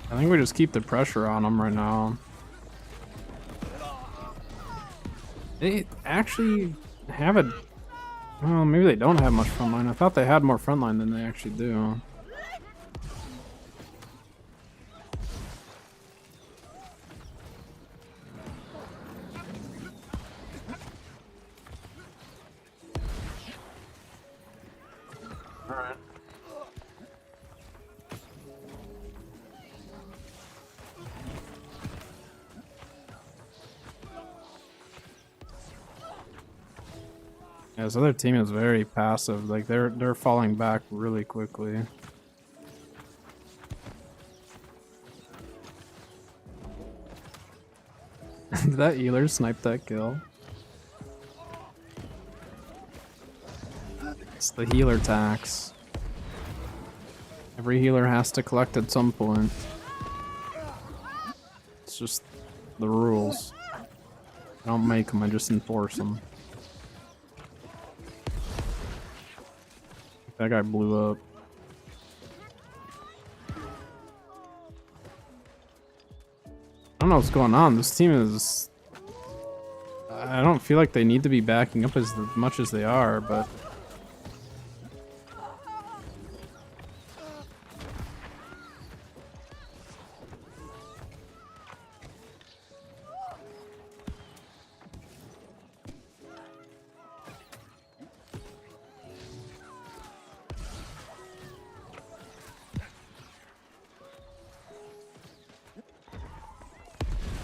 I think we just keep the pressure on them right now. They actually have a... Well, maybe they don't have much frontline. I thought they had more frontline than they actually do. Alright. Yeah, this other team is very passive. Like they're falling back really quickly. Did that healer snipe that kill? It's the healer tax. Every healer has to collect at some point. It's just the rules. I don't make them, I just enforce them. That guy blew up. I don't know what's going on. This team is... I don't feel like they need to be backing up as much as they are, but...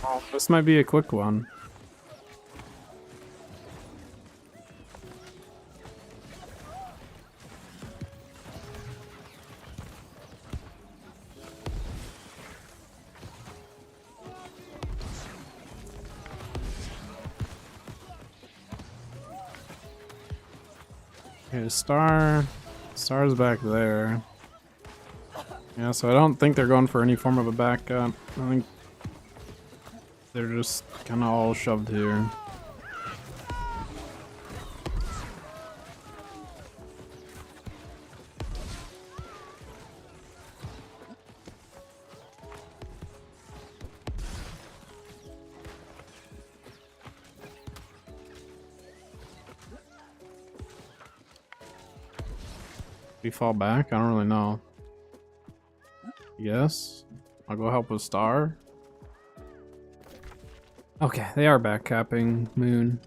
Oh, this might be a quick one. Okay, Star's back there. Yeah, so I don't think they're going for any form of a backup. I think they're just kind of all shoved here. We fall back? I don't really know. Yes. I'll go help with Star. Okay, they are back capping Moon.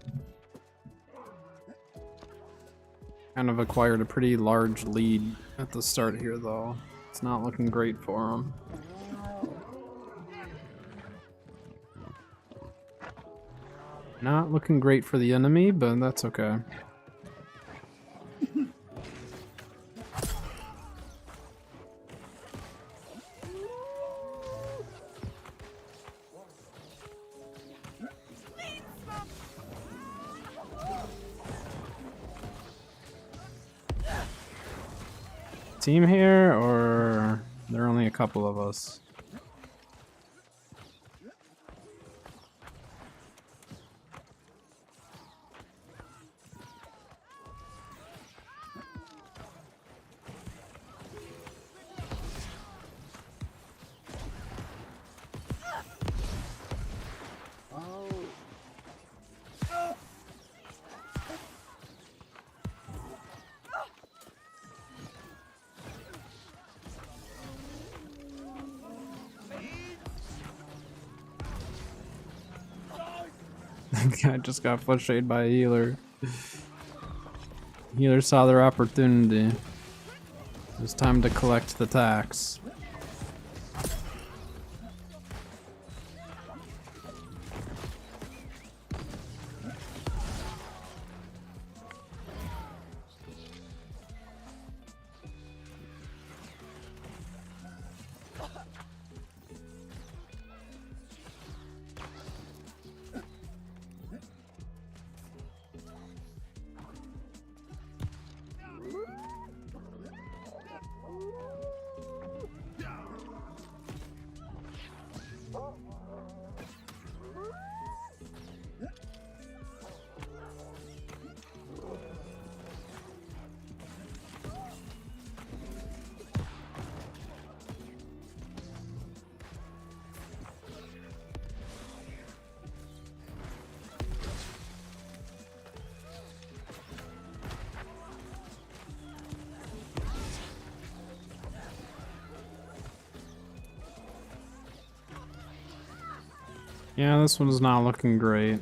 Kind of acquired a pretty large lead at the start here, though. It's not looking great for them. Not looking great for the enemy, but that's okay. Team here, or there are only a couple of us? I just got foot shade by a healer. Healer saw their opportunity. It was time to collect the tax. Yeah, this one's not looking great.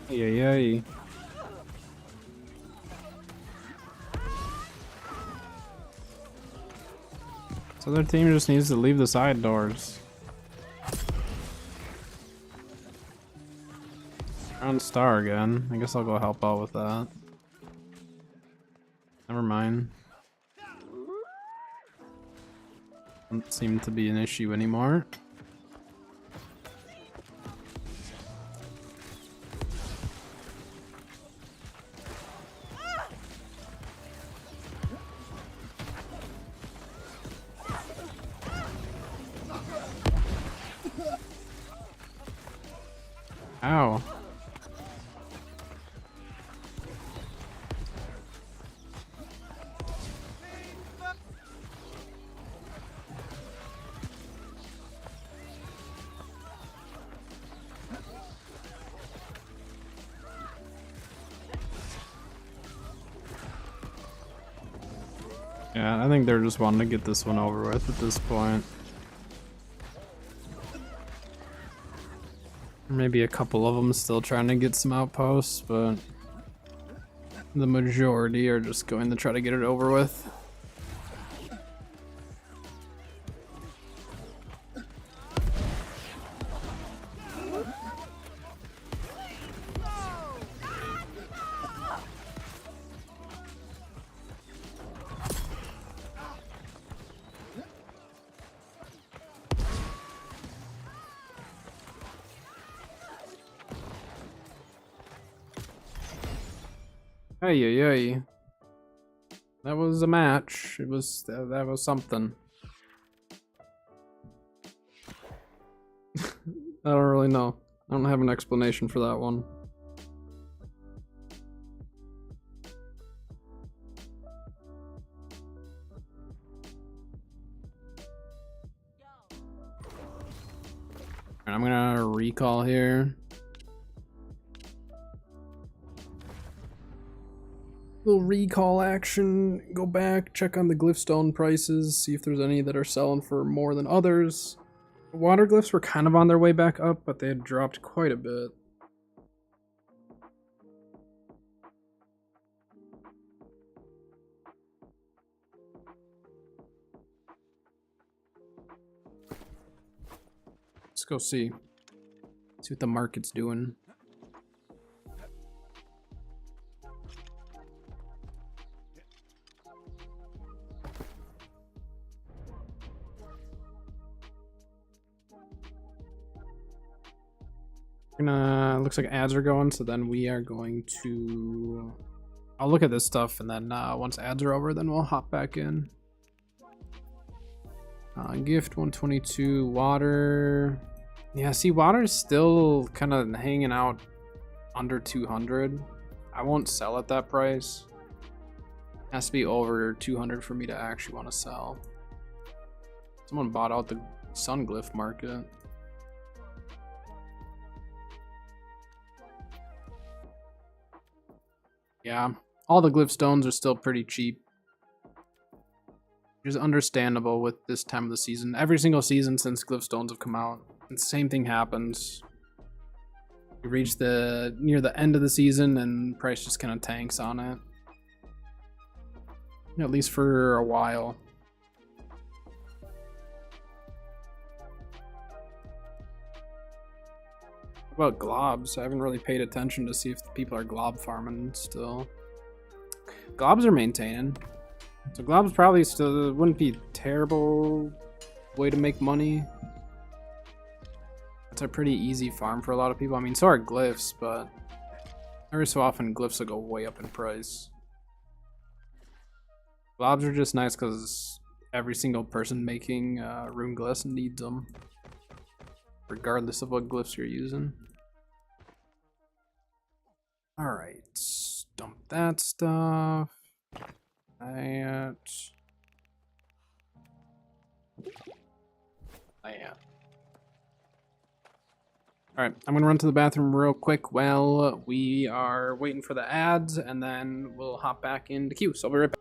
Yay. So their team just needs to leave the side doors. On star again. I guess I'll go help out with that. Never mind. Doesn't seem to be an issue anymore. Ow. Yeah, I think they're just wanting to get this one over with at this point. Maybe a couple of them still trying to get some outposts, but the majority are just going to try to get it over with. Hey, hey, hey. That was a match. It was that was something. I don't really know. I don't have an explanation for that one. Alright, I'm gonna recall here. Little recall action, go back, check on the glyphstone prices, see if there's any that are selling for more than others. The water glyphs were kind of on their way back up, but they had dropped quite a bit. Let's go see. See what the market's doing. Looks like ads are going, so then we are going to... I'll look at this stuff, and then once ads are over, then we'll hop back in. Gift 122, water... Yeah, see, water's still kind of hanging out under 200. I won't sell at that price. It has to be over 200 for me to actually want to sell. Someone bought out the sun glyph market. Yeah, all the glyph stones are still pretty cheap. Which is understandable with this time of the season. Every single season since glyph stones have come out, the same thing happens. You reach near the end of the season and price just kind of tanks on it. At least for a while. What about globs? I haven't really paid attention to see if the people are glob farming still. Globs are maintaining. So globs probably still wouldn't be a terrible way to make money. It's a pretty easy farm for a lot of people. I mean, so are glyphs, but every so often glyphs will go way up in price. Globs are just nice because every single person making rune glyphs needs them, regardless of what glyphs you're using. Alright, dump that stuff. That. Alright, I'm gonna run to the bathroom real quick while we are waiting for the ads, and then we'll hop back into queue. So I'll be right back.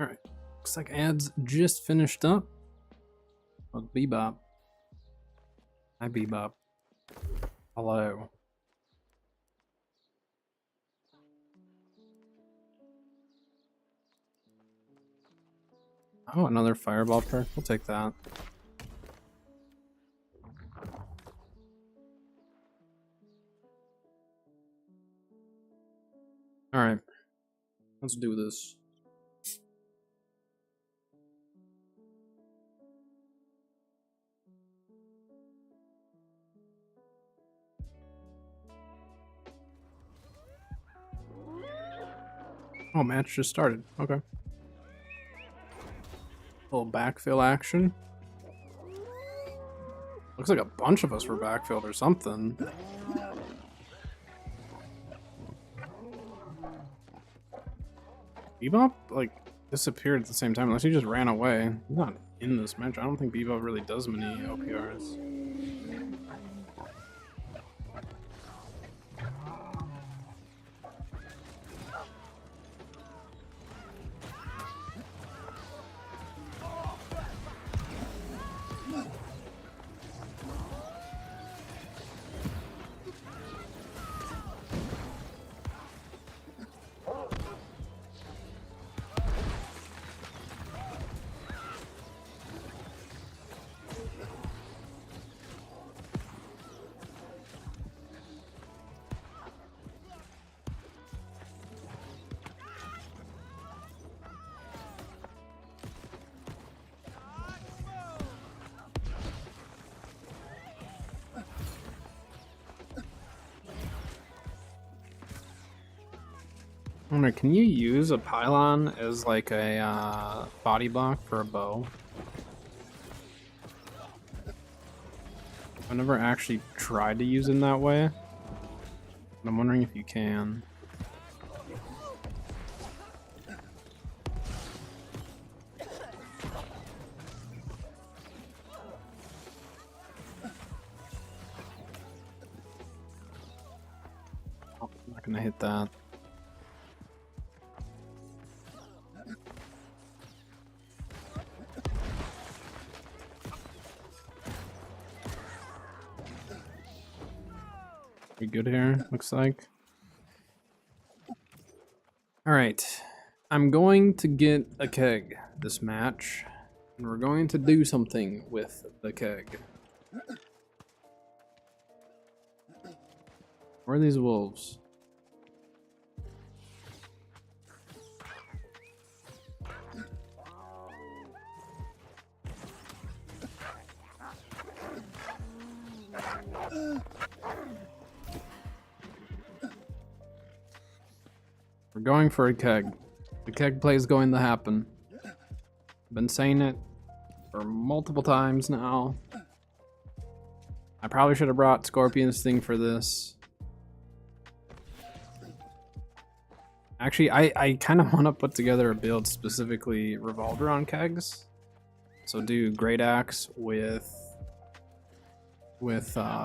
Alright, looks like ads just finished up. With Bebop. Hi, Bebop. Hello. Oh, another fireball perk. We'll take that. Alright, let's do this. Oh, match just started. Okay. Little backfill action. Looks like a bunch of us were backfilled or something. Bebop, like, disappeared at the same time, unless he just ran away. He's not in this match. I don't think Bebop really does many OPRs. I wonder, can you use a pylon as like a body block for a bow? I've never actually tried to use it in that way, but I'm wondering if you can. Oh, I'm not gonna hit that. We good here, looks like. Alright. I'm going to get a keg this match, and we're going to do something with the keg. Where are these wolves? We're going for a keg. The keg play is going to happen. I've been saying it for multiple times now. I probably should have brought Scorpion's thing for this. Actually, I kind of want to put together a build specifically revolved around kegs. So do Great Axe with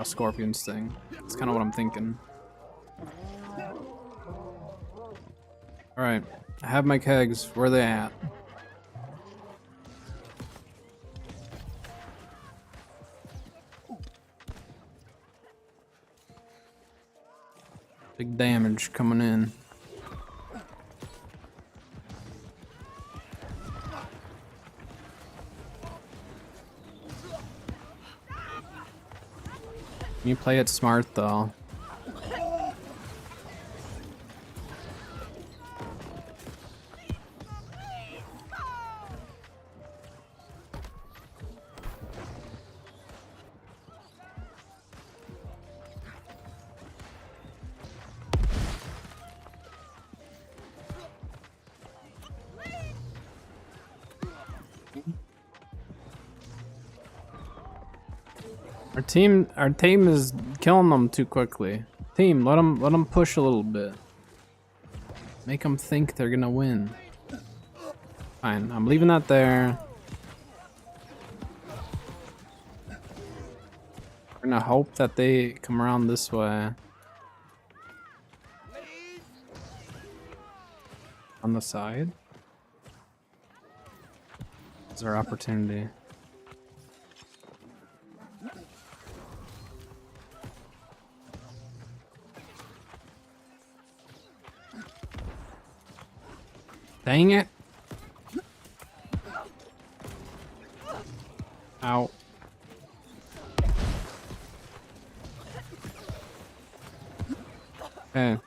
Scorpion's thing. That's kind of what I'm thinking. Alright, I have my kegs. Where are they at? Big damage coming in. You play it smart though. Our team is killing them too quickly. Team, let them push a little bit. Make them think they're gonna win. Fine, I'm leaving that there. We're gonna hope that they come around this way. On the side. Is our opportunity. Dang it. Ow. Okay.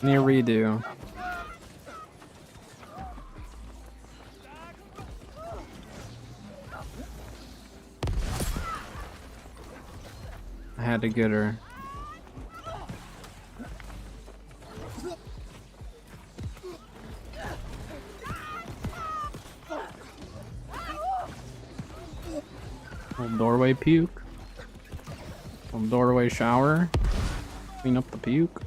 Need a redo. I had to get her. Doorway puke. Doorway shower. Clean up the puke.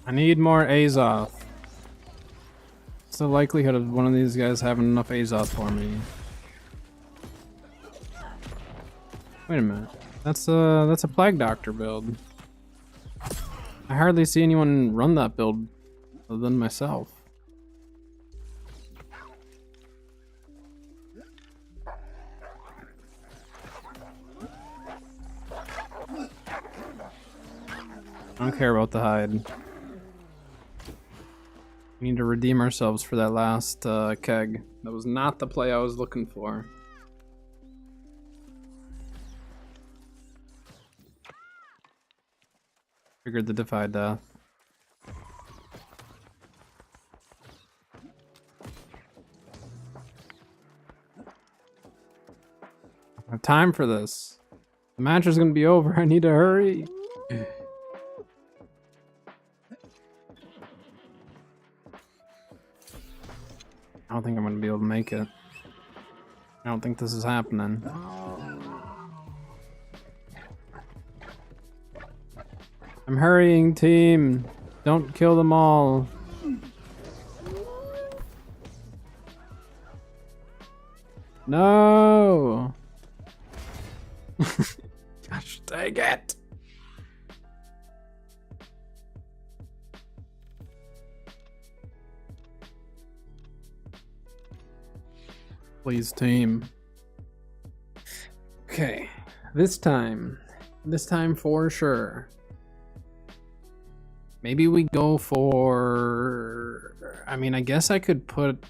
I need more Azoth. What's the likelihood of one of these guys having enough Azoth for me? Wait a minute. That's a Plague Doctor build. I hardly see anyone run that build other than myself. I don't care about the hide. We need to redeem ourselves for that last keg. That was not the play I was looking for. Triggered the Defy Death. I have time for this. The match is gonna be over. I need to hurry. I don't think I'm gonna be able to make it. I don't think this is happening. I'm hurrying, team. Don't kill them all. No. Gosh, dang it. Please, team. Okay, this time for sure. Maybe we go for... I mean, I guess I could put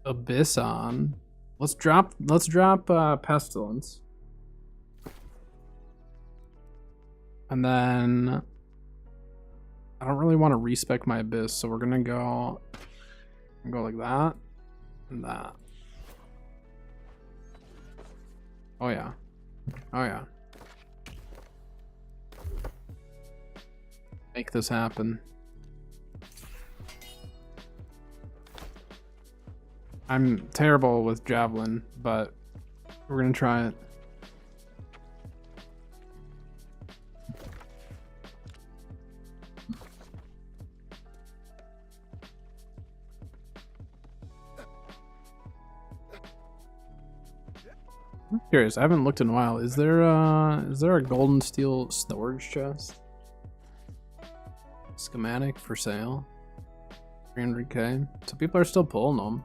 Abyss on. Let's drop Pestilence. And then I don't really want to respec my abyss, so we're gonna go like that and that. Oh yeah. Oh yeah. Make this happen. I'm terrible with javelin, but we're gonna try it. I'm curious, I haven't looked in a while. Is there a golden steel storage chest? Schematic for sale. 300k. So people are still pulling them.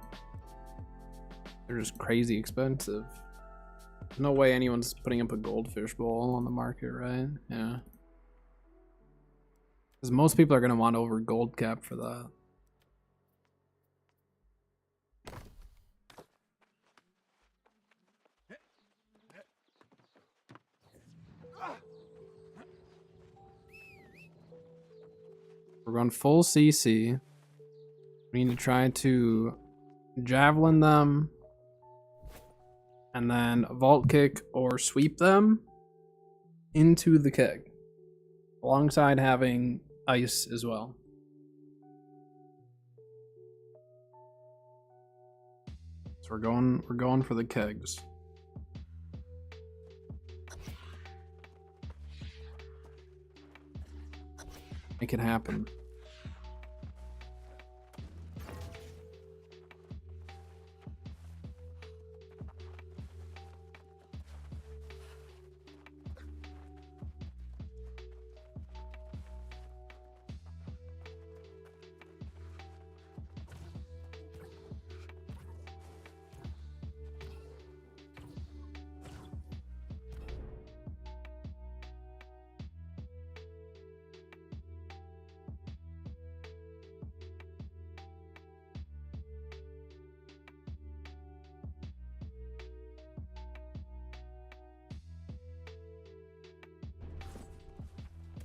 They're just crazy expensive. There's no way anyone's putting up a goldfish bowl on the market, right? Yeah. Because most people are gonna want over gold cap for that. We're going full CC. We need to try to javelin them and then vault kick or sweep them into the keg alongside having ice as well. So we're going for the kegs. Make it happen.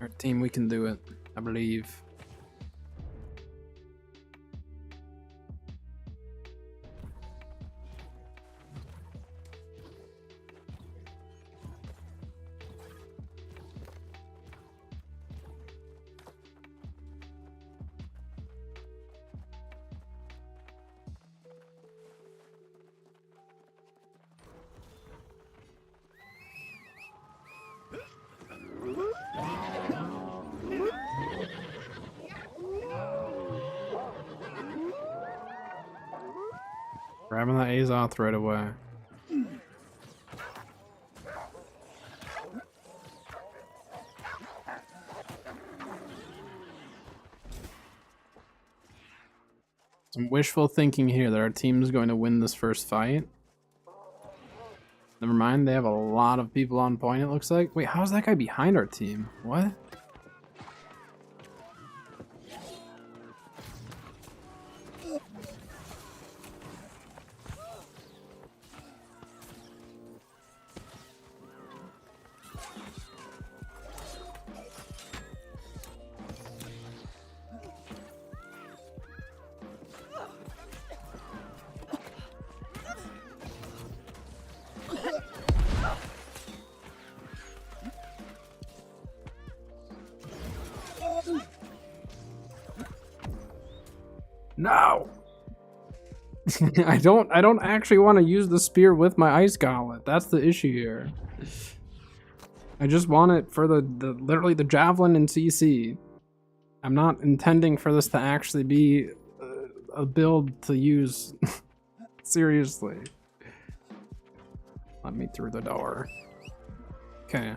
Our team, we can do it, I believe. Grabbing that Azoth right away. Some wishful thinking here that our team is going to win this first fight. Never mind, they have a lot of people on point, it looks like. Wait, how's that guy behind our team? What? No! I don't actually want to use the spear with my ice gauntlet. That's the issue here. I just want it for the literally the javelin and CC. I'm not intending for this to actually be a build to use seriously. Let me through the door. Okay.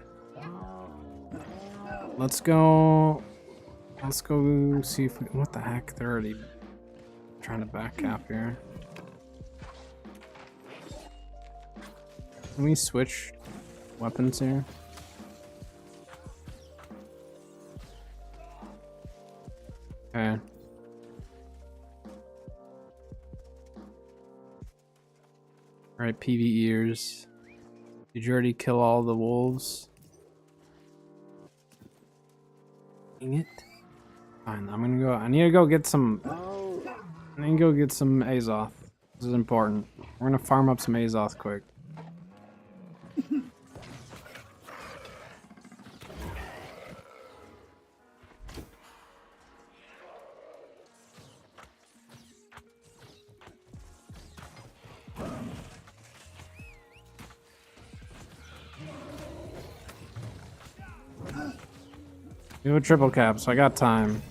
Let's go see if we, what the heck, they're already trying to back cap here. Can we switch weapons here? Okay. Alright, PV ears. Did you already kill all the wolves? Dang it. Fine, I'm gonna go. I need to go get some. I need to go get some Azoth. This is important. We're gonna farm up some Azoth quick. Do a triple cap, so I got time.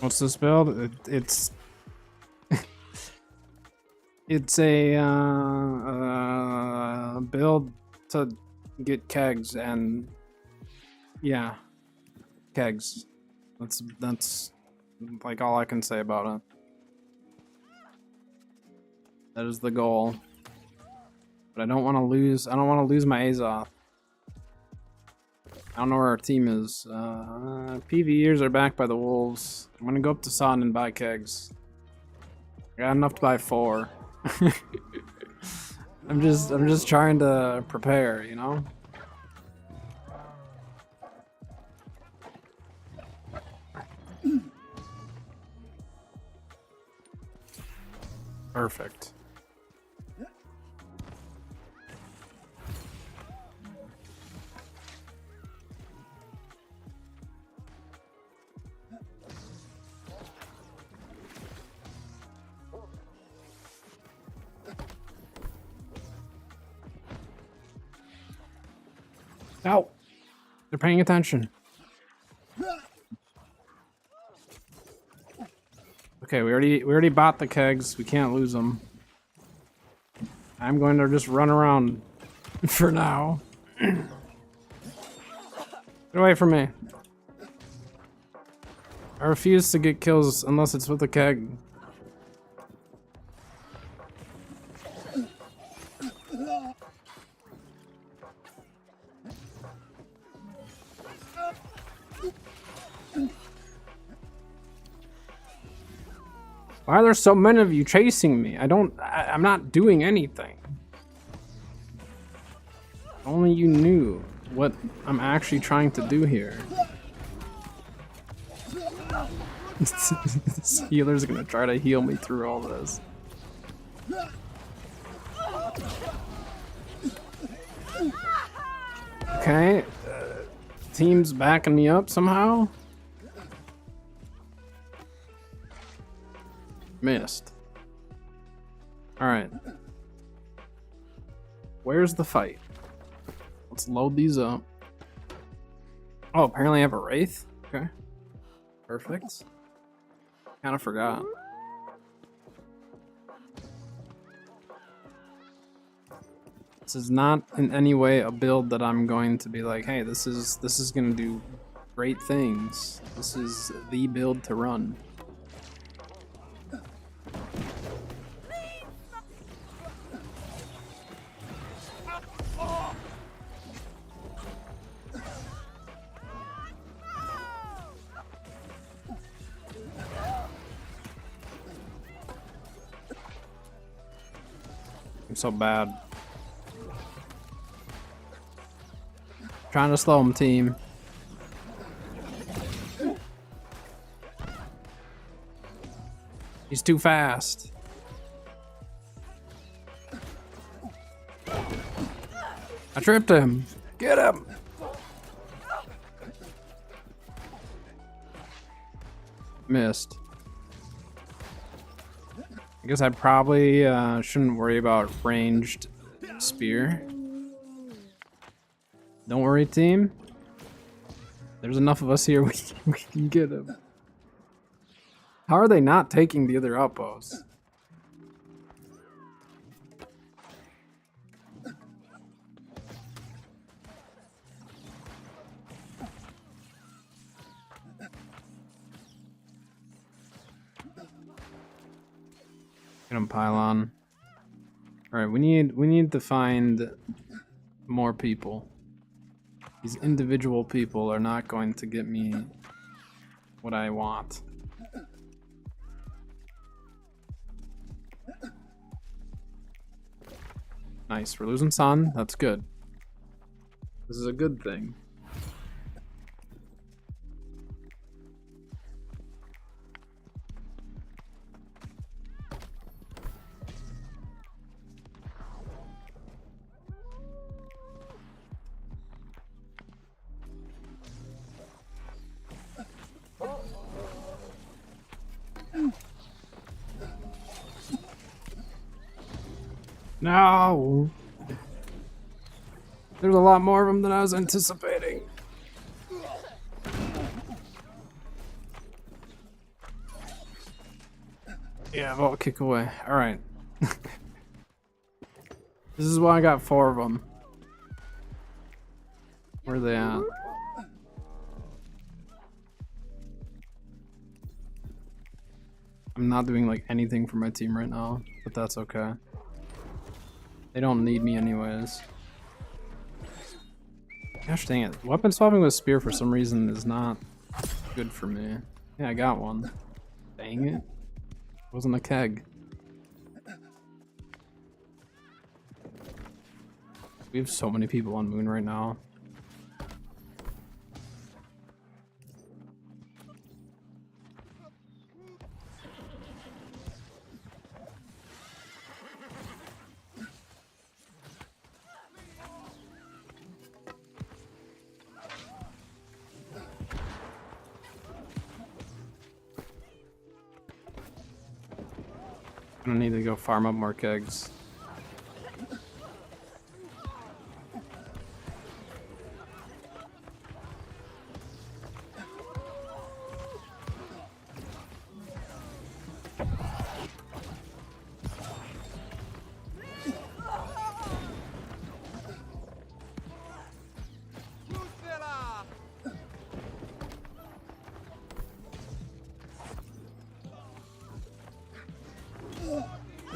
What's this build? It's it's a build to get kegs and yeah, kegs. That's like all I can say about it. That is the goal. But I don't want to lose. I don't want to lose my Azoth. I don't know where our team is. PvEers are back by the wolves. I'm gonna go up to Son and buy kegs. I got enough to buy 4. I'm just trying to prepare, you know? Perfect. Ow! They're paying attention. Okay, we already bought the kegs. We can't lose them. I'm going to just run around for now. Get away from me. I refuse to get kills unless it's with a keg. Why are there so many of you chasing me? I'm not doing anything. If only you knew what I'm actually trying to do here. This healer's gonna try to heal me through all this. Okay, team's backing me up somehow. Missed. Alright. Where's the fight? Let's load these up. Oh, apparently I have a Wraith? Okay. Perfect. Kinda forgot. This is not in any way a build that I'm going to be like, hey, this is gonna do great things. This is the build to run. I'm so bad. Trying to slow him, team. He's too fast. I tripped him. Get him. Missed. I guess I probably shouldn't worry about ranged spear. Don't worry, team. There's enough of us here, we can get him. How are they not taking the other outposts? Get him, Pylon. All right, we need to find more people. These individual people are not going to get me what I want. Nice, we're losing sun. That's good. This is a good thing. No! There's a lot more of them than I was anticipating. Yeah, vote kick away. Alright. This is why I got 4 of them. Where are they at? I'm not doing like anything for my team right now, but that's okay. They don't need me anyways. Gosh dang it. Weapon swapping with spear for some reason is not good for me. Yeah, I got one. Dang it. It wasn't a keg. We have so many people on Moon right now. I need to go farm up more kegs.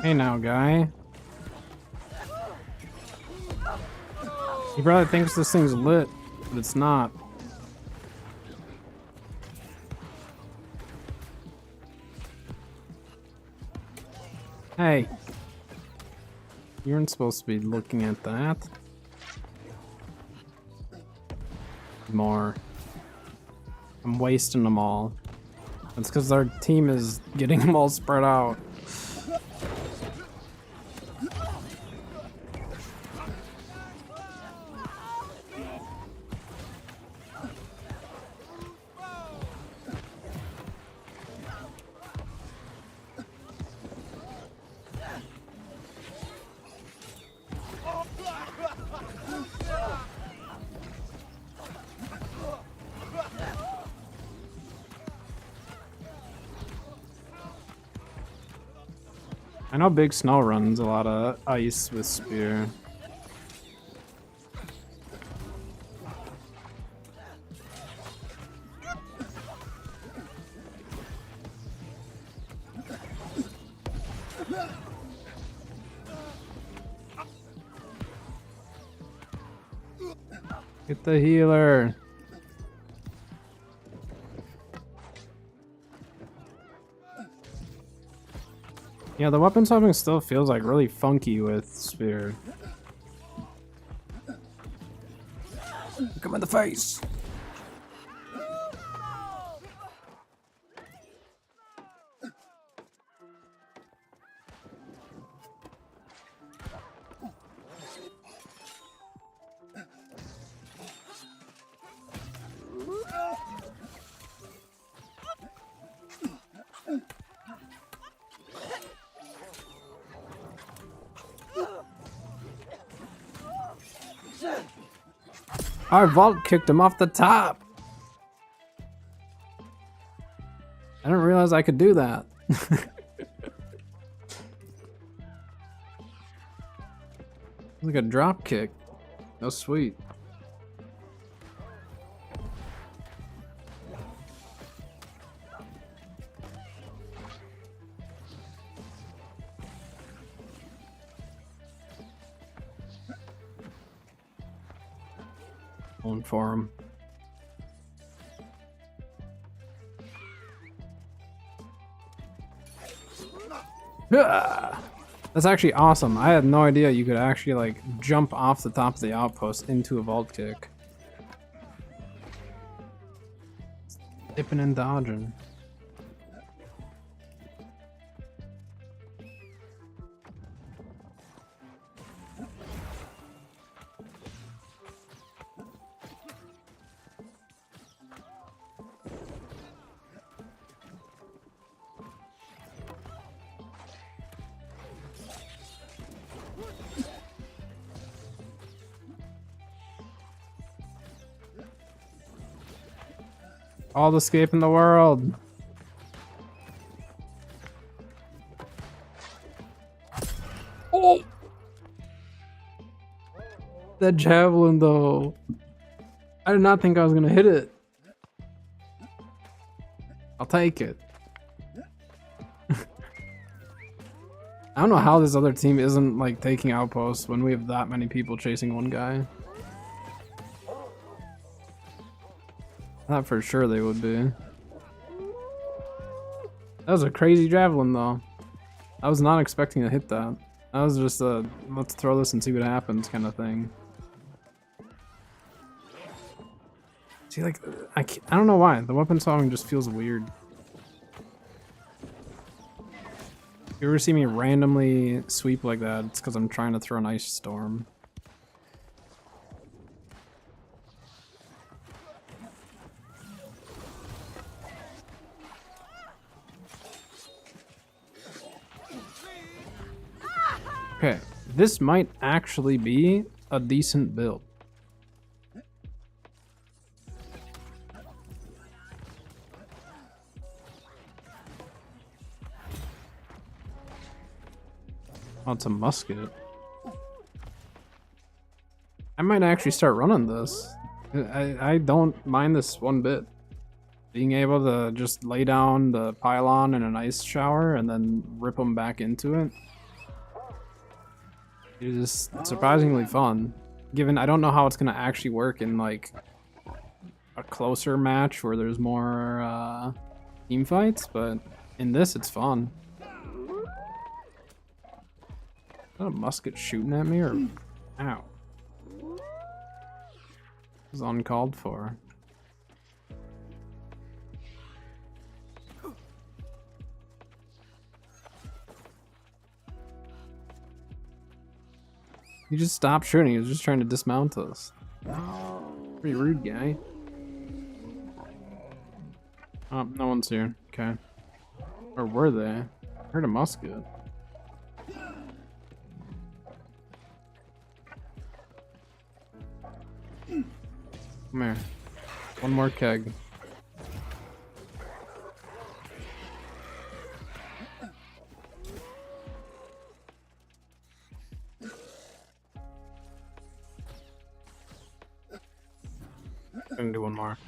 Hey now, guy. He probably thinks this thing's lit, but it's not. Hey. You weren't supposed to be looking at that. More. I'm wasting them all. That's because our team is getting them all spread out. I know Big Snow runs a lot of ice with spear. Get the healer. Yeah, the weapon swapping still feels like really funky with spear. Look him in the face. Our vault kicked him off the top. I didn't realize I could do that. Like a drop kick. Oh, sweet. Going for him. Yeah. That's actually awesome. I had no idea you could actually like jump off the top of the outpost into a vault kick. Dipping and dodging. All the escape in the world. Oh! That javelin though. I did not think I was gonna hit it. I'll take it. I don't know how this other team isn't like taking outposts when we have that many people chasing one guy. I thought for sure they would be. That was a crazy javelin though. I was not expecting to hit that. That was just a let's throw this and see what happens kind of thing. See, like, I don't know why. The weapon swapping just feels weird. If you ever see me randomly sweep like that, it's because I'm trying to throw an ice storm. Okay, this might actually be a decent build. Oh, it's a musket. I might actually start running this. I don't mind this one bit. Being able to just lay down the pylon in an ice shower and then rip them back into it. It is surprisingly fun. Given I don't know how it's gonna actually work in like a closer match where there's more team fights, but in this it's fun. Is that a musket shooting at me or ow? This is uncalled for. You just stopped shooting. He was just trying to dismount us. Pretty rude, guy. Oh, no one's here. Okay. Or were they? I heard a musket. Come here. One more keg. I'm gonna do one more.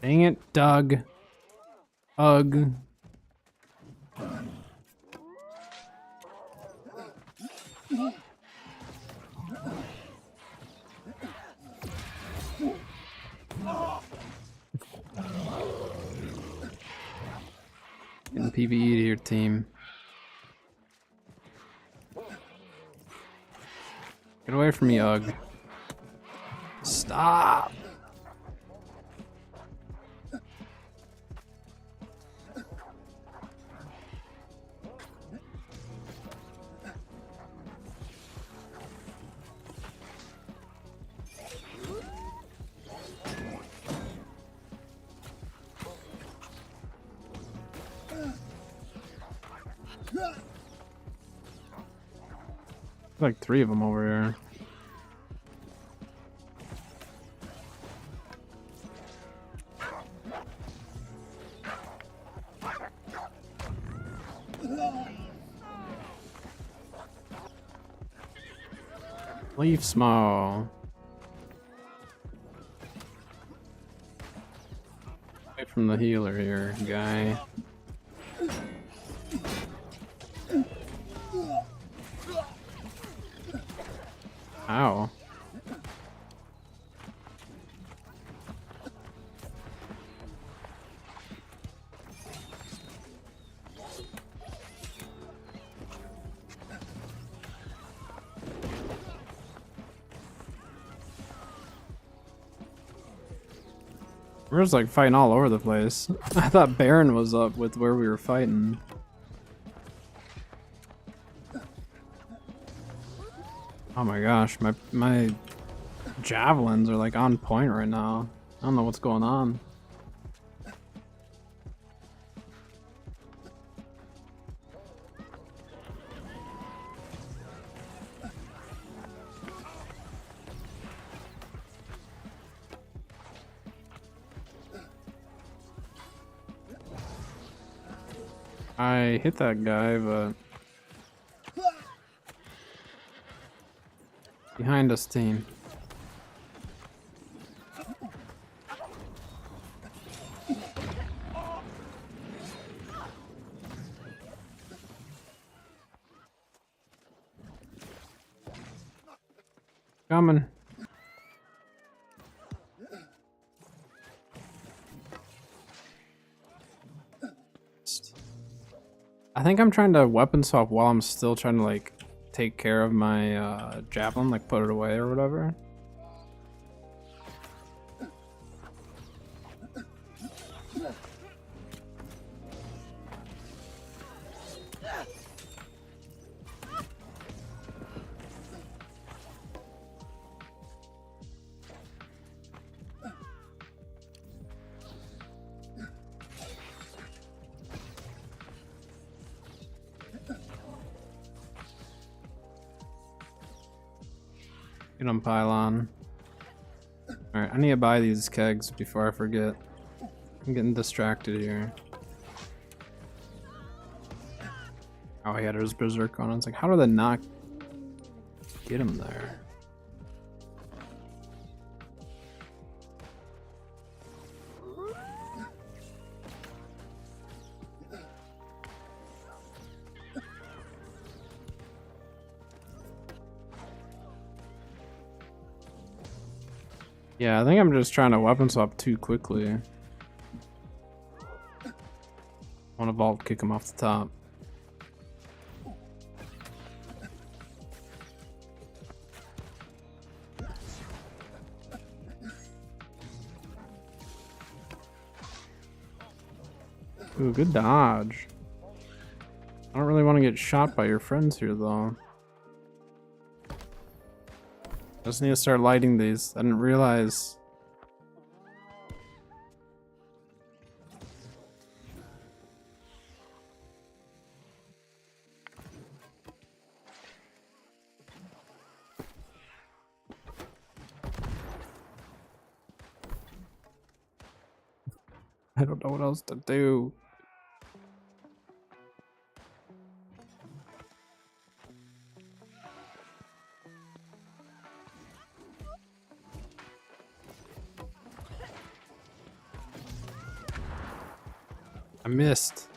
Dang it, Doug. Ugh. Getting PvE to your team. Get away from me, Ugh. Stop! Like 3 of them over here. Leave small. from the healer here, guy. Ow. We're just like fighting all over the place. I thought Baron was up with where we were fighting. Oh my gosh, my javelins are like on point right now. I don't know what's going on. I hit that guy, but behind us, team. Coming. I think I'm trying to weapon swap while I'm still trying to like take care of my javelin, like put it away or whatever. Get on pylon. Alright, I need to buy these kegs before I forget. I'm getting distracted here. Oh yeah, there's Berserk on. It's like, how do they not get him there? Yeah, I think I'm just trying to weapon swap too quickly. I want to vault kick him off the top. Ooh, good dodge. I don't really want to get shot by your friends here, though. I just need to start lighting these. I didn't realize. I don't know what else to do. I missed.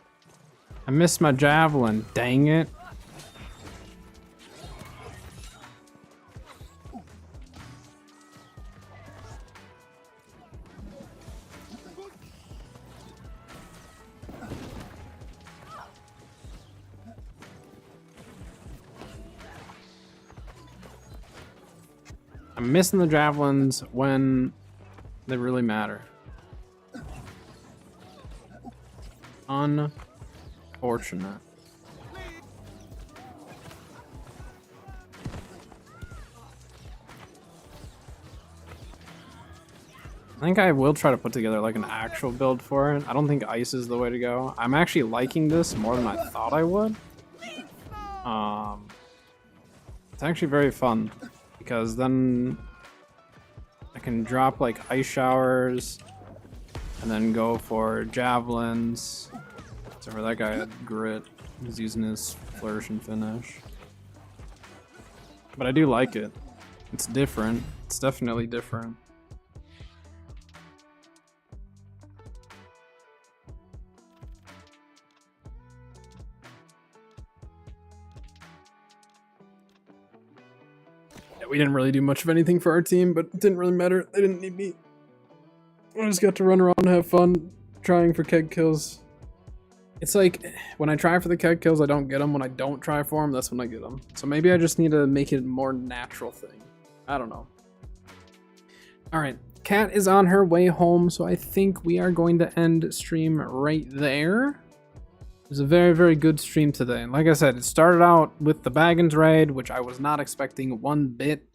I missed my javelin. Dang it. I'm missing the javelins when they really matter. Unfortunate. I think I will try to put together like an actual build for it. I don't think ice is the way to go. I'm actually liking this more than I thought I would. It's actually very fun because then I can drop like ice showers and then go for javelins. Except for that guy had grit. He's using his flourish and finish. But I do like it. It's different. It's definitely different. We didn't really do much of anything for our team, but it didn't really matter. They didn't need me. I just got to run around and have fun trying for keg kills. It's like, when I try for the keg kills, I don't get them. When I don't try for them, that's when I get them. So maybe I just need to make it a more natural thing. I don't know. Alright, Kat is on her way home, so I think we are going to end stream right there. It was a very, very good stream today. And like I said, it started out with the Baggins raid, which I was not expecting one bit.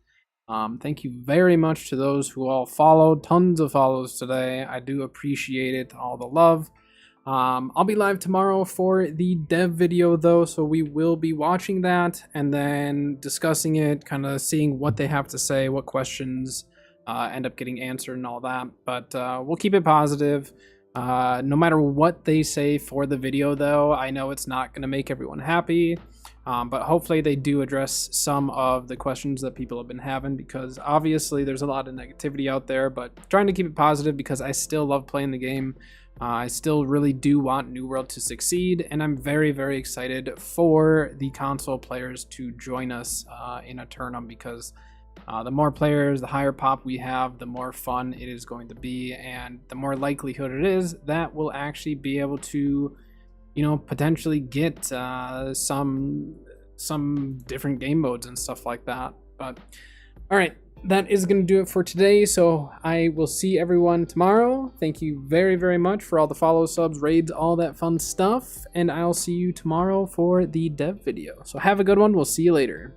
Thank you very much to those who all followed. Tons of follows today. I do appreciate it, all the love. I'll be live tomorrow for the dev video though, so we will be watching that and then discussing it, kind of seeing what they have to say, what questions end up getting answered and all that. But we'll keep it positive. No matter what they say for the video though, I know it's not going to make everyone happy. But hopefully they do address some of the questions that people have been having, because obviously there's a lot of negativity out there, but trying to keep it positive because I still love playing the game. I still really do want New World to succeed, and I'm very, very excited for the console players to join us in a tournament, because the more players, the higher pop we have, the more fun it is going to be, and the more likelihood it is that we'll actually be able to, you know, potentially get some different game modes and stuff like that. But all right, that is going to do it for today. So I will see everyone tomorrow. Thank you very, very much for all the follows, subs, raids, all that fun stuff. And I'll see you tomorrow for the dev video. So have a good one. We'll see you later.